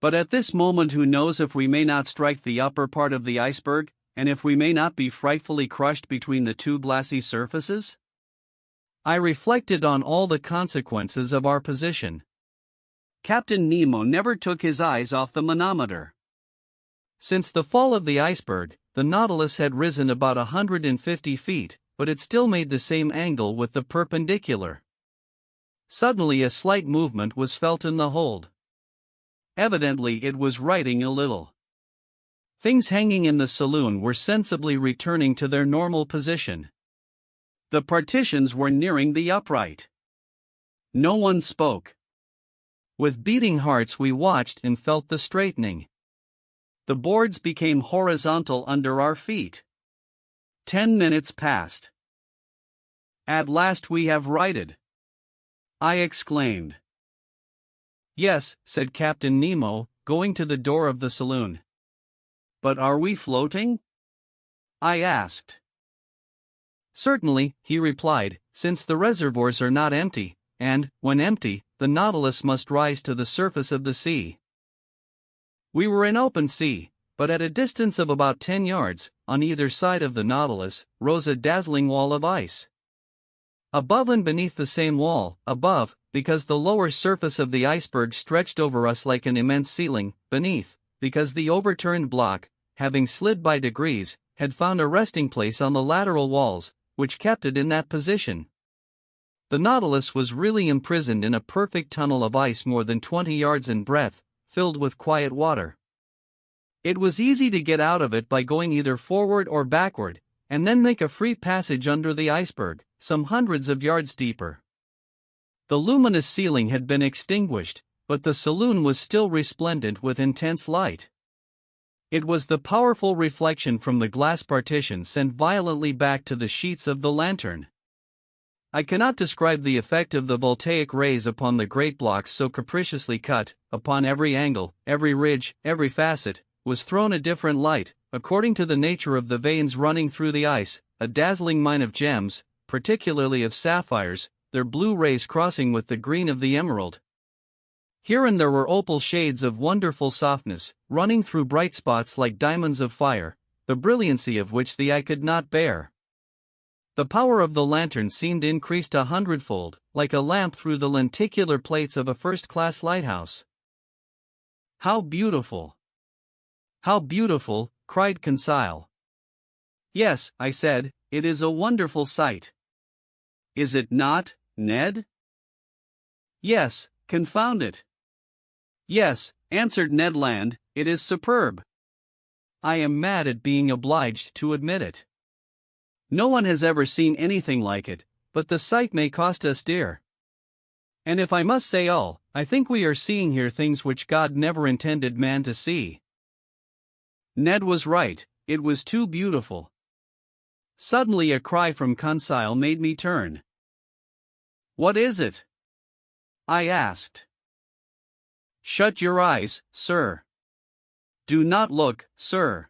S2: But at this moment who knows if we may not strike the upper part of the iceberg, and if we may not be frightfully crushed between the two glassy surfaces?
S1: I reflected on all the consequences of our position.
S2: Captain Nemo never took his eyes off the manometer.
S1: Since the fall of the iceberg, the Nautilus had risen about 150 feet, but it still made the same angle with the perpendicular. Suddenly a slight movement was felt in the hold. Evidently it was righting a little. Things hanging in the saloon were sensibly returning to their normal position.
S2: The partitions were nearing the upright. No one spoke.
S1: With beating hearts we watched and felt the straightening.
S2: The boards became horizontal under our feet. 10 minutes passed. At last we have righted, I exclaimed.
S1: Yes, said Captain Nemo, going to the door of the saloon.
S2: But are we floating? I asked.
S1: Certainly, he replied, since the reservoirs are not empty, and, when empty, the Nautilus must rise to the surface of the sea. We were in open sea, but at a distance of about 10 yards, on either side of the Nautilus, rose a dazzling wall of ice. Above and beneath the same wall, above, because the lower surface of the iceberg stretched over us like an immense ceiling, beneath, because the overturned block, having slid by degrees, had found a resting place on the lateral walls, which kept it in that position. The Nautilus was really imprisoned in a perfect tunnel of ice more than 20 yards in breadth, filled with quiet water. It was easy to get out of it by going either forward or backward, and then make a free passage under the iceberg, some hundreds of yards deeper. The luminous ceiling had been extinguished, but the saloon was still resplendent with intense light. It was the powerful reflection from the glass partition sent violently back to the sheets of the lantern. I cannot describe the effect of the voltaic rays upon the great blocks so capriciously cut. Upon every angle, every ridge, every facet, was thrown a different light, according to the nature of the veins running through the ice, a dazzling mine of gems, particularly of sapphires, their blue rays crossing with the green of the emerald. Here and there were opal shades of wonderful softness, running through bright spots like diamonds of fire, the brilliancy of which the eye could not bear. The power of the lantern seemed increased 100-fold, like a lamp through the lenticular plates of a first-class lighthouse. "How beautiful! How beautiful!" cried Conseil. "Yes," I said, "it is a wonderful sight." "Is it not, Ned?" "Yes, confound it." "Yes," answered Ned Land, "it is superb. I am mad at being obliged to admit it. No one has ever seen anything like it, but the sight may cost us dear. And if I must say all, I think we are seeing here things which God never intended man to see." Ned was right, it was too beautiful. Suddenly a cry from Conseil made me turn. "What is it?" I asked. "Shut your eyes, sir. Do not look, sir."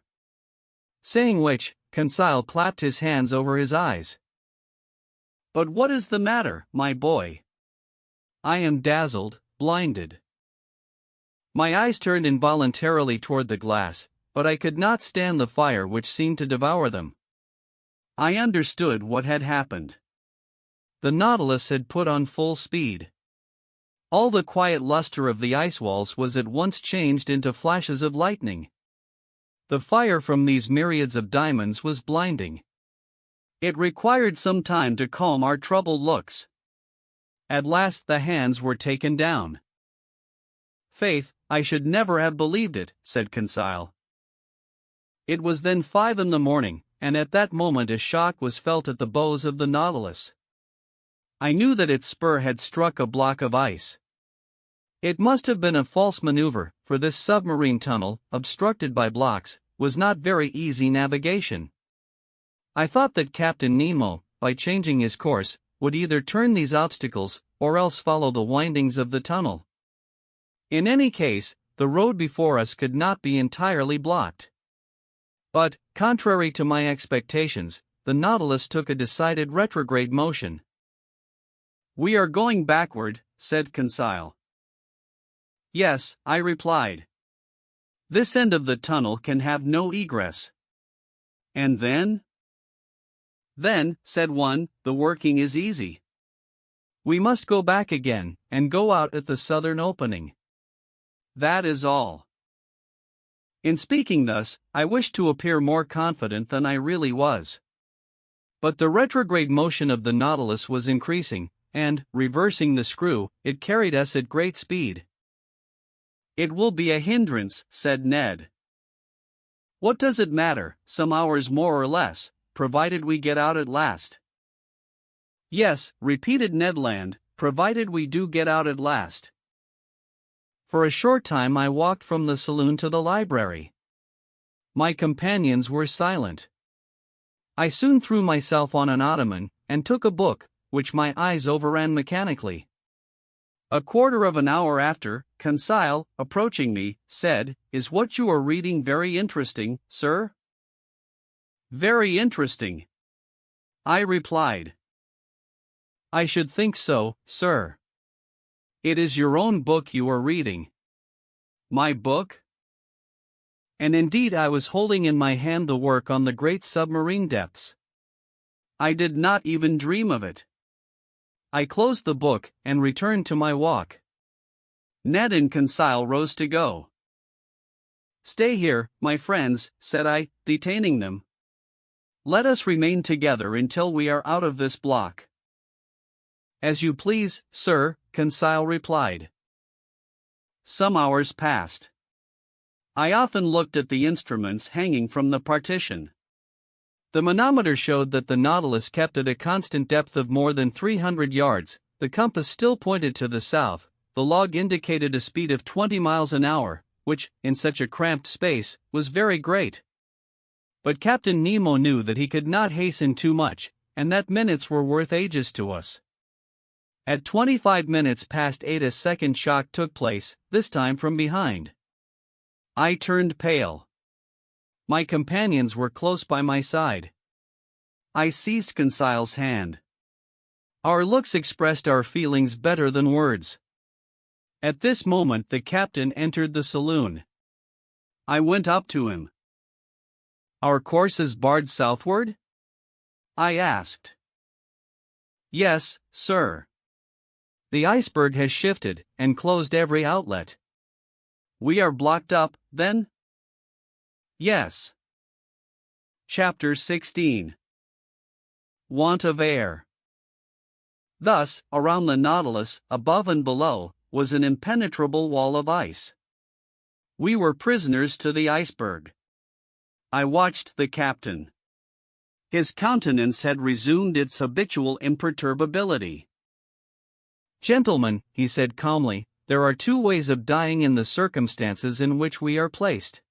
S1: Saying which, Conseil clapped his hands over his eyes. "But what is the matter, my boy?" "I am dazzled, blinded." My eyes turned involuntarily toward the glass, but I could not stand the fire which seemed to devour them. I understood what had happened. The Nautilus had put on full speed. All the quiet luster of the ice walls was at once changed into flashes of lightning. The fire from these myriads of diamonds was blinding. It required some time to calm our troubled looks. At last the hands were taken down. "Faith, I should never have believed it," said Conseil. It was then 5 in the morning, and at that moment a shock was felt at the bows of the Nautilus. I knew that its spur had struck a block of ice. It must have been a false maneuver, for this submarine tunnel, obstructed by blocks, was not very easy navigation. I thought that Captain Nemo, by changing his course, would either turn these obstacles, or else follow the windings of the tunnel. In any case, the road before us could not be entirely blocked. But, contrary to my expectations, the Nautilus took a decided retrograde motion. "We are going backward," said Conseil. "Yes," I replied. "This end of the tunnel can have no egress." "And then?" "Then," said one, "the working is easy. We must go back again, and go out at the southern opening. That is all." In speaking thus, I wished to appear more confident than I really was. But the retrograde motion of the Nautilus was increasing, and, reversing the screw, it carried us at great speed. "It will be a hindrance," said Ned. "What does it matter, some hours more or less, provided we get out at last?" "Yes," repeated Ned Land, "provided we do get out at last." For a short time I walked from the saloon to the library. My companions were silent. I soon threw myself on an ottoman, and took a book, which my eyes overran mechanically. A quarter of an hour after, Conseil, approaching me, said, "Is what you are reading very interesting, sir?" "Very interesting," I replied. "I should think so, sir. It is your own book you are reading." "My book?" And indeed I was holding in my hand the work on the great submarine depths. I did not even dream of it. I closed the book, and returned to my walk. Ned and Conseil rose to go. "Stay here, my friends," said I, detaining them. "Let us remain together until we are out of this block." "As you please, sir," Conseil replied. Some hours passed. I often looked at the instruments hanging from the partition. The manometer showed that the Nautilus kept at a constant depth of more than 300 yards, the compass still pointed to the south, the log indicated a speed of 20 miles an hour, which, in such a cramped space, was very great. But Captain Nemo knew that he could not hasten too much, and that minutes were worth ages to us. At 25 minutes past 8 a second shock took place, this time from behind. I turned pale. My companions were close by my side. I seized Conseil's hand. Our looks expressed our feelings better than words. At this moment the captain entered the saloon. I went up to him. "Our course is barred southward?" I asked. Yes, sir. The iceberg has shifted and closed every outlet.
S2: We are blocked up, then?
S1: Yes.
S2: Chapter 16. Want of air. Thus, around the Nautilus, above and below, was an impenetrable wall of ice. We were prisoners to the iceberg. I watched the captain. His countenance had resumed its habitual imperturbability.
S1: Gentlemen, he said calmly, there are two ways of dying in the circumstances in which we are placed.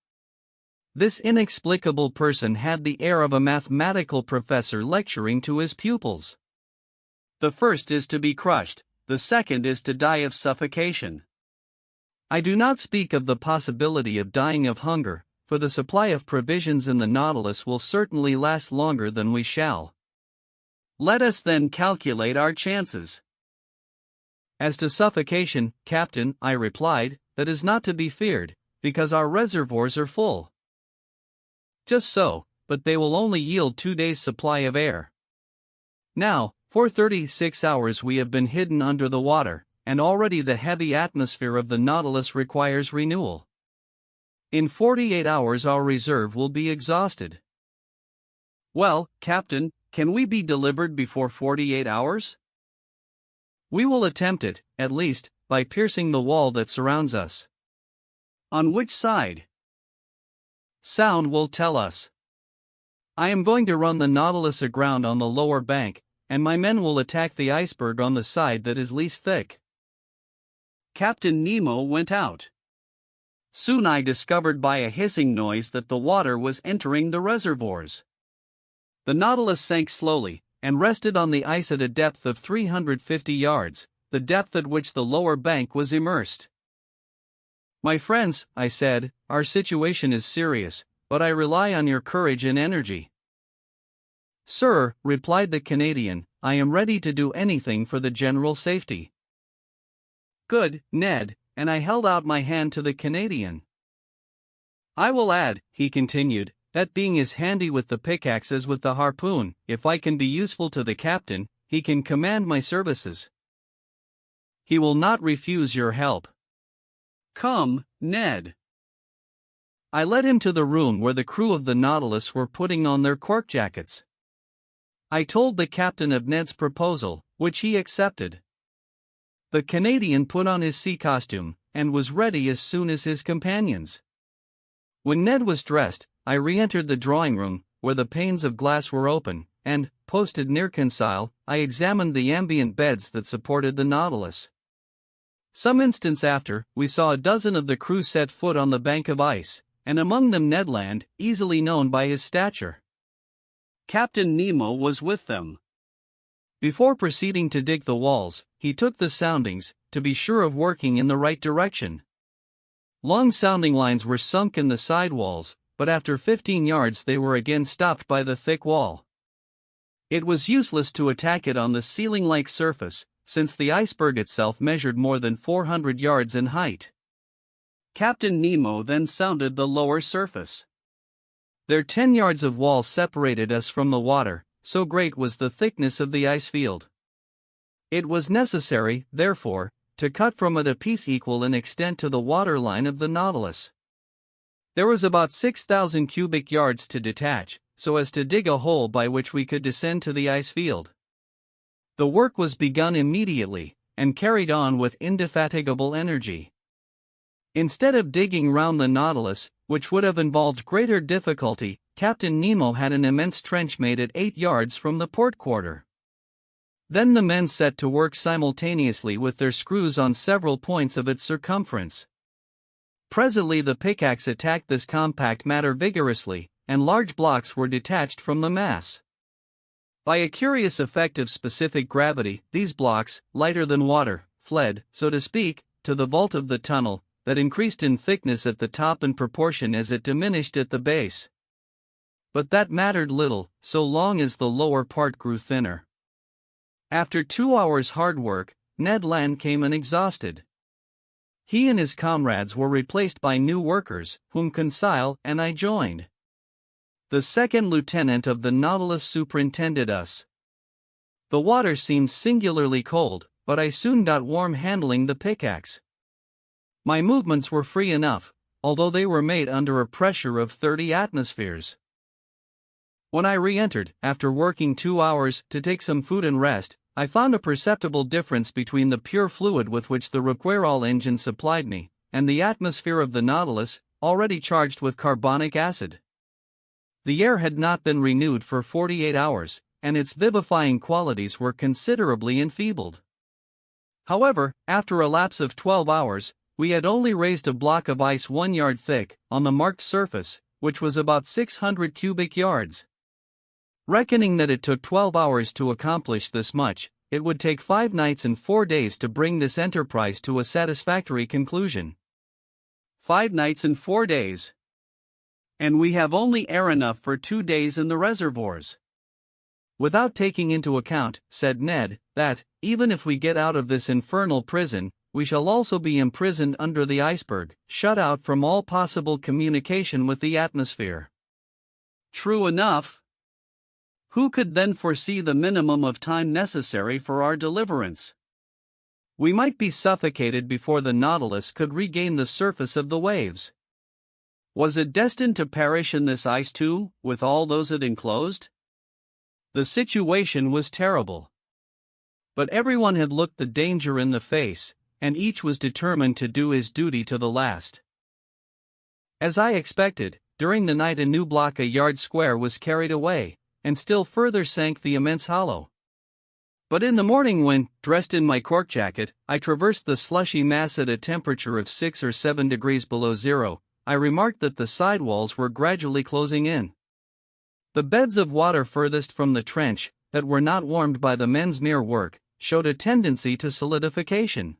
S1: This inexplicable person had the air of a mathematical professor lecturing to his pupils.
S2: The first is to be crushed, the second is to die of suffocation.
S1: I do not speak of the possibility of dying of hunger, for the supply of provisions in the Nautilus will certainly last longer than we shall.
S2: Let us then calculate our chances.
S1: As to suffocation, Captain, I replied, that is not to be feared, because our reservoirs are full. Just so, but they will only yield 2 days' supply of air. Now, for 36 hours we have been hidden under the water, and already the heavy atmosphere of the Nautilus requires renewal. In 48 hours our reserve will be exhausted.
S2: Well, Captain, can we be delivered before 48 hours?
S1: We will attempt it, at least, by piercing the wall that surrounds us.
S2: On which side?
S1: Sound will tell us. I am going to run the Nautilus aground on the lower bank, and my men will attack the iceberg on the side that is least thick.
S2: Captain Nemo went out. Soon I discovered by a hissing noise that the water was entering the reservoirs. The Nautilus sank slowly, and rested on the ice at a depth of 350 yards, the depth at which the lower bank was immersed. My friends, I said, our situation is serious, but I rely on your courage and energy. Sir, replied the Canadian, I am ready to do anything for the general safety. Good, Ned, and I held out my hand to the Canadian.
S1: I will add, he continued, that being as handy with the pickaxe as with the harpoon, if I can be useful to the captain, he can command my services. He will not refuse your help.
S2: Come, Ned.
S1: I led him to the room where the crew of the Nautilus were putting on their cork jackets. I told the captain of Ned's proposal, which he accepted. The Canadian put on his sea costume, and was ready as soon as his companions. When Ned was dressed, I re-entered the drawing room, where the panes of glass were open, and, posted near Consile, I examined the ambient beds that supported the Nautilus. Some instants after, we saw a dozen of the crew set foot on the bank of ice, and among them Ned Land, easily known by his stature.
S2: Captain Nemo was with them.
S1: Before proceeding to dig the walls, he took the soundings, to be sure of working in the right direction. Long sounding lines were sunk in the side walls, but after 15 yards they were again stopped by the thick wall. It was useless to attack it on the ceiling-like surface, since the iceberg itself measured more than 400 yards in height.
S2: Captain Nemo then sounded the lower surface.
S1: Their 10 yards of wall separated us from the water, so great was the thickness of the ice field. It was necessary, therefore, to cut from it a piece equal in extent to the waterline of the Nautilus. There was about 6,000 cubic yards to detach, so as to dig a hole by which we could descend to the ice field. The work was begun immediately, and carried on with indefatigable energy. Instead of digging round the Nautilus, which would have involved greater difficulty, Captain Nemo had an immense trench made at 8 yards from the port quarter. Then the men set to work simultaneously with their screws on several points of its circumference. Presently the pickaxe attacked this compact matter vigorously, and large blocks were detached from the mass. By a curious effect of specific gravity, these blocks, lighter than water, fled, so to speak, to the vault of the tunnel, that increased in thickness at the top in proportion as it diminished at the base. But that mattered little, so long as the lower part grew thinner. After 2 hours' hard work, Ned Land came in exhausted. He and his comrades were replaced by new workers, whom Consile and I joined. The second lieutenant of the Nautilus superintended us. The water seemed singularly cold, but I soon got warm handling the pickaxe. My movements were free enough, although they were made under a pressure of 30 atmospheres. When I re-entered, after working 2 hours, to take some food and rest, I found a perceptible difference between the pure fluid with which the Requerol engine supplied me, and the atmosphere of the Nautilus, already charged with carbonic acid. The air had not been renewed for 48 hours, and its vivifying qualities were considerably enfeebled. However, after a lapse of 12 hours, we had only raised a block of ice 1 yard thick, on the marked surface, which was about 600 cubic yards. Reckoning that it took 12 hours to accomplish this much, it would take 5 nights and 4 days to bring this enterprise to a satisfactory conclusion. 5 nights and 4 days. And we have only air enough for 2 days in the reservoirs. Without taking into account, said Ned, that, even if we get out of this infernal prison, we shall also be imprisoned under the iceberg, shut out from all possible communication with the atmosphere. True enough. Who could then foresee the minimum of time necessary for our deliverance? We might be suffocated before the Nautilus could regain the surface of the waves. Was it destined to perish in this ice too, with all those it enclosed? The situation was terrible. But everyone had looked the danger in the face, and each was determined to do his duty to the last. As I expected, during the night a new block a yard square was carried away, and still further sank the immense hollow. But in the morning when, dressed in my cork jacket, I traversed the slushy mass at a temperature of 6 or 7 degrees below zero, I remarked that the sidewalls were gradually closing in. The beds of water furthest from the trench, that were not warmed by the men's mere work, showed a tendency to solidification.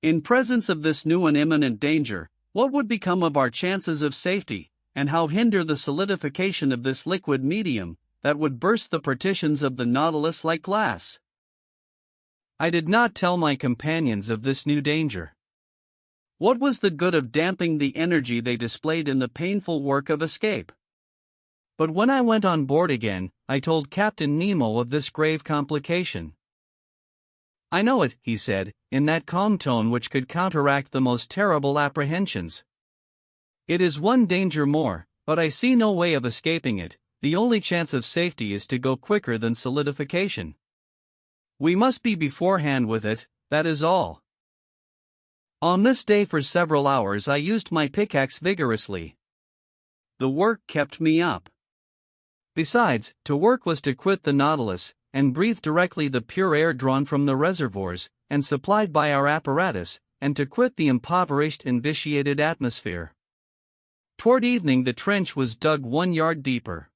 S1: In presence of this new and imminent danger, what would become of our chances of safety, and how hinder the solidification of this liquid medium, that would burst the partitions of the Nautilus like glass? I did not tell my companions of this new danger. What was the good of damping the energy they displayed in the painful work of escape? But when I went on board again, I told Captain Nemo of this grave complication. I know it, he said, in that calm tone which could counteract the most terrible apprehensions. It is one danger more, but I see no way of escaping it. The only chance of safety is to go quicker than solidification. We must be beforehand with it, that is all. On this day for several hours I used my pickaxe vigorously. The work kept me up. Besides, to work was to quit the Nautilus, and breathe directly the pure air drawn from the reservoirs, and supplied by our apparatus, and to quit the impoverished and vitiated atmosphere. Toward evening the trench was dug 1 yard deeper.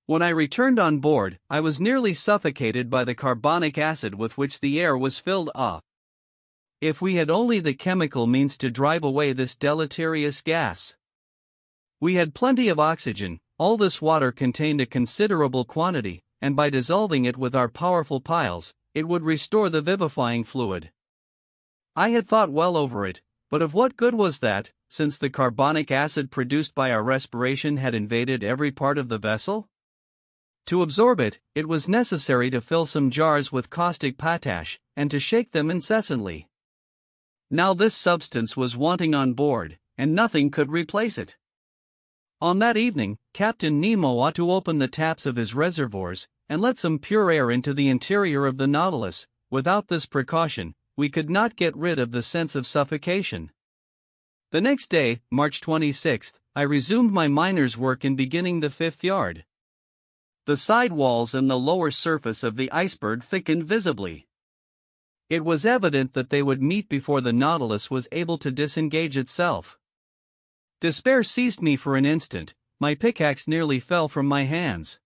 S1: When I returned on board, I was nearly suffocated by the carbonic acid with which the air was filled up. If we had only the chemical means to drive away this deleterious gas. We had plenty of oxygen. All this water contained a considerable quantity, and by dissolving it with our powerful piles, it would restore the vivifying fluid. I had thought well over it, but of what good was that, since the carbonic acid produced by our respiration had invaded every part of the vessel? To absorb it, it was necessary to fill some jars with caustic potash, and to shake them incessantly. Now this substance was wanting on board, and nothing could replace it. On that evening, Captain Nemo ought to open the taps of his reservoirs, and let some pure air into the interior of the Nautilus. Without this precaution, we could not get rid of the sense of suffocation. The next day, March 26, I resumed my miner's work in beginning the 5th yard. The side walls and the lower surface of the iceberg thickened visibly. It was evident that they would meet before the Nautilus was able to disengage itself. Despair seized me for an instant, my pickaxe nearly fell from my hands.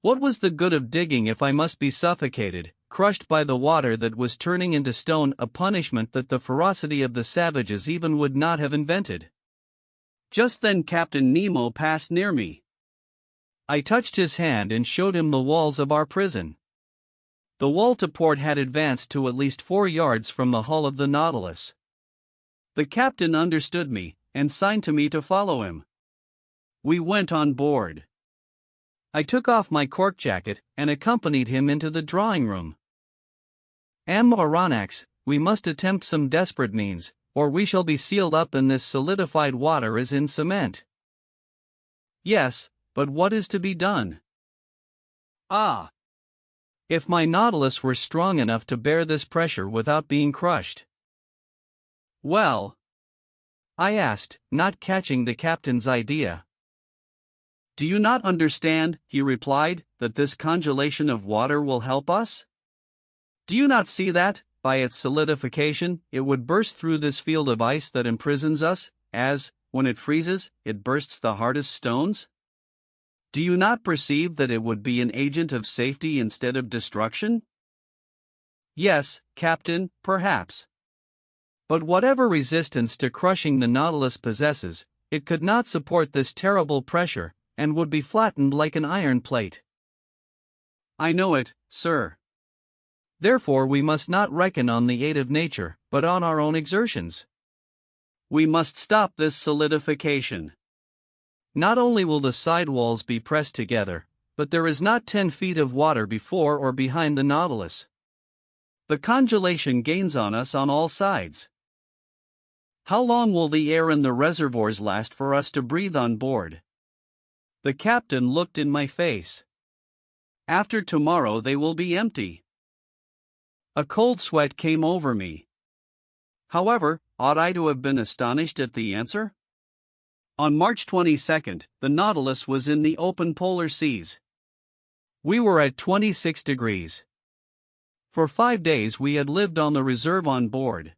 S1: What was the good of digging if I must be suffocated, crushed by the water that was turning into stone, a punishment that the ferocity of the savages even would not have invented? Just then Captain Nemo passed near me. I touched his hand and showed him the walls of our prison. The wall to port had advanced to at least 4 yards from the hull of the Nautilus. The captain understood me, and signed to me to follow him. We went on board. I took off my cork jacket and accompanied him into the drawing room. Aronnax, we must attempt some desperate means, or we shall be sealed up in this solidified water as in cement.
S2: Yes, but what is to be done?
S1: Ah! If my Nautilus were strong enough to bear this pressure without being crushed.
S2: Well?
S1: I asked, not catching the captain's idea.
S2: Do you not understand, he replied, that this congelation of water will help us? Do you not see that, by its solidification, it would burst through this field of ice that imprisons us, as, when it freezes, it bursts the hardest stones? Do you not perceive that it would be an agent of safety instead of destruction?
S1: Yes, Captain, perhaps. But whatever resistance to crushing the Nautilus possesses, it could not support this terrible pressure, and would be flattened like an iron plate.
S2: I know it, sir.
S1: Therefore we must not reckon on the aid of nature, but on our own exertions.
S2: We must stop this solidification.
S1: Not only will the side walls be pressed together, but there is not 10 feet of water before or behind the Nautilus.
S2: The congelation gains on us on all sides. How long will the air in the reservoirs last for us to breathe on board?
S1: The captain looked in my face.
S2: After tomorrow they will be empty.
S1: A cold sweat came over me.
S2: However, ought I to have been astonished at the answer? On March 22, the Nautilus was in the open polar seas.
S1: We were at 26 degrees. For 5 days we had lived on the reserve on board.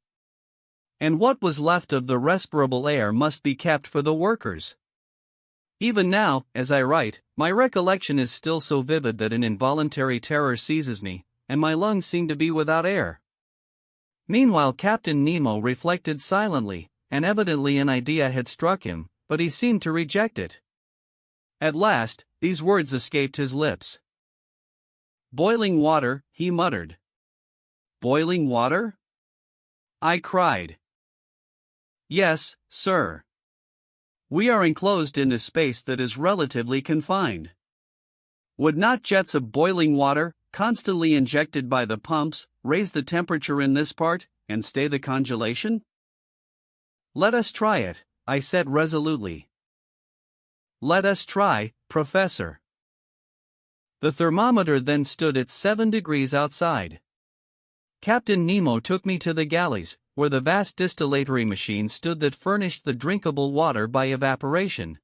S1: And what was left of the respirable air must be kept for the workers. Even now, as I write, my recollection is still so vivid that an involuntary terror seizes me, and my lungs seem to be without air. Meanwhile Captain Nemo reflected silently, and evidently an idea had struck him, but he seemed to reject it. At last, these words escaped his lips.
S2: "Boiling water," he muttered. "Boiling water?" I cried. "Yes, sir. We are enclosed in a space that is relatively confined. Would not jets of boiling water, constantly injected by the pumps, raise the temperature in this part, and stay the congelation?"
S1: "Let us try it," I said resolutely.
S2: "Let us try, Professor."
S1: The thermometer then stood at 7 degrees outside. Captain Nemo took me to the galleys, where the vast distillatory machines stood that furnished the drinkable water by evaporation.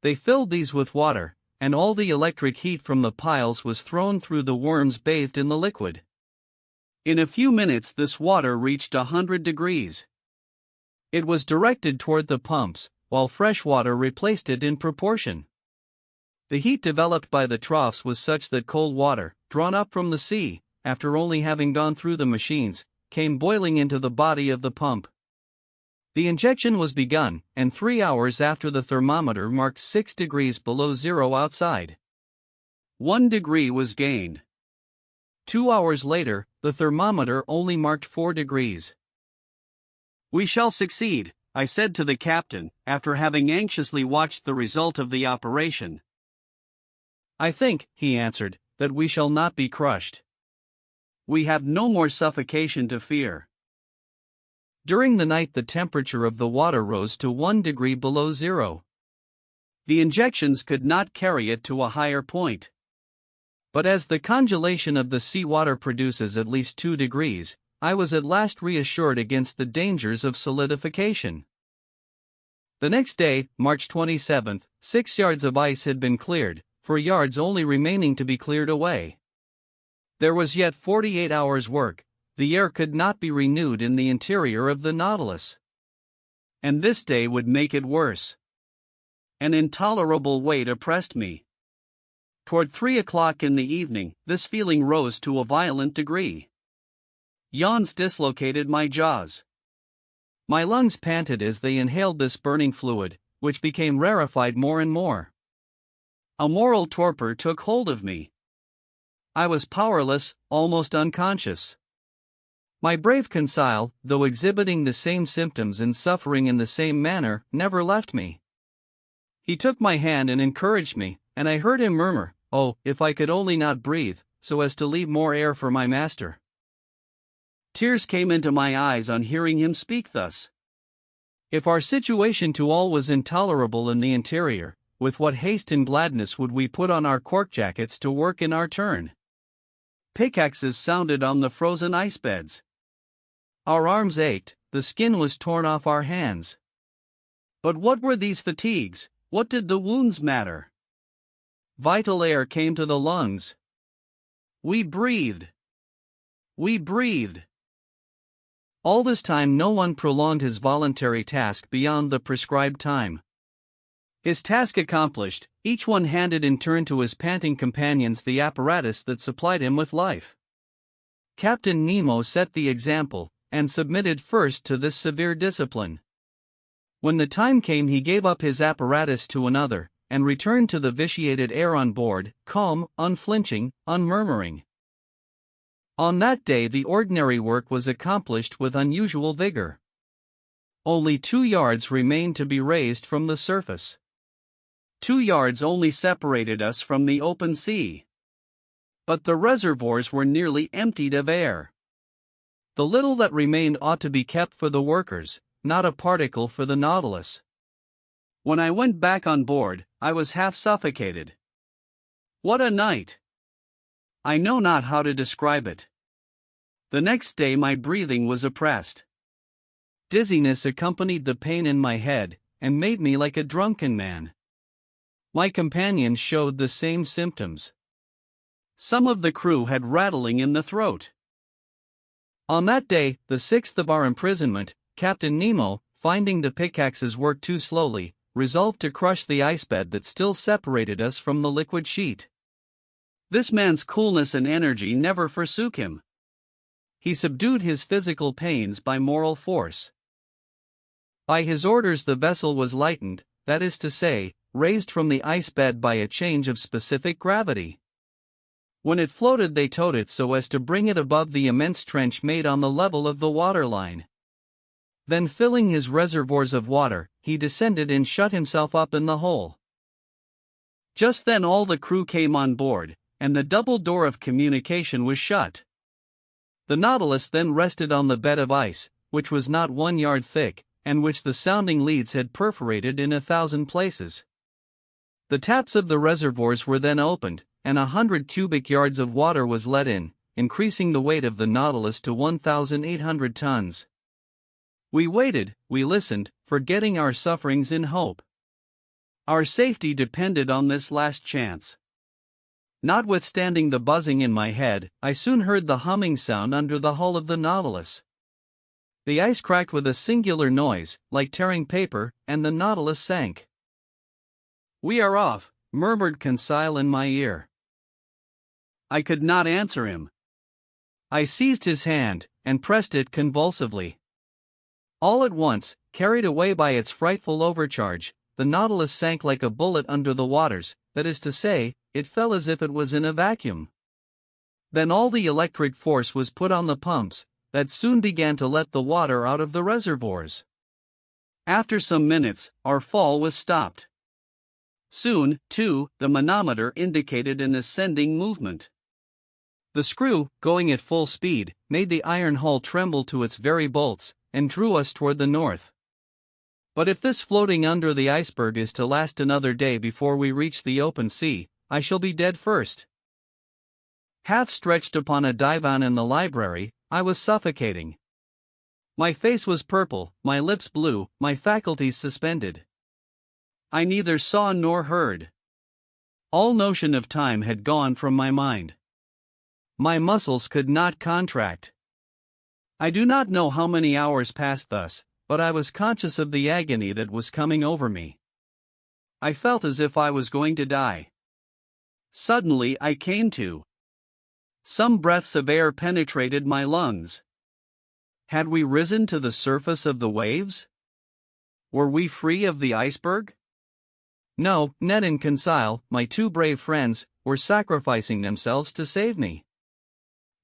S1: They filled these with water, and all the electric heat from the piles was thrown through the worms bathed in the liquid.
S2: In a few minutes this water reached 100 degrees.
S1: It was directed toward the pumps, while fresh water replaced it in proportion. The heat developed by the troughs was such that cold water, drawn up from the sea, after only having gone through the machines, came boiling into the body of the pump. The injection was begun, and 3 hours after the thermometer marked 6 degrees below zero outside.
S2: 1 degree was gained.
S1: 2 hours later, the thermometer only marked 4 degrees.
S2: "We shall succeed," I said to the captain, after having anxiously watched the result of the operation.
S1: "I think," he answered, "that we shall not be crushed.
S2: We have no more suffocation to fear."
S1: During the night the temperature of the water rose to 1 degree below zero.
S2: The injections could not carry it to a higher point.
S1: But as the congelation of the seawater produces at least 2 degrees, I was at last reassured against the dangers of solidification. The next day, March 27, 6 yards of ice had been cleared, 4 yards only remaining to be cleared away. There was yet 48 hours' work. The air could not be renewed in the interior of the Nautilus.
S2: And this day would make it worse. An intolerable weight oppressed me. Toward 3 o'clock in the evening, this feeling rose to a violent degree. Yawns dislocated my jaws.
S1: My lungs panted as they inhaled this burning fluid, which became rarefied more and more.
S2: A moral torpor took hold of me. I was powerless, almost unconscious.
S1: My brave Conseil, though exhibiting the same symptoms and suffering in the same manner, never left me. He took my hand and encouraged me, and I heard him murmur, "Oh, if I could only not breathe, so as to leave more air for my master."
S2: Tears came into my eyes on hearing him speak thus.
S1: If our situation to all was intolerable in the interior, with what haste and gladness would we put on our cork jackets to work in our turn?
S2: Pickaxes sounded on the frozen ice beds.
S1: Our arms ached, the skin was torn off our hands.
S2: But what were these fatigues? What did the wounds matter?
S1: Vital air came to the lungs.
S2: We breathed. We breathed.
S1: All this time no one prolonged his voluntary task beyond the prescribed time. His task accomplished, each one handed in turn to his panting companions the apparatus that supplied him with life. Captain Nemo set the example, and submitted first to this severe discipline. When the time came he gave up his apparatus to another, and returned to the vitiated air on board, calm, unflinching, unmurmuring. On that day the ordinary work was accomplished with unusual vigor. Only 2 yards remained to be raised from the surface.
S2: 2 yards only separated us from the open sea. But the reservoirs were nearly emptied of air.
S1: The little that remained ought to be kept for the workers, not a particle for the Nautilus.
S2: When I went back on board, I was half suffocated. What a night! I know not how to describe it. The next day my breathing was oppressed.
S1: Dizziness accompanied the pain in my head, and made me like a drunken man. My companions showed the same symptoms.
S2: Some of the crew had rattling in the throat.
S1: On that day, the 6th of our imprisonment, Captain Nemo, finding the pickaxes work too slowly, resolved to crush the ice bed that still separated us from the liquid sheet.
S2: This man's coolness and energy never forsook him.
S1: He subdued his physical pains by moral force. By his orders the vessel was lightened, that is to say, raised from the ice bed by a change of specific gravity. When it floated they towed it so as to bring it above the immense trench made on the level of the waterline. Then filling his reservoirs of water, he descended and shut himself up in the hole.
S2: Just then all the crew came on board, and the double door of communication was shut.
S1: The Nautilus then rested on the bed of ice, which was not 1 yard thick, and which the sounding leads had perforated in 1,000 places. The taps of the reservoirs were then opened, and 100 cubic yards of water was let in, increasing the weight of the Nautilus to 1,800 tons. We waited, we listened, forgetting our sufferings in hope.
S2: Our safety depended on this last chance.
S1: Notwithstanding the buzzing in my head, I soon heard the humming sound under the hull of the Nautilus. The ice cracked with a singular noise, like tearing paper, and the Nautilus sank.
S2: "We are off,"
S1: murmured Conseil in my ear.
S2: I could not answer him.
S1: I seized his hand, and pressed it convulsively. All at once, carried away by its frightful overcharge, the Nautilus sank like a bullet under the waters, that is to say, it fell as if it was in a vacuum. Then all the electric force was put on the pumps, that soon began to let the water out of the reservoirs.
S2: After some minutes, our fall was stopped. Soon, too, the manometer indicated an ascending movement.
S1: The screw, going at full speed, made the iron hull tremble to its very bolts, and drew us toward the north. But if this floating under the iceberg is to last another day before we reach the open sea, I shall be dead first. Half stretched upon a divan in the library, I was suffocating. My face was purple, my lips blue, my faculties suspended. I neither saw nor heard. All notion of time had gone from my mind. My muscles could not contract. I do not know how many hours passed thus, but I was conscious of the agony that was coming over me. I felt as if I was going to die. Suddenly I came to. Some breaths of air penetrated my lungs. Had we risen to the surface of the waves? Were we free of the iceberg? No, Ned and Conseil, my 2 brave friends, were sacrificing themselves to save me.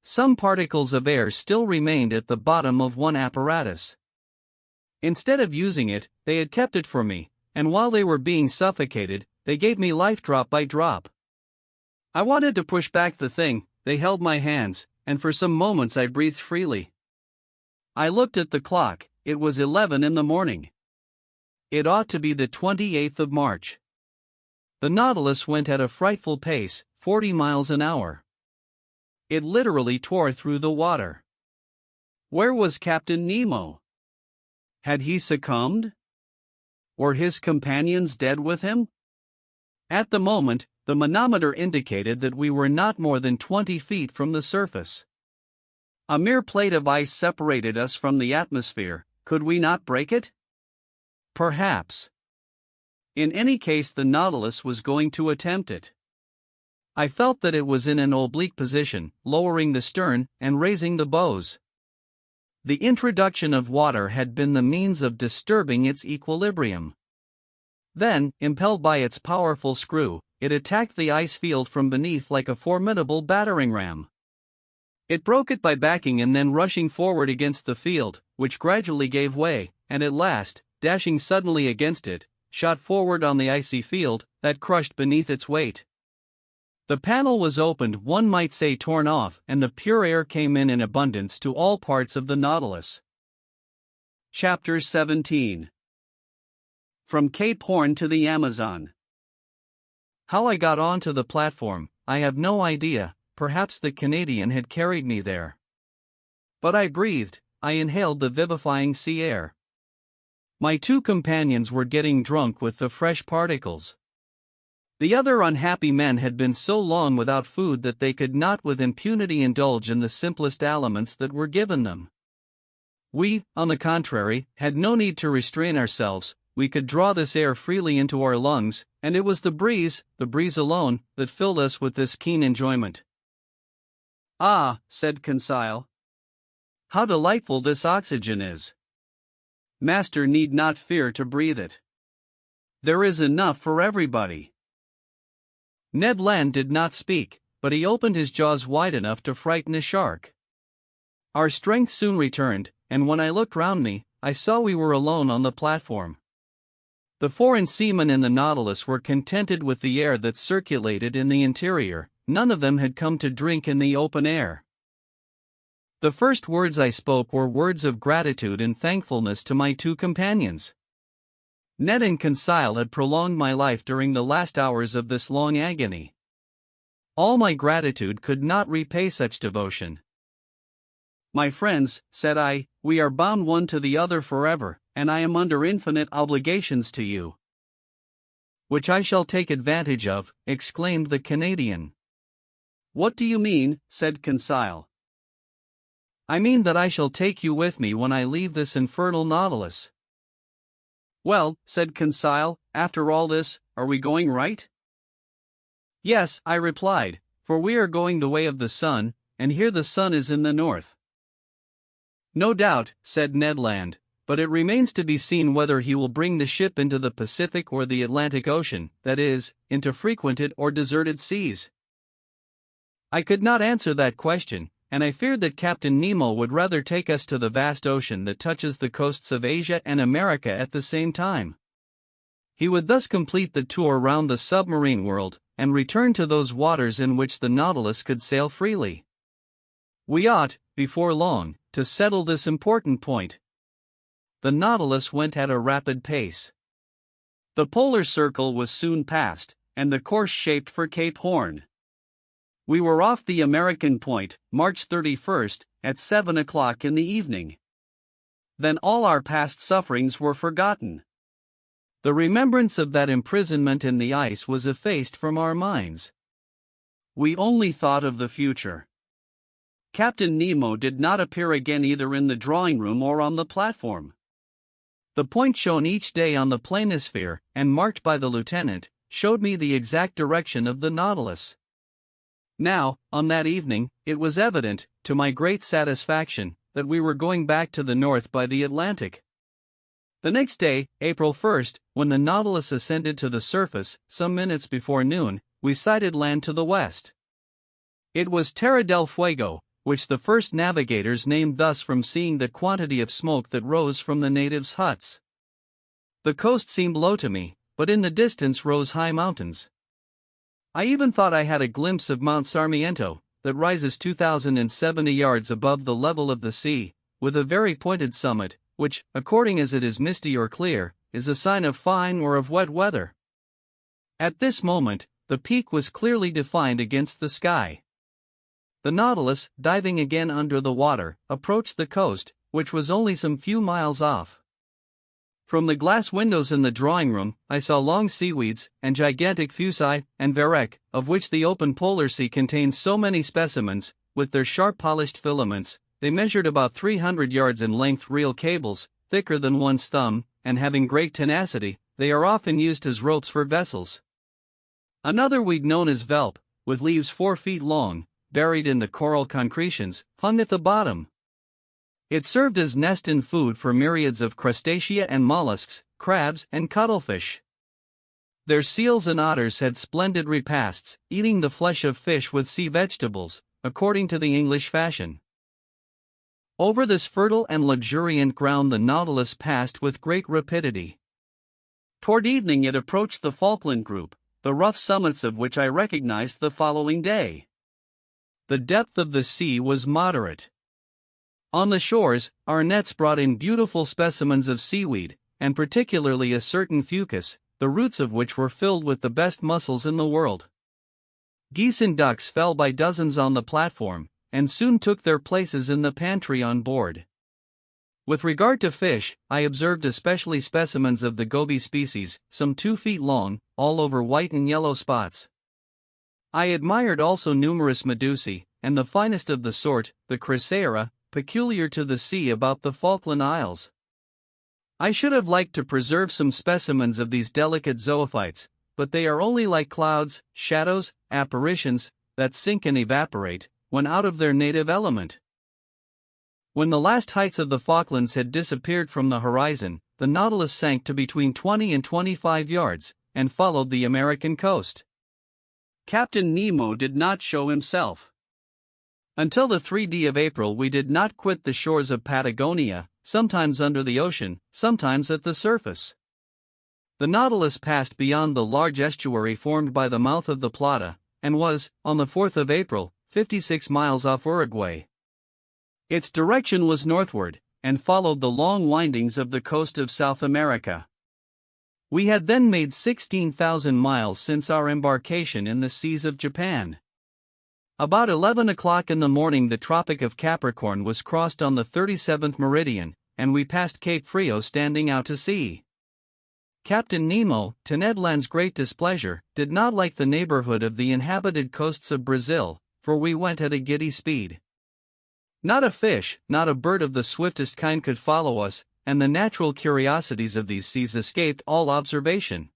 S1: Some particles of air still remained at the bottom of one apparatus. Instead of using it, they had kept it for me, and while they were being suffocated, they gave me life drop by drop. I wanted to push back the thing, they held my hands, and for some moments I breathed freely. I looked at the clock, it was 11 in the morning. It ought to be the 28th of March. The Nautilus went at a frightful pace, 40 miles an hour. It literally tore through the water. Where was Captain Nemo? Had he succumbed? Were his companions dead with him? At the moment, the manometer indicated that we were not more than 20 feet from the surface. A mere plate of ice separated us from the atmosphere. Could we not break it? Perhaps. In any case, the Nautilus was going to attempt it. I felt that it was in an oblique position, lowering the stern and raising the bows. The introduction of water had been the means of disturbing its equilibrium. Then, impelled by its powerful screw, it attacked the ice field from beneath like a formidable battering ram. It broke it by backing and then rushing forward against the field, which gradually gave way, and at last, dashing suddenly against it, shot forward on the icy field that crushed beneath its weight. The panel was opened, one might say torn off, and the pure air came in abundance to all parts of the Nautilus. Chapter 17. From Cape Horn to the Amazon. How I got onto the platform, I have no idea. Perhaps the Canadian had carried me there. But I breathed, I inhaled the vivifying sea air. My two companions were getting drunk with the fresh particles. The other unhappy men had been so long without food that they could not with impunity indulge in the simplest aliments that were given them. We, on the contrary, had no need to restrain ourselves. We could draw this air freely into our lungs, and it was the breeze alone, that filled us with this keen enjoyment. "Ah," said Conseil, "how delightful this oxygen is! Master need not fear to breathe it. There is enough for everybody." Ned Land did not speak, but he opened his jaws wide enough to frighten a shark. Our strength soon returned, and when I looked round me, I saw we were alone on the platform. The foreign seamen in the Nautilus were contented with the air that circulated in the interior. None of them had come to drink in the open air. The first words I spoke were words of gratitude and thankfulness to my two companions. Ned and Conseil had prolonged my life during the last hours of this long agony. All my gratitude could not repay such devotion. "My friends," said I, "we are bound one to the other forever, and I am under infinite obligations to you." "Which I shall take advantage of," exclaimed the Canadian. "What do you mean?" said Conseil. "I mean that I shall take you with me when I leave this infernal Nautilus." "Well," said Conseil, "after all this, are we going right?" "Yes," I replied, "for we are going the way of the sun, and here the sun is in the north." "No doubt," said Ned Land, "but it remains to be seen whether he will bring the ship into the Pacific or the Atlantic Ocean, that is, into frequented or deserted seas." I could not answer that question, and I feared that Captain Nemo would rather take us to the vast ocean that touches the coasts of Asia and America at the same time. He would thus complete the tour round the submarine world, and return to those waters in which the Nautilus could sail freely. We ought, before long, to settle this important point. The Nautilus went at a rapid pace. The polar circle was soon passed, and the course shaped for Cape Horn. We were off the American point, March 31st, at 7 o'clock in the evening. Then all our past sufferings were forgotten. The remembrance of that imprisonment in the ice was effaced from our minds. We only thought of the future. Captain Nemo did not appear again either in the drawing room or on the platform. The point shown each day on the planisphere, and marked by the lieutenant, showed me the exact direction of the Nautilus. Now, on that evening, it was evident, to my great satisfaction, that we were going back to the north by the Atlantic. The next day, April 1st, when the Nautilus ascended to the surface, some minutes before noon, we sighted land to the west. It was Terra del Fuego, which the first navigators named thus from seeing the quantity of smoke that rose from the natives' huts. The coast seemed low to me, but in the distance rose high mountains. I even thought I had a glimpse of Mount Sarmiento, that rises 2,070 yards above the level of the sea, with a very pointed summit, which, according as it is misty or clear, is a sign of fine or of wet weather. At this moment, the peak was clearly defined against the sky. The Nautilus, diving again under the water, approached the coast, which was only some few miles off. From the glass windows in the drawing room, I saw long seaweeds, and gigantic fuci, and varech, of which the open polar sea contains so many specimens. With their sharp polished filaments, they measured about 300 yards in length. Real cables, thicker than one's thumb, and having great tenacity, they are often used as ropes for vessels. Another weed known as velp, with leaves 4 feet long, buried in the coral concretions, hung at the bottom. It served as nest and food for myriads of crustacea and mollusks, crabs and cuttlefish. Their seals and otters had splendid repasts, eating the flesh of fish with sea vegetables, according to the English fashion. Over this fertile and luxuriant ground the Nautilus passed with great rapidity. Toward evening it approached the Falkland Group, the rough summits of which I recognized the following day. The depth of the sea was moderate. On the shores, our nets brought in beautiful specimens of seaweed, and particularly a certain fucus, the roots of which were filled with the best mussels in the world. Geese and ducks fell by dozens on the platform, and soon took their places in the pantry on board. With regard to fish, I observed especially specimens of the goby species, some 2 feet long, all over white and yellow spots. I admired also numerous medusae, and the finest of the sort, the chrysaera, peculiar to the sea about the Falkland Isles. I should have liked to preserve some specimens of these delicate zoophytes, but they are only like clouds, shadows, apparitions, that sink and evaporate, when out of their native element. When the last heights of the Falklands had disappeared from the horizon, the Nautilus sank to between 20 and 25 yards, and followed the American coast. Captain Nemo did not show himself. Until the 3d of April we did not quit the shores of Patagonia, sometimes under the ocean, sometimes at the surface. The Nautilus passed beyond the large estuary formed by the mouth of the Plata, and was, on the 4th of April, 56 miles off Uruguay. Its direction was northward, and followed the long windings of the coast of South America. We had then made 16,000 miles since our embarkation in the seas of Japan. About 11 o'clock in the morning the Tropic of Capricorn was crossed on the 37th meridian, and we passed Cape Frio standing out to sea. Captain Nemo, to Ned Land's great displeasure, did not like the neighborhood of the inhabited coasts of Brazil, for we went at a giddy speed. Not a fish, not a bird of the swiftest kind could follow us, and the natural curiosities of these seas escaped all observation.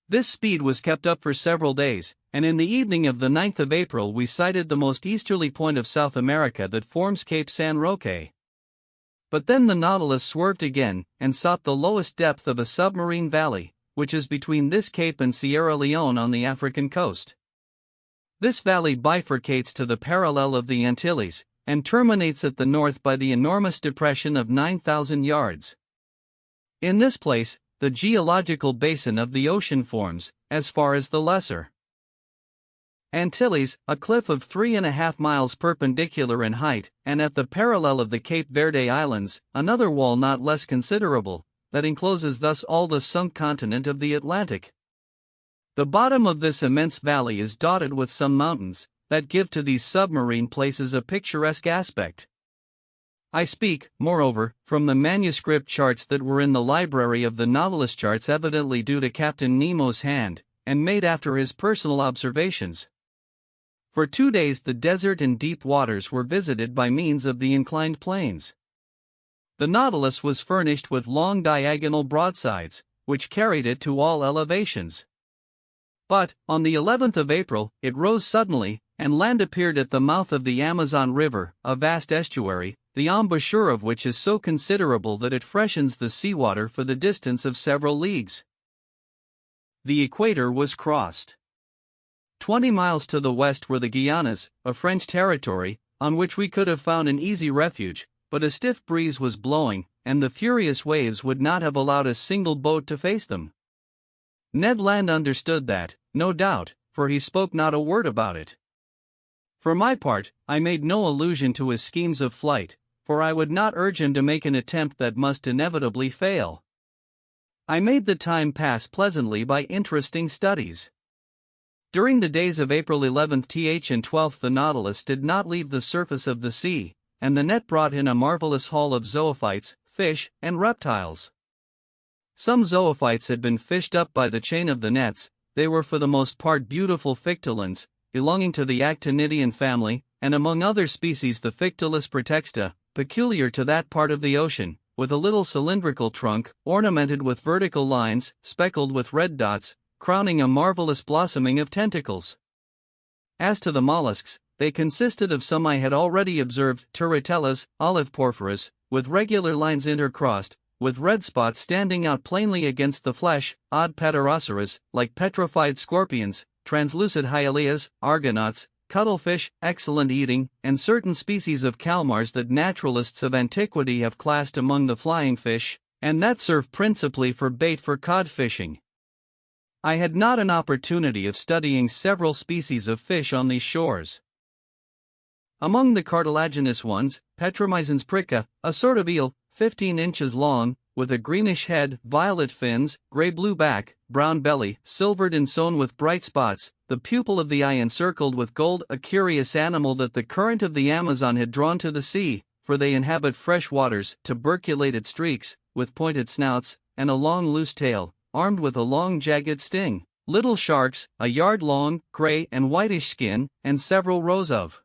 S1: This speed was kept up for several days, and in the evening of the 9th of April we sighted the most easterly point of South America that forms Cape San Roque. But then the Nautilus swerved again, and sought the lowest depth of a submarine valley, which is between this cape and Sierra Leone on the African coast. This valley bifurcates to the parallel of the Antilles, and terminates at the north by the enormous depression of 9,000 yards. In this place, the geological basin of the ocean forms, as far as the Lesser Antilles, a cliff of 3.5 miles perpendicular in height, and at the parallel of the Cape Verde Islands, another wall not less considerable, that encloses thus all the sunk continent of the Atlantic. The bottom of this immense valley is dotted with some mountains, that give to these submarine places a picturesque aspect. I speak, moreover, from the manuscript charts that were in the library of the Nautilus, charts evidently due to Captain Nemo's hand, and made after his personal observations. For 2 days the desert and deep waters were visited by means of the inclined planes. The Nautilus was furnished with long diagonal broadsides, which carried it to all elevations. But, on the 11th of April, it rose suddenly, and land appeared at the mouth of the Amazon River, a vast estuary, the embouchure of which is so considerable that it freshens the seawater for the distance of several leagues. The equator was crossed. 20 miles to the west were the Guianas, a French territory, on which we could have found an easy refuge, but a stiff breeze was blowing, and the furious waves would not have allowed a single boat to face them. Ned Land understood that, no doubt, for he spoke not a word about it. For my part, I made no allusion to his schemes of flight, for I would not urge him to make an attempt that must inevitably fail. I made the time pass pleasantly by interesting studies. During the days of April 11th and 12th the Nautilus did not leave the surface of the sea, and the net brought in a marvelous haul of zoophytes, fish, and reptiles. Some zoophytes had been fished up by the chain of the nets. They were for the most part beautiful fictulans, belonging to the actinidian family, and among other species the Fictulus praetexta, peculiar to that part of the ocean, with a little cylindrical trunk, ornamented with vertical lines, speckled with red dots, crowning a marvelous blossoming of tentacles. As to the mollusks, they consisted of some I had already observed, turritellas, olive porphyras, with regular lines intercrossed, with red spots standing out plainly against the flesh, odd pteroceras, like petrified scorpions, translucid hyalias, argonauts, cuttlefish, excellent eating, and certain species of calmars that naturalists of antiquity have classed among the flying fish, and that serve principally for bait for cod fishing. I had not an opportunity of studying several species of fish on these shores. Among the cartilaginous ones, Petromyzons prica, a sort of eel, 15 inches long, with a greenish head, violet fins, gray-blue back, brown belly, silvered and sewn with bright spots, the pupil of the eye encircled with gold, a curious animal that the current of the Amazon had drawn to the sea, for they inhabit fresh waters, tuberculated streaks, with pointed snouts, and a long loose tail, armed with a long jagged sting, little sharks, a yard long, gray and whitish skin, and several rows of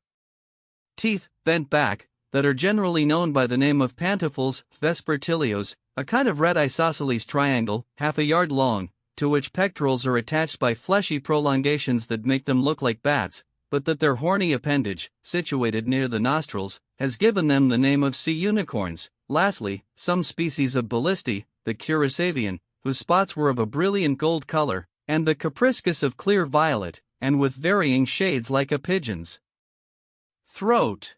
S1: teeth, bent back, that are generally known by the name of pantofles, vespertilios, a kind of red isosceles triangle, half a yard long, to which pectorals are attached by fleshy prolongations that make them look like bats, but that their horny appendage, situated near the nostrils, has given them the name of sea unicorns. Lastly, some species of ballistae, the curasavian, whose spots were of a brilliant gold color, and the capriscus of clear violet, and with varying shades like a pigeon's throat.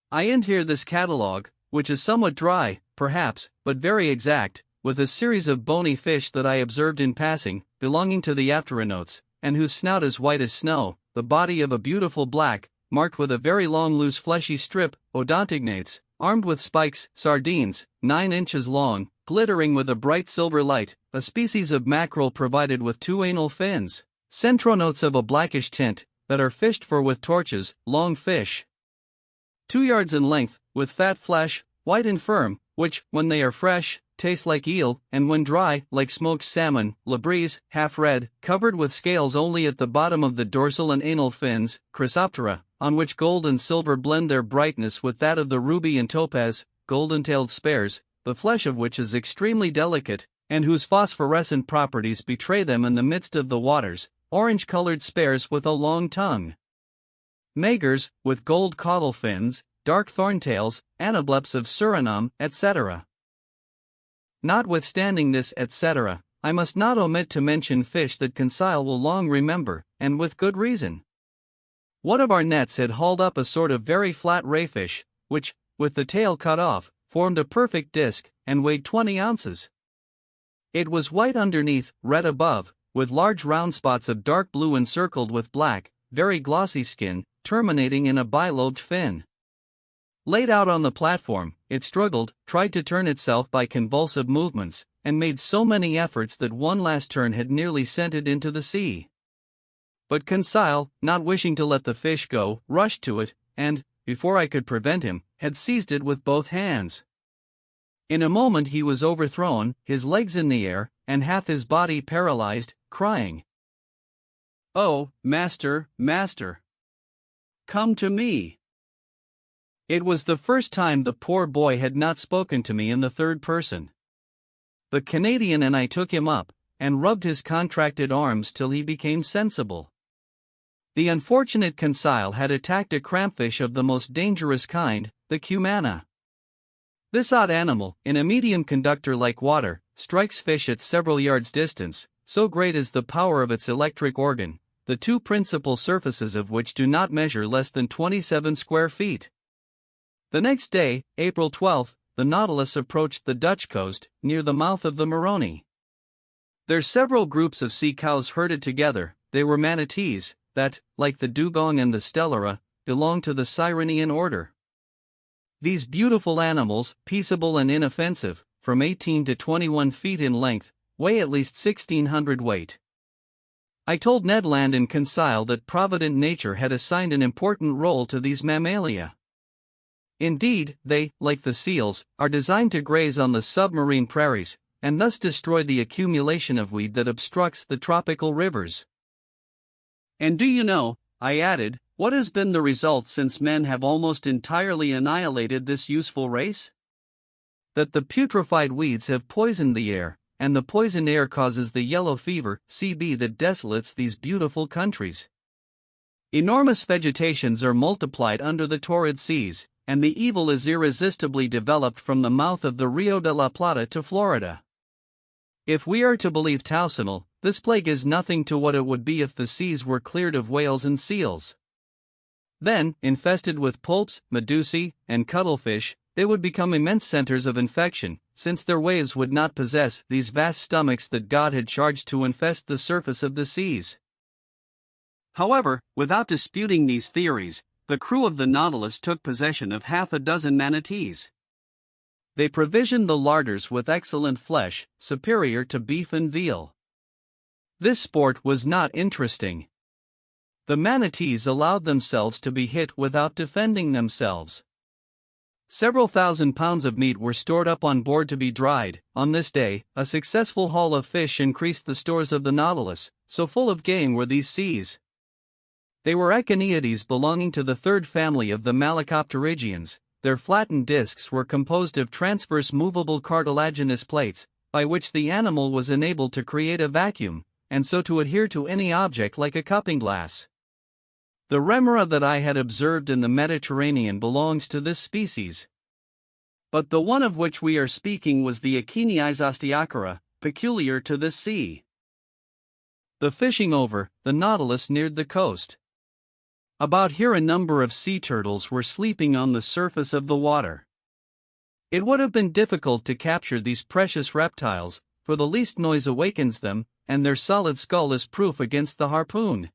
S1: I end here this catalogue, which is somewhat dry, perhaps, but very exact, with a series of bony fish that I observed in passing, belonging to the Apteronotes, and whose snout is white as snow, the body of a beautiful black, marked with a very long loose fleshy strip, odontognates, armed with spikes, sardines, 9 inches long, glittering with a bright silver light, a species of mackerel provided with 2 anal fins, centronotes of a blackish tint, that are fished for with torches, long fish, 2 yards in length, with fat flesh, white and firm, which, when they are fresh, taste like eel, and when dry, like smoked salmon, labrees, half red, covered with scales only at the bottom of the dorsal and anal fins, chrysoptera, on which gold and silver blend their brightness with that of the ruby and topaz, golden-tailed spares, the flesh of which is extremely delicate, and whose phosphorescent properties betray them in the midst of the waters, orange-colored spares with a long tongue, magres, with gold caudal fins, dark thorntails, anableps of Suriname, etc. Notwithstanding this etc., I must not omit to mention fish that Conseil will long remember, and with good reason. One of our nets had hauled up a sort of very flat rayfish, which, with the tail cut off, formed a perfect disc, and weighed 20 ounces. It was white underneath, red above, with large round spots of dark blue encircled with black, very glossy skin, terminating in a bilobed fin. Laid out on the platform, it struggled, tried to turn itself by convulsive movements, and made so many efforts that one last turn had nearly sent it into the sea. But Conseil, not wishing to let the fish go, rushed to it, and, before I could prevent him, had seized it with both hands. In a moment he was overthrown, his legs in the air, and half his body paralyzed, crying, "Oh, master, master! Come to me!" It was the first time the poor boy had not spoken to me in the third person. The Canadian and I took him up, and rubbed his contracted arms till he became sensible. The unfortunate Conseil had attacked a crampfish of the most dangerous kind, the cumana. This odd animal, in a medium conductor like water, strikes fish at several yards distance, so great is the power of its electric organ, the two principal surfaces of which do not measure less than 27 square feet. The next day, April 12, the Nautilus approached the Dutch coast, near the mouth of the Maroni. There's several groups of sea cows herded together. They were manatees, that, like the dugong and the stellara, belong to the Sirenian order. These beautiful animals, peaceable and inoffensive, from 18 to 21 feet in length, weigh at least 1,600 weight. I told Ned Land and Conseil that provident nature had assigned an important role to these mammalia. Indeed, they, like the seals, are designed to graze on the submarine prairies, and thus destroy the accumulation of weed that obstructs the tropical rivers.
S2: And do you know, I added, what has been the result since men have almost entirely annihilated this useful race?
S1: That the putrefied weeds have poisoned the air, and the poisoned air causes the yellow fever, CB, that desolates these beautiful countries. Enormous vegetations are multiplied under the torrid seas, and the evil is irresistibly developed from the mouth of the Rio de la Plata to Florida. If we are to believe Towsonal, this plague is nothing to what it would be if the seas were cleared of whales and seals. Then, infested with pulps, medusae, and cuttlefish, they would become immense centers of infection, since their waves would not possess these vast stomachs that God had charged to infest the surface of the seas.
S2: However, without disputing these theories, the crew of the Nautilus took possession of half a dozen manatees.
S1: They provisioned the larders with excellent flesh, superior to beef and veal. This sport was not interesting. The manatees allowed themselves to be hit without defending themselves. Several thousand pounds of meat were stored up on board to be dried. On this day, a successful haul of fish increased the stores of the Nautilus, so full of game were these seas. They were echiniides belonging to the third family of the Malacopterygians. Their flattened discs were composed of transverse movable cartilaginous plates, by which the animal was enabled to create a vacuum, and so to adhere to any object like a cupping glass. The remora that I had observed in the Mediterranean belongs to this species. But the one of which we are speaking was the Echiniis osteochara, peculiar to this sea. The fishing over, the Nautilus neared the coast. About here a number of sea turtles were sleeping on the surface of the water. It would have been difficult to capture these precious reptiles, for the least noise awakens them, and their solid skull is proof against the harpoon.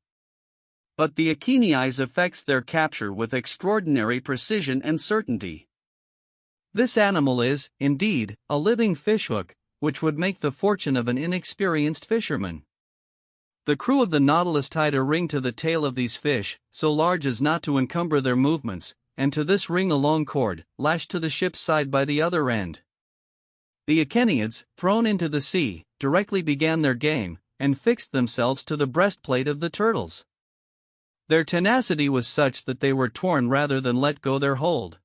S1: But the Echiniis effects their capture with extraordinary precision and certainty. This animal is, indeed, a living fishhook, which would make the fortune of an inexperienced fisherman. The crew of the Nautilus tied a ring to the tail of these fish, so large as not to encumber their movements, and to this ring a long cord, lashed to the ship's side by the other end. The Echiniids, thrown into the sea, directly began their game, and fixed themselves to the breastplate of the turtles. Their tenacity was such that they were torn rather than let go their hold.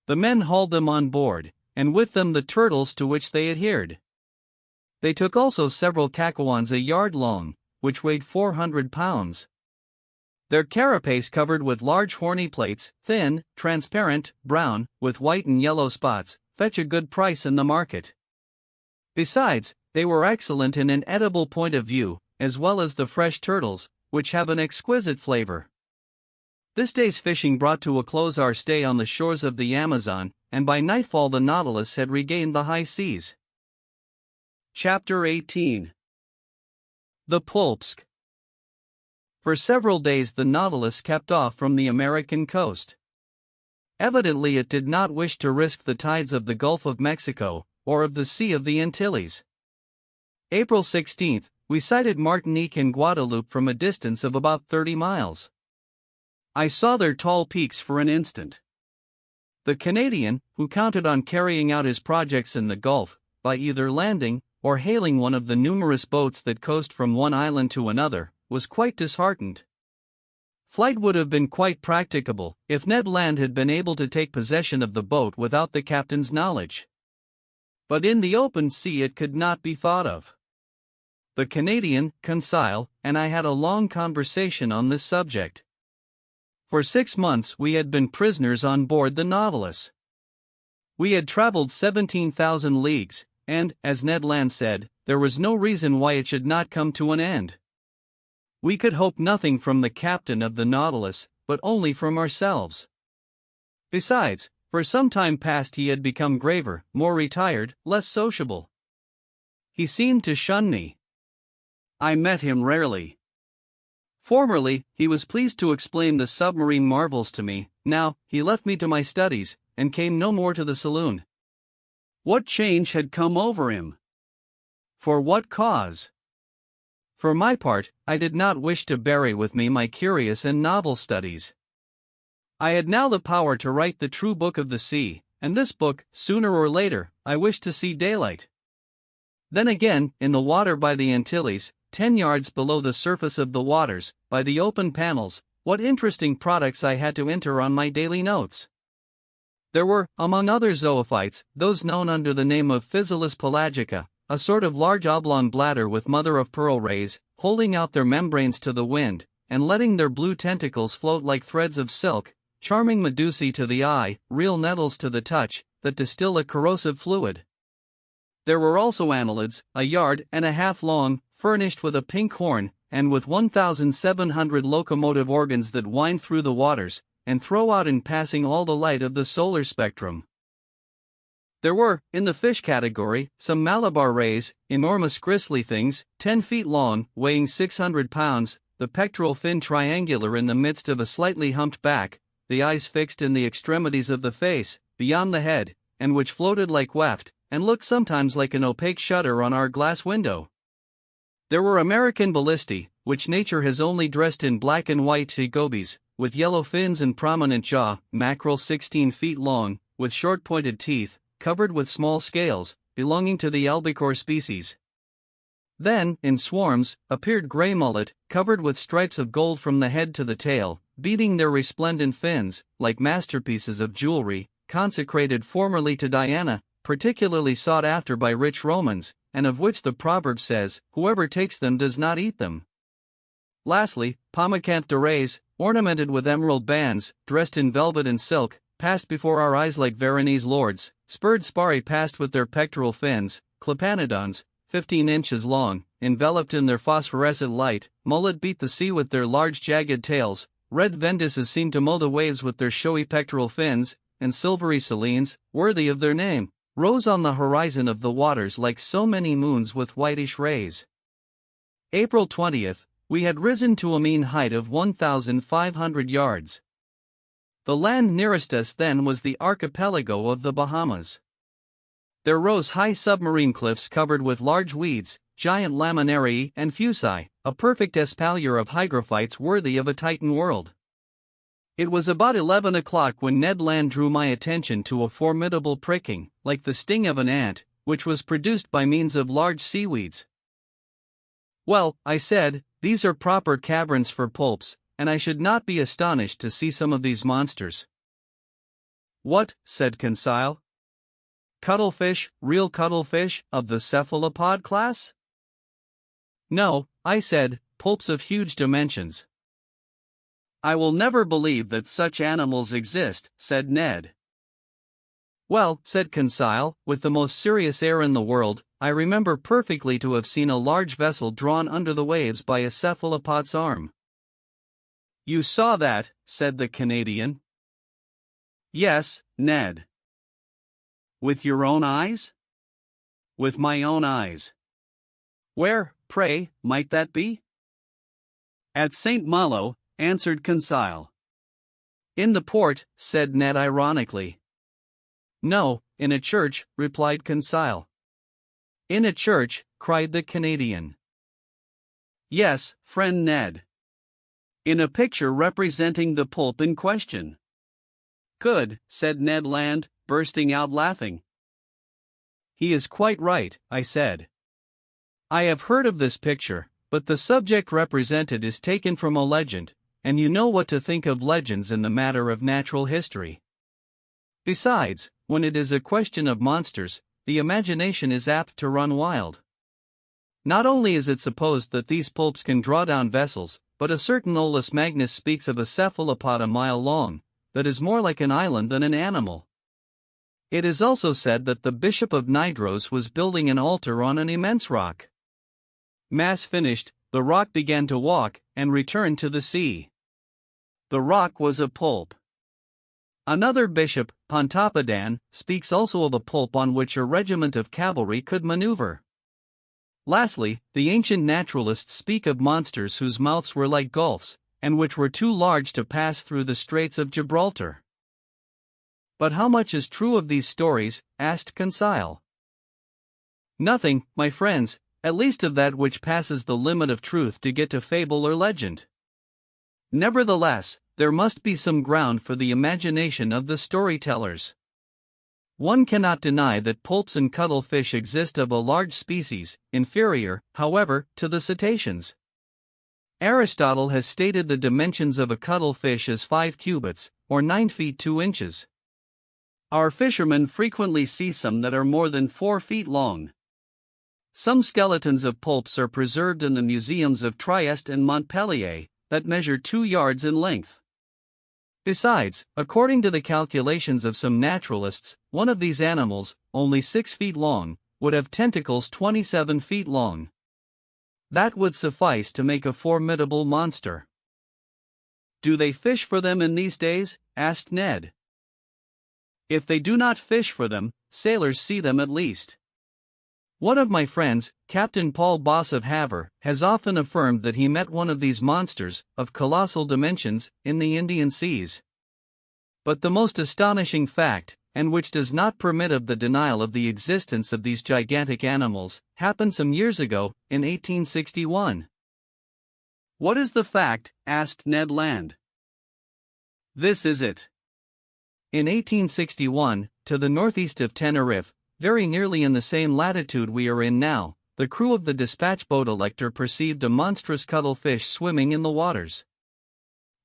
S1: The men hauled them on board, and with them the turtles to which they adhered. They took also several cacawans a yard long, which weighed 400 pounds. Their carapace covered with large horny plates, thin, transparent, brown, with white and yellow spots, fetch a good price in the market. Besides, they were excellent in an edible point of view, as well as the fresh turtles, which have an exquisite flavor. This day's fishing brought to a close our stay on the shores of the Amazon, and by nightfall the Nautilus had regained the high seas.
S2: Chapter 18.
S1: The Polpsk. For several days the Nautilus kept off from the American coast. Evidently it did not wish to risk the tides of the Gulf of Mexico, or of the Sea of the Antilles. April 16, we sighted Martinique and Guadeloupe from a distance of about 30 miles. I saw their tall peaks for an instant. The Canadian, who counted on carrying out his projects in the Gulf, by either landing, or hailing one of the numerous boats that coast from one island to another, was quite disheartened. Flight would have been quite practicable, if Ned Land had been able to take possession of the boat without the captain's knowledge. But in the open sea it could not be thought of. The Canadian, Conseil, and I had a long conversation on this subject. For 6 months we had been prisoners on board the Nautilus. We had traveled 17,000 leagues, and, as Ned Land said, there was no reason why it should not come to an end. We could hope nothing from the captain of the Nautilus, but only from ourselves. Besides, for some time past he had become graver, more retired, less sociable.
S2: He seemed to shun me. I met him rarely. Formerly, he was pleased to explain the submarine marvels to me. Now, he left me to my studies, and came no more to the saloon. What change had come over him? For what cause? For my part, I did not wish to bury with me my curious and novel studies. I had now the power to write the true book of the sea, and this book, sooner or later, I wished to see daylight. Then again, in the water by the Antilles, 10 yards below the surface of the waters, by the open panels, what interesting products I had to enter on my daily notes. There were, among other zoophytes, those known under the name of Physalis pelagica, a sort of large oblong bladder with mother-of-pearl rays, holding out their membranes to the wind, and letting their blue tentacles float like threads of silk, charming medusae to the eye, real nettles to the touch, that distill a corrosive fluid. There were also annelids, 1.5 yards long, furnished with a pink horn, and with 1,700 locomotive organs that wind through the waters, and throw out in passing all the light of the solar spectrum. There were, in the fish category, some Malabar rays, enormous gristly things, 10 feet long, weighing 600 pounds, the pectoral fin triangular in the midst of a slightly humped back, the eyes fixed in the extremities of the face, beyond the head, and which floated like weft, and looked sometimes like an opaque shutter on our glass window. There were American ballistae, which nature has only dressed in black and white gobies, with yellow fins and prominent jaw, mackerel 16 feet long, with short pointed teeth, covered with small scales, belonging to the albacore species. Then, in swarms, appeared grey mullet, covered with stripes of gold from the head to the tail, beating their resplendent fins, like masterpieces of jewelry, consecrated formerly to Diana, particularly sought after by rich Romans, and of which the proverb says, "Whoever takes them does not eat them." Lastly, Pomacanth dorés, ornamented with emerald bands, dressed in velvet and silk, passed before our eyes like Veronese lords. Spurred spari passed with their pectoral fins, Clepanodons, 15 inches long, enveloped in their phosphorescent light. Mullet beat the sea with their large jagged tails. Red Venduses seemed to mow the waves with their showy pectoral fins, and silvery Salines, worthy of their name, rose on the horizon of the waters like so many moons with whitish rays. April 20th, we had risen to a mean height of 1,500 yards. The land nearest us then was the archipelago of the Bahamas. There rose high submarine cliffs covered with large weeds, giant laminarii and fuci, a perfect espalier of hygrophytes worthy of a Titan world. It was about 11 o'clock when Ned Land drew my attention to a formidable pricking, like the sting of an ant, which was produced by means of large seaweeds. "Well," I said, "these are proper caverns for pulps, and I should not be astonished to see some of these monsters." "What?" said Conseil. "Cuttlefish, real cuttlefish, of the cephalopod class?" "No," I said, "pulps of huge dimensions." "I will never believe that such animals exist," said Ned. "Well," said Conseil, with the most serious air in the world, "I remember perfectly to have seen a large vessel drawn under the waves by a cephalopod's arm." "You saw that," said the Canadian. "Yes, Ned." "With your own eyes?" "With my own eyes." "Where, pray, might that be?" "At St. Malo," answered Conseil. "In the port," said Ned ironically. "No, in a church," replied Conseil. "In a church?" cried the Canadian. "Yes, friend Ned. In a picture representing the pulp in question." "Good," said Ned Land, bursting out laughing. "He is quite right," I said. "I have heard of this picture, but the subject represented is taken from a legend, and you know what to think of legends in the matter of natural history. Besides, when it is a question of monsters, the imagination is apt to run wild. Not only is it supposed that these pulps can draw down vessels, but a certain Olus Magnus speaks of a cephalopod a mile long, that is more like an island than an animal. It is also said that the Bishop of Nidros was building an altar on an immense rock. Mass finished, the rock began to walk, and returned to the sea. The rock was a pulp. Another bishop, Pontoppidan, speaks also of a pulp on which a regiment of cavalry could maneuver.
S1: Lastly, the ancient naturalists speak of monsters whose mouths were like gulfs, and which were too large to pass through the Straits of Gibraltar. But how much is true of these stories? Asked Conseil. Nothing, my friends, at least of that which passes the limit of truth to get to fable or legend. Nevertheless, there must be some ground for the imagination of the storytellers. One cannot deny that poulps and cuttlefish exist of a large species, inferior, however, to the cetaceans. Aristotle has stated the dimensions of a cuttlefish as 5 cubits, or 9 feet 2 inches. Our fishermen frequently see some that are more than 4 feet long. Some skeletons of poulps are preserved in the museums of Trieste and Montpellier, that measure 2 yards in length. Besides, according to the calculations of some naturalists, one of these animals, only 6 feet long, would have tentacles 27 feet long. That would suffice to make a formidable monster. Do they fish for them in these days? Asked Ned. If they do not fish for them, sailors see them at least. One of my friends, Captain Paul Boss of Havre, has often affirmed that he met one of these monsters, of colossal dimensions, in the Indian seas. But the most astonishing fact, and which does not permit of the denial of the existence of these gigantic animals, happened some years ago, in 1861. What is the fact? Asked Ned Land. This is it. In 1861, to the northeast of Tenerife, very nearly in the same latitude we are in now, the crew of the dispatch boat Elector perceived a monstrous cuttlefish swimming in the waters.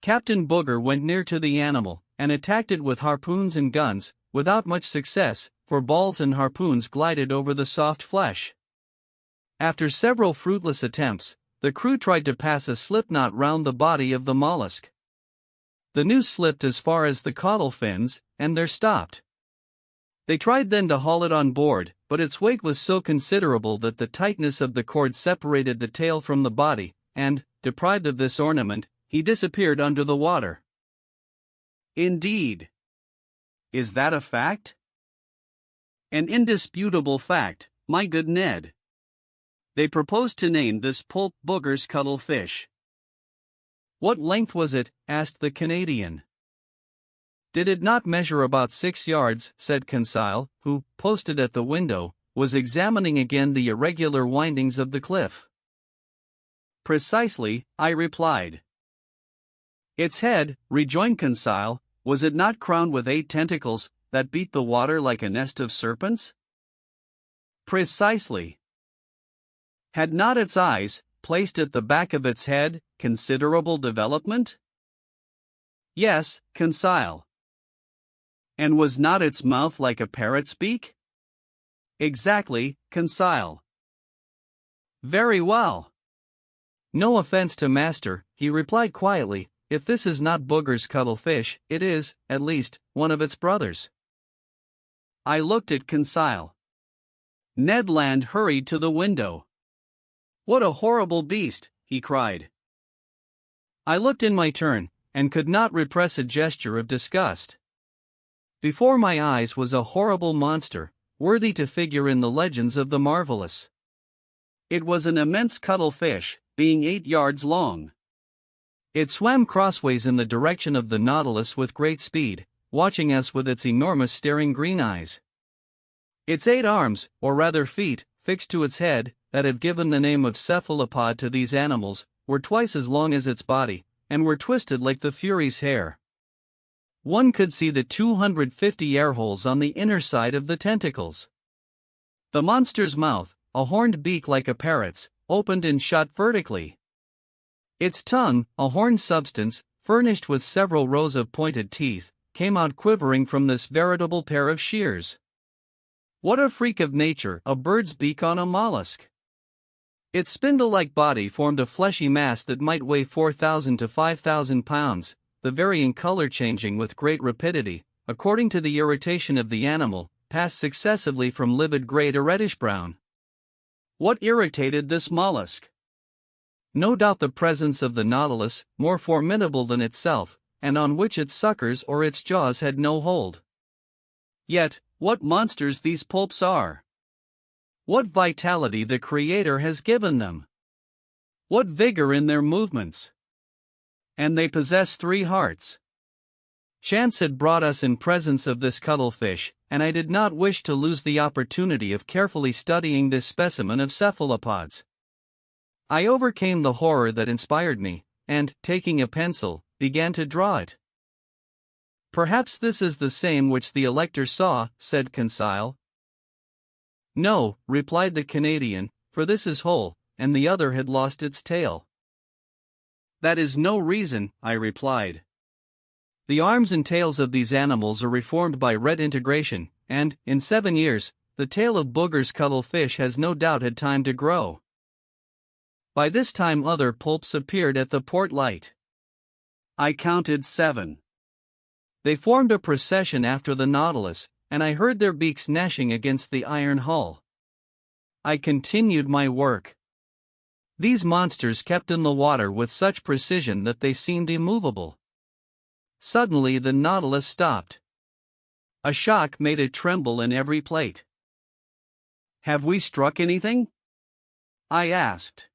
S1: Captain Booger went near to the animal, and attacked it with harpoons and guns, without much success, for balls and harpoons glided over the soft flesh. After several fruitless attempts, the crew tried to pass a slipknot round the body of the mollusk. The noose slipped as far as the caudal fins, and there stopped. They tried then to haul it on board, but its weight was so considerable that the tightness of the cord separated the tail from the body, and, deprived of this ornament, he disappeared under the water. Indeed. Is that a fact? An indisputable fact, my good Ned. They proposed to name this poulp Booger's cuttlefish. What length was it? Asked the Canadian. Did it not measure about 6 yards? Said Conseil, who, posted at the window, was examining again the irregular windings of the cliff. Precisely, I replied. Its head, rejoined Conseil, was it not crowned with 8 tentacles, that beat the water like a nest of serpents? Precisely. Had not its eyes, placed at the back of its head, considerable development? Yes, Conseil. And was not its mouth like a parrot's beak? Exactly, Conseil. Very well. No offense to master, he replied quietly, if this is not Booger's cuttlefish, it is, at least, one of its brothers. I looked at Conseil. Ned Land hurried to the window. What a horrible beast, he cried. I looked in my turn, and could not repress a gesture of disgust. Before my eyes was a horrible monster, worthy to figure in the legends of the marvelous. It was an immense cuttlefish, being 8 yards long. It swam crossways in the direction of the Nautilus with great speed, watching us with its enormous staring green eyes. Its 8 arms, or rather feet, fixed to its head, that have given the name of cephalopod to these animals, were twice as long as its body, and were twisted like the Fury's hair. One could see the 250 air holes on the inner side of the tentacles. The monster's mouth, a horned beak like a parrot's, opened and shut vertically. Its tongue, a horned substance, furnished with several rows of pointed teeth, came out quivering from this veritable pair of shears. What a freak of nature, a bird's beak on a mollusk! Its spindle-like body formed a fleshy mass that might weigh 4,000 to 5,000 pounds, the varying color changing with great rapidity, according to the irritation of the animal, passed successively from livid gray to reddish-brown. What irritated this mollusk? No doubt the presence of the Nautilus, more formidable than itself, and on which its suckers or its jaws had no hold. Yet, what monsters these poulps are! What vitality the Creator has given them! What vigor in their movements! And they possess 3 hearts. Chance had brought us in presence of this cuttlefish, and I did not wish to lose the opportunity of carefully studying this specimen of cephalopods. I overcame the horror that inspired me, and, taking a pencil, began to draw it. "Perhaps this is the same which the elector saw," said Conseil. "No," replied the Canadian, "for this is whole, and the other had lost its tail." "That is no reason," I replied. "The arms and tails of these animals are reformed by red integration, and, in 7 years, the tail of Booger's cuttlefish has no doubt had time to grow." By this time other poulps appeared at the port light. I counted 7. They formed a procession after the Nautilus, and I heard their beaks gnashing against the iron hull. I continued my work. These monsters kept in the water with such precision that they seemed immovable. Suddenly the Nautilus stopped. A shock made it tremble in every plate. "Have we struck anything?" I asked.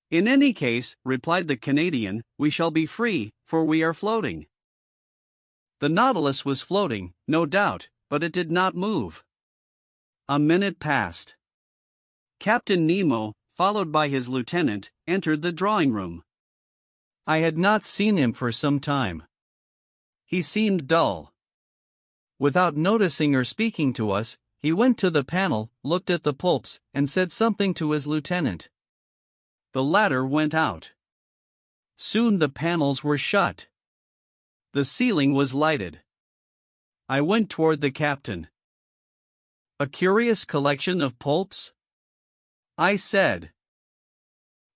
S1: "In any case," replied the Canadian, "we shall be free, for we are floating." The Nautilus was floating, no doubt, but it did not move. A minute passed. Captain Nemo, followed by his lieutenant, entered the drawing room. I had not seen him for some time. He seemed dull. Without noticing or speaking to us, he went to the panel, looked at the pulps, and said something to his lieutenant. The latter went out. Soon the panels were shut. The ceiling was lighted. I went toward the captain. "A curious collection of pulps?" I said.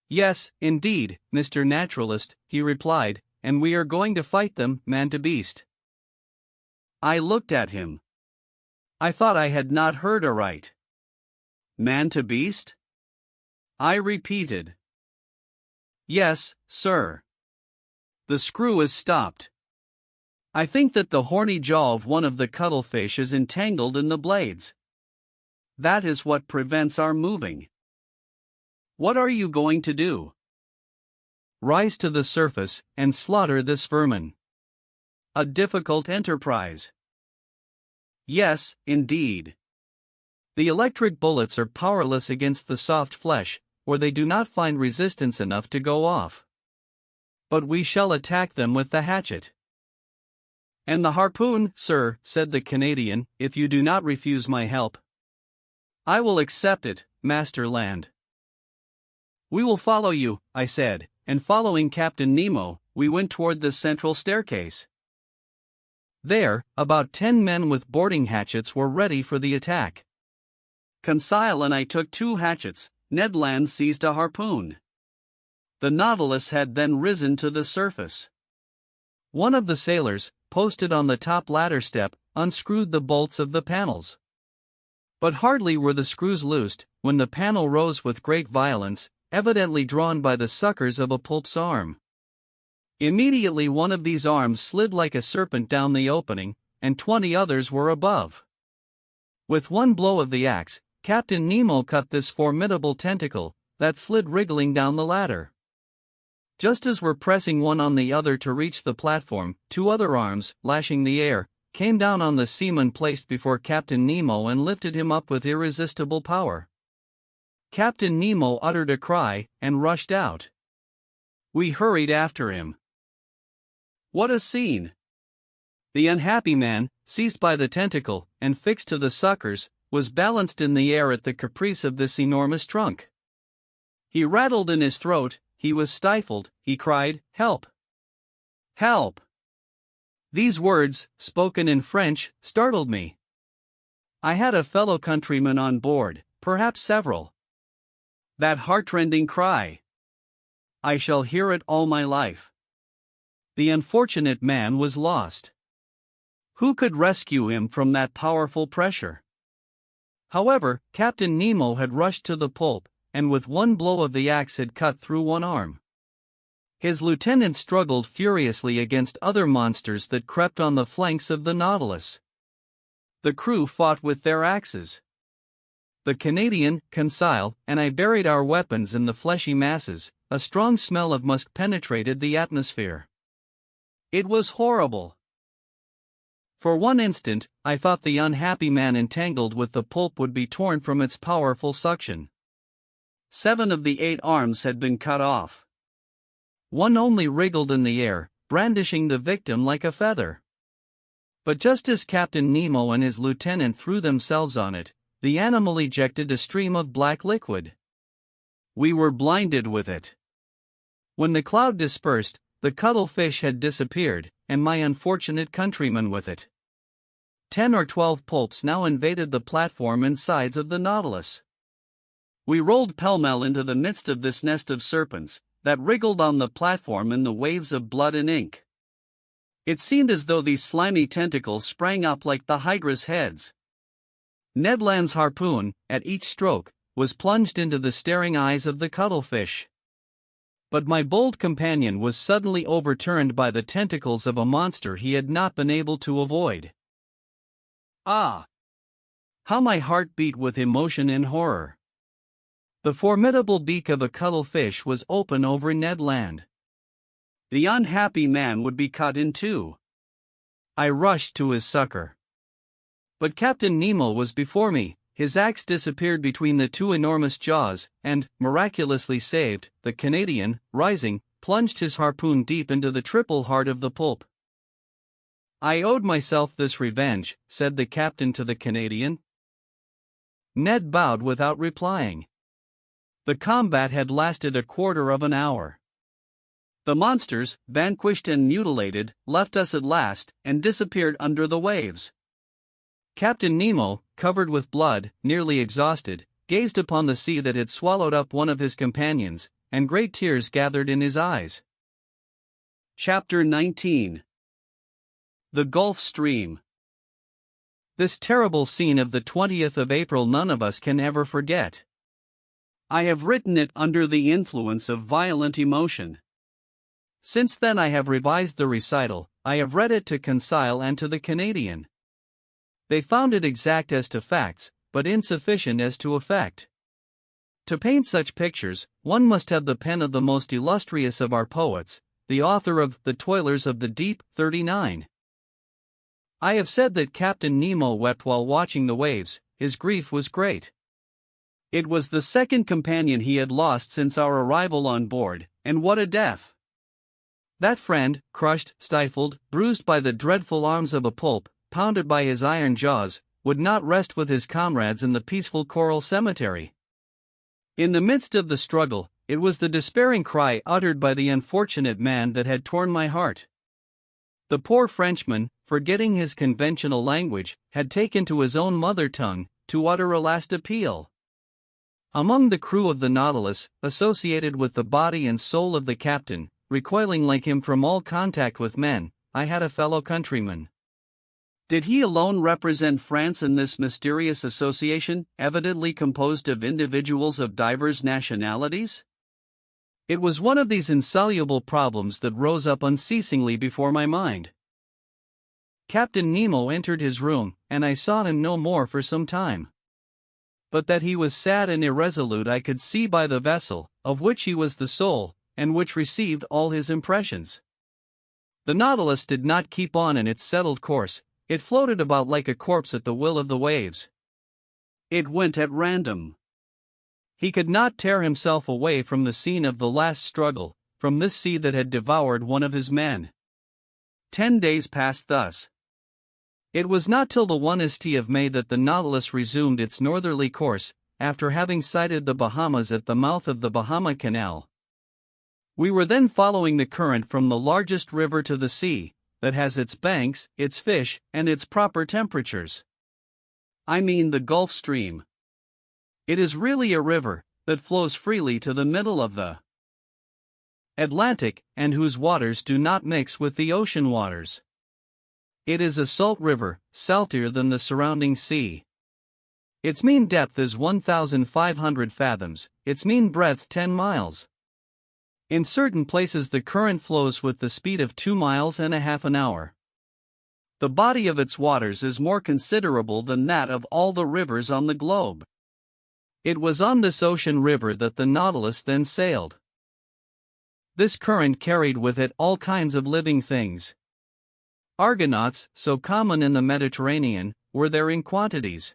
S1: "Yes, indeed, Mr. Naturalist," he replied, "and we are going to fight them, man to beast." I looked at him. I thought I had not heard aright. "Man to beast?" I repeated. "Yes, sir. The screw is stopped. I think that the horny jaw of one of the cuttlefish is entangled in the blades. That is what prevents our moving." "What are you going to do?" "Rise to the surface and slaughter this vermin." "A difficult enterprise." "Yes, indeed. The electric bullets are powerless against the soft flesh, or they do not find resistance enough to go off. But we shall attack them with the hatchet." "And the harpoon, sir," said the Canadian, "if you do not refuse my help." "I will accept it, Master Land." "We will follow you," I said, and following Captain Nemo, we went toward the central staircase. There, about 10 men with boarding hatchets were ready for the attack. Conseil and I took 2 hatchets, Ned Land seized a harpoon. The Nautilus had then risen to the surface. One of the sailors, posted on the top ladder step, unscrewed the bolts of the panels. But hardly were the screws loosed, when the panel rose with great violence, evidently drawn by the suckers of a pulp's arm. Immediately one of these arms slid like a serpent down the opening, and 20 others were above. With one blow of the axe, Captain Nemo cut this formidable tentacle, that slid wriggling down the ladder. Just as we're pressing one on the other to reach the platform, 2 other arms, lashing the air, came down on the seaman placed before Captain Nemo and lifted him up with irresistible power. Captain Nemo uttered a cry, and rushed out. We hurried after him. What a scene! The unhappy man, seized by the tentacle, and fixed to the suckers, was balanced in the air at the caprice of this enormous trunk. He rattled in his throat, he was stifled, he cried, "Help! Help!" These words, spoken in French, startled me. I had a fellow countryman on board, perhaps several. That heartrending cry! I shall hear it all my life. The unfortunate man was lost. Who could rescue him from that powerful pressure? However, Captain Nemo had rushed to the pulp, and with one blow of the axe had cut through one arm. His lieutenant struggled furiously against other monsters that crept on the flanks of the Nautilus. The crew fought with their axes. The Canadian, Conseil, and I buried our weapons in the fleshy masses. A strong smell of musk penetrated the atmosphere. It was horrible. For one instant, I thought the unhappy man entangled with the pulp would be torn from its powerful suction. 7 of the 8 arms had been cut off. One only wriggled in the air, brandishing the victim like a feather. But just as Captain Nemo and his lieutenant threw themselves on it, the animal ejected a stream of black liquid. We were blinded with it. When the cloud dispersed, the cuttlefish had disappeared, and my unfortunate countryman with it. 10 or 12 pulps now invaded the platform and sides of the Nautilus. We rolled pell-mell into the midst of this nest of serpents, that wriggled on the platform in the waves of blood and ink. It seemed as though these slimy tentacles sprang up like the Hydra's heads. Ned Land's harpoon, at each stroke, was plunged into the staring eyes of the cuttlefish. But my bold companion was suddenly overturned by the tentacles of a monster he had not been able to avoid. Ah! How my heart beat with emotion and horror. The formidable beak of a cuttlefish was open over Ned Land. The unhappy man would be cut in two. I rushed to his succor. But Captain Nemo was before me. His axe disappeared between the 2 enormous jaws, and, miraculously saved, the Canadian, rising, plunged his harpoon deep into the triple heart of the pulp. I owed myself this revenge, said the captain to the Canadian. Ned bowed without replying. The combat had lasted a quarter of an hour. The monsters, vanquished and mutilated, left us at last, and disappeared under the waves. Captain Nemo, covered with blood, nearly exhausted, gazed upon the sea that had swallowed up one of his companions, and great tears gathered in his eyes. Chapter 19. The Gulf Stream. This terrible scene of the 20th of April none of us can ever forget. I have written it under the influence of violent emotion. Since then I have revised the recital, I have read it to Conseil and to the Canadian. They found it exact as to facts, but insufficient as to effect. To paint such pictures, one must have the pen of the most illustrious of our poets, the author of The Toilers of the Deep, 39. I have said that Captain Nemo wept while watching the waves. His grief was great. It was the second companion he had lost since our arrival on board, and what a death! That friend, crushed, stifled, bruised by the dreadful arms of a pulp, pounded by his iron jaws, would not rest with his comrades in the peaceful coral cemetery. In the midst of the struggle, it was the despairing cry uttered by the unfortunate man that had torn my heart. The poor Frenchman, forgetting his conventional language, had taken to his own mother tongue, to utter a last appeal. Among the crew of the Nautilus, associated with the body and soul of the captain, recoiling like him from all contact with men, I had a fellow countryman. Did he alone represent France in this mysterious association, evidently composed of individuals of diverse nationalities? It was one of these insoluble problems that rose up unceasingly before my mind. Captain Nemo entered his room, and I saw him no more for some time. But that he was sad and irresolute I could see by the vessel, of which he was the soul, and which received all his impressions. The Nautilus did not keep on in its settled course. It floated about like a corpse at the will of the waves. It went at random. He could not tear himself away from the scene of the last struggle, from this sea that had devoured one of his men. 10 days passed thus. It was not till the 1st of May that the Nautilus resumed its northerly course, after having sighted the Bahamas at the mouth of the Bahama Canal. We were then following the current from the largest river to the sea, that has its banks, its fish, and its proper temperatures. I mean the Gulf Stream. It is really a river, that flows freely to the middle of the Atlantic, and whose waters do not mix with the ocean waters. It is a salt river, saltier than the surrounding sea. Its mean depth is 1,500 fathoms, its mean breadth 10 miles. In certain places the current flows with the speed of 2 miles and a half an hour. The body of its waters is more considerable than that of all the rivers on the globe. It was on this ocean river that the Nautilus then sailed. This current carried with it all kinds of living things. Argonauts, so common in the Mediterranean, were there in quantities.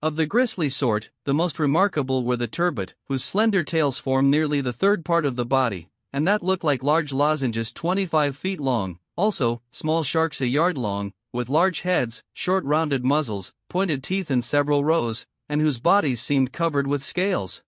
S1: Of the gristly sort, the most remarkable were the turbot, whose slender tails formed nearly the third part of the body, and that looked like large lozenges 25 feet long, also, small sharks a yard long, with large heads, short rounded muzzles, pointed teeth in several rows, and whose bodies seemed covered with scales.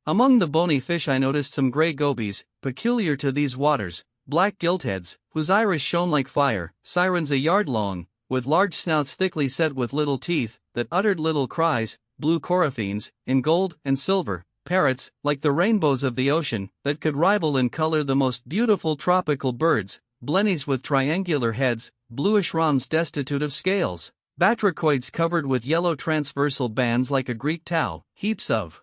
S1: Among the bony fish I noticed some gray gobies, peculiar to these waters, black giltheads, whose iris shone like fire, sirens a yard long, with large snouts thickly set with little teeth, that uttered little cries, blue coryphenes, in gold and silver, parrots, like the rainbows of the ocean, that could rival in color the most beautiful tropical birds, blennies with triangular heads, bluish rams destitute of scales, batrachoids covered with yellow transversal bands like a Greek tau, heaps of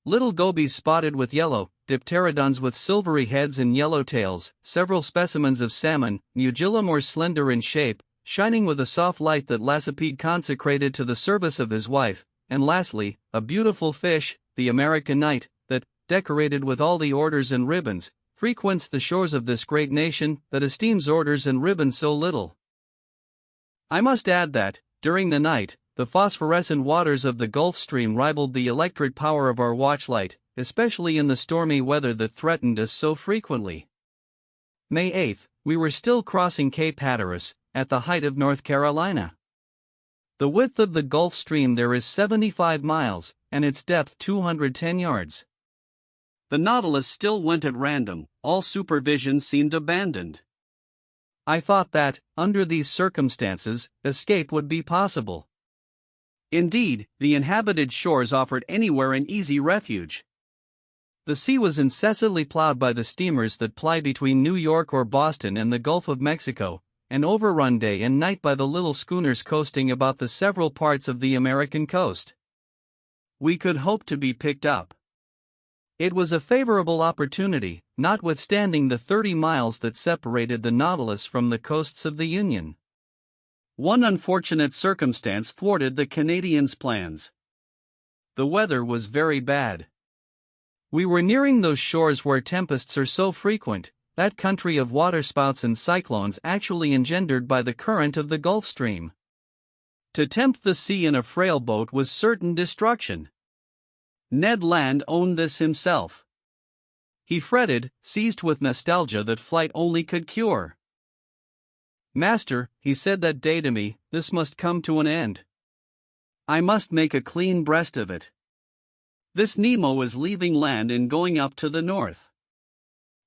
S1: little gobies spotted with yellow, dipterodons with silvery heads and yellow tails, several specimens of salmon, mugilla more slender in shape, shining with a soft light that Lacipede consecrated to the service of his wife, and lastly, a beautiful fish, the American knight, that, decorated with all the orders and ribbons, frequents the shores of this great nation that esteems orders and ribbons so little. I must add that, during the night, the phosphorescent waters of the Gulf Stream rivaled the electric power of our watchlight, especially in the stormy weather that threatened us so frequently. May 8, we were still crossing Cape Hatteras, at the height of North Carolina. The width of the Gulf Stream there is 75 miles, and its depth 210 yards. The Nautilus still went at random, all supervision seemed abandoned. I thought that, under these circumstances, escape would be possible. Indeed, the inhabited shores offered anywhere an easy refuge. The sea was incessantly plowed by the steamers that ply between New York or Boston and the Gulf of Mexico, and overrun day and night by the little schooners coasting about the several parts of the American coast. We could hope to be picked up. It was a favorable opportunity, notwithstanding the 30 miles that separated the Nautilus from the coasts of the Union. One unfortunate circumstance thwarted the Canadians' plans. The weather was very bad. We were nearing those shores where tempests are so frequent, that country of waterspouts and cyclones actually engendered by the current of the Gulf Stream. To tempt the sea in a frail boat was certain destruction. Ned Land owned this himself. He fretted, seized with nostalgia that flight only could cure. "Master," he said that day to me, "this must come to an end. I must make a clean breast of it. This Nemo is leaving land and going up to the north.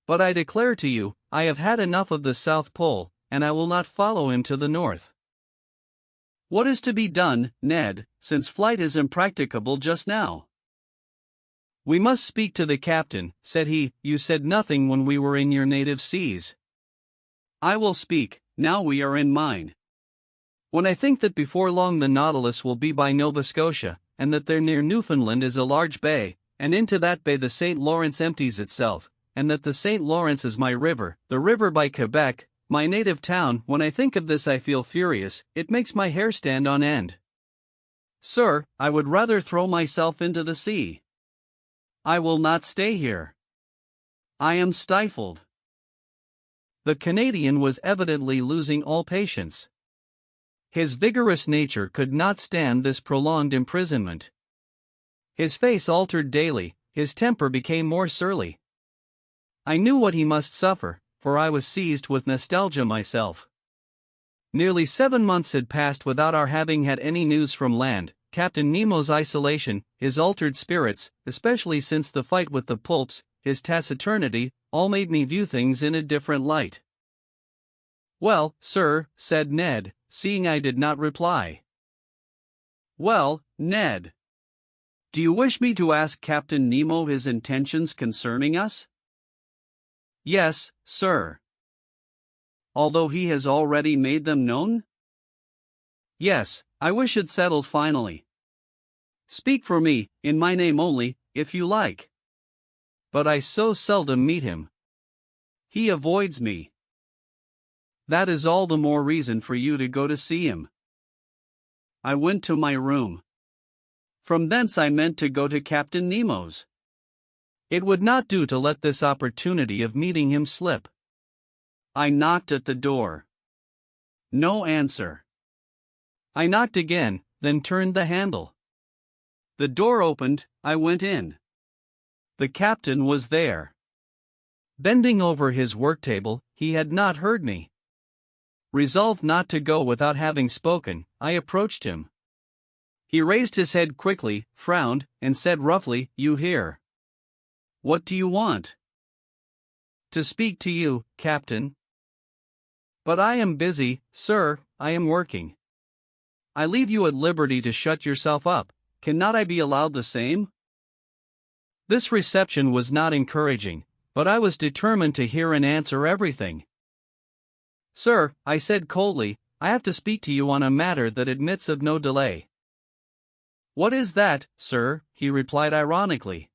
S1: But I declare to you, I have had enough of the South Pole, and I will not follow him to the north." "What is to be done, Ned, since flight is impracticable just now?" "We must speak to the captain," said he. "You said nothing when we were in your native seas." "I will speak, now we are in mine. When I think that before long the Nautilus will be by Nova Scotia, and that there near Newfoundland is a large bay, and into that bay the St. Lawrence empties itself, and that the St. Lawrence is my river, the river by Quebec, my native town, when I think of this I feel furious, it makes my hair stand on end. Sir, I would rather throw myself into the sea. I will not stay here. I am stifled." The Canadian was evidently losing all patience. His vigorous nature could not stand this prolonged imprisonment. His face altered daily, his temper became more surly. I knew what he must suffer, for I was seized with nostalgia myself. Nearly 7 months had passed without our having had any news from land. Captain Nemo's isolation, his altered spirits, especially since the fight with the Pulps, his taciturnity, all made me view things in a different light. "Well, sir," said Ned, seeing I did not reply. "Well, Ned. Do you wish me to ask Captain Nemo his intentions concerning us?" "Yes, sir." "Although he has already made them known?" "Yes, I wish it settled finally. Speak for me, in my name only, if you like. But I so seldom meet him. He avoids me. That is all the more reason for you to go to see him." I went to my room.
S2: From thence I meant to go to Captain Nemo's. It would not do to let this opportunity of meeting him slip. I knocked at the door. No answer. I knocked again, then turned the handle. The door opened, I went in. The captain was there. Bending over his work table, he had not heard me. Resolved not to go without having spoken, I approached him. He raised his head quickly, frowned, and said roughly, "You here? What do you want?" "To speak to you, Captain." "But I am busy, sir, I am working." "I leave you at liberty to shut yourself up. Cannot I be allowed the same?" This reception was not encouraging, but I was determined to hear and answer everything. "Sir," I said coldly, "I have to speak to you on a matter that admits of no delay." "What is that, sir?" he replied ironically.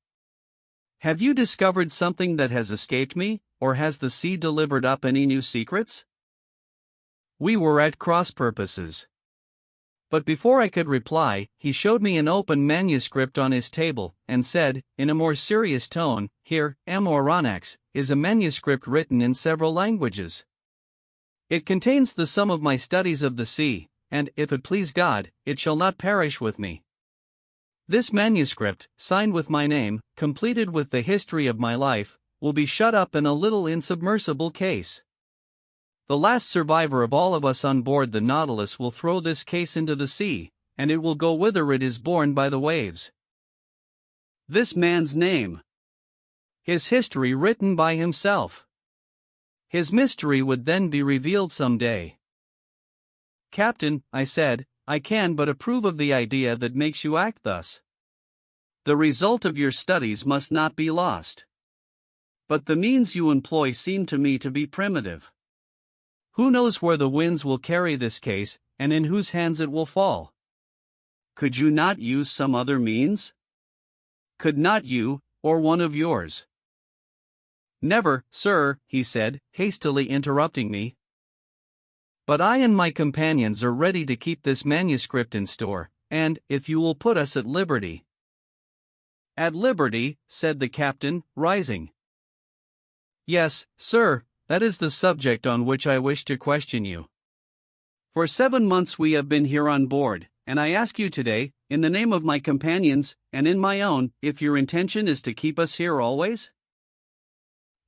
S2: "Have you discovered something that has escaped me, or has the sea delivered up any new secrets?" We were at cross purposes. But before I could reply, he showed me an open manuscript on his table, and said, in a more serious tone, "Here, Aronnax, is a manuscript written in several languages. It contains the sum of my studies of the sea, and, if it please God, it shall not perish with me. This manuscript, signed with my name, completed with the history of my life, will be shut up in a little insubmersible case. The last survivor of all of us on board the Nautilus will throw this case into the sea, and it will go whither it is borne by the waves. This man's name. His history written by himself. His mystery would then be revealed some day." "Captain," I said, "I can but approve of the idea that makes you act thus. The result of your studies must not be lost. But the means you employ seem to me to be primitive. Who knows where the winds will carry this case, and in whose hands it will fall? Could you not use some other means? Could not you, or one of yours?" "Never, sir," he said, hastily interrupting me. "But I and my companions are ready to keep this manuscript in store, and, if you will put us at liberty—" "At liberty," said the captain, rising. "Yes, sir, that is the subject on which I wish to question you. For 7 months we have been here on board, and I ask you today, in the name of my companions, and in my own, if your intention is to keep us here always?"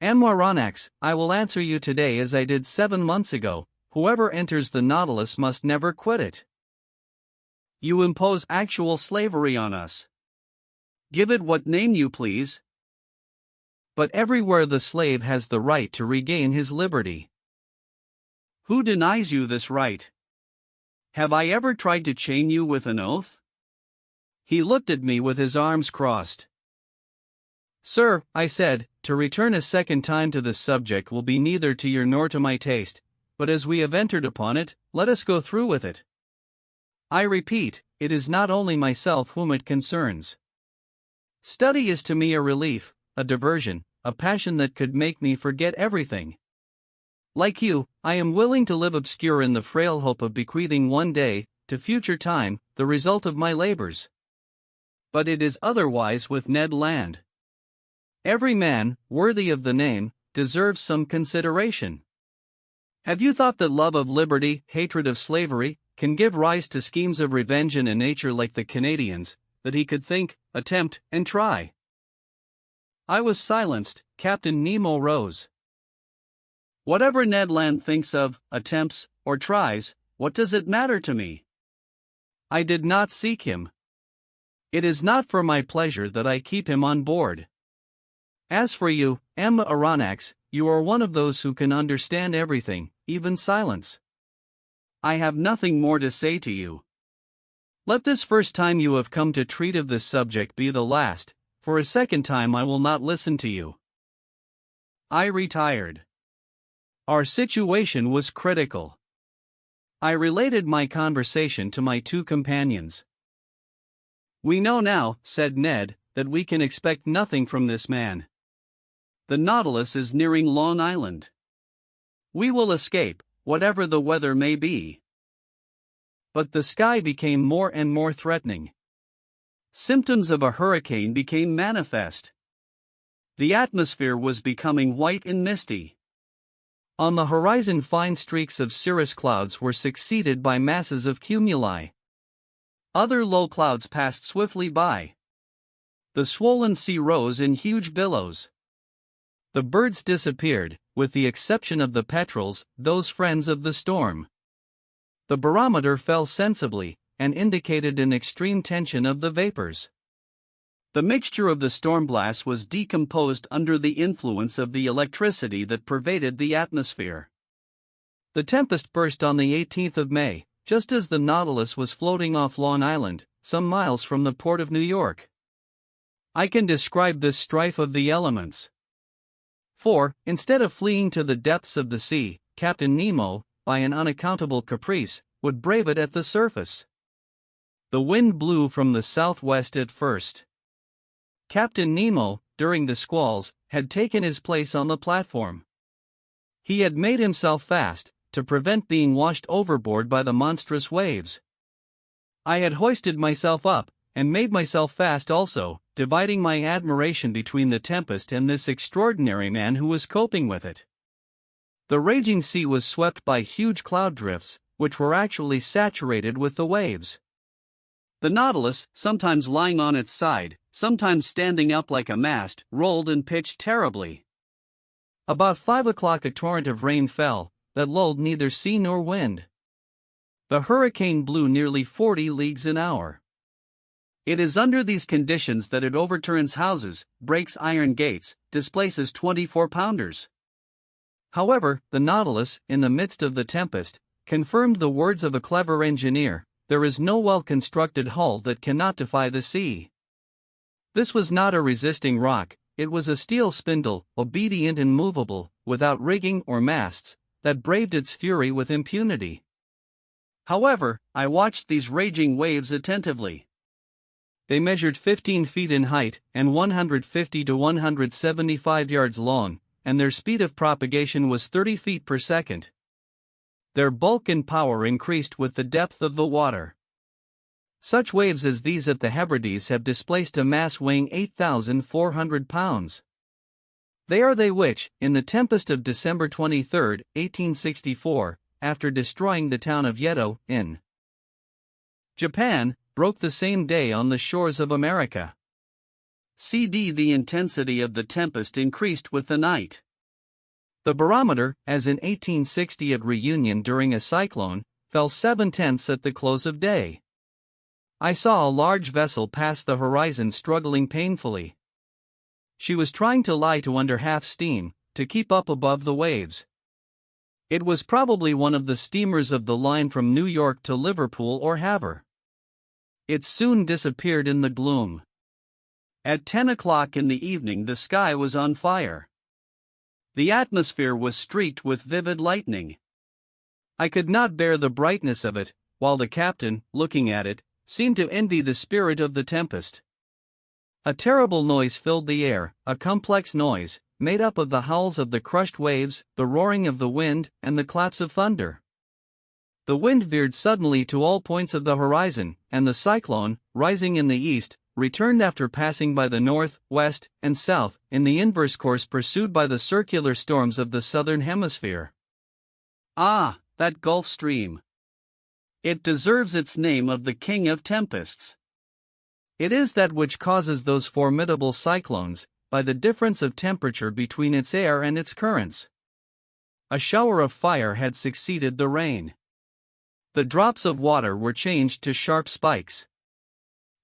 S2: "Aronnax, I will answer you today as I did 7 months ago, whoever enters the Nautilus must never quit it." "You impose actual slavery on us. Give it what name you please." "But everywhere the slave has the right to regain his liberty." "Who denies you this right? Have I ever tried to chain you with an oath?" He looked at me with his arms crossed. "Sir," I said, "to return a second time to this subject will be neither to your nor to my taste, but as we have entered upon it, let us go through with it. I repeat, it is not only myself whom it concerns. Study is to me a relief, a diversion, a passion that could make me forget everything. Like you, I am willing to live obscure in the frail hope of bequeathing one day, to future time, the result of my labors. But it is otherwise with Ned Land. Every man, worthy of the name, deserves some consideration. Have you thought that love of liberty, hatred of slavery, can give rise to schemes of revenge in a nature like the Canadian's, that he could think, attempt, and try?" I was silenced. Captain Nemo rose. "Whatever Ned Land thinks of, attempts, or tries, what does it matter to me? I did not seek him. It is not for my pleasure that I keep him on board. As for you, Aronnax, you are one of those who can understand everything, even silence. I have nothing more to say to you. Let this first time you have come to treat of this subject be the last. For a second time I will not listen to you." I retired. Our situation was critical. I related my conversation to my 2 companions. "We know now," said Ned, "that we can expect nothing from this man. The Nautilus is nearing Long Island. We will escape, whatever the weather may be." But the sky became more and more threatening. symptoms of a hurricane became manifest. The atmosphere was becoming white and misty.
S1: On the horizon, fine streaks of cirrus clouds were succeeded by masses of cumuli.
S2: Other low clouds passed swiftly by. The swollen sea rose in huge billows.
S1: The birds disappeared, with the exception of the petrels, those friends of the storm. The barometer fell sensibly, and indicated an extreme tension of the vapors.
S2: The mixture of the storm blasts was decomposed under the influence of the electricity that pervaded the atmosphere.
S1: The tempest burst on the 18th of May, just as the Nautilus was floating off Long Island, some miles from the port of New York.
S2: I can describe this strife of the elements.
S1: For, instead of fleeing to the depths of the sea, Captain Nemo, by an unaccountable caprice, would brave it at the surface. The wind blew from the southwest at first. Captain Nemo, during the squalls, had taken his place on the platform. He had made himself fast, to prevent being washed overboard by the monstrous waves. I had hoisted myself up, and made myself fast also, dividing my admiration between the tempest and this extraordinary man who was coping with it. The raging sea was swept by huge cloud drifts, which were actually saturated with the waves.
S2: The Nautilus, sometimes lying on its side, sometimes standing up like a mast, rolled and pitched terribly.
S1: About 5 o'clock a torrent of rain fell, that lulled neither sea nor wind. The hurricane blew nearly 40 leagues an hour.
S2: It is under these conditions that it overturns houses, breaks iron gates, displaces 24-pounders.
S1: However, the Nautilus, in the midst of the tempest, confirmed the words of a clever engineer: there is no well-constructed hull that cannot defy the sea. This was not a resisting rock, it was a steel spindle, obedient and movable, without rigging or masts, that braved its fury with impunity.
S2: However, I watched these raging waves attentively.
S1: They measured 15 feet in height, and 150 to 175 yards long, and their speed of propagation was 30 feet per second. Their bulk and power increased with the depth of the water. Such waves as these at the Hebrides have displaced a mass weighing 8,400 pounds. They are they which, in the tempest of December 23, 1864, after destroying the town of Yedo, in Japan, broke the same day on the shores of America.
S2: CD. The intensity of the tempest increased with the night.
S1: The barometer, as in 1860 at Reunion during a cyclone, fell 7/10 at the close of day. I saw a large vessel pass the horizon struggling painfully. She was trying to lie to under half steam, to keep up above the waves. It was probably one of the steamers of the line from New York to Liverpool or Havre. It soon disappeared in the gloom.
S2: At 10 o'clock in the evening the sky was on fire. The atmosphere was streaked with vivid lightning.
S1: I could not bear the brightness of it, while the captain, looking at it, seemed to envy the spirit of the tempest. A terrible noise filled the air, a complex noise, made up of the howls of the crushed waves, the roaring of the wind, and the claps of thunder. The wind veered suddenly to all points of the horizon, and the cyclone, rising in the east, returned after passing by the north, west, and south, in the inverse course pursued by the circular storms of the southern hemisphere.
S2: Ah, that Gulf Stream! It deserves its name of the king of tempests.
S1: It is that which causes those formidable cyclones, by the difference of temperature between its air and its currents. A shower of fire had succeeded the rain. The drops of water were changed to sharp spikes.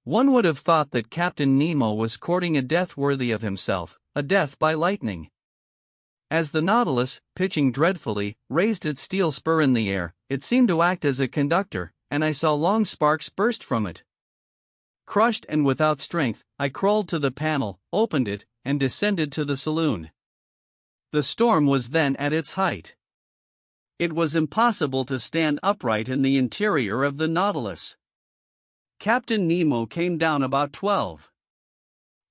S1: One would have thought that Captain Nemo was courting a death worthy of himself, a death by lightning. As the Nautilus, pitching dreadfully, raised its steel spur in the air, it seemed to act as a conductor, and I saw long sparks burst from it. Crushed and without strength, I crawled to the panel, opened it, and descended to the saloon. The storm was then at its height.
S2: It was impossible to stand upright in the interior of the Nautilus. Captain Nemo came down about 12.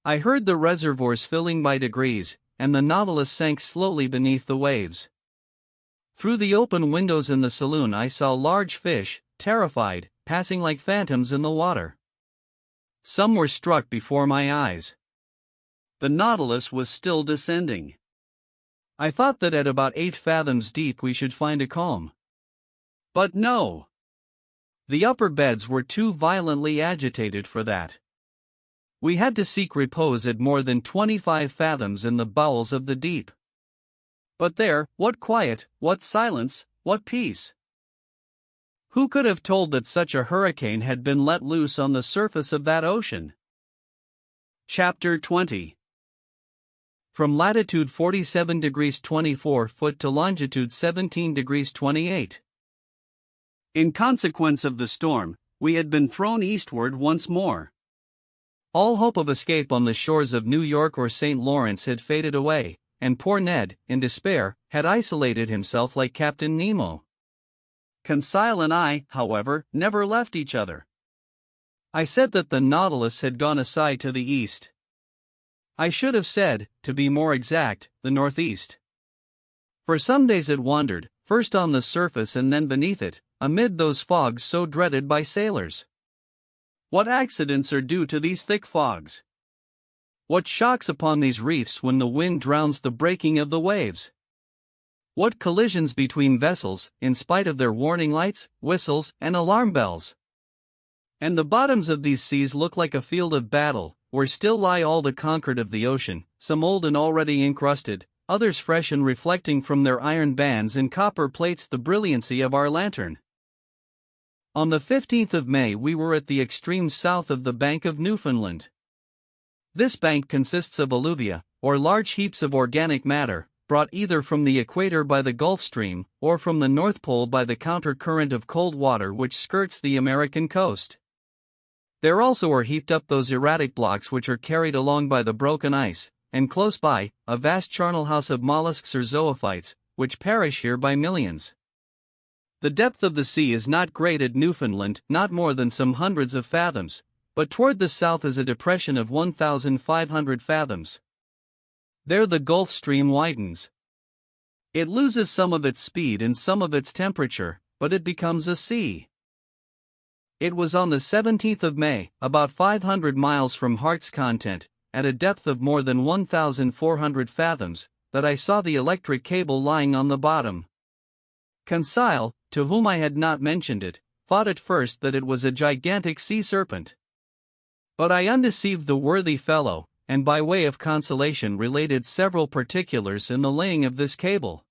S1: I heard the reservoirs filling by degrees, and the Nautilus sank slowly beneath the waves. Through the open windows in the saloon I saw large fish, terrified, passing like phantoms in the water. Some were struck before my eyes. The Nautilus was still descending. I thought that at about 8 fathoms deep we should find a calm. But no! The upper beds were too violently agitated for that. We had to seek repose at more than 25 fathoms in the bowels of the deep. But there, what quiet, what silence, what peace! Who could have told that such a hurricane had been let loose on the surface of that ocean? Chapter 20. From latitude 47 degrees 24 foot to longitude 17 degrees 28. In consequence of the storm, we had been thrown eastward once more. All hope of escape on the shores of New York or St. Lawrence had faded away, and poor Ned, in despair, had isolated himself like Captain Nemo. Conseil and I, however, never left each other. I said that the Nautilus had gone aside to the east. I should have said, to be more exact, the northeast. For some days it wandered, first on the surface and then beneath it, amid those fogs so dreaded by sailors. What accidents are due to these thick fogs? What shocks upon these reefs when the wind drowns the breaking of the waves? What collisions between vessels, in spite of their warning lights, whistles, and alarm bells? And the bottoms of these seas look like a field of battle, where still lie all the conquered of the ocean, some old and already encrusted, others fresh and reflecting from their iron bands and copper plates the brilliancy of our lantern. On the 15th of May we were at the extreme south of the Bank of Newfoundland. This bank consists of alluvia, or large heaps of organic matter, brought either from the equator by the Gulf Stream, or from the North Pole by the counter-current of cold water which skirts the American coast. There also are heaped up those erratic blocks which are carried along by the broken ice, and close by, a vast charnel house of mollusks or zoophytes, which perish here by millions. The depth of the sea is not great at Newfoundland, not more than some hundreds of fathoms, but toward the south is a depression of 1,500 fathoms. There the Gulf Stream widens. It loses some of its speed and some of its temperature, but it becomes a sea. It was on the 17th of May, about 500 miles from Heart's Content, at a depth of more than 1,400 fathoms, that I saw the electric cable lying on the bottom. Conseil, to whom I had not mentioned it, thought at first that it was a gigantic sea serpent. But I undeceived the worthy fellow, and by way of consolation related several particulars in the laying of this cable.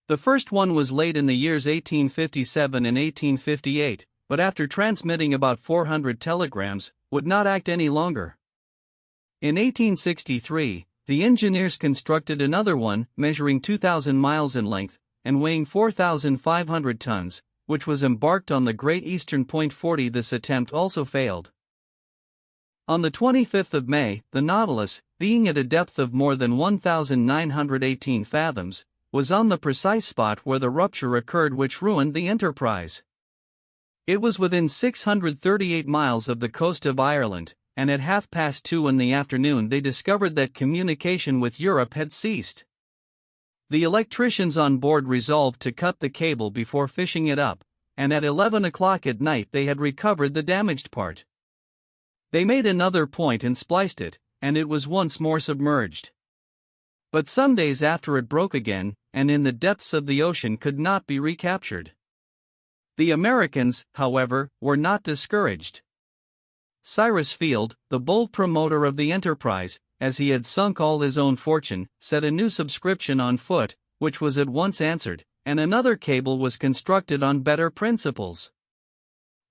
S1: The first one was laid in the years 1857 and 1858, but after transmitting about 400 telegrams, would not act any longer. In 1863, the engineers constructed another one, measuring 2,000 miles in length, and weighing 4,500 tons, which was embarked on the Great Eastern Point 40. This attempt also failed. On the 25th of May, the Nautilus, being at a depth of more than 1,918 fathoms, was on the precise spot where the rupture occurred which ruined the Enterprise. It was within 638 miles of the coast of Ireland, and at 2:30 in the afternoon they discovered that communication with Europe had ceased. The electricians on board resolved to cut the cable before fishing it up, and at 11 o'clock at night they had recovered the damaged part. They made another point and spliced it, and it was once more submerged. But some days after it broke again, and in the depths of the ocean could not be recaptured. The Americans, however, were not discouraged. Cyrus Field, the bold promoter of the enterprise, as he had sunk all his own fortune, set a new subscription on foot, which was at once answered, and another cable was constructed on better principles.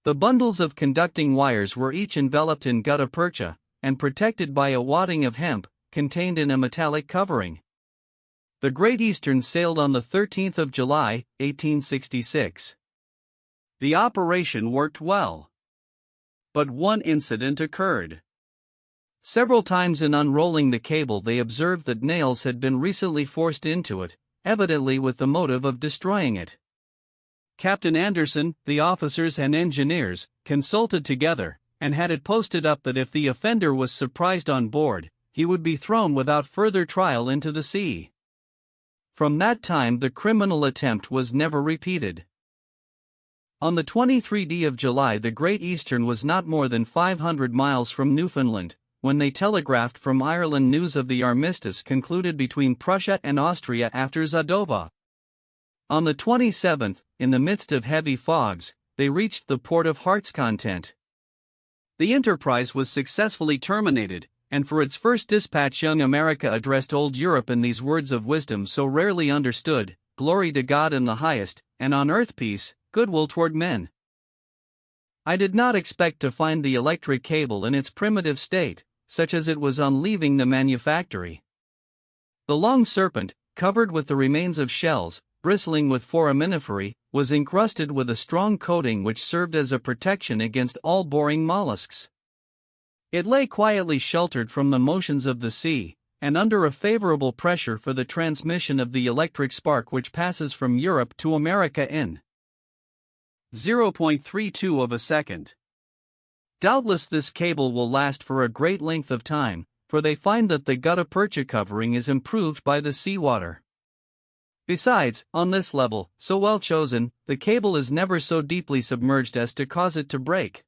S1: The bundles of conducting wires were each enveloped in gutta percha, and protected by a wadding of hemp, contained in a metallic covering. The Great Eastern sailed on the 13th of July, 1866. The operation worked well. But one incident occurred. Several times in unrolling the cable they observed that nails had been recently forced into it, evidently with the motive of destroying it. Captain Anderson, the officers and engineers, consulted together, and had it posted up that if the offender was surprised on board, he would be thrown without further trial into the sea. From that time the criminal attempt was never repeated. On the 23rd of July, the Great Eastern was not more than 500 miles from Newfoundland, when they telegraphed from Ireland news of the armistice concluded between Prussia and Austria after Zadova. On the 27th, in the midst of heavy fogs, they reached the port of Heart's Content. The enterprise was successfully terminated, and for its first dispatch young America addressed old Europe in these words of wisdom so rarely understood: "Glory to God in the highest, and on earth peace, goodwill toward men." I did not expect to find the electric cable in its primitive state, such as it was on leaving the manufactory. The long serpent, covered with the remains of shells, bristling with foraminiferæ, was encrusted with a strong coating which served as a protection against all boring mollusks. It lay quietly sheltered from the motions of the sea, and under a favorable pressure for the transmission of the electric spark which passes from Europe to America in 0.32 of a second. Doubtless this cable will last for a great length of time, for they find that the gutta percha covering is improved by the seawater. Besides, on this level, so well chosen, the cable is never so deeply submerged as to cause it to break.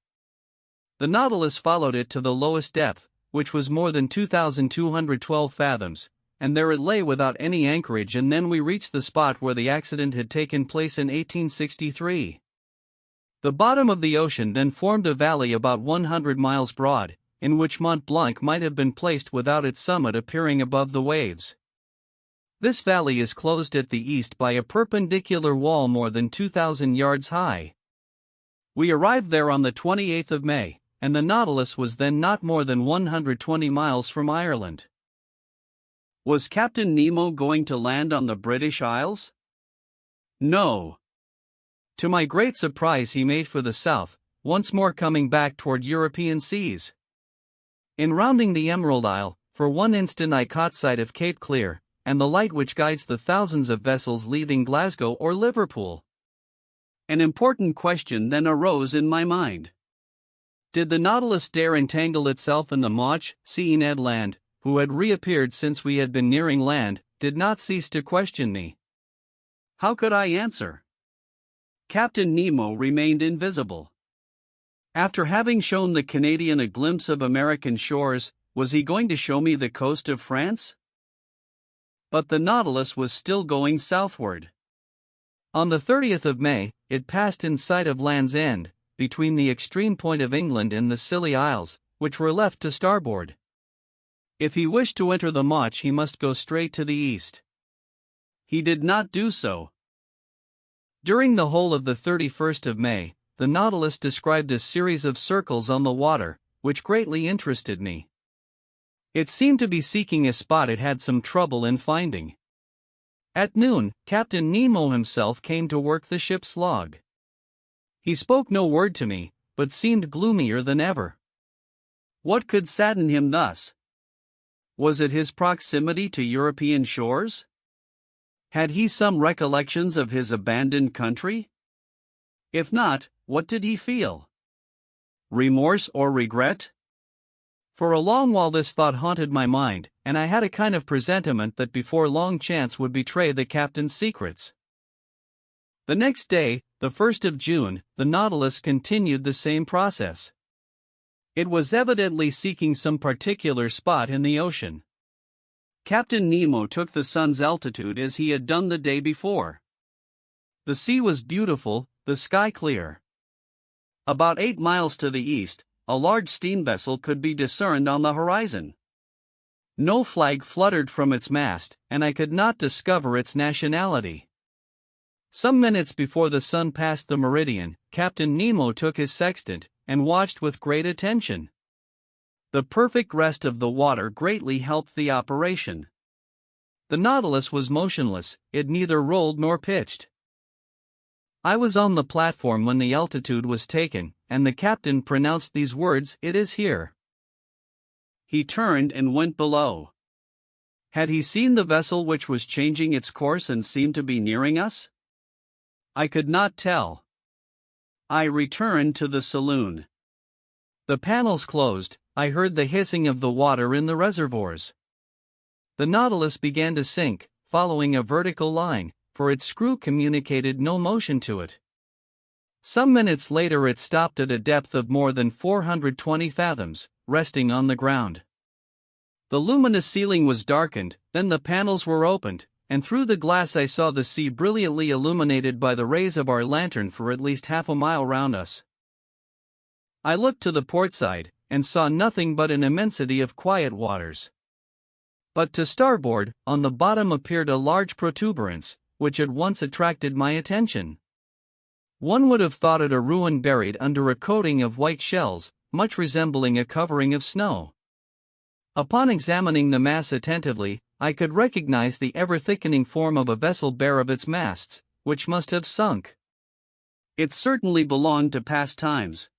S1: The Nautilus followed it to the lowest depth, which was more than 2,212 fathoms, and there it lay without any anchorage, and then we reached the spot where the accident had taken place in 1863. The bottom of the ocean then formed a valley about 100 miles broad, in which Mont Blanc might have been placed without its summit appearing above the waves. This valley is closed at the east by a perpendicular wall more than 2,000 yards high. We arrived there on the 28th of May, and the Nautilus was then not more than 120 miles from Ireland. Was Captain Nemo going to land on the British Isles? No. To my great surprise, he made for the south, once more coming back toward European seas. In rounding the Emerald Isle, for one instant I caught sight of Cape Clear, and the light which guides the thousands of vessels leaving Glasgow or Liverpool. An important question then arose in my mind. Did the Nautilus dare entangle itself in the Mauch? Ned Land, who had reappeared since we had been nearing land, did not cease to question me. How could I answer? Captain Nemo remained invisible. After having shown the Canadian a glimpse of American shores, was he going to show me the coast of France? But the Nautilus was still going southward. On the 30th of May, it passed in sight of Land's End, between the extreme point of England and the Scilly Isles, which were left to starboard. If he wished to enter the Mauch, he must go straight to the east. He did not do so. During the whole of the 31st of May, the Nautilus described a series of circles on the water, which greatly interested me. It seemed to be seeking a spot it had some trouble in finding. At noon, Captain Nemo himself came to work the ship's log. He spoke no word to me, but seemed gloomier than ever. What could sadden him thus? Was it his proximity to European shores? Had he some recollections of his abandoned country? If not, what did he feel? Remorse or regret? For a long while this thought haunted my mind, and I had a kind of presentiment that before long chance would betray the captain's secrets. The next day, the 1st of June, the Nautilus continued the same process. It was evidently seeking some particular spot in the ocean. Captain Nemo took the sun's altitude as he had done the day before. The sea was beautiful, the sky clear. About 8 miles to the east, a large steam vessel could be discerned on the horizon. No flag fluttered from its mast, and I could not discover its nationality. Some minutes before the sun passed the meridian, Captain Nemo took his sextant, and watched with great attention. The perfect rest of the water greatly helped the operation. The Nautilus was motionless, it neither rolled nor pitched. I was on the platform when the altitude was taken, and the captain pronounced these words, "It is here." He turned and went below. Had he seen the vessel which was changing its course and seemed to be nearing us? I could not tell. I returned to the saloon. The panels closed, I heard the hissing of the water in the reservoirs. The Nautilus began to sink, following a vertical line, for its screw communicated no motion to it. Some minutes later it stopped at a depth of more than 420 fathoms, resting on the ground. The luminous ceiling was darkened, then the panels were opened, and through the glass I saw the sea brilliantly illuminated by the rays of our lantern for at least half a mile round us. I looked to the port side, and saw nothing but an immensity of quiet waters. But to starboard, on the bottom appeared a large protuberance, which at once attracted my attention. One would have thought it a ruin buried under a coating of white shells, much resembling a covering of snow. Upon examining the mass attentively, I could recognize the ever-thickening form of a vessel bare of its masts, which must have sunk. It certainly belonged to past times.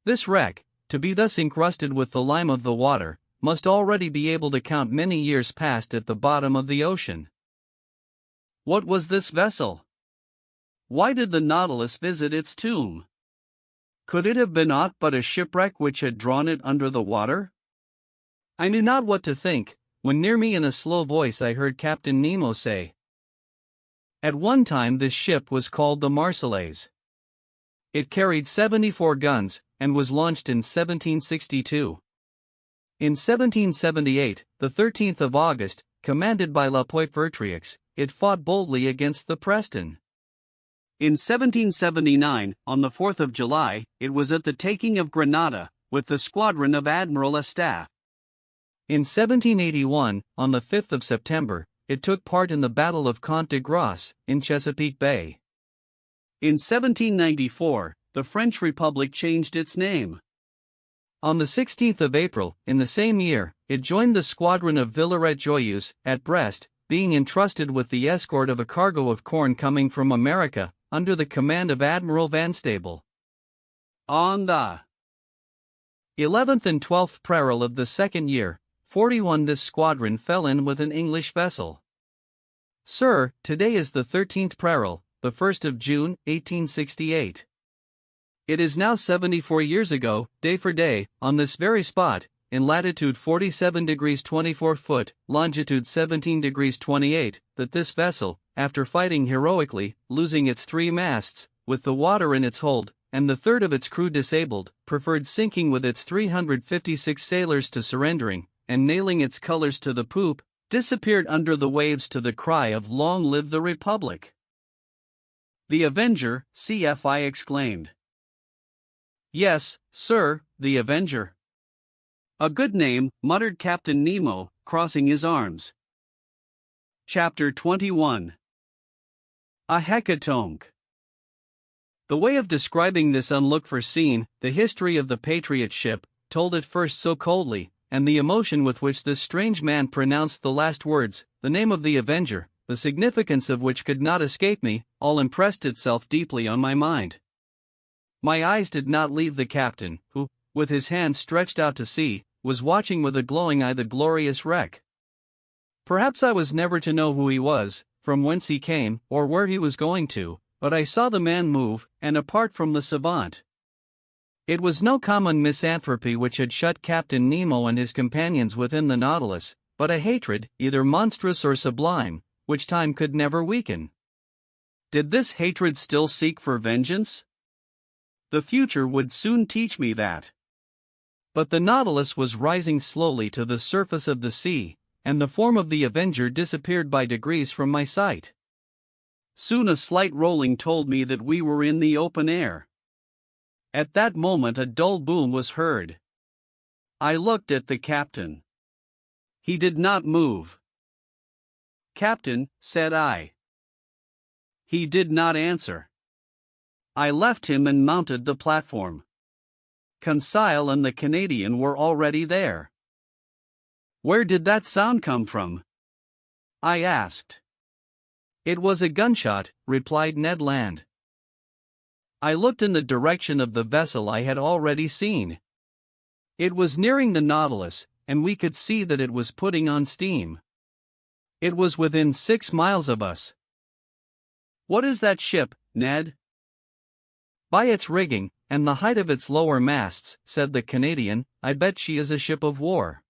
S1: This wreck, to be thus encrusted with the lime of the water, must already be able to count many years past at the bottom of the ocean. What was this vessel? Why did the Nautilus visit its tomb? Could it have been aught but a shipwreck which had drawn it under the water? I knew not what to think, when near me in a slow voice I heard Captain Nemo say, "At one time this ship was called the Marseillaise. It carried 74 guns, and was launched in 1762. In 1778, the 13th of August, commanded by La Poivre-Vertrix, it fought boldly against the Preston. In 1779, on the 4th of July, it was at the taking of Grenada, with the squadron of Admiral Estaffe. In 1781, on the 5th of September, it took part in the Battle of Comte de Grasse, in Chesapeake Bay. In 1794, the French Republic changed its name. On the 16th of April, in the same year, it joined the squadron of Villaret-Joyeuse, at Brest, being entrusted with the escort of a cargo of corn coming from America, under the command of Admiral Van Stable. On the 11th and 12th peril of the second year, 41 this squadron fell in with an English vessel. Sir, today is the 13th peril, the 1st of June, 1868. It is now 74 years ago, day for day, on this very spot, in latitude 47 degrees 24 foot, longitude 17 degrees 28, that this vessel, after fighting heroically, losing its 3 masts, with the water in its hold, and the third of its crew disabled, preferred sinking with its 356 sailors to surrendering, and nailing its colors to the poop, disappeared under the waves to the cry of "Long live the Republic!" "The Avenger," CFI exclaimed. "Yes, sir, the Avenger." "A good name," muttered Captain Nemo, crossing his arms. Chapter 21. A Hecatomb. The way of describing this unlooked-for scene, the history of the Patriot ship, told at first so coldly, and the emotion with which this strange man pronounced the last words, the name of the Avenger, the significance of which could not escape me, all impressed itself deeply on my mind. My eyes did not leave the captain, who, with his hands stretched out to sea, was watching with a glowing eye the glorious wreck. Perhaps I was never to know who he was, from whence he came, or where he was going to, but I saw the man move, and apart from the savant. It was no common misanthropy which had shut Captain Nemo and his companions within the Nautilus, but a hatred, either monstrous or sublime, which time could never weaken. Did this hatred still seek for vengeance? The future would soon teach me that. But the Nautilus was rising slowly to the surface of the sea, and the form of the Avenger disappeared by degrees from my sight. Soon a slight rolling told me that we were in the open air. At that moment a dull boom was heard. I looked at the captain. He did not move. "Captain," said I. He did not answer. I left him and mounted the platform. Conseil and the Canadian were already there. "Where did that sound come from?" I asked. "It was a gunshot," replied Ned Land. I looked in the direction of the vessel I had already seen. It was nearing the Nautilus, and we could see that it was putting on steam. It was within 6 miles of us. "What is that ship, Ned?" "By its rigging, and the height of its lower masts," said the Canadian, "I bet she is a ship of war.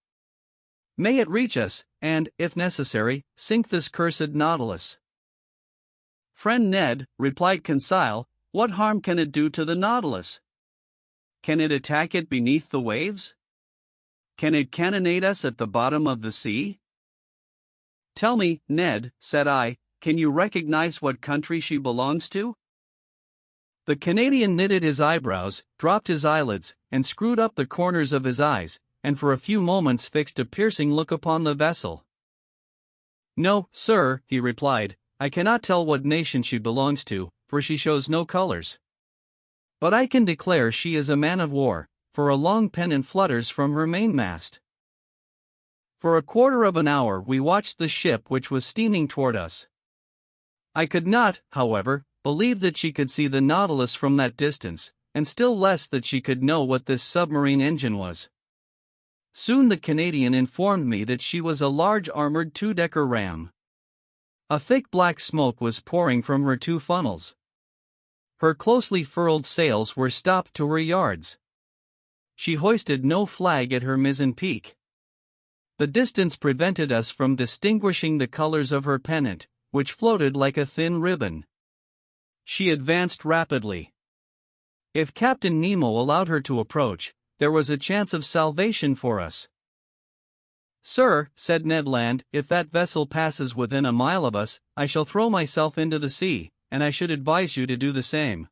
S1: May it reach us, and, if necessary, sink this cursed Nautilus." "Friend Ned," replied Conseil,
S2: What harm can it do to the Nautilus? Can it attack it beneath the waves? Can it cannonade us at the bottom of the sea? Tell me, Ned, said I, can you recognize what country she belongs to?
S1: The Canadian knitted his eyebrows, dropped his eyelids, and screwed up the corners of his eyes, and for a few moments fixed a piercing look upon the vessel. No, sir, he replied, I cannot tell what nation she belongs to, for she shows no colors. But I can declare she is a man of war, for a long pennant flutters from her mainmast. For a quarter of an hour we watched the ship which was steaming toward us. I could not, however, believe that she could see the Nautilus from that distance, and still less that she could know what this submarine engine was. Soon the Canadian informed me that she was a large armored two-decker ram. A thick black smoke was pouring from her two funnels. Her closely furled sails were stopped to her yards. She hoisted no flag at her mizzen peak. The distance prevented us from distinguishing the colors of her pennant, which floated like a thin ribbon. She advanced rapidly. If Captain Nemo allowed her to approach, there was a chance of salvation for us. Sir, said Ned Land, if that vessel passes within a mile of us, I shall throw myself into the sea, and I should advise you to do the same.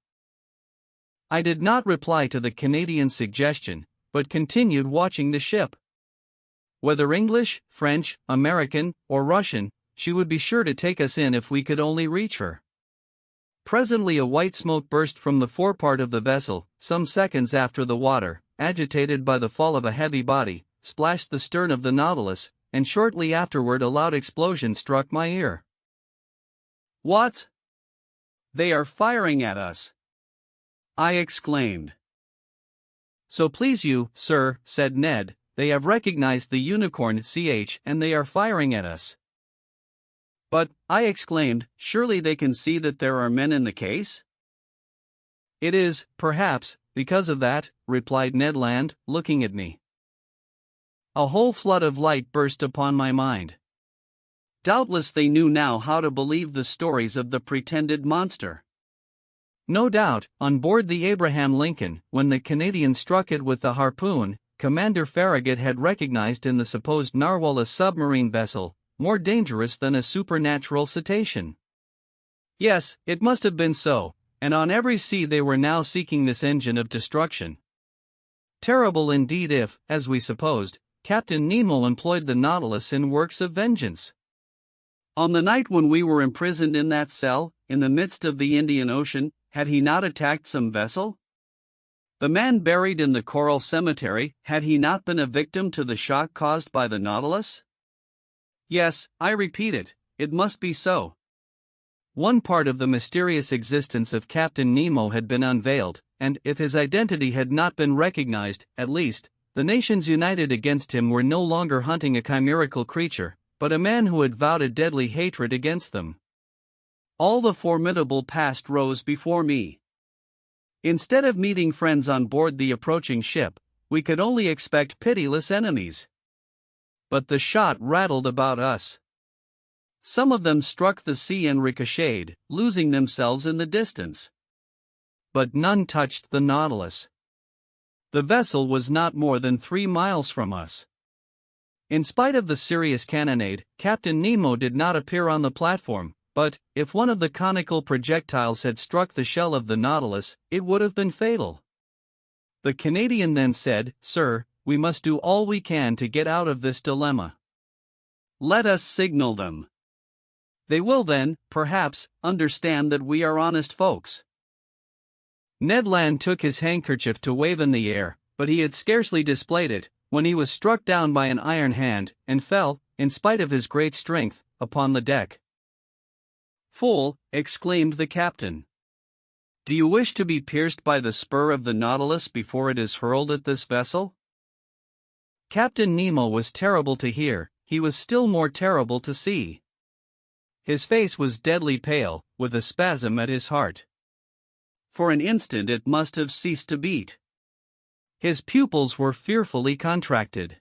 S1: I did not reply to the Canadian's suggestion, but continued watching the ship. Whether English, French, American, or Russian, she would be sure to take us in if we could only reach her. Presently a white smoke burst from the forepart of the vessel, some seconds after the water, agitated by the fall of a heavy body, splashed the stern of the Nautilus, and shortly afterward a loud explosion struck my ear. What? They are firing at us! I exclaimed. So please you, sir, said Ned, they have recognized the Unicorn CH and they are firing at us. But, I exclaimed, surely they can see that there are men in the case? It is, perhaps, because of that, replied Ned Land, looking at me. A whole flood of light burst upon my mind. Doubtless they knew now how to believe the stories of the pretended monster. No doubt, on board the Abraham Lincoln, when the Canadian struck it with the harpoon, Commander Farragut had recognized in the supposed narwhal a submarine vessel, more dangerous than a supernatural cetacean. Yes, it must have been so, and on every sea they were now seeking this engine of destruction. Terrible indeed if, as we supposed, Captain Nemo employed the Nautilus in works of vengeance. On the night when we were imprisoned in that cell, in the midst of the Indian Ocean, had he not attacked some vessel? The man buried in the coral cemetery, had he not been a victim to the shock caused by the Nautilus? Yes, I repeat it, it must be so. One part of the mysterious existence of Captain Nemo had been unveiled, and if his identity had not been recognized, at least, the nations united against him were no longer hunting a chimerical creature, but a man who had vowed a deadly hatred against them. All the formidable past rose before me. Instead of meeting friends on board the approaching ship, we could only expect pitiless enemies. But the shot rattled about us. Some of them struck the sea and ricocheted, losing themselves in the distance. But none touched the Nautilus. The vessel was not more than 3 miles from us. In spite of the serious cannonade, Captain Nemo did not appear on the platform, but, if one of the conical projectiles had struck the shell of the Nautilus, it would have been fatal. The Canadian then said, Sir, we must do all we can to get out of this dilemma. Let us signal them. They will then, perhaps, understand that we are honest folks. Ned Land took his handkerchief to wave in the air, but he had scarcely displayed it, when he was struck down by an iron hand, and fell, in spite of his great strength, upon the deck. Fool, exclaimed the captain. Do you wish to be pierced by the spur of the Nautilus before it is hurled at this vessel? Captain Nemo was terrible to hear, he was still more terrible to see. His face was deadly pale, with a spasm at his heart. For an instant it must have ceased to beat. His pupils were fearfully contracted.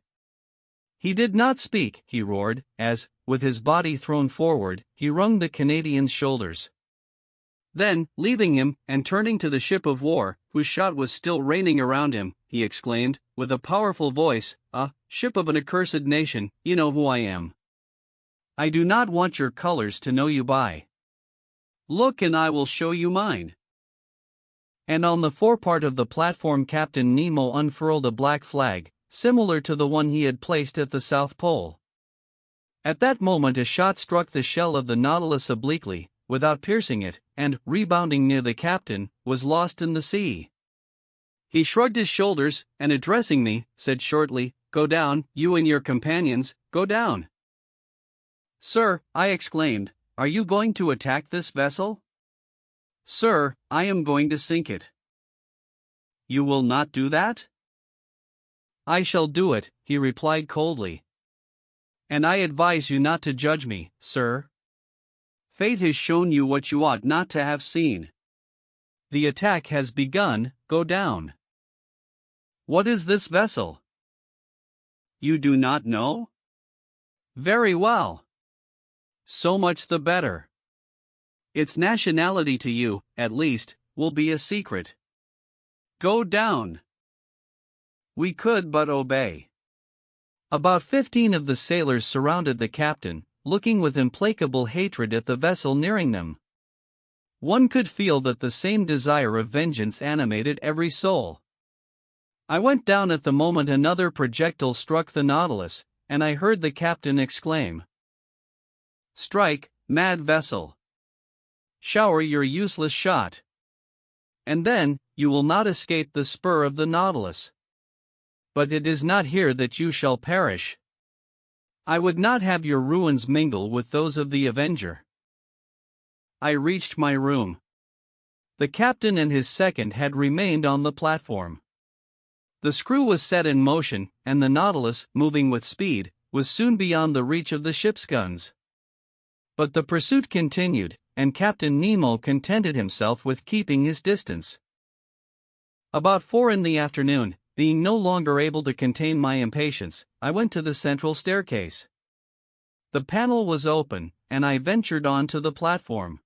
S1: He did not speak, he roared, as, with his body thrown forward, he wrung the Canadian's shoulders.
S2: Then, leaving him, and turning to the ship of war, whose shot was still raining around him, he exclaimed, with a powerful voice, "Ship of an accursed nation, you know who I am. I do not want your colors to know you by. Look and I will show you mine." And on the forepart of the platform Captain Nemo unfurled a black flag, similar to the one he had placed at the South Pole. At that moment a shot struck the shell of the Nautilus obliquely, without piercing it, and, rebounding near the captain, was lost in the sea. He shrugged his shoulders, and addressing me, said shortly, "Go down, you and your companions, go down." "Sir," I exclaimed, "are you going to attack this vessel?" "Sir, I am going to sink it." "You will not do that?" "I shall do it," he replied coldly. "And I advise you not to judge me, sir. Fate has shown you what you ought not to have seen. The attack has begun, go down." "What is this vessel?" "You do not know? Very well. So much the better. Its nationality to you, at least, will be a secret. Go down." We could but obey. About 15 of the sailors surrounded the captain, looking with implacable hatred at the vessel nearing them. One could feel that the same desire of vengeance animated every soul. I went down at the moment another projectile struck the Nautilus, and I heard the captain exclaim, "Strike, mad vessel! Shower your useless shot! And then, you will not escape the spur of the Nautilus. But it is not here that you shall perish. I would not have your ruins mingle with those of the Avenger." I reached my room. The captain and his second had remained on the platform. The screw was set in motion, and the Nautilus, moving with speed, was soon beyond the reach of the ship's guns. But the pursuit continued, and Captain Nemo contented himself with keeping his distance. About 4 in the afternoon, being no longer able to contain my impatience, I went to the central staircase. The panel was open, and I ventured on to the platform.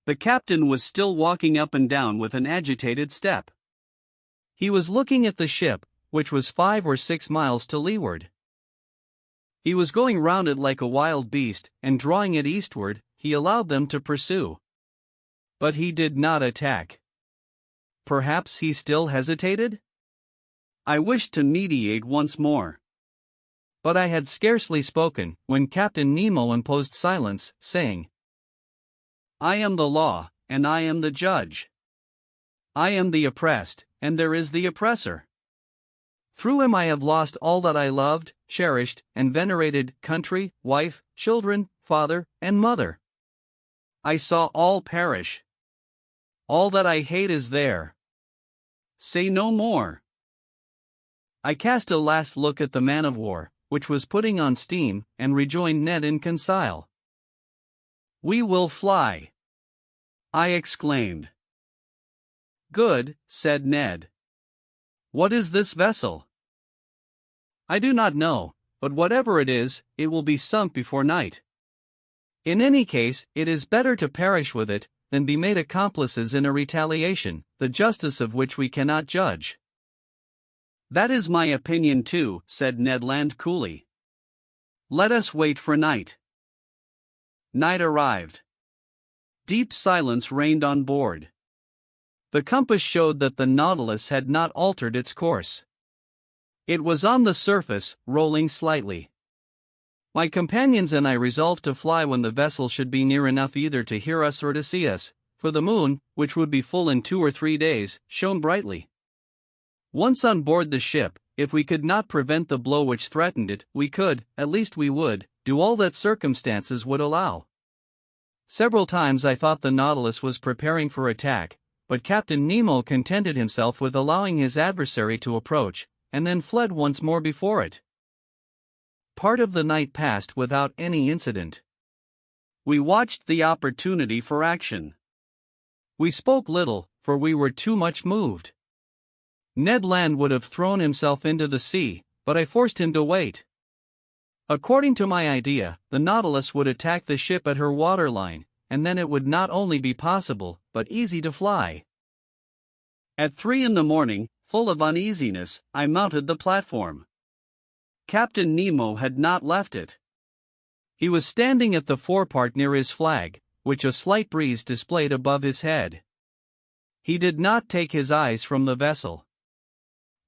S2: The captain was still walking up and down with an agitated step. He was looking at the ship, which was 5 or 6 miles to leeward. He was going round it like a wild beast, and drawing it eastward, he allowed them to pursue. But he did not attack. Perhaps he still hesitated? I wished to mediate once more. But I had scarcely spoken, when Captain Nemo imposed silence, saying, "I am the law, and I am the judge. I am the oppressed, and there is the oppressor. Through him I have lost all that I loved, cherished, and venerated, country, wife, children, father, and mother. I saw all perish. All that I hate is there. Say no more." I cast a last look at the man-of-war, which was putting on steam, and rejoined Ned and Conseil. "We will fly," I exclaimed. "Good," said Ned. "What is this vessel?" "I do not know, but whatever it is, it will be sunk before night. In any case, it is better to perish with it, than be made accomplices in a retaliation, the justice of which we cannot judge." "That is my opinion too," said Ned Land coolly. "Let us wait for night." Night arrived. Deep silence reigned on board. The compass showed that the Nautilus had not altered its course. It was on the surface, rolling slightly. My companions and I resolved to fly when the vessel should be near enough either to hear us or to see us, for the moon, which would be full in 2 or 3 days, shone brightly. Once on board the ship, if we could not prevent the blow which threatened it, we could, at least we would, do all that circumstances would allow. Several times I thought the Nautilus was preparing for attack, but Captain Nemo contented himself with allowing his adversary to approach, and then fled once more before it. Part of the night passed without any incident. We watched the opportunity for action. We spoke little, for we were too much moved. Ned Land would have thrown himself into the sea, but I forced him to wait. According to my idea, the Nautilus would attack the ship at her waterline,
S1: and then it would not only be possible, but easy to fly.
S2: At 3 in the morning, full of uneasiness, I mounted the platform. Captain Nemo had not left it. He was standing at the forepart near his flag, which a slight breeze displayed above his head. He did not take his eyes from the vessel.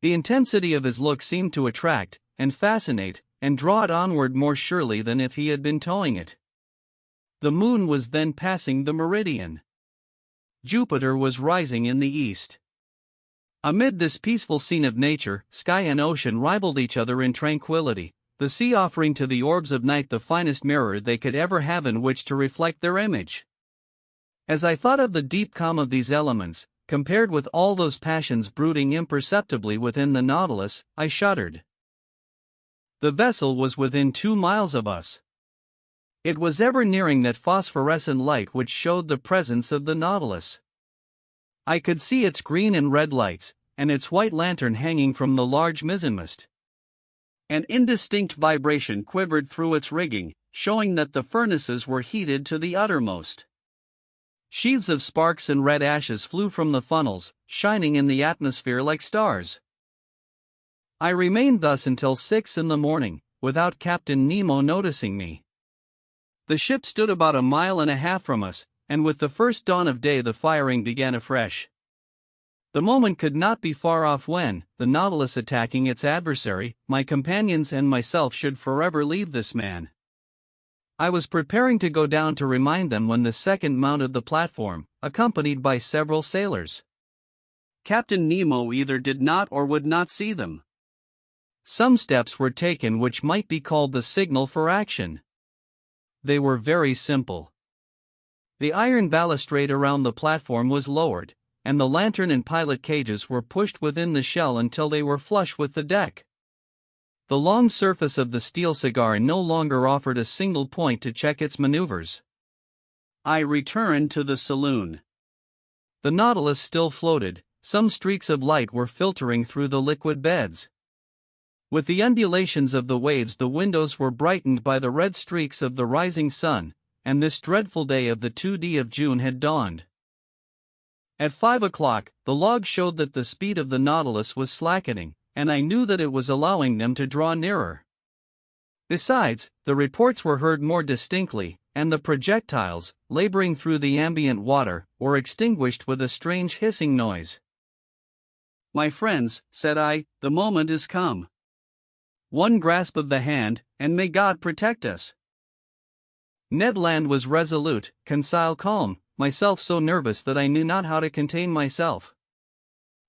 S2: The intensity of his look seemed to attract, and fascinate, and draw it onward more surely than if he had been towing it. The moon was then passing the meridian. Jupiter was rising in the east. Amid this peaceful scene of nature, sky and ocean rivaled each other in tranquility, the sea offering to the orbs of night the finest mirror they could ever have in which to reflect their image. As I thought of the deep calm of these elements, compared with all those passions brooding imperceptibly within the Nautilus, I shuddered. The vessel was within 2 miles of us. It was ever nearing that phosphorescent light which showed the presence of the Nautilus. I could see its green and red lights, and its white lantern hanging from the large mizzenmast. An indistinct vibration quivered through its rigging, showing that the furnaces were heated to the uttermost. Sheaves of sparks and red ashes flew from the funnels, shining in the atmosphere like stars. I remained thus until 6 in the morning, without Captain Nemo noticing me. The ship stood about 1.5 miles from us, and with the first dawn of day the firing began afresh. The moment could not be far off when, the Nautilus attacking its adversary, my companions and myself should forever leave this man. I was preparing to go down to remind them when the second mounted the platform, accompanied by several sailors. Captain Nemo either did not or would not see them. Some steps were taken which might be called the signal for action. They were very simple. The iron balustrade around the platform was lowered, and the lantern and pilot cages were pushed within the shell until they were flush with the deck. The long surface of the steel cigar no longer offered a single point to check its maneuvers. I returned to the saloon. The Nautilus still floated, some streaks of light were filtering through the liquid beds. With the undulations of the waves the windows were brightened by the red streaks of the rising sun, and this dreadful day of the 2d of June had dawned. At 5 o'clock, the log showed that the speed of the Nautilus was slackening, and I knew that it was allowing them to draw nearer. Besides, the reports were heard more distinctly, and the projectiles, laboring through the ambient water, were extinguished with a strange hissing noise. "My friends," said I, "the moment is come. One grasp of the hand, and may God protect us." Ned Land was resolute, Conseil calm, myself so nervous that I knew not how to contain myself.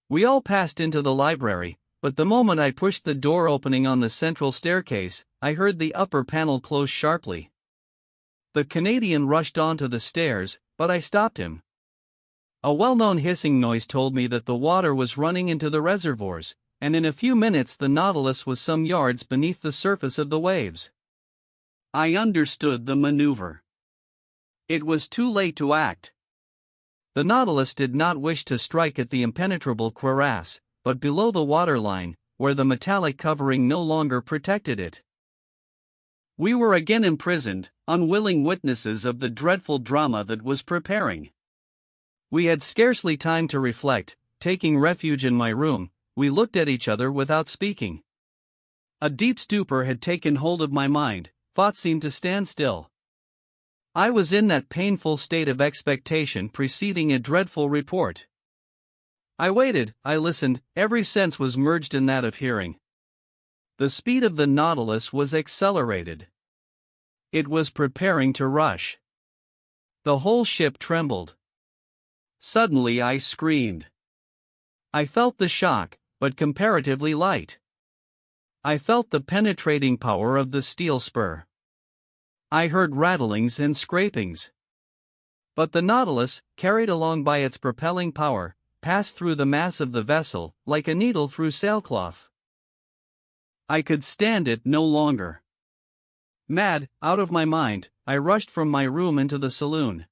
S2: We all passed into the library, but the moment I pushed the door opening on the central staircase, I heard the upper panel close sharply. The Canadian rushed onto the stairs, but I stopped him. A well-known hissing noise told me that the water was running into the reservoirs, and in a few minutes the Nautilus was some yards beneath the surface of the waves. I understood the maneuver. It was too late to act. The Nautilus did not wish to strike at the impenetrable cuirass, but below the waterline, where the metallic covering no longer protected it. We were again imprisoned, unwilling witnesses of the dreadful drama that was preparing. We had scarcely time to reflect. Taking refuge in my room, we looked at each other without speaking. A deep stupor had taken hold of my mind, thought seemed to stand still. I was in that painful state of expectation preceding a dreadful report. I waited, I listened, every sense was merged in that of hearing. The speed of the Nautilus was accelerated. It was preparing to rush. The whole ship trembled. Suddenly I screamed. I felt the shock, but comparatively light. I felt the penetrating power of the steel spur. I heard rattlings and scrapings. But the Nautilus, carried along by its propelling power, passed through the mass of the vessel, like a needle through sailcloth. I could stand it no longer. Mad, out of my mind, I rushed from my room into the saloon.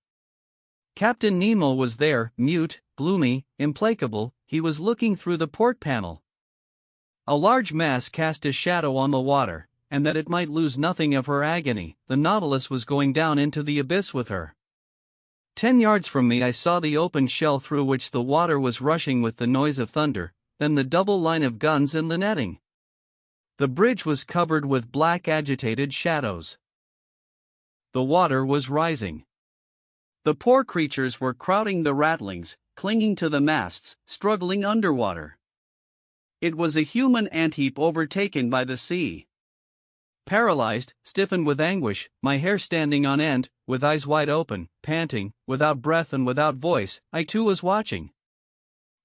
S2: Captain Nemo was there, mute, gloomy, implacable. He was looking through the port panel. A large mass cast a shadow on the water, and that it might lose nothing of her agony, the Nautilus was going down into the abyss with her.
S1: 10 yards from me I saw the open shell through which the water was rushing with the noise of thunder, then the double line of guns in the netting. The bridge was covered with black agitated shadows. The water was rising. The poor creatures were crowding the ratlings, clinging to the masts, struggling underwater. It was a human ant-heap overtaken by the sea. Paralyzed, stiffened with anguish, my hair standing on end, with eyes wide open, panting, without breath and without voice, I too was watching.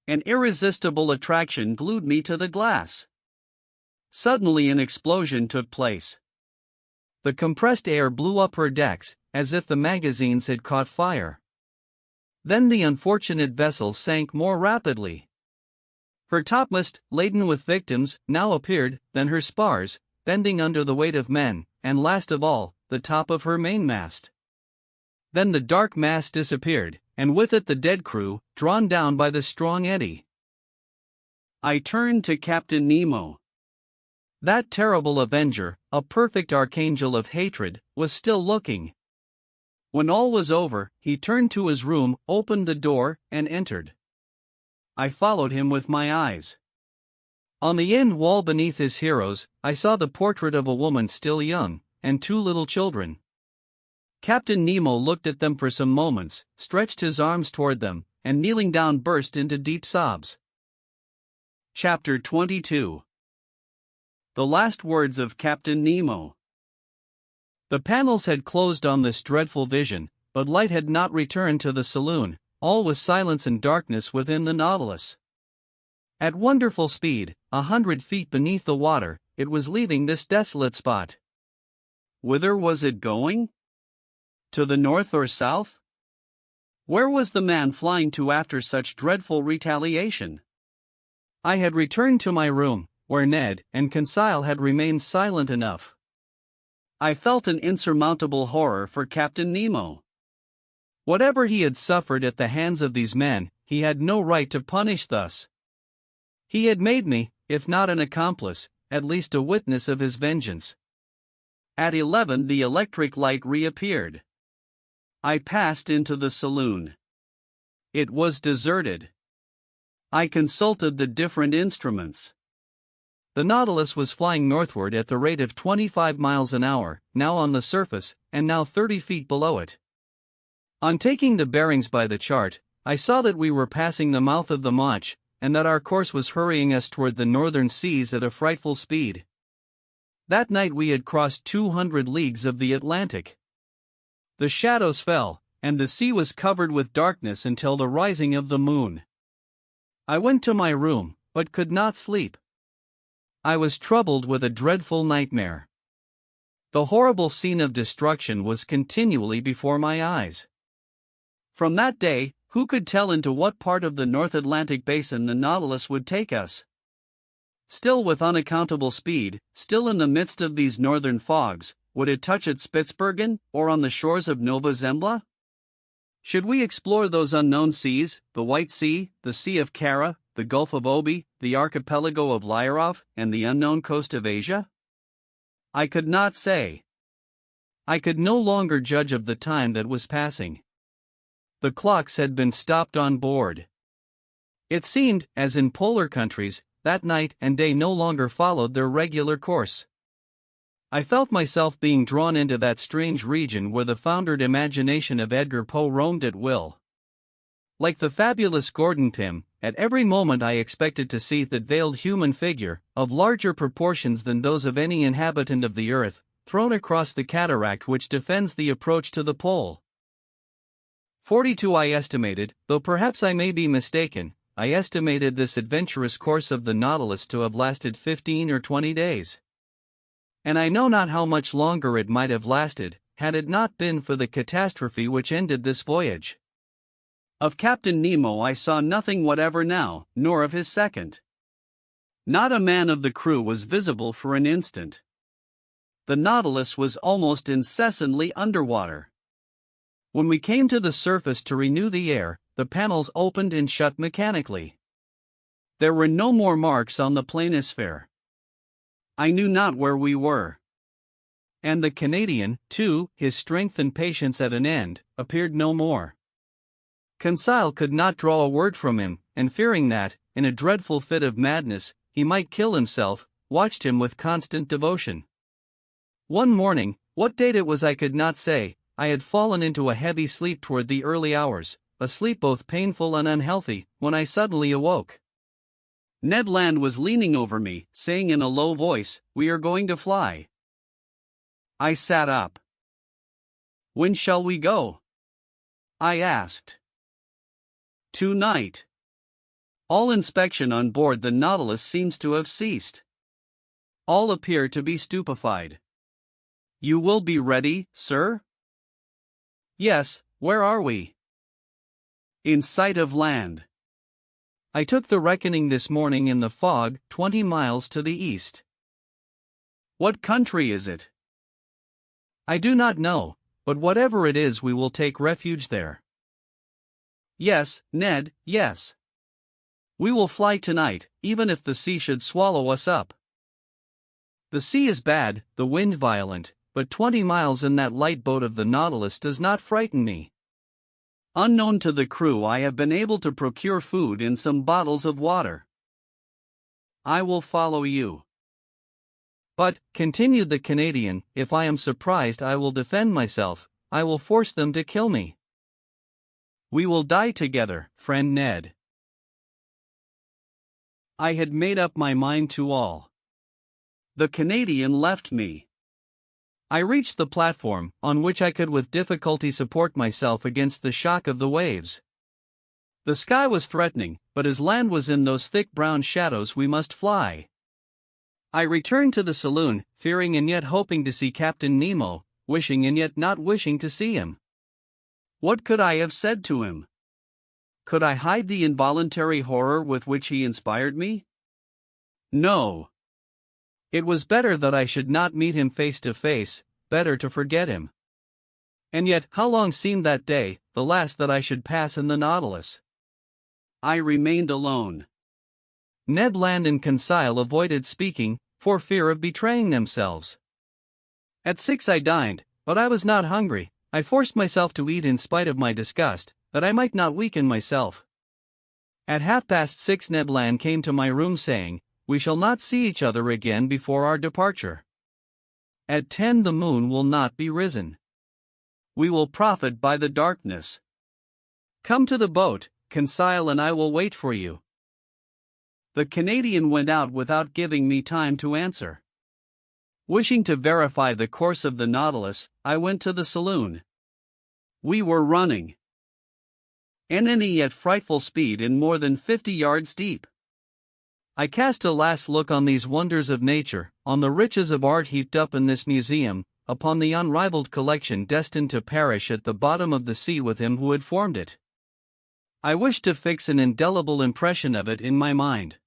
S1: An irresistible attraction glued me to the glass. Suddenly an explosion took place. The compressed air blew up her decks, as if the magazines had caught fire. Then the unfortunate vessel sank more rapidly. Her topmast, laden with victims, now appeared, then her spars, bending under the weight of men, and last of all, the top of her mainmast. Then the dark mass disappeared, and with it the dead crew, drawn down by the strong eddy. I turned to Captain Nemo. That terrible avenger, a perfect archangel of hatred, was still looking. When all was over, he turned to his room, opened the door, and entered. I followed him with my eyes. On the end wall beneath his heroes, I saw the portrait of a woman still young, and 2 little children. Captain Nemo looked at them for some moments, stretched his arms toward them, and kneeling down burst into deep sobs. Chapter 22. The last words of Captain Nemo. The panels had closed on this dreadful vision, but light had not returned to the saloon. All was silence and darkness within the Nautilus. At wonderful speed, 100 feet beneath the water, it was leaving this desolate spot. Whither was it going? To the north or south? Where was the man flying to after such dreadful retaliation? I had returned to my room, where Ned and Conseil had remained silent enough. I felt an insurmountable horror for Captain Nemo. Whatever he had suffered at the hands of these men, he had no right to punish thus. He had made me, if not an accomplice, at least a witness of his vengeance. At 11 the electric light reappeared. I passed into the saloon. It was deserted. I consulted the different instruments. The Nautilus was flying northward at the rate of 25 miles an hour, now on the surface, and now 30 feet below it. On taking the bearings by the chart, I saw that we were passing the mouth of the Mach, and that our course was hurrying us toward the northern seas at a frightful speed. That night we had crossed 200 leagues of the Atlantic. The shadows fell, and the sea was covered with darkness until the rising of the moon. I went to my room, but could not sleep. I was troubled with a dreadful nightmare. The horrible scene of destruction was continually before my eyes. From that day, who could tell into what part of the North Atlantic basin the Nautilus would take us? Still with unaccountable speed, still in the midst of these northern fogs, would it touch at Spitzbergen, or on the shores of Nova Zembla? Should we explore those unknown seas, the White Sea, the Sea of Kara, the Gulf of Obi, the archipelago of Lyarov, and the unknown coast of Asia? I could not say. I could no longer judge of the time that was passing. The clocks had been stopped on board. It seemed, as in polar countries, that night and day no longer followed their regular course. I felt myself being drawn into that strange region where the foundered imagination of Edgar Poe roamed at will. Like the fabulous Gordon Pym, at every moment I expected to see that veiled human figure, of larger proportions than those of any inhabitant of the earth, thrown across the cataract which defends the approach to the pole. 42 I estimated, though perhaps I may be mistaken, I estimated this adventurous course of the Nautilus to have lasted 15 or 20 days. And I know not how much longer it might have lasted, had it not been for the catastrophe which ended this voyage. Of Captain Nemo I saw nothing whatever now, nor of his second. Not a man of the crew was visible for an instant. The Nautilus was almost incessantly underwater. When we came to the surface to renew the air, the panels opened and shut mechanically. There were no more marks on the planisphere. I knew not where we were. And the Canadian, too, his strength and patience at an end, appeared no more. Conseil could not draw a word from him, and fearing that, in a dreadful fit of madness, he might kill himself, watched him with constant devotion. One morning, what date it was I could not say, I had fallen into a heavy sleep toward the early hours, a sleep both painful and unhealthy, when I suddenly awoke. Ned Land was leaning over me, saying in a low voice, "We are going to fly." I sat up. "When shall we go?" I asked. "Tonight." All inspection on board the Nautilus seems to have ceased. All appear to be stupefied. "You will be ready, sir?" "Yes, where are we?" "In sight of land. I took the reckoning this morning in the fog, 20 miles to the east." "What country is it?" "I do not know, but whatever it is we will take refuge there." "Yes, Ned, yes. We will fly tonight, even if the sea should swallow us up." "The sea is bad, the wind violent, but 20 miles in that light boat of the Nautilus does not frighten me. Unknown to the crew, I have been able to procure food in some bottles of water." "I will follow you." "But," continued the Canadian, "if I am surprised, I will defend myself. I will force them to kill me." "We will die together, friend Ned." I had made up my mind to all. The Canadian left me. I reached the platform, on which I could with difficulty support myself against the shock of the waves. The sky was threatening, but as land was in those thick brown shadows, we must fly. I returned to the saloon, fearing and yet hoping to see Captain Nemo, wishing and yet not wishing to see him. What could I have said to him? Could I hide the involuntary horror with which he inspired me? No. It was better that I should not meet him face to face, better to forget him. And yet, how long seemed that day, the last that I should pass in the Nautilus? I remained alone. Ned Land and Conseil avoided speaking, for fear of betraying themselves. At 6 I dined, but I was not hungry. I forced myself to eat in spite of my disgust, that I might not weaken myself. At 6:30 Ned Land came to my room saying, "We shall not see each other again before our departure. At 10 the moon will not be risen. We will profit by the darkness. Come to the boat, Conseil, and I will wait for you." The Canadian went out without giving me time to answer. Wishing to verify the course of the Nautilus, I went to the saloon. We were running at any yet frightful speed and more than 50 yards deep. I cast a last look on these wonders of nature, on the riches of art heaped up in this museum, upon the unrivaled collection destined to perish at the bottom of the sea with him who had formed it. I wished to fix an indelible impression of it in my mind.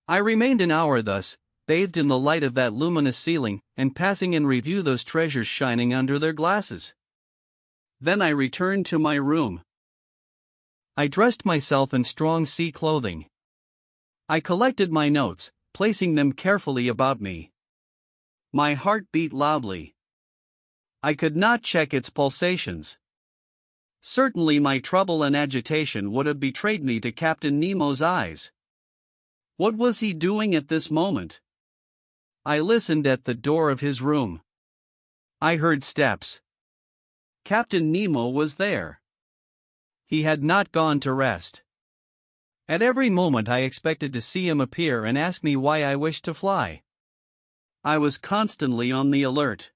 S1: I remained an hour thus, bathed in the light of that luminous ceiling, and passing in review those treasures shining under their glasses. Then I returned to my room. I dressed myself in strong sea clothing. I collected my notes, placing them carefully about me. My heart beat loudly. I could not check its pulsations. Certainly my trouble and agitation would have betrayed me to Captain Nemo's eyes. What was he doing at this moment? I listened at the door of his room. I heard steps. Captain Nemo was there. He had not gone to rest. At every moment I expected to see him appear and ask me why I wished to fly. I was constantly on the alert.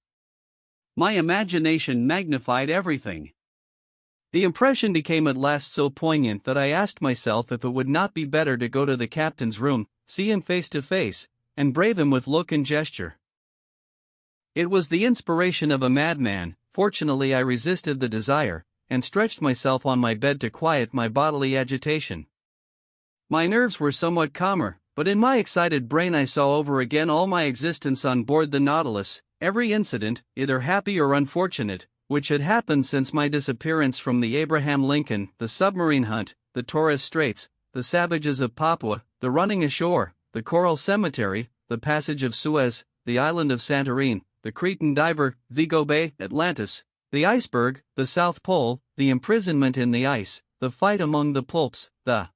S1: My imagination magnified everything. The impression became at last so poignant that I asked myself if it would not be better to go to the captain's room, see him face to face, and brave him with look and gesture. It was the inspiration of a madman. Fortunately I resisted the desire, and stretched myself on my bed to quiet my bodily agitation. My nerves were somewhat calmer, but in my excited brain I saw over again all my existence on board the Nautilus, every incident, either happy or unfortunate, which had happened since my disappearance from the Abraham Lincoln, the submarine hunt, the Torres Straits, the savages of Papua, the running ashore, the Coral Cemetery, the passage of Suez, the island of Santorin, the Cretan diver, Vigo Bay, Atlantis, the iceberg, the South Pole, the imprisonment in the ice, the fight among the pulps, the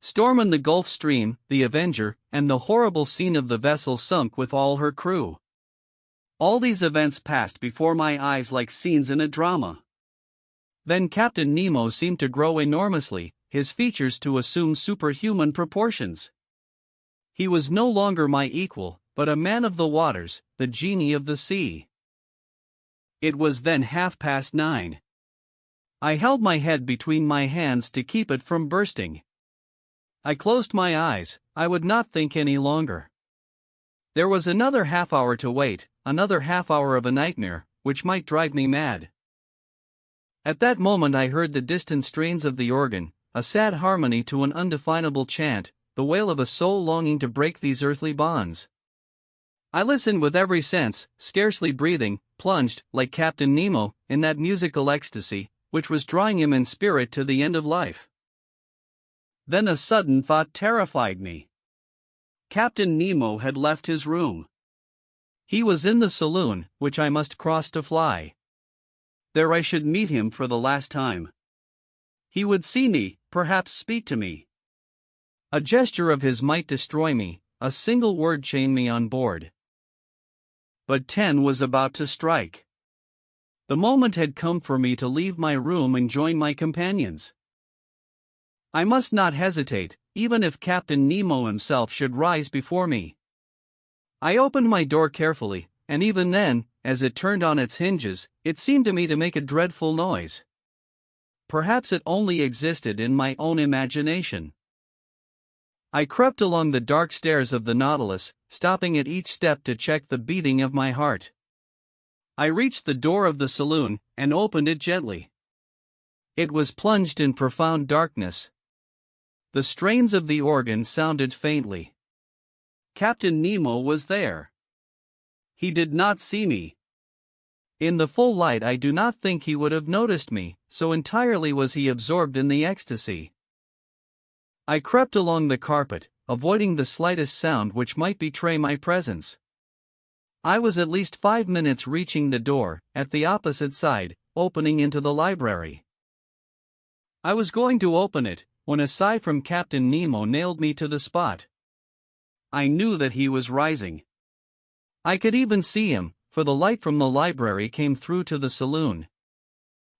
S1: storm in the Gulf Stream, the Avenger, and the horrible scene of the vessel sunk with all her crew. All these events passed before my eyes like scenes in a drama. Then Captain Nemo seemed to grow enormously, his features to assume superhuman proportions. He was no longer my equal, but a man of the waters, the genie of the sea. It was then 9:30. I held my head between my hands to keep it from bursting. I closed my eyes, I would not think any longer. There was another half hour to wait, another half hour of a nightmare, which might drive me mad. At that moment I heard the distant strains of the organ, a sad harmony to an undefinable chant, the wail of a soul longing to break these earthly bonds. I listened with every sense, scarcely breathing, plunged, like Captain Nemo, in that musical ecstasy, which was drawing him in spirit to the end of life. Then a sudden thought terrified me. Captain Nemo had left his room. He was in the saloon, which I must cross to fly. There I should meet him for the last time. He would see me, perhaps speak to me. A gesture of his might destroy me, a single word chain me on board. But 10 was about to strike. The moment had come for me to leave my room and join my companions. I must not hesitate, even if Captain Nemo himself should rise before me. I opened my door carefully, and even then, as it turned on its hinges, it seemed to me to make a dreadful noise. Perhaps it only existed in my own imagination. I crept along the dark stairs of the Nautilus, stopping at each step to check the beating of my heart. I reached the door of the saloon, and opened it gently. It was plunged in profound darkness. The strains of the organ sounded faintly. Captain Nemo was there. He did not see me. In the full light I do not think he would have noticed me, so entirely was he absorbed in the ecstasy. I crept along the carpet, avoiding the slightest sound which might betray my presence. I was at least 5 minutes reaching the door, at the opposite side, opening into the library. I was going to open it, when a sigh from Captain Nemo nailed me to the spot. I knew that he was rising. I could even see him, for the light from the library came through to the saloon.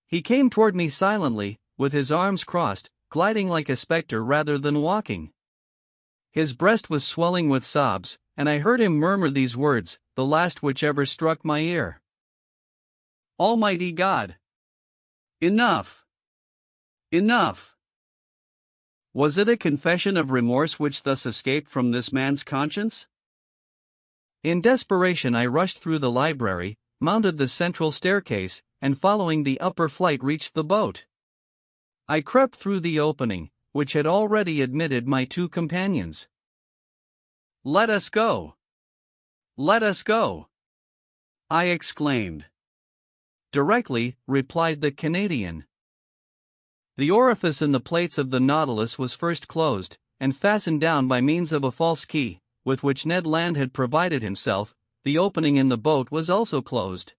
S1: He came toward me silently, with his arms crossed, gliding like a spectre rather than walking. His breast was swelling with sobs, and I heard him murmur these words, the last which ever struck my ear. Almighty God! Enough! Enough! Was it a confession of remorse which thus escaped from this man's conscience? In desperation I rushed through the library, mounted the central staircase, and following the upper flight reached the boat. I crept through the opening, which had already admitted my 2 companions. "Let us go! Let us go!" I exclaimed. "Directly," replied the Canadian. The orifice in the plates of the Nautilus was first closed, and fastened down by means of a false key, with which Ned Land had provided himself. The opening in the boat was also closed.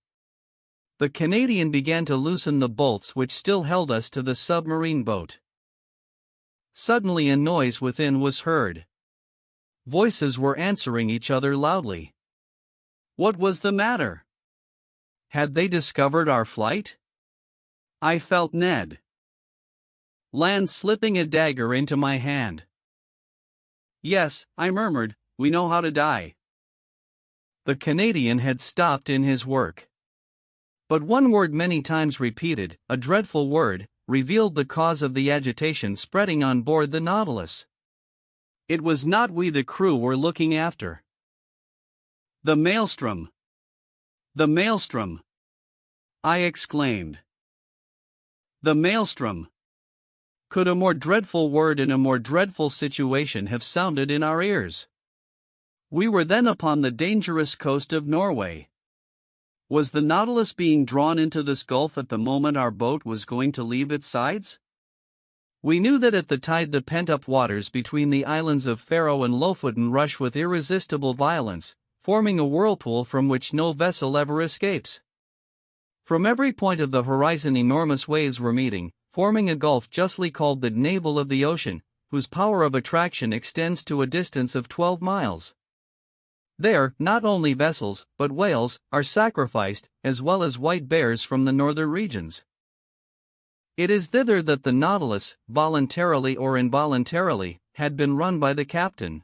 S1: The Canadian began to loosen the bolts which still held us to the submarine boat. Suddenly a noise within was heard. Voices were answering each other loudly. What was the matter? Had they discovered our flight? I felt Ned Land slipping a dagger into my hand. "Yes," I murmured, "we know how to die." The Canadian had stopped in his work. But one word many times repeated, a dreadful word, revealed the cause of the agitation spreading on board the Nautilus. It was not we the crew were looking after. "The maelstrom! The maelstrom!" I exclaimed. The maelstrom! Could a more dreadful word in a more dreadful situation have sounded in our ears? We were then upon the dangerous coast of Norway. Was the Nautilus being drawn into this gulf at the moment our boat was going to leave its sides? We knew that at the tide the pent-up waters between the islands of Faroe and Lofoten rush with irresistible violence, forming a whirlpool from which no vessel ever escapes. From every point of the horizon enormous waves were meeting, forming a gulf justly called the navel of the ocean, whose power of attraction extends to a distance of 12 miles. There, not only vessels, but whales, are sacrificed, as well as white bears from the northern regions. It is thither that the Nautilus, voluntarily or involuntarily, had been run by the captain.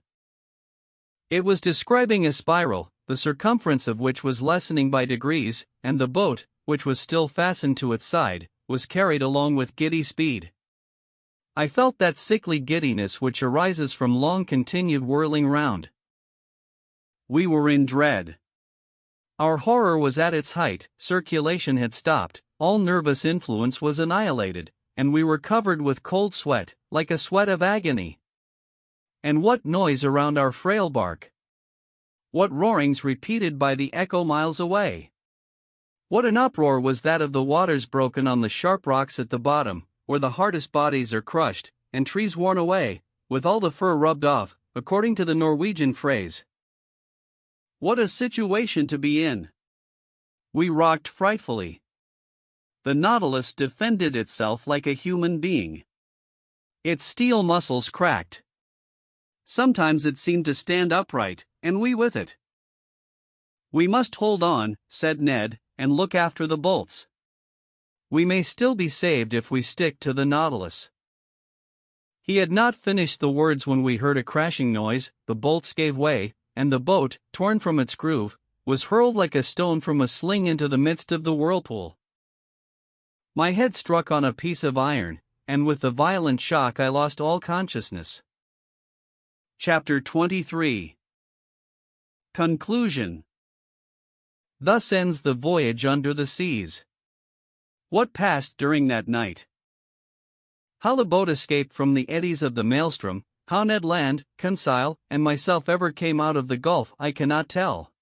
S1: It was describing a spiral, the circumference of which was lessening by degrees, and the boat, which was still fastened to its side, was carried along with giddy speed. I felt that sickly giddiness which arises from long-continued whirling round. We were in dread. Our horror was at its height, circulation had stopped, all nervous influence was annihilated, and we were covered with cold sweat, like a sweat of agony. And what noise around our frail bark! What roarings repeated by the echo miles away! What an uproar was that of the waters broken on the sharp rocks at the bottom, where the hardest bodies are crushed, and trees worn away, with all the fur rubbed off, according to the Norwegian phrase. What a situation to be in! We rocked frightfully. The Nautilus defended itself like a human being. Its steel muscles cracked. Sometimes it seemed to stand upright, and we with it. "We must hold on," said Ned, "and look after the bolts. We may still be saved if we stick to the Nautilus." He had not finished the words when we heard a crashing noise, the bolts gave way, and the boat, torn from its groove, was hurled like a stone from a sling into the midst of the whirlpool. My head struck on a piece of iron, and with the violent shock I lost all consciousness. Chapter 23. Conclusion. Thus ends the voyage under the seas. What passed during that night? How the boat escaped from the eddies of the maelstrom, how Ned Land, Conseil, and myself ever came out of the gulf, I cannot tell.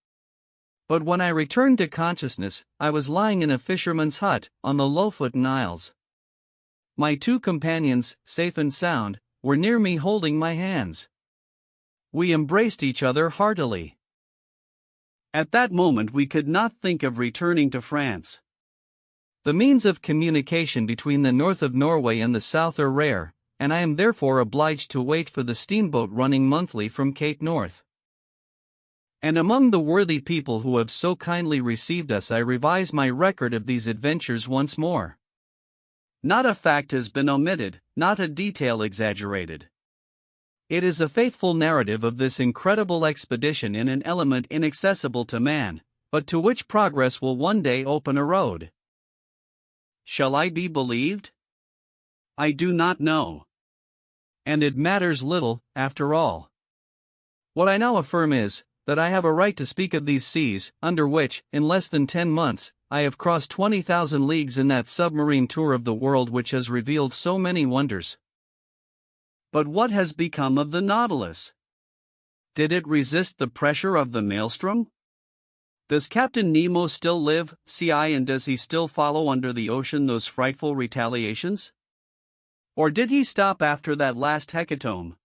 S1: But when I returned to consciousness, I was lying in a fisherman's hut, on the Lofoten Isles. My two companions, safe and sound, were near me holding my hands. We embraced each other heartily. At that moment we could not think of returning to France. The means of communication between the north of Norway and the south are rare, and I am therefore obliged to wait for the steamboat running monthly from Cape North. And among the worthy people who have so kindly received us I revise my record of these adventures once more. Not a fact has been omitted, not a detail exaggerated. It is a faithful narrative of this incredible expedition in an element inaccessible to man, but to which progress will one day open a road. Shall I be believed? I do not know. And it matters little, after all. What I now affirm is, that I have a right to speak of these seas, under which, in less than 10 months, I have crossed 20,000 leagues in that submarine tour of the world which has revealed so many wonders. But what has become of the Nautilus? Did it resist the pressure of the maelstrom? Does Captain Nemo still live, and does he still follow under the ocean those frightful retaliations? Or did he stop after that last hecatomb?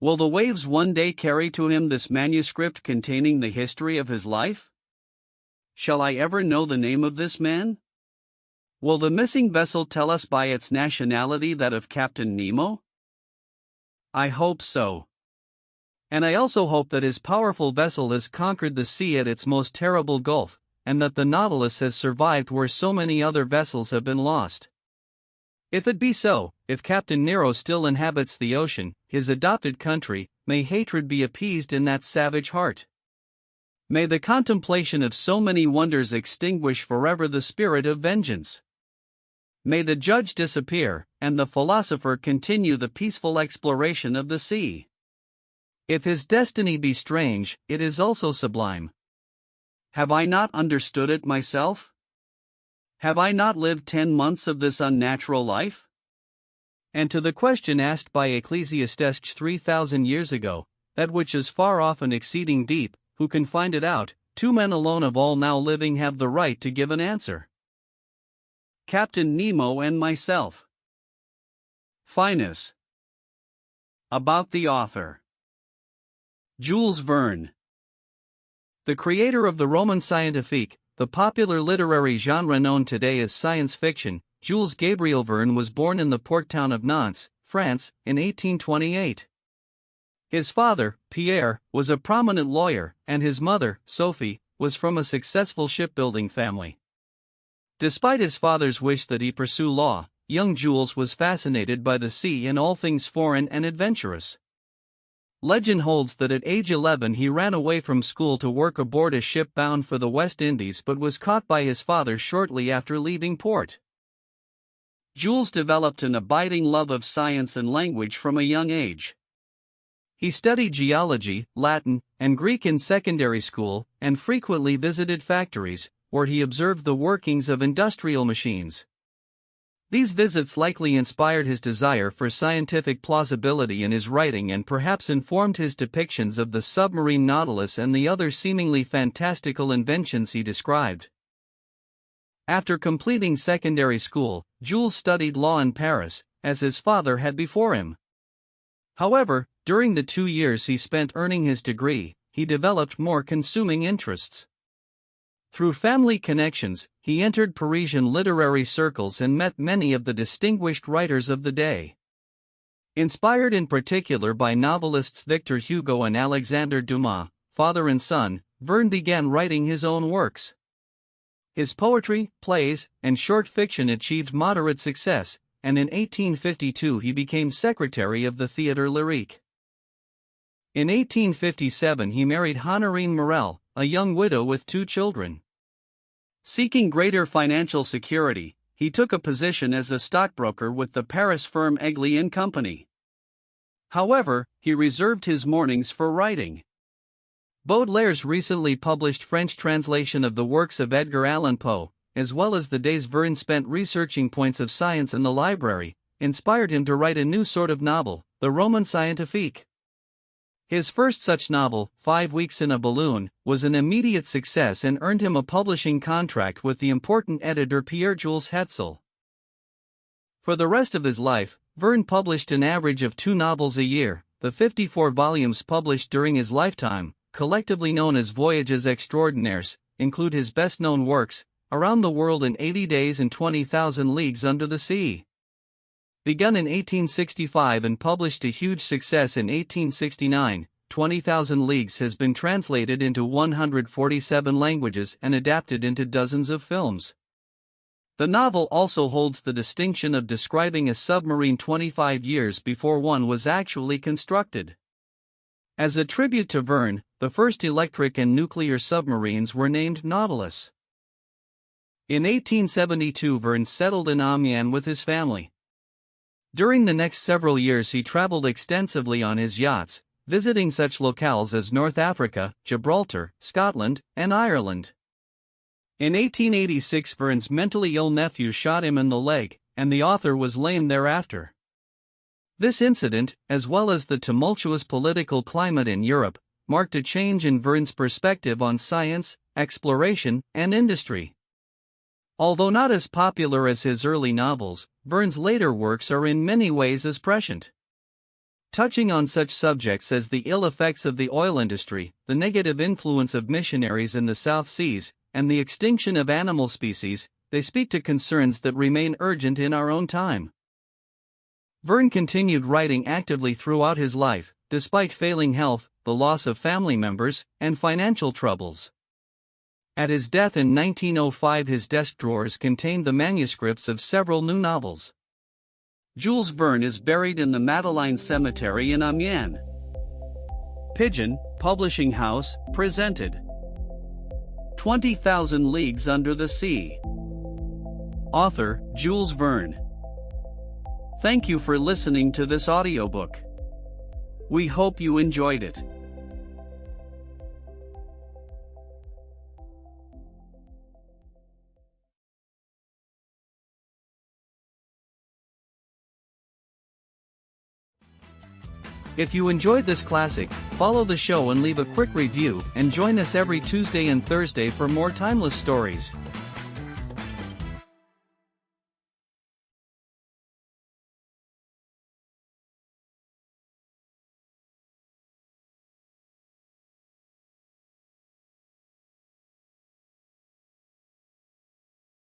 S1: Will the waves one day carry to him this manuscript containing the history of his life? Shall I ever know the name of this man? Will the missing vessel tell us by its nationality that of Captain Nemo? I hope so. And I also hope that his powerful vessel has conquered the sea at its most terrible gulf, and that the Nautilus has survived where so many other vessels have been lost. If it be so, if Captain Nero still inhabits the ocean, his adopted country, may hatred be appeased in that savage heart. May the contemplation of so many wonders extinguish forever the spirit of vengeance. May the judge disappear, and the philosopher continue the peaceful exploration of the sea. If his destiny be strange, it is also sublime. Have I not understood it myself? Have I not lived 10 months of this unnatural life? And to the question asked by Ecclesiastes 3,000 years ago, that which is far off and exceeding deep, who can find it out, 2 men alone of all now living have the right to give an answer. Captain Nemo and myself. Finus. About the author. Jules Verne. The creator of the Roman scientifique, the popular literary genre known today as science fiction, Jules Gabriel Verne was born in the port town of Nantes, France, in 1828. His father, Pierre, was a prominent lawyer, and his mother, Sophie, was from a successful shipbuilding family. Despite his father's wish that he pursue law, young Jules was fascinated by the sea and all things foreign and adventurous. Legend holds that at age 11 he ran away from school to work aboard a ship bound for the West Indies but was caught by his father shortly after leaving port. Jules developed an abiding love of science and language from a young age. He studied geology, Latin, and Greek in secondary school, and frequently visited factories, where he observed the workings of industrial machines. These visits likely inspired his desire for scientific plausibility in his writing and perhaps informed his depictions of the submarine Nautilus and the other seemingly fantastical inventions he described. After completing secondary school, Jules studied law in Paris, as his father had before him. However, during the 2 years he spent earning his degree, he developed more consuming interests. Through family connections, he entered Parisian literary circles and met many of the distinguished writers of the day. Inspired in particular by novelists Victor Hugo and Alexandre Dumas, father and son, Verne began writing his own works. His poetry, plays, and short fiction achieved moderate success, and in 1852 he became secretary of the Théâtre Lyrique. In 1857 he married Honorine Morel, a young widow with 2 children. Seeking greater financial security, he took a position as a stockbroker with the Paris firm Egli & Company. However, he reserved his mornings for writing. Baudelaire's recently published French translation of the works of Edgar Allan Poe, as well as the days Verne spent researching points of science in the library, inspired him to write a new sort of novel, the roman scientifique. His first such novel, 5 Weeks in a Balloon, was an immediate success and earned him a publishing contract with the important editor Pierre-Jules Hetzel. For the rest of his life, Verne published an average of 2 novels a year. The 54 volumes published during his lifetime, collectively known as Voyages Extraordinaires, include his best-known works, Around the World in 80 Days and 20,000 Leagues Under the Sea. Begun in 1865 and published to huge success in 1869, 20,000 Leagues has been translated into 147 languages and adapted into dozens of films. The novel also holds the distinction of describing a submarine 25 years before one was actually constructed. As a tribute to Verne, the first electric and nuclear submarines were named Nautilus. In 1872 Verne settled in Amiens with his family. During the next several years he traveled extensively on his yachts, visiting such locales as North Africa, Gibraltar, Scotland, and Ireland. In 1886 Verne's mentally ill nephew shot him in the leg, and the author was lame thereafter. This incident, as well as the tumultuous political climate in Europe, marked a change in Verne's perspective on science, exploration, and industry. Although not as popular as his early novels, Verne's later works are in many ways as prescient. Touching on such subjects as the ill effects of the oil industry, the negative influence of missionaries in the South Seas, and the extinction of animal species, they speak to concerns that remain urgent in our own time. Verne continued writing actively throughout his life, despite failing health, the loss of family members, and financial troubles. At his death in 1905 his desk drawers contained the manuscripts of several new novels. Jules Verne is buried in the Madeleine Cemetery in Amiens. Pigeon, Publishing House, presented 20,000 Leagues Under the Sea. Author, Jules Verne. Thank you for listening to this audiobook. We hope you enjoyed it. If you enjoyed this classic, follow the show and leave a quick review, and join us every Tuesday and Thursday for more timeless stories.